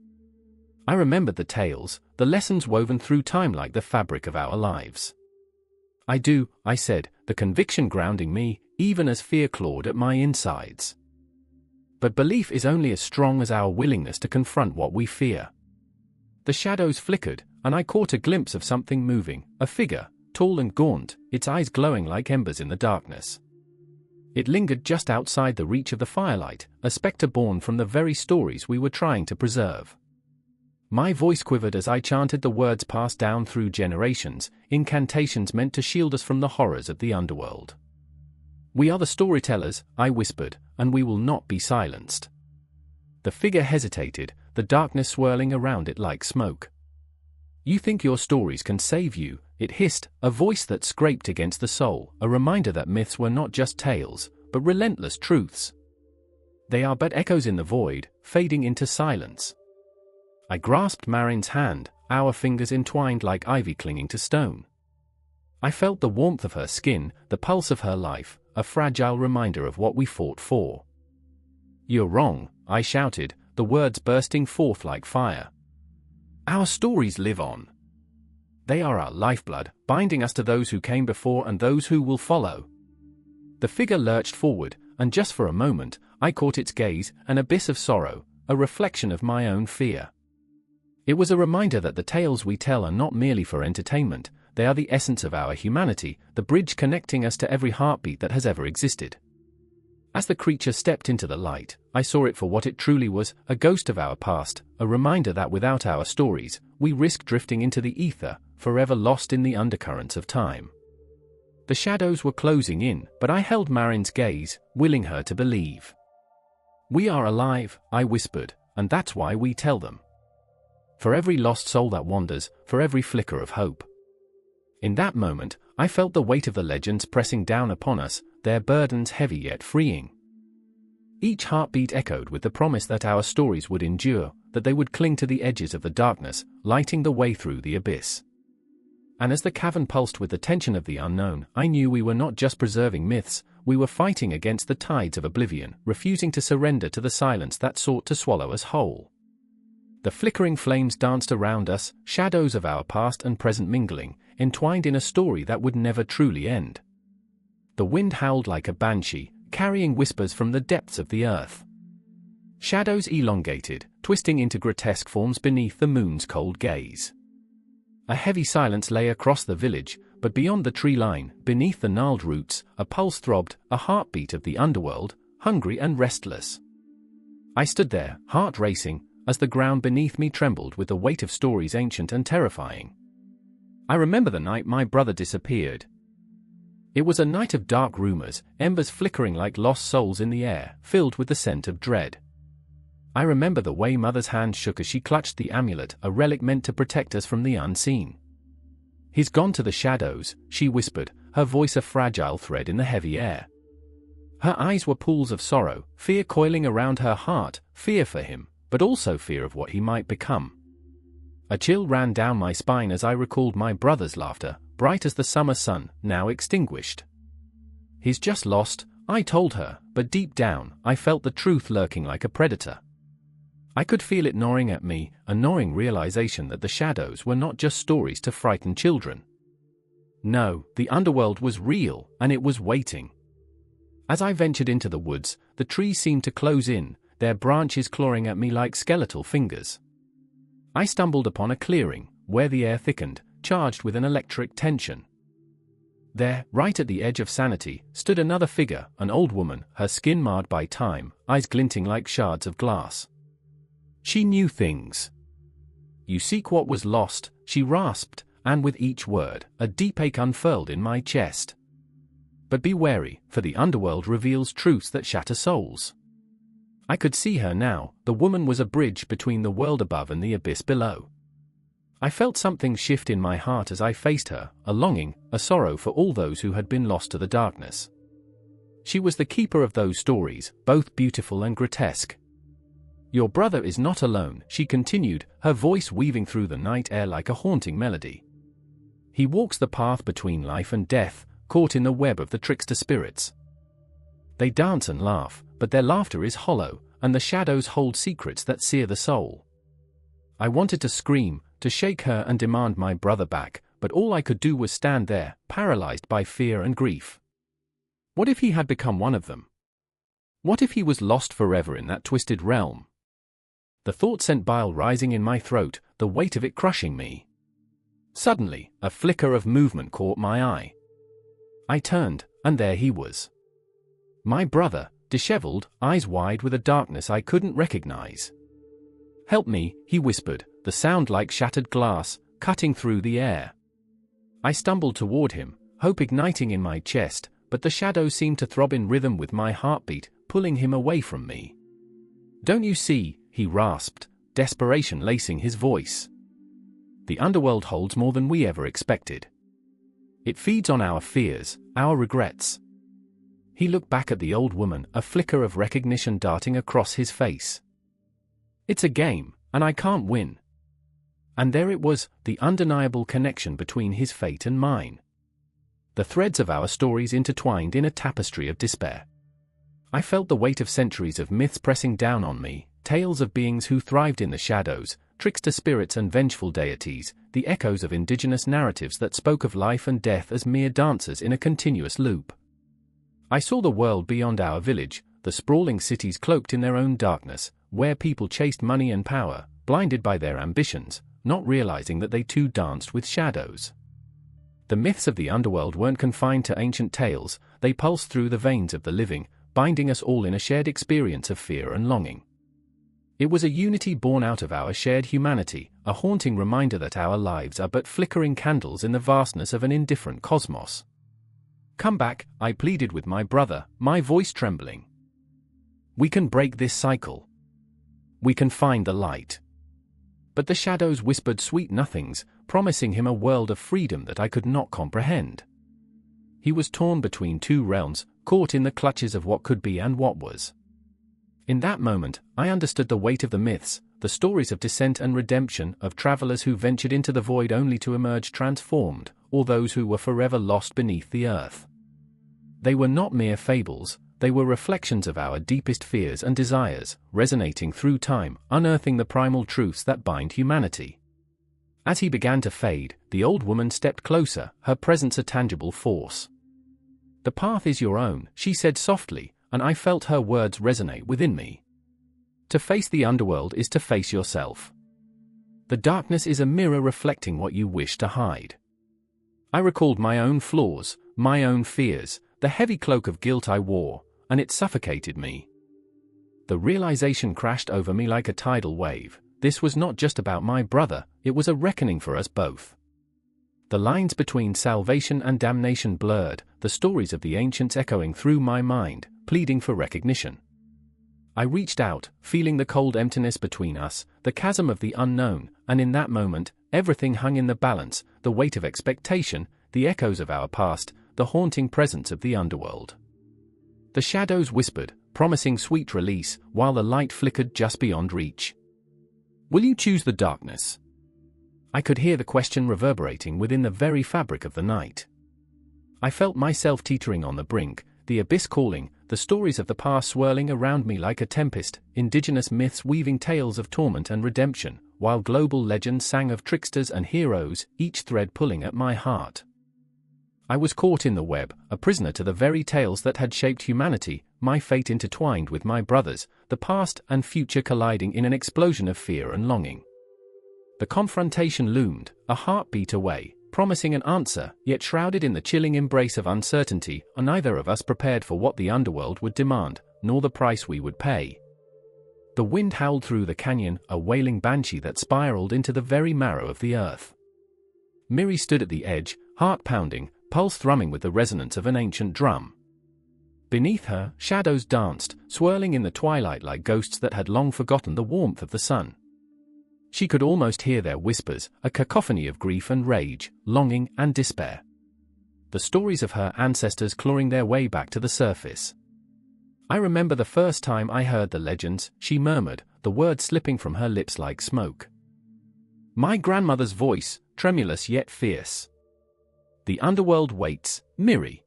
I remembered the tales, the lessons woven through time like the fabric of our lives. "I do," I said, the conviction grounding me, even as fear clawed at my insides. But belief is only as strong as our willingness to confront what we fear. The shadows flickered, and I caught a glimpse of something moving, a figure, tall and gaunt, its eyes glowing like embers in the darkness. It lingered just outside the reach of the firelight, a spectre born from the very stories we were trying to preserve. My voice quivered as I chanted the words passed down through generations, incantations meant to shield us from the horrors of the underworld. "We are the storytellers," I whispered, "and we will not be silenced." The figure hesitated, the darkness swirling around it like smoke. "You think your stories can save you," it hissed, a voice that scraped against the soul, a reminder that myths were not just tales, but relentless truths. They are but echoes in the void, fading into silence. I grasped Marin's hand, our fingers entwined like ivy clinging to stone. I felt the warmth of her skin, the pulse of her life, a fragile reminder of what we fought for. "You're wrong," I shouted, the words bursting forth like fire. "Our stories live on. They are our lifeblood, binding us to those who came before and those who will follow." The figure lurched forward, and just for a moment, I caught its gaze, an abyss of sorrow, a reflection of my own fear. It was a reminder that the tales we tell are not merely for entertainment, they are the essence of our humanity, the bridge connecting us to every heartbeat that has ever existed. As the creature stepped into the light, I saw it for what it truly was, a ghost of our past, a reminder that without our stories, we risk drifting into the ether, forever lost in the undercurrents of time. The shadows were closing in, but I held Marin's gaze, willing her to believe. "We are alive," I whispered, "and that's why we tell them. For every lost soul that wanders, for every flicker of hope." In that moment, I felt the weight of the legends pressing down upon us, their burdens heavy yet freeing. Each heartbeat echoed with the promise that our stories would endure, that they would cling to the edges of the darkness, lighting the way through the abyss. And as the cavern pulsed with the tension of the unknown, I knew we were not just preserving myths, we were fighting against the tides of oblivion, refusing to surrender to the silence that sought to swallow us whole. The flickering flames danced around us, shadows of our past and present mingling, entwined in a story that would never truly end. The wind howled like a banshee, carrying whispers from the depths of the earth. Shadows elongated, twisting into grotesque forms beneath the moon's cold gaze. A heavy silence lay across the village, but beyond the tree line, beneath the gnarled roots, a pulse throbbed, a heartbeat of the underworld, hungry and restless. I stood there, heart racing, as the ground beneath me trembled with the weight of stories ancient and terrifying. I remember the night my brother disappeared. It was a night of dark rumors, embers flickering like lost souls in the air, filled with the scent of dread. I remember the way Mother's hand shook as she clutched the amulet, a relic meant to protect us from the unseen. "He's gone to the shadows," she whispered, her voice a fragile thread in the heavy air. Her eyes were pools of sorrow, fear coiling around her heart, fear for him, but also fear of what he might become. A chill ran down my spine as I recalled my brother's laughter, bright as the summer sun, now extinguished. "He's just lost," I told her, but deep down, I felt the truth lurking like a predator. I could feel it gnawing at me, a gnawing realization that the shadows were not just stories to frighten children. No, the underworld was real, and it was waiting. As I ventured into the woods, the trees seemed to close in, their branches clawing at me like skeletal fingers. I stumbled upon a clearing, where the air thickened, charged with an electric tension. There, right at the edge of sanity, stood another figure, an old woman, her skin marred by time, eyes glinting like shards of glass. She knew things. "You seek what was lost," she rasped, and with each word, a deep ache unfurled in my chest. "But be wary, for the underworld reveals truths that shatter souls." I could see her now, the woman was a bridge between the world above and the abyss below. I felt something shift in my heart as I faced her, a longing, a sorrow for all those who had been lost to the darkness. She was the keeper of those stories, both beautiful and grotesque. "Your brother is not alone," she continued, her voice weaving through the night air like a haunting melody. "He walks the path between life and death, caught in the web of the trickster spirits. They dance and laugh, but their laughter is hollow, and the shadows hold secrets that sear the soul." I wanted to scream, to shake her and demand my brother back, but all I could do was stand there, paralyzed by fear and grief. What if he had become one of them? What if he was lost forever in that twisted realm? The thought sent bile rising in my throat, the weight of it crushing me. Suddenly, a flicker of movement caught my eye. I turned, and there he was. My brother, disheveled, eyes wide with a darkness I couldn't recognize. "Help me," he whispered, the sound like shattered glass, cutting through the air. I stumbled toward him, hope igniting in my chest, but the shadows seemed to throb in rhythm with my heartbeat, pulling him away from me. "Don't you see?" he rasped, desperation lacing his voice. "The underworld holds more than we ever expected. It feeds on our fears, our regrets. He looked back at the old woman, a flicker of recognition darting across his face. It's a game, and I can't win. And there it was, the undeniable connection between his fate and mine. The threads of our stories intertwined in a tapestry of despair. I felt the weight of centuries of myths pressing down on me, tales of beings who thrived in the shadows, trickster spirits and vengeful deities, the echoes of indigenous narratives that spoke of life and death as mere dancers in a continuous loop. I saw the world beyond our village, the sprawling cities cloaked in their own darkness, where people chased money and power, blinded by their ambitions, not realizing that they too danced with shadows. The myths of the underworld weren't confined to ancient tales, they pulsed through the veins of the living, binding us all in a shared experience of fear and longing. It was a unity born out of our shared humanity, a haunting reminder that our lives are but flickering candles in the vastness of an indifferent cosmos. Come back, I pleaded with my brother, my voice trembling. We can break this cycle. We can find the light. But the shadows whispered sweet nothings, promising him a world of freedom that I could not comprehend. He was torn between two realms, caught in the clutches of what could be and what was. In that moment, I understood the weight of the myths, the stories of descent and redemption, of travelers who ventured into the void only to emerge transformed, or those who were forever lost beneath the earth. They were not mere fables, they were reflections of our deepest fears and desires, resonating through time, unearthing the primal truths that bind humanity. As he began to fade, the old woman stepped closer, her presence a tangible force. The path is your own, she said softly, and I felt her words resonate within me. To face the underworld is to face yourself. The darkness is a mirror reflecting what you wish to hide. I recalled my own flaws, my own fears, the heavy cloak of guilt I wore, and it suffocated me. The realization crashed over me like a tidal wave. This was not just about my brother, it was a reckoning for us both. The lines between salvation and damnation blurred, the stories of the ancients echoing through my mind, pleading for recognition. I reached out, feeling the cold emptiness between us, the chasm of the unknown, and in that moment, everything hung in the balance, the weight of expectation, the echoes of our past, the haunting presence of the underworld. The shadows whispered, promising sweet release, while the light flickered just beyond reach. Will you choose the darkness? I could hear the question reverberating within the very fabric of the night. I felt myself teetering on the brink, the abyss calling, the stories of the past swirling around me like a tempest, indigenous myths weaving tales of torment and redemption, while global legends sang of tricksters and heroes, each thread pulling at my heart. I was caught in the web, a prisoner to the very tales that had shaped humanity, my fate intertwined with my brother's, the past and future colliding in an explosion of fear and longing. The confrontation loomed, a heartbeat away, promising an answer, yet shrouded in the chilling embrace of uncertainty, neither of us prepared for what the underworld would demand, nor the price we would pay. The wind howled through the canyon, a wailing banshee that spiraled into the very marrow of the earth. Miri stood at the edge, heart pounding, pulse thrumming with the resonance of an ancient drum. Beneath her, shadows danced, swirling in the twilight like ghosts that had long forgotten the warmth of the sun. She could almost hear their whispers, a cacophony of grief and rage, longing and despair. The stories of her ancestors clawing their way back to the surface. I remember the first time I heard the legends, she murmured, the words slipping from her lips like smoke. My grandmother's voice, tremulous yet fierce. The underworld waits, Miri.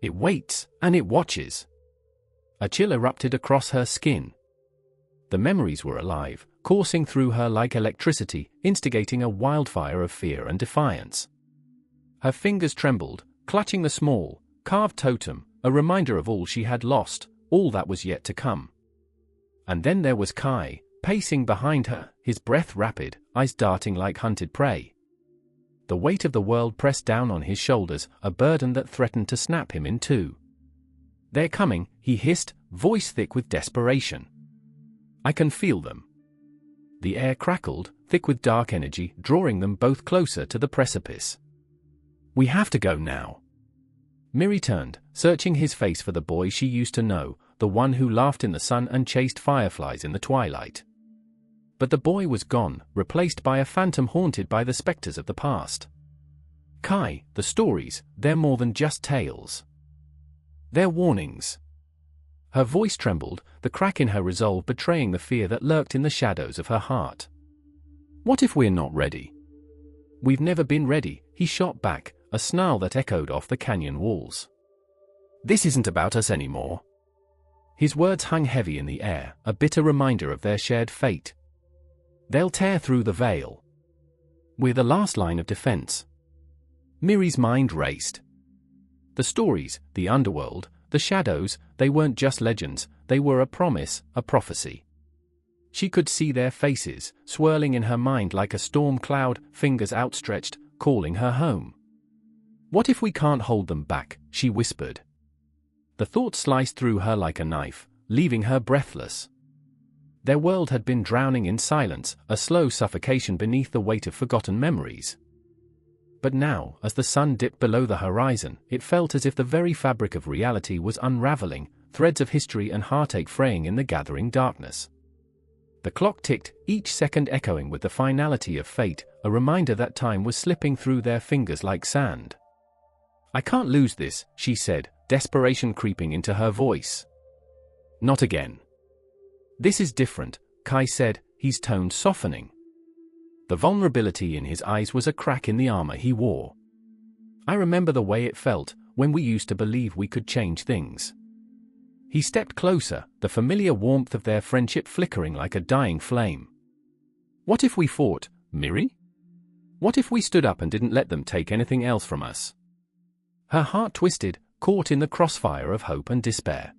It waits, and it watches. A chill erupted across her skin. The memories were alive, coursing through her like electricity, instigating a wildfire of fear and defiance. Her fingers trembled, clutching the small, carved totem, a reminder of all she had lost, all that was yet to come. And then there was Kai, pacing behind her, his breath rapid, eyes darting like hunted prey. The weight of the world pressed down on his shoulders, a burden that threatened to snap him in two. They're coming, he hissed, voice thick with desperation. I can feel them. The air crackled, thick with dark energy, drawing them both closer to the precipice. We have to go now. Miri turned, searching his face for the boy she used to know, the one who laughed in the sun and chased fireflies in the twilight. But the boy was gone, replaced by a phantom haunted by the specters of the past. Kai, the stories, they're more than just tales. They're warnings. Her voice trembled, the crack in her resolve betraying the fear that lurked in the shadows of her heart. What if we're not ready? We've never been ready, he shot back, a snarl that echoed off the canyon walls. This isn't about us anymore. His words hung heavy in the air, a bitter reminder of their shared fate. They'll tear through the veil. We're the last line of defense. Miri's mind raced. The stories, the underworld, the shadows, they weren't just legends, they were a promise, a prophecy. She could see their faces, swirling in her mind like a storm cloud, fingers outstretched, calling her home. What if we can't hold them back, she whispered. The thought sliced through her like a knife, leaving her breathless. Their world had been drowning in silence, a slow suffocation beneath the weight of forgotten memories. But now, as the sun dipped below the horizon, it felt as if the very fabric of reality was unraveling, threads of history and heartache fraying in the gathering darkness. The clock ticked, each second echoing with the finality of fate, a reminder that time was slipping through their fingers like sand. I can't lose this, she said, desperation creeping into her voice. Not again. This is different, Kai said, his tone softening. The vulnerability in his eyes was a crack in the armor he wore. I remember the way it felt, when we used to believe we could change things. He stepped closer, the familiar warmth of their friendship flickering like a dying flame. What if we fought, Miri? What if we stood up and didn't let them take anything else from us? Her heart twisted, caught in the crossfire of hope and despair.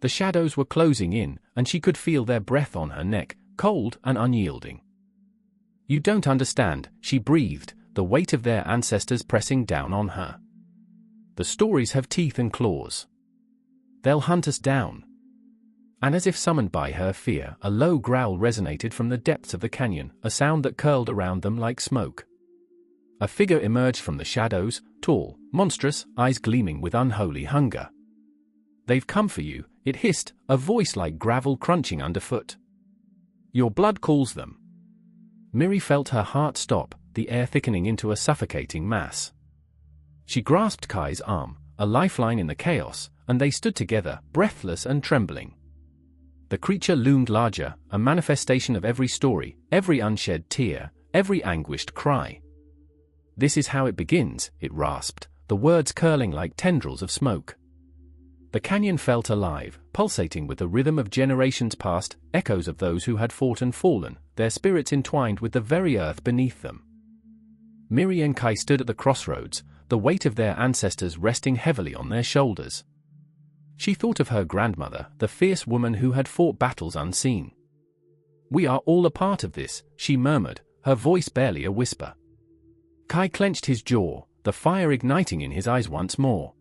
The shadows were closing in, and she could feel their breath on her neck, cold and unyielding. You don't understand, she breathed, the weight of their ancestors pressing down on her. The stories have teeth and claws. They'll hunt us down. And as if summoned by her fear, a low growl resonated from the depths of the canyon, a sound that curled around them like smoke. A figure emerged from the shadows, tall, monstrous, eyes gleaming with unholy hunger. They've come for you, it hissed, a voice like gravel crunching underfoot. Your blood calls them. Miri felt her heart stop, the air thickening into a suffocating mass. She grasped Kai's arm, a lifeline in the chaos, and they stood together, breathless and trembling. The creature loomed larger, a manifestation of every story, every unshed tear, every anguished cry. This is how it begins, it rasped, the words curling like tendrils of smoke. The canyon felt alive, pulsating with the rhythm of generations past, echoes of those who had fought and fallen, their spirits entwined with the very earth beneath them. Miri and Kai stood at the crossroads, the weight of their ancestors resting heavily on their shoulders. She thought of her grandmother, the fierce woman who had fought battles unseen. We are all a part of this, she murmured, her voice barely a whisper. Kai clenched his jaw, the fire igniting in his eyes once more.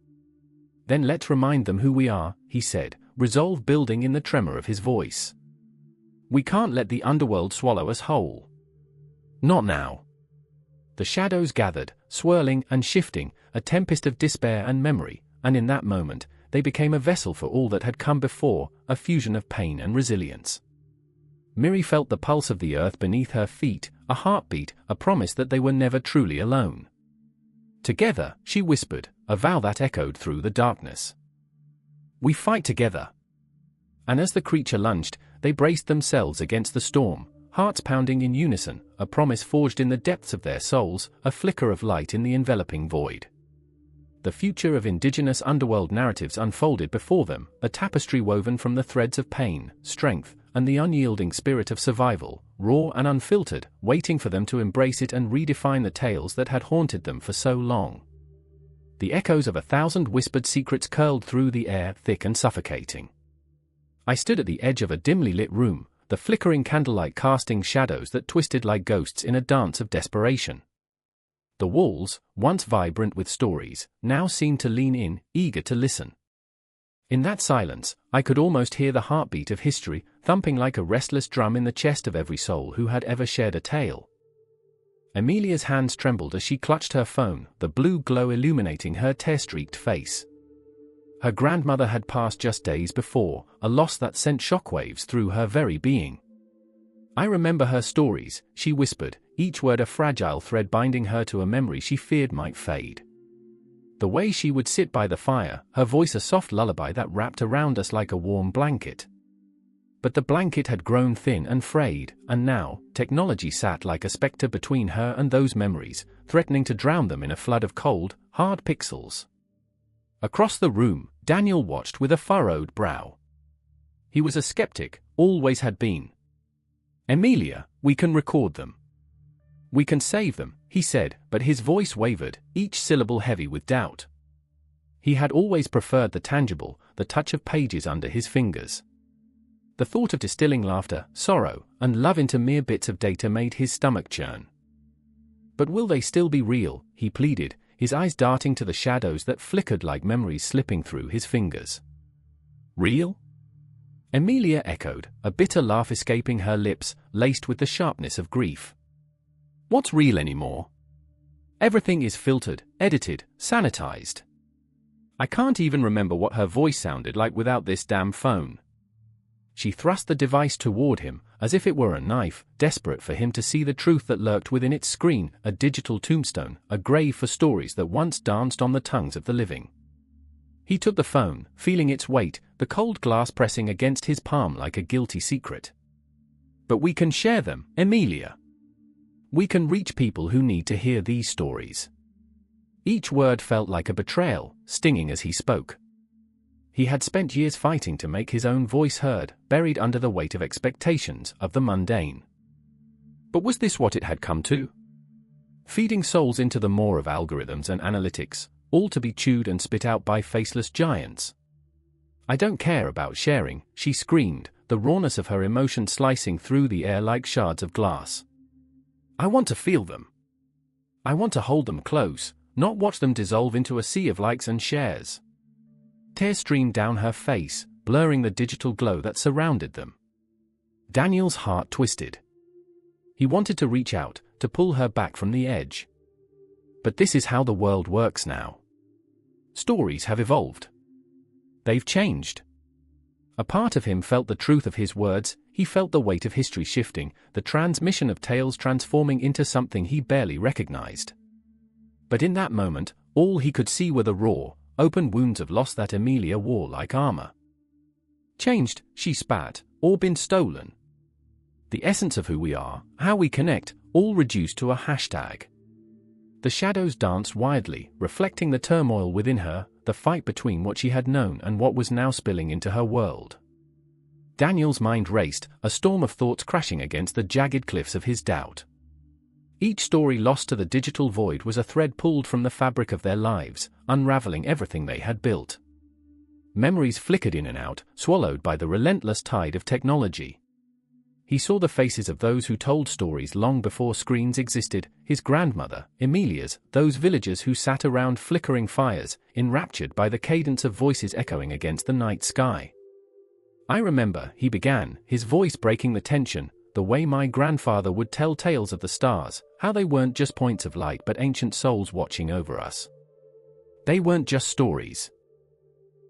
Then let's remind them who we are, he said, resolve building in the tremor of his voice. We can't let the underworld swallow us whole. Not now. The shadows gathered, swirling and shifting, a tempest of despair and memory, and in that moment, they became a vessel for all that had come before, a fusion of pain and resilience. Miri felt the pulse of the earth beneath her feet, a heartbeat, a promise that they were never truly alone. Together, she whispered, a vow that echoed through the darkness. We fight together. And as the creature lunged, they braced themselves against the storm, hearts pounding in unison, a promise forged in the depths of their souls, a flicker of light in the enveloping void. The future of Indigenous underworld narratives unfolded before them, a tapestry woven from the threads of pain, strength, and the unyielding spirit of survival, raw and unfiltered, waiting for them to embrace it and redefine the tales that had haunted them for so long. The echoes of 1,000 whispered secrets curled through the air, thick and suffocating. I stood at the edge of a dimly lit room, the flickering candlelight casting shadows that twisted like ghosts in a dance of desperation. The walls, once vibrant with stories, now seemed to lean in, eager to listen. In that silence, I could almost hear the heartbeat of history, thumping like a restless drum in the chest of every soul who had ever shared a tale. Amelia's hands trembled as she clutched her phone, the blue glow illuminating her tear-streaked face. Her grandmother had passed just days before, a loss that sent shockwaves through her very being. I remember her stories, she whispered, each word a fragile thread binding her to a memory she feared might fade. The way she would sit by the fire, her voice a soft lullaby that wrapped around us like a warm blanket. But the blanket had grown thin and frayed, and now, technology sat like a spectre between her and those memories, threatening to drown them in a flood of cold, hard pixels. Across the room, Daniel watched with a furrowed brow. He was a skeptic, always had been. "Emilia, we can record them. We can save them," he said, but his voice wavered, each syllable heavy with doubt. He had always preferred the tangible, the touch of pages under his fingers. The thought of distilling laughter, sorrow, and love into mere bits of data made his stomach churn. "But will they still be real?" he pleaded, his eyes darting to the shadows that flickered like memories slipping through his fingers. "Real?" Emilia echoed, a bitter laugh escaping her lips, laced with the sharpness of grief. "What's real anymore? Everything is filtered, edited, sanitized. I can't even remember what her voice sounded like without this damn phone." She thrust the device toward him, as if it were a knife, desperate for him to see the truth that lurked within its screen, a digital tombstone, a grave for stories that once danced on the tongues of the living. He took the phone, feeling its weight, the cold glass pressing against his palm like a guilty secret. "But we can share them, Emilia. We can reach people who need to hear these stories." Each word felt like a betrayal, stinging as he spoke. He had spent years fighting to make his own voice heard, buried under the weight of expectations of the mundane. But was this what it had come to? Feeding souls into the maw of algorithms and analytics, all to be chewed and spit out by faceless giants. "I don't care about sharing," she screamed, the rawness of her emotion slicing through the air like shards of glass. "I want to feel them. I want to hold them close, not watch them dissolve into a sea of likes and shares." Tears streamed down her face, blurring the digital glow that surrounded them. Daniel's heart twisted. He wanted to reach out, to pull her back from the edge. But this is how the world works now. Stories have evolved. They've changed. A part of him felt the truth of his words, he felt the weight of history shifting, the transmission of tales transforming into something he barely recognized. But in that moment, all he could see were the raw, open wounds of loss that Emilia wore like armor. "Changed," she spat, "or been stolen. The essence of who we are, how we connect, all reduced to a hashtag." The shadows danced wildly, reflecting the turmoil within her, the fight between what she had known and what was now spilling into her world. Daniel's mind raced, a storm of thoughts crashing against the jagged cliffs of his doubt. Each story lost to the digital void was a thread pulled from the fabric of their lives, unraveling everything they had built. Memories flickered in and out, swallowed by the relentless tide of technology. He saw the faces of those who told stories long before screens existed, his grandmother, Emilia's, those villagers who sat around flickering fires, enraptured by the cadence of voices echoing against the night sky. "I remember," he began, his voice breaking the tension, "the way my grandfather would tell tales of the stars, how they weren't just points of light but ancient souls watching over us. They weren't just stories.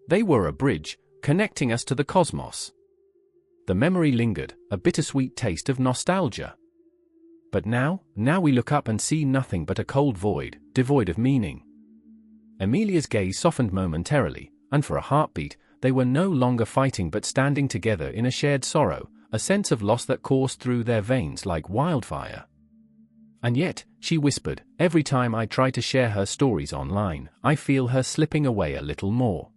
They were a bridge, connecting us to the cosmos." The memory lingered, a bittersweet taste of nostalgia. But now we look up and see nothing but a cold void, devoid of meaning. Emilia's gaze softened momentarily, and for a heartbeat, they were no longer fighting but standing together in a shared sorrow, a sense of loss that coursed through their veins like wildfire. "And yet," she whispered, "every time I try to share her stories online, I feel her slipping away a little more."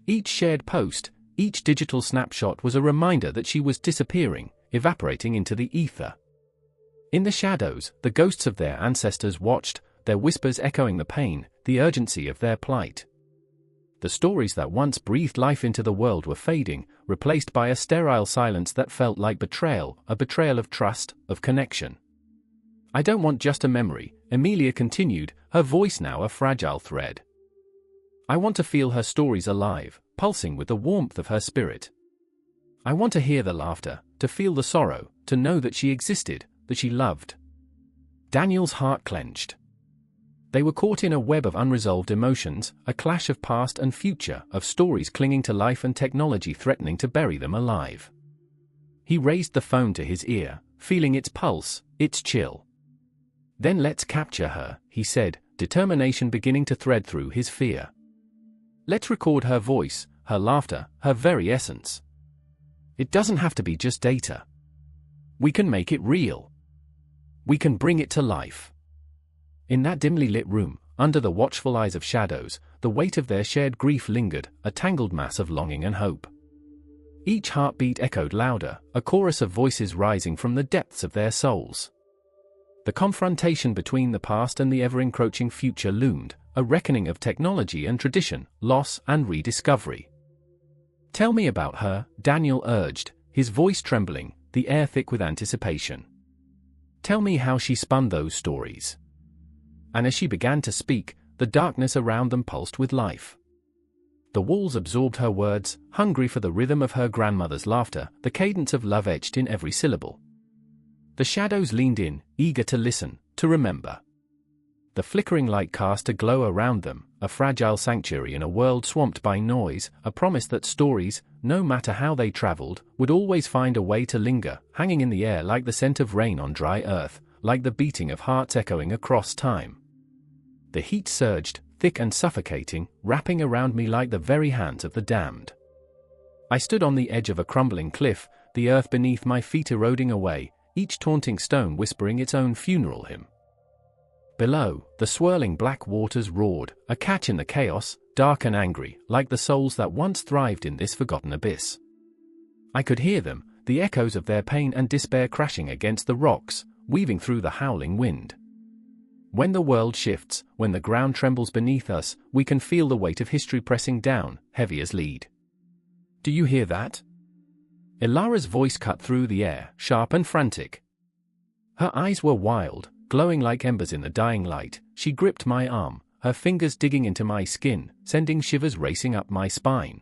Each shared post, each digital snapshot was a reminder that she was disappearing, evaporating into the ether. In the shadows, the ghosts of their ancestors watched, their whispers echoing the pain, the urgency of their plight. The stories that once breathed life into the world were fading, replaced by a sterile silence that felt like betrayal, a betrayal of trust, of connection. "I don't want just a memory," Emilia continued, her voice now a fragile thread. "I want to feel her stories alive, pulsing with the warmth of her spirit. I want to hear the laughter, to feel the sorrow, to know that she existed, that she loved." Daniel's heart clenched. They were caught in a web of unresolved emotions, a clash of past and future, of stories clinging to life and technology threatening to bury them alive. He raised the phone to his ear, feeling its pulse, its chill. "Then let's capture her," he said, determination beginning to thread through his fear. Let's record her voice, her laughter, her very essence. It doesn't have to be just data. We can make it real. We can bring it to life. In that dimly lit room, under the watchful eyes of shadows, the weight of their shared grief lingered, a tangled mass of longing and hope. Each heartbeat echoed louder, a chorus of voices rising from the depths of their souls. The confrontation between the past and the ever-encroaching future loomed, a reckoning of technology and tradition, loss and rediscovery. "Tell me about her," Daniel urged, his voice trembling, the air thick with anticipation. "Tell me how she spun those stories." And as she began to speak, the darkness around them pulsed with life. The walls absorbed her words, hungry for the rhythm of her grandmother's laughter, the cadence of love etched in every syllable. The shadows leaned in, eager to listen, to remember. The flickering light cast a glow around them, a fragile sanctuary in a world swamped by noise, a promise that stories, no matter how they traveled, would always find a way to linger, hanging in the air like the scent of rain on dry earth, like the beating of hearts echoing across time. The heat surged, thick and suffocating, wrapping around me like the very hands of the damned. I stood on the edge of a crumbling cliff, the earth beneath my feet eroding away, each taunting stone whispering its own funeral hymn. Below, the swirling black waters roared, a catch in the chaos, dark and angry, like the souls that once thrived in this forgotten abyss. I could hear them, the echoes of their pain and despair crashing against the rocks, weaving through the howling wind. When the world shifts, when the ground trembles beneath us, we can feel the weight of history pressing down, heavy as lead. "Do you hear that?" Ilara's voice cut through the air, sharp and frantic. Her eyes were wild, glowing like embers in the dying light. She gripped my arm, her fingers digging into my skin, sending shivers racing up my spine.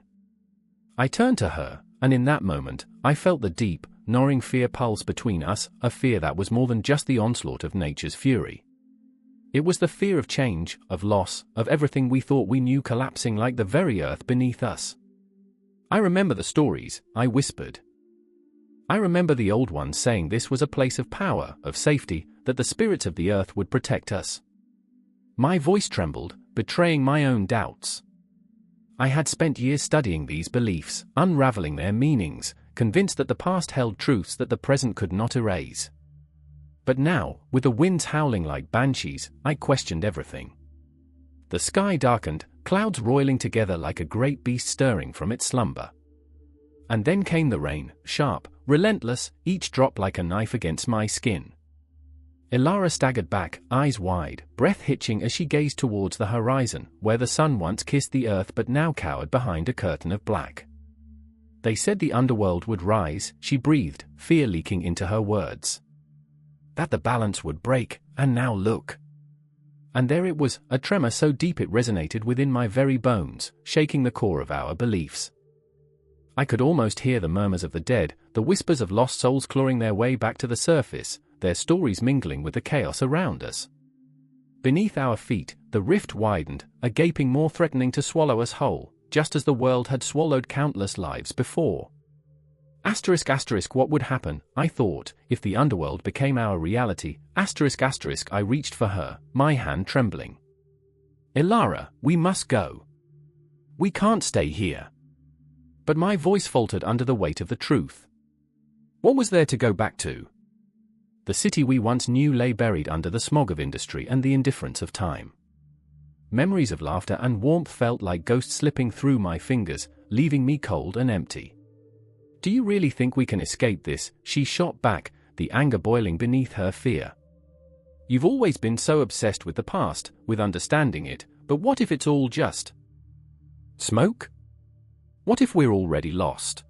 I turned to her, and in that moment, I felt the deep, gnawing fear pulse between us, a fear that was more than just the onslaught of nature's fury. It was the fear of change, of loss, of everything we thought we knew collapsing like the very earth beneath us. "I remember the stories," I whispered. "I remember the old ones saying this was a place of power, of safety, that the spirits of the earth would protect us." My voice trembled, betraying my own doubts. I had spent years studying these beliefs, unraveling their meanings, convinced that the past held truths that the present could not erase. But now, with the winds howling like banshees, I questioned everything. The sky darkened, clouds roiling together like a great beast stirring from its slumber. And then came the rain, sharp, relentless, each drop like a knife against my skin. Ilara staggered back, eyes wide, breath hitching as she gazed towards the horizon, where the sun once kissed the earth but now cowered behind a curtain of black. "They said the underworld would rise," she breathed, fear leaking into her words. "That the balance would break, and now look." And there it was, a tremor so deep it resonated within my very bones, shaking the core of our beliefs. I could almost hear the murmurs of the dead, the whispers of lost souls clawing their way back to the surface, their stories mingling with the chaos around us. Beneath our feet, the rift widened, a gaping more threatening to swallow us whole, just as the world had swallowed countless lives before. What would happen, I thought, if the underworld became our reality? I reached for her, my hand trembling. "Ilara, we must go. We can't stay here." But my voice faltered under the weight of the truth. What was there to go back to? The city we once knew lay buried under the smog of industry and the indifference of time. Memories of laughter and warmth felt like ghosts slipping through my fingers, leaving me cold and empty. "Do you really think we can escape this?" she shot back, the anger boiling beneath her fear. "You've always been so obsessed with the past, with understanding it, but what if it's all just smoke? What if we're already lost?"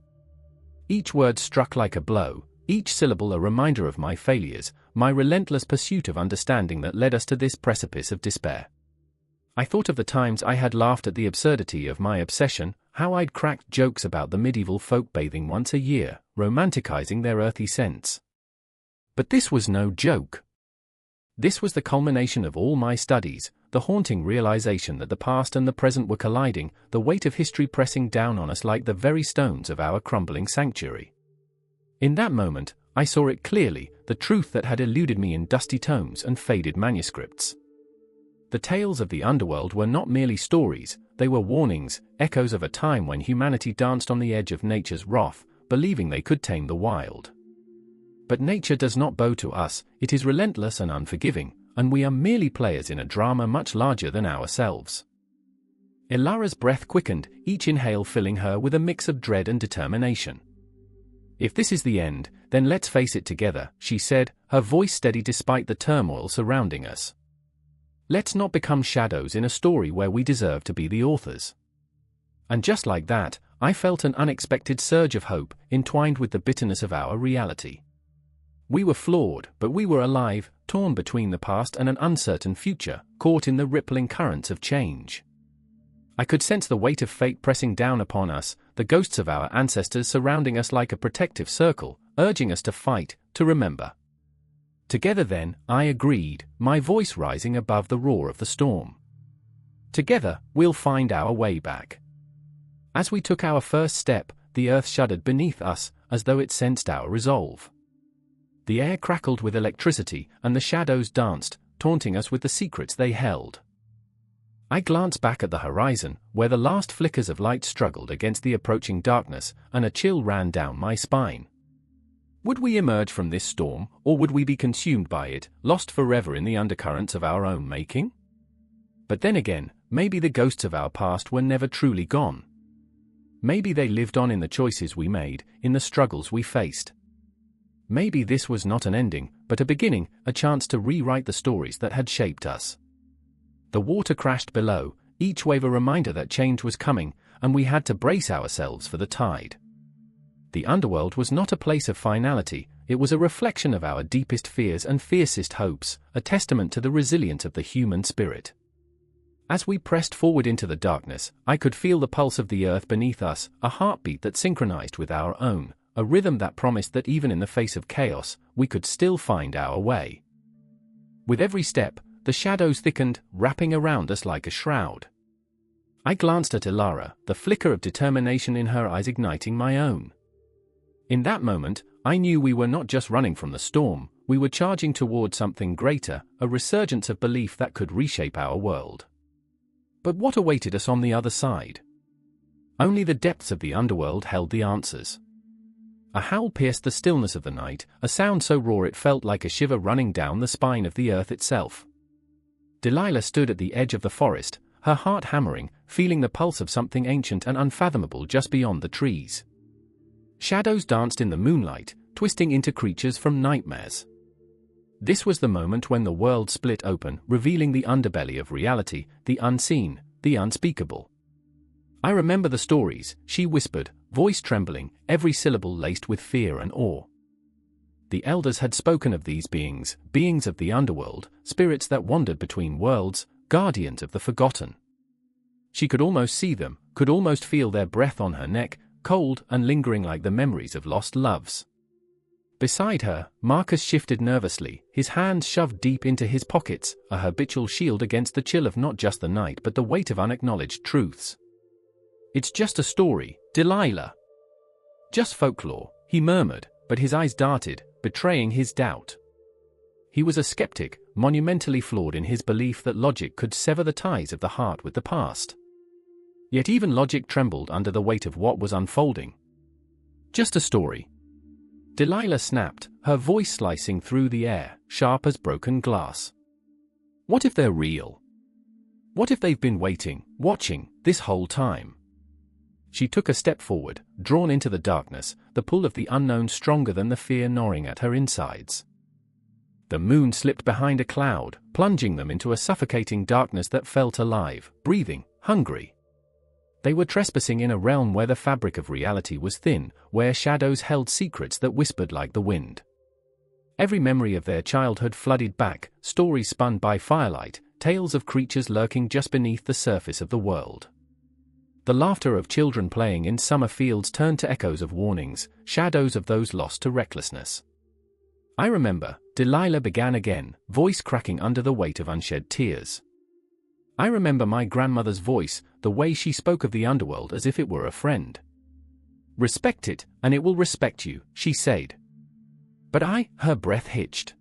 Each word struck like a blow, each syllable a reminder of my failures, my relentless pursuit of understanding that led us to this precipice of despair. I thought of the times I had laughed at the absurdity of my obsession, how I'd cracked jokes about the medieval folk bathing once a year, romanticizing their earthy scents. But this was no joke. This was the culmination of all my studies, the haunting realization that the past and the present were colliding, the weight of history pressing down on us like the very stones of our crumbling sanctuary. In that moment, I saw it clearly, the truth that had eluded me in dusty tomes and faded manuscripts. The tales of the underworld were not merely stories, they were warnings, echoes of a time when humanity danced on the edge of nature's wrath, believing they could tame the wild. But nature does not bow to us, it is relentless and unforgiving, and we are merely players in a drama much larger than ourselves. Ilara's breath quickened, each inhale filling her with a mix of dread and determination. "If this is the end, then let's face it together," she said, her voice steady despite the turmoil surrounding us. "Let's not become shadows in a story where we deserve to be the authors." And just like that, I felt an unexpected surge of hope, entwined with the bitterness of our reality. We were flawed, but we were alive, torn between the past and an uncertain future, caught in the rippling currents of change. I could sense the weight of fate pressing down upon us, the ghosts of our ancestors surrounding us like a protective circle, urging us to fight, to remember. Together then, I agreed, my voice rising above the roar of the storm. Together, we'll find our way back. As we took our first step, the earth shuddered beneath us, as though it sensed our resolve. The air crackled with electricity, and the shadows danced, taunting us with the secrets they held. I glanced back at the horizon, where the last flickers of light struggled against the approaching darkness, and a chill ran down my spine. Would we emerge from this storm, or would we be consumed by it, lost forever in the undercurrents of our own making? But then again, maybe the ghosts of our past were never truly gone. Maybe they lived on in the choices we made, in the struggles we faced. Maybe this was not an ending, but a beginning, a chance to rewrite the stories that had shaped us. The water crashed below, each wave a reminder that change was coming, and we had to brace ourselves for the tide. The underworld was not a place of finality, it was a reflection of our deepest fears and fiercest hopes, a testament to the resilience of the human spirit. As we pressed forward into the darkness, I could feel the pulse of the earth beneath us, a heartbeat that synchronized with our own, a rhythm that promised that even in the face of chaos, we could still find our way. With every step, the shadows thickened, wrapping around us like a shroud. I glanced at Ilara, the flicker of determination in her eyes igniting my own. In that moment, I knew we were not just running from the storm, we were charging toward something greater, a resurgence of belief that could reshape our world. But what awaited us on the other side? Only the depths of the underworld held the answers. A howl pierced the stillness of the night, a sound so raw it felt like a shiver running down the spine of the earth itself. Delilah stood at the edge of the forest, her heart hammering, feeling the pulse of something ancient and unfathomable just beyond the trees. Shadows danced in the moonlight, twisting into creatures from nightmares. This was the moment when the world split open, revealing the underbelly of reality, the unseen, the unspeakable. "I remember the stories," she whispered, voice trembling, every syllable laced with fear and awe. The elders had spoken of these beings, beings of the underworld, spirits that wandered between worlds, guardians of the forgotten. She could almost see them, could almost feel their breath on her neck, cold and lingering like the memories of lost loves. Beside her, Marcus shifted nervously, his hands shoved deep into his pockets, a habitual shield against the chill of not just the night but the weight of unacknowledged truths. "It's just a story, Delilah. Just folklore," he murmured, but his eyes darted, betraying his doubt. He was a skeptic, monumentally flawed in his belief that logic could sever the ties of the heart with the past. Yet even logic trembled under the weight of what was unfolding. "Just a story," Delilah snapped, her voice slicing through the air, sharp as broken glass. "What if they're real? What if they've been waiting, watching, this whole time?" She took a step forward, drawn into the darkness, the pull of the unknown stronger than the fear gnawing at her insides. The moon slipped behind a cloud, plunging them into a suffocating darkness that felt alive, breathing, hungry. They were trespassing in a realm where the fabric of reality was thin, where shadows held secrets that whispered like the wind. Every memory of their childhood flooded back, stories spun by firelight, tales of creatures lurking just beneath the surface of the world. The laughter of children playing in summer fields turned to echoes of warnings, shadows of those lost to recklessness. "I remember," Delilah began again, voice cracking under the weight of unshed tears. "I remember my grandmother's voice, the way she spoke of the underworld as if it were a friend. 'Respect it, and it will respect you,' she said. But her breath hitched.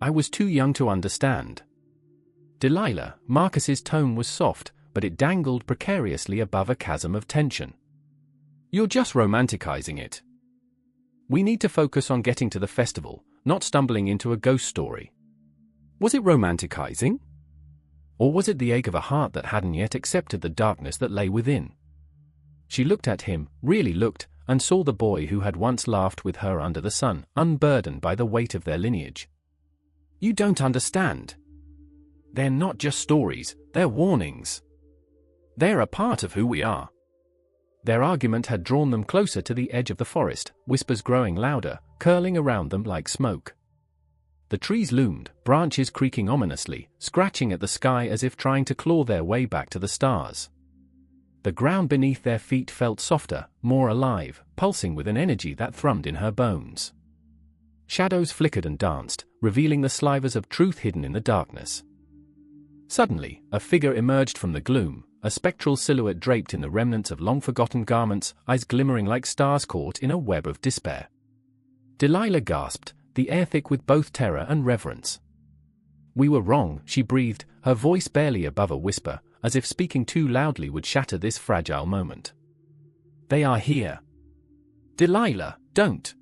I was too young to understand. Delilah, Marcus's tone was soft, but it dangled precariously above a chasm of tension. You're just romanticizing it. We need to focus on getting to the festival, not stumbling into a ghost story. Was it romanticizing? Or was it the ache of a heart that hadn't yet accepted the darkness that lay within? She looked at him, really looked, and saw the boy who had once laughed with her under the sun, unburdened by the weight of their lineage. You don't understand. They're not just stories, they're warnings. They're a part of who we are. Their argument had drawn them closer to the edge of the forest, whispers growing louder, curling around them like smoke. The trees loomed, branches creaking ominously, scratching at the sky as if trying to claw their way back to the stars. The ground beneath their feet felt softer, more alive, pulsing with an energy that thrummed in her bones. Shadows flickered and danced, revealing the slivers of truth hidden in the darkness. Suddenly, a figure emerged from the gloom, a spectral silhouette draped in the remnants of long-forgotten garments, eyes glimmering like stars caught in a web of despair. Delilah gasped, the air thick with both terror and reverence. We were wrong, she breathed, her voice barely above a whisper, as if speaking too loudly would shatter this fragile moment. They are here. Delilah, don't.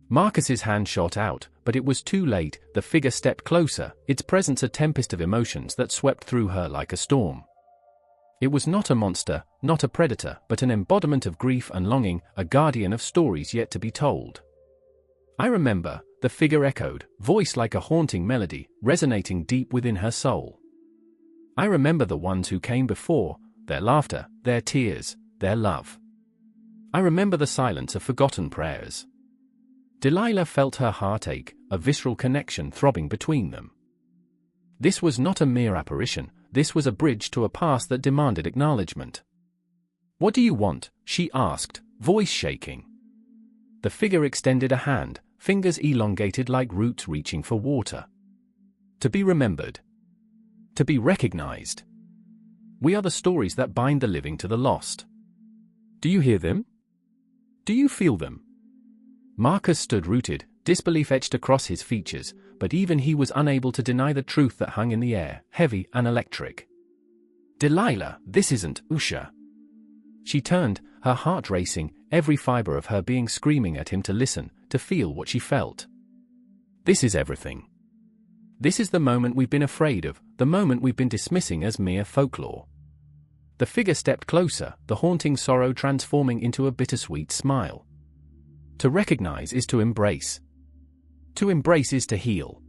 Marcus's hand shot out, but it was too late. The figure stepped closer, its presence a tempest of emotions that swept through her like a storm. It was not a monster, not a predator, but an embodiment of grief and longing, a guardian of stories yet to be told. I remember, the figure echoed, voice like a haunting melody, resonating deep within her soul. I remember the ones who came before, their laughter, their tears, their love. I remember the silence of forgotten prayers. Delilah felt her heart ache, a visceral connection throbbing between them. This was not a mere apparition, this was a bridge to a past that demanded acknowledgement. What do you want? She asked, voice shaking. The figure extended a hand, fingers elongated like roots reaching for water. To be remembered. To be recognized. We are the stories that bind the living to the lost. Do you hear them? Do you feel them? Marcus stood rooted, disbelief etched across his features, but even he was unable to deny the truth that hung in the air, heavy and electric. Delilah, this isn't Usha. She turned, her heart racing, every fiber of her being screaming at him to listen, to feel what she felt. This is everything. This is the moment we've been afraid of, the moment we've been dismissing as mere folklore. The figure stepped closer, the haunting sorrow transforming into a bittersweet smile. To recognize is to embrace. To embrace is to heal.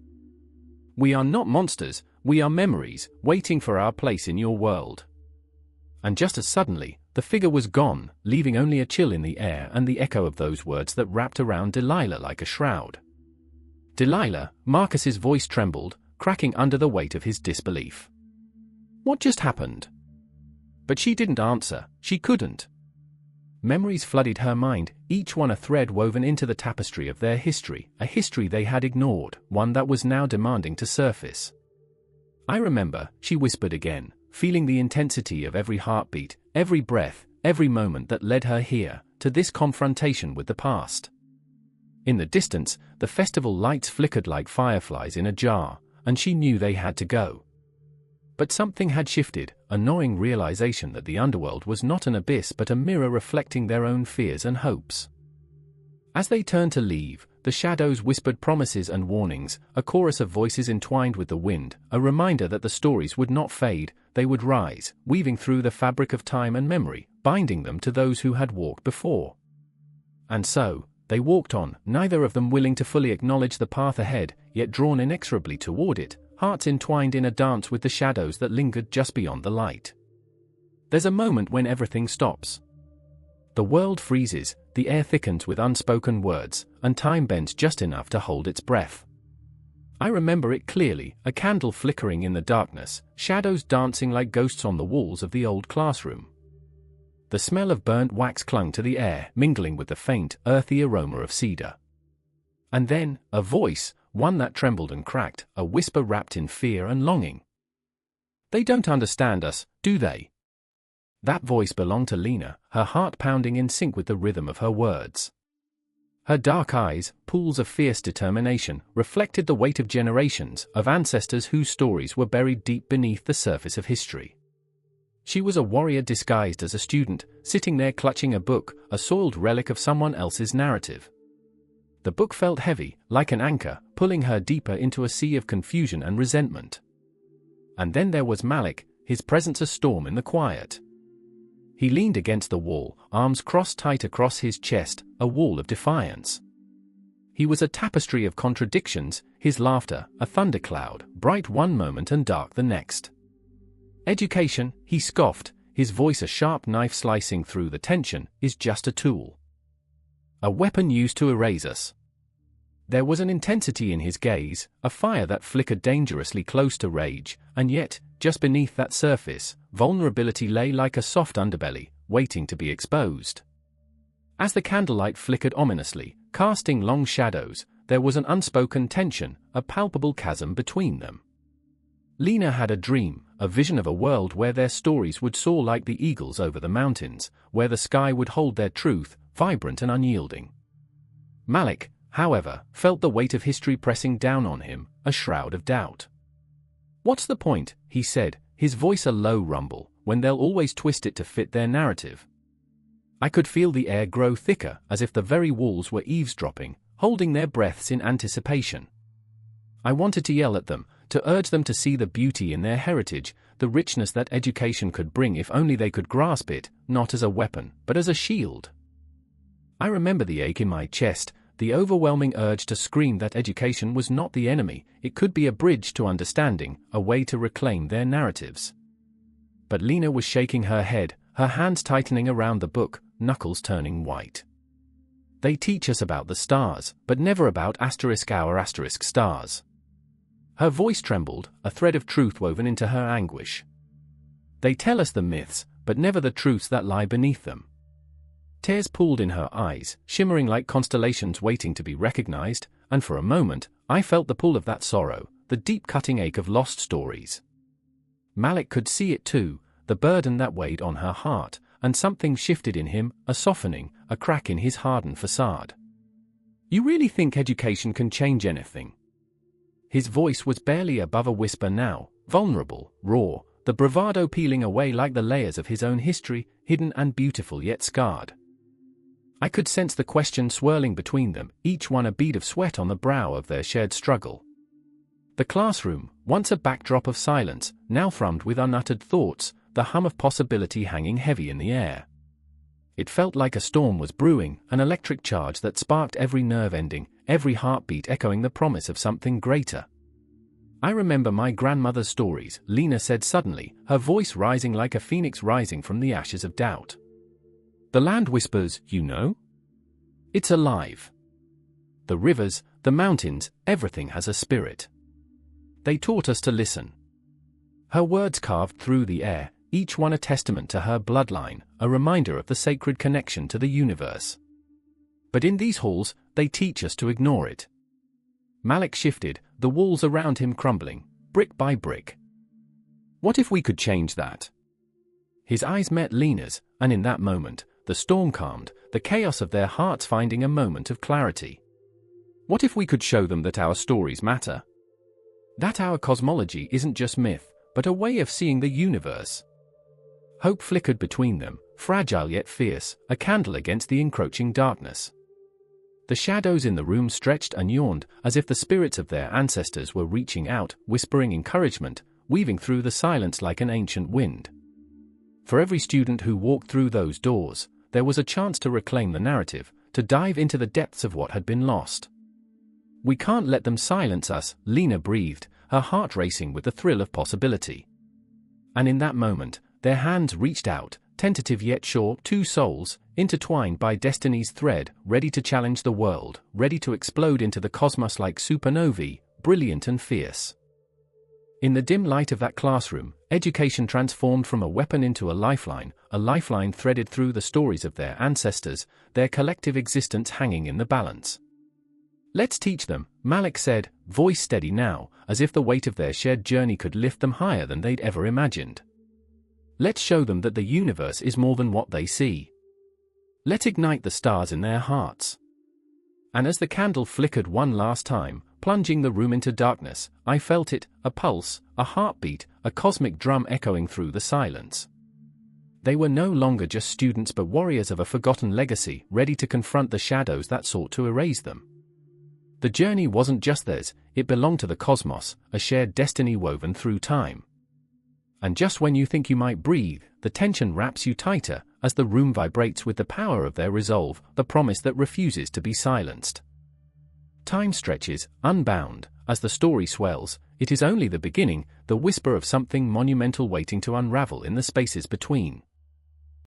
We are not monsters, we are memories, waiting for our place in your world. And just as suddenly, the figure was gone, leaving only a chill in the air and the echo of those words that wrapped around Delilah like a shroud. Delilah, Marcus's voice trembled, cracking under the weight of his disbelief. What just happened? But she didn't answer, she couldn't. Memories flooded her mind, each one a thread woven into the tapestry of their history, a history they had ignored, one that was now demanding to surface. I remember, she whispered again, feeling the intensity of every heartbeat, every breath, every moment that led her here, to this confrontation with the past. In the distance, the festival lights flickered like fireflies in a jar, and she knew they had to go. But something had shifted, a gnawing realization that the underworld was not an abyss but a mirror reflecting their own fears and hopes. As they turned to leave, the shadows whispered promises and warnings, a chorus of voices entwined with the wind, a reminder that the stories would not fade, they would rise, weaving through the fabric of time and memory, binding them to those who had walked before. And so, they walked on, neither of them willing to fully acknowledge the path ahead, yet drawn inexorably toward it, hearts entwined in a dance with the shadows that lingered just beyond the light. There's a moment when everything stops. The world freezes, the air thickens with unspoken words, and time bends just enough to hold its breath. I remember it clearly, a candle flickering in the darkness, shadows dancing like ghosts on the walls of the old classroom. The smell of burnt wax clung to the air, mingling with the faint, earthy aroma of cedar. And then, a voice, one that trembled and cracked, a whisper wrapped in fear and longing. They don't understand us, do they? That voice belonged to Lena, her heart pounding in sync with the rhythm of her words. Her dark eyes, pools of fierce determination, reflected the weight of generations of ancestors whose stories were buried deep beneath the surface of history. She was a warrior disguised as a student, sitting there clutching a book, a soiled relic of someone else's narrative. The book felt heavy, like an anchor, pulling her deeper into a sea of confusion and resentment. And then there was Malik, his presence a storm in the quiet. He leaned against the wall, arms crossed tight across his chest, a wall of defiance. He was a tapestry of contradictions, his laughter, a thundercloud, bright one moment and dark the next. Education, he scoffed, his voice a sharp knife slicing through the tension, is just a tool. A weapon used to erase us. There was an intensity in his gaze, a fire that flickered dangerously close to rage, and yet, just beneath that surface, vulnerability lay like a soft underbelly, waiting to be exposed. As the candlelight flickered ominously, casting long shadows, there was an unspoken tension, a palpable chasm between them. Lena had a dream, a vision of a world where their stories would soar like the eagles over the mountains, where the sky would hold their truth, vibrant and unyielding. Malik, however, felt the weight of history pressing down on him, a shroud of doubt. "What's the point?" he said, his voice a low rumble, "when they'll always twist it to fit their narrative." I could feel the air grow thicker, as if the very walls were eavesdropping, holding their breaths in anticipation. I wanted to yell at them, to urge them to see the beauty in their heritage, the richness that education could bring if only they could grasp it, not as a weapon, but as a shield. I remember the ache in my chest, the overwhelming urge to scream that education was not the enemy, it could be a bridge to understanding, a way to reclaim their narratives. But Lena was shaking her head, her hands tightening around the book, knuckles turning white. "They teach us about the stars, but never about our stars." Her voice trembled, a thread of truth woven into her anguish. "They tell us the myths, but never the truths that lie beneath them." Tears pooled in her eyes, shimmering like constellations waiting to be recognized, and for a moment, I felt the pull of that sorrow, the deep cutting ache of lost stories. Malik could see it too, the burden that weighed on her heart, and something shifted in him, a softening, a crack in his hardened facade. "You really think education can change anything?" His voice was barely above a whisper now, vulnerable, raw, the bravado peeling away like the layers of his own history, hidden and beautiful yet scarred. I could sense the question swirling between them, each one a bead of sweat on the brow of their shared struggle. The classroom, once a backdrop of silence, now thrummed with unuttered thoughts, the hum of possibility hanging heavy in the air. It felt like a storm was brewing, an electric charge that sparked every nerve ending, every heartbeat echoing the promise of something greater. "I remember my grandmother's stories," Lena said suddenly, her voice rising like a phoenix rising from the ashes of doubt. "The land whispers, you know? It's alive. The rivers, the mountains, everything has a spirit. They taught us to listen." Her words carved through the air, each one a testament to her bloodline, a reminder of the sacred connection to the universe. "But in these halls, they teach us to ignore it." Malik shifted, the walls around him crumbling, brick by brick. "What if we could change that?" His eyes met Lena's, and in that moment, the storm calmed, the chaos of their hearts finding a moment of clarity. "What if we could show them that our stories matter? That our cosmology isn't just myth, but a way of seeing the universe?" Hope flickered between them, fragile yet fierce, a candle against the encroaching darkness. The shadows in the room stretched and yawned, as if the spirits of their ancestors were reaching out, whispering encouragement, weaving through the silence like an ancient wind. For every student who walked through those doors, there was a chance to reclaim the narrative, to dive into the depths of what had been lost. "We can't let them silence us," Lena breathed, her heart racing with the thrill of possibility. And in that moment, their hands reached out, tentative yet sure, two souls, intertwined by destiny's thread, ready to challenge the world, ready to explode into the cosmos like supernovae, brilliant and fierce. In the dim light of that classroom, education transformed from a weapon into a lifeline threaded through the stories of their ancestors, their collective existence hanging in the balance. "Let's teach them," Malik said, voice steady now, as if the weight of their shared journey could lift them higher than they'd ever imagined. "Let's show them that the universe is more than what they see. Let's ignite the stars in their hearts." And as the candle flickered one last time, plunging the room into darkness, I felt it, a pulse, a heartbeat, a cosmic drum echoing through the silence. They were no longer just students but warriors of a forgotten legacy, ready to confront the shadows that sought to erase them. The journey wasn't just theirs, it belonged to the cosmos, a shared destiny woven through time. And just when you think you might breathe, the tension wraps you tighter, as the room vibrates with the power of their resolve, the promise that refuses to be silenced. Time stretches, unbound, as the story swells. It is only the beginning, the whisper of something monumental waiting to unravel in the spaces between.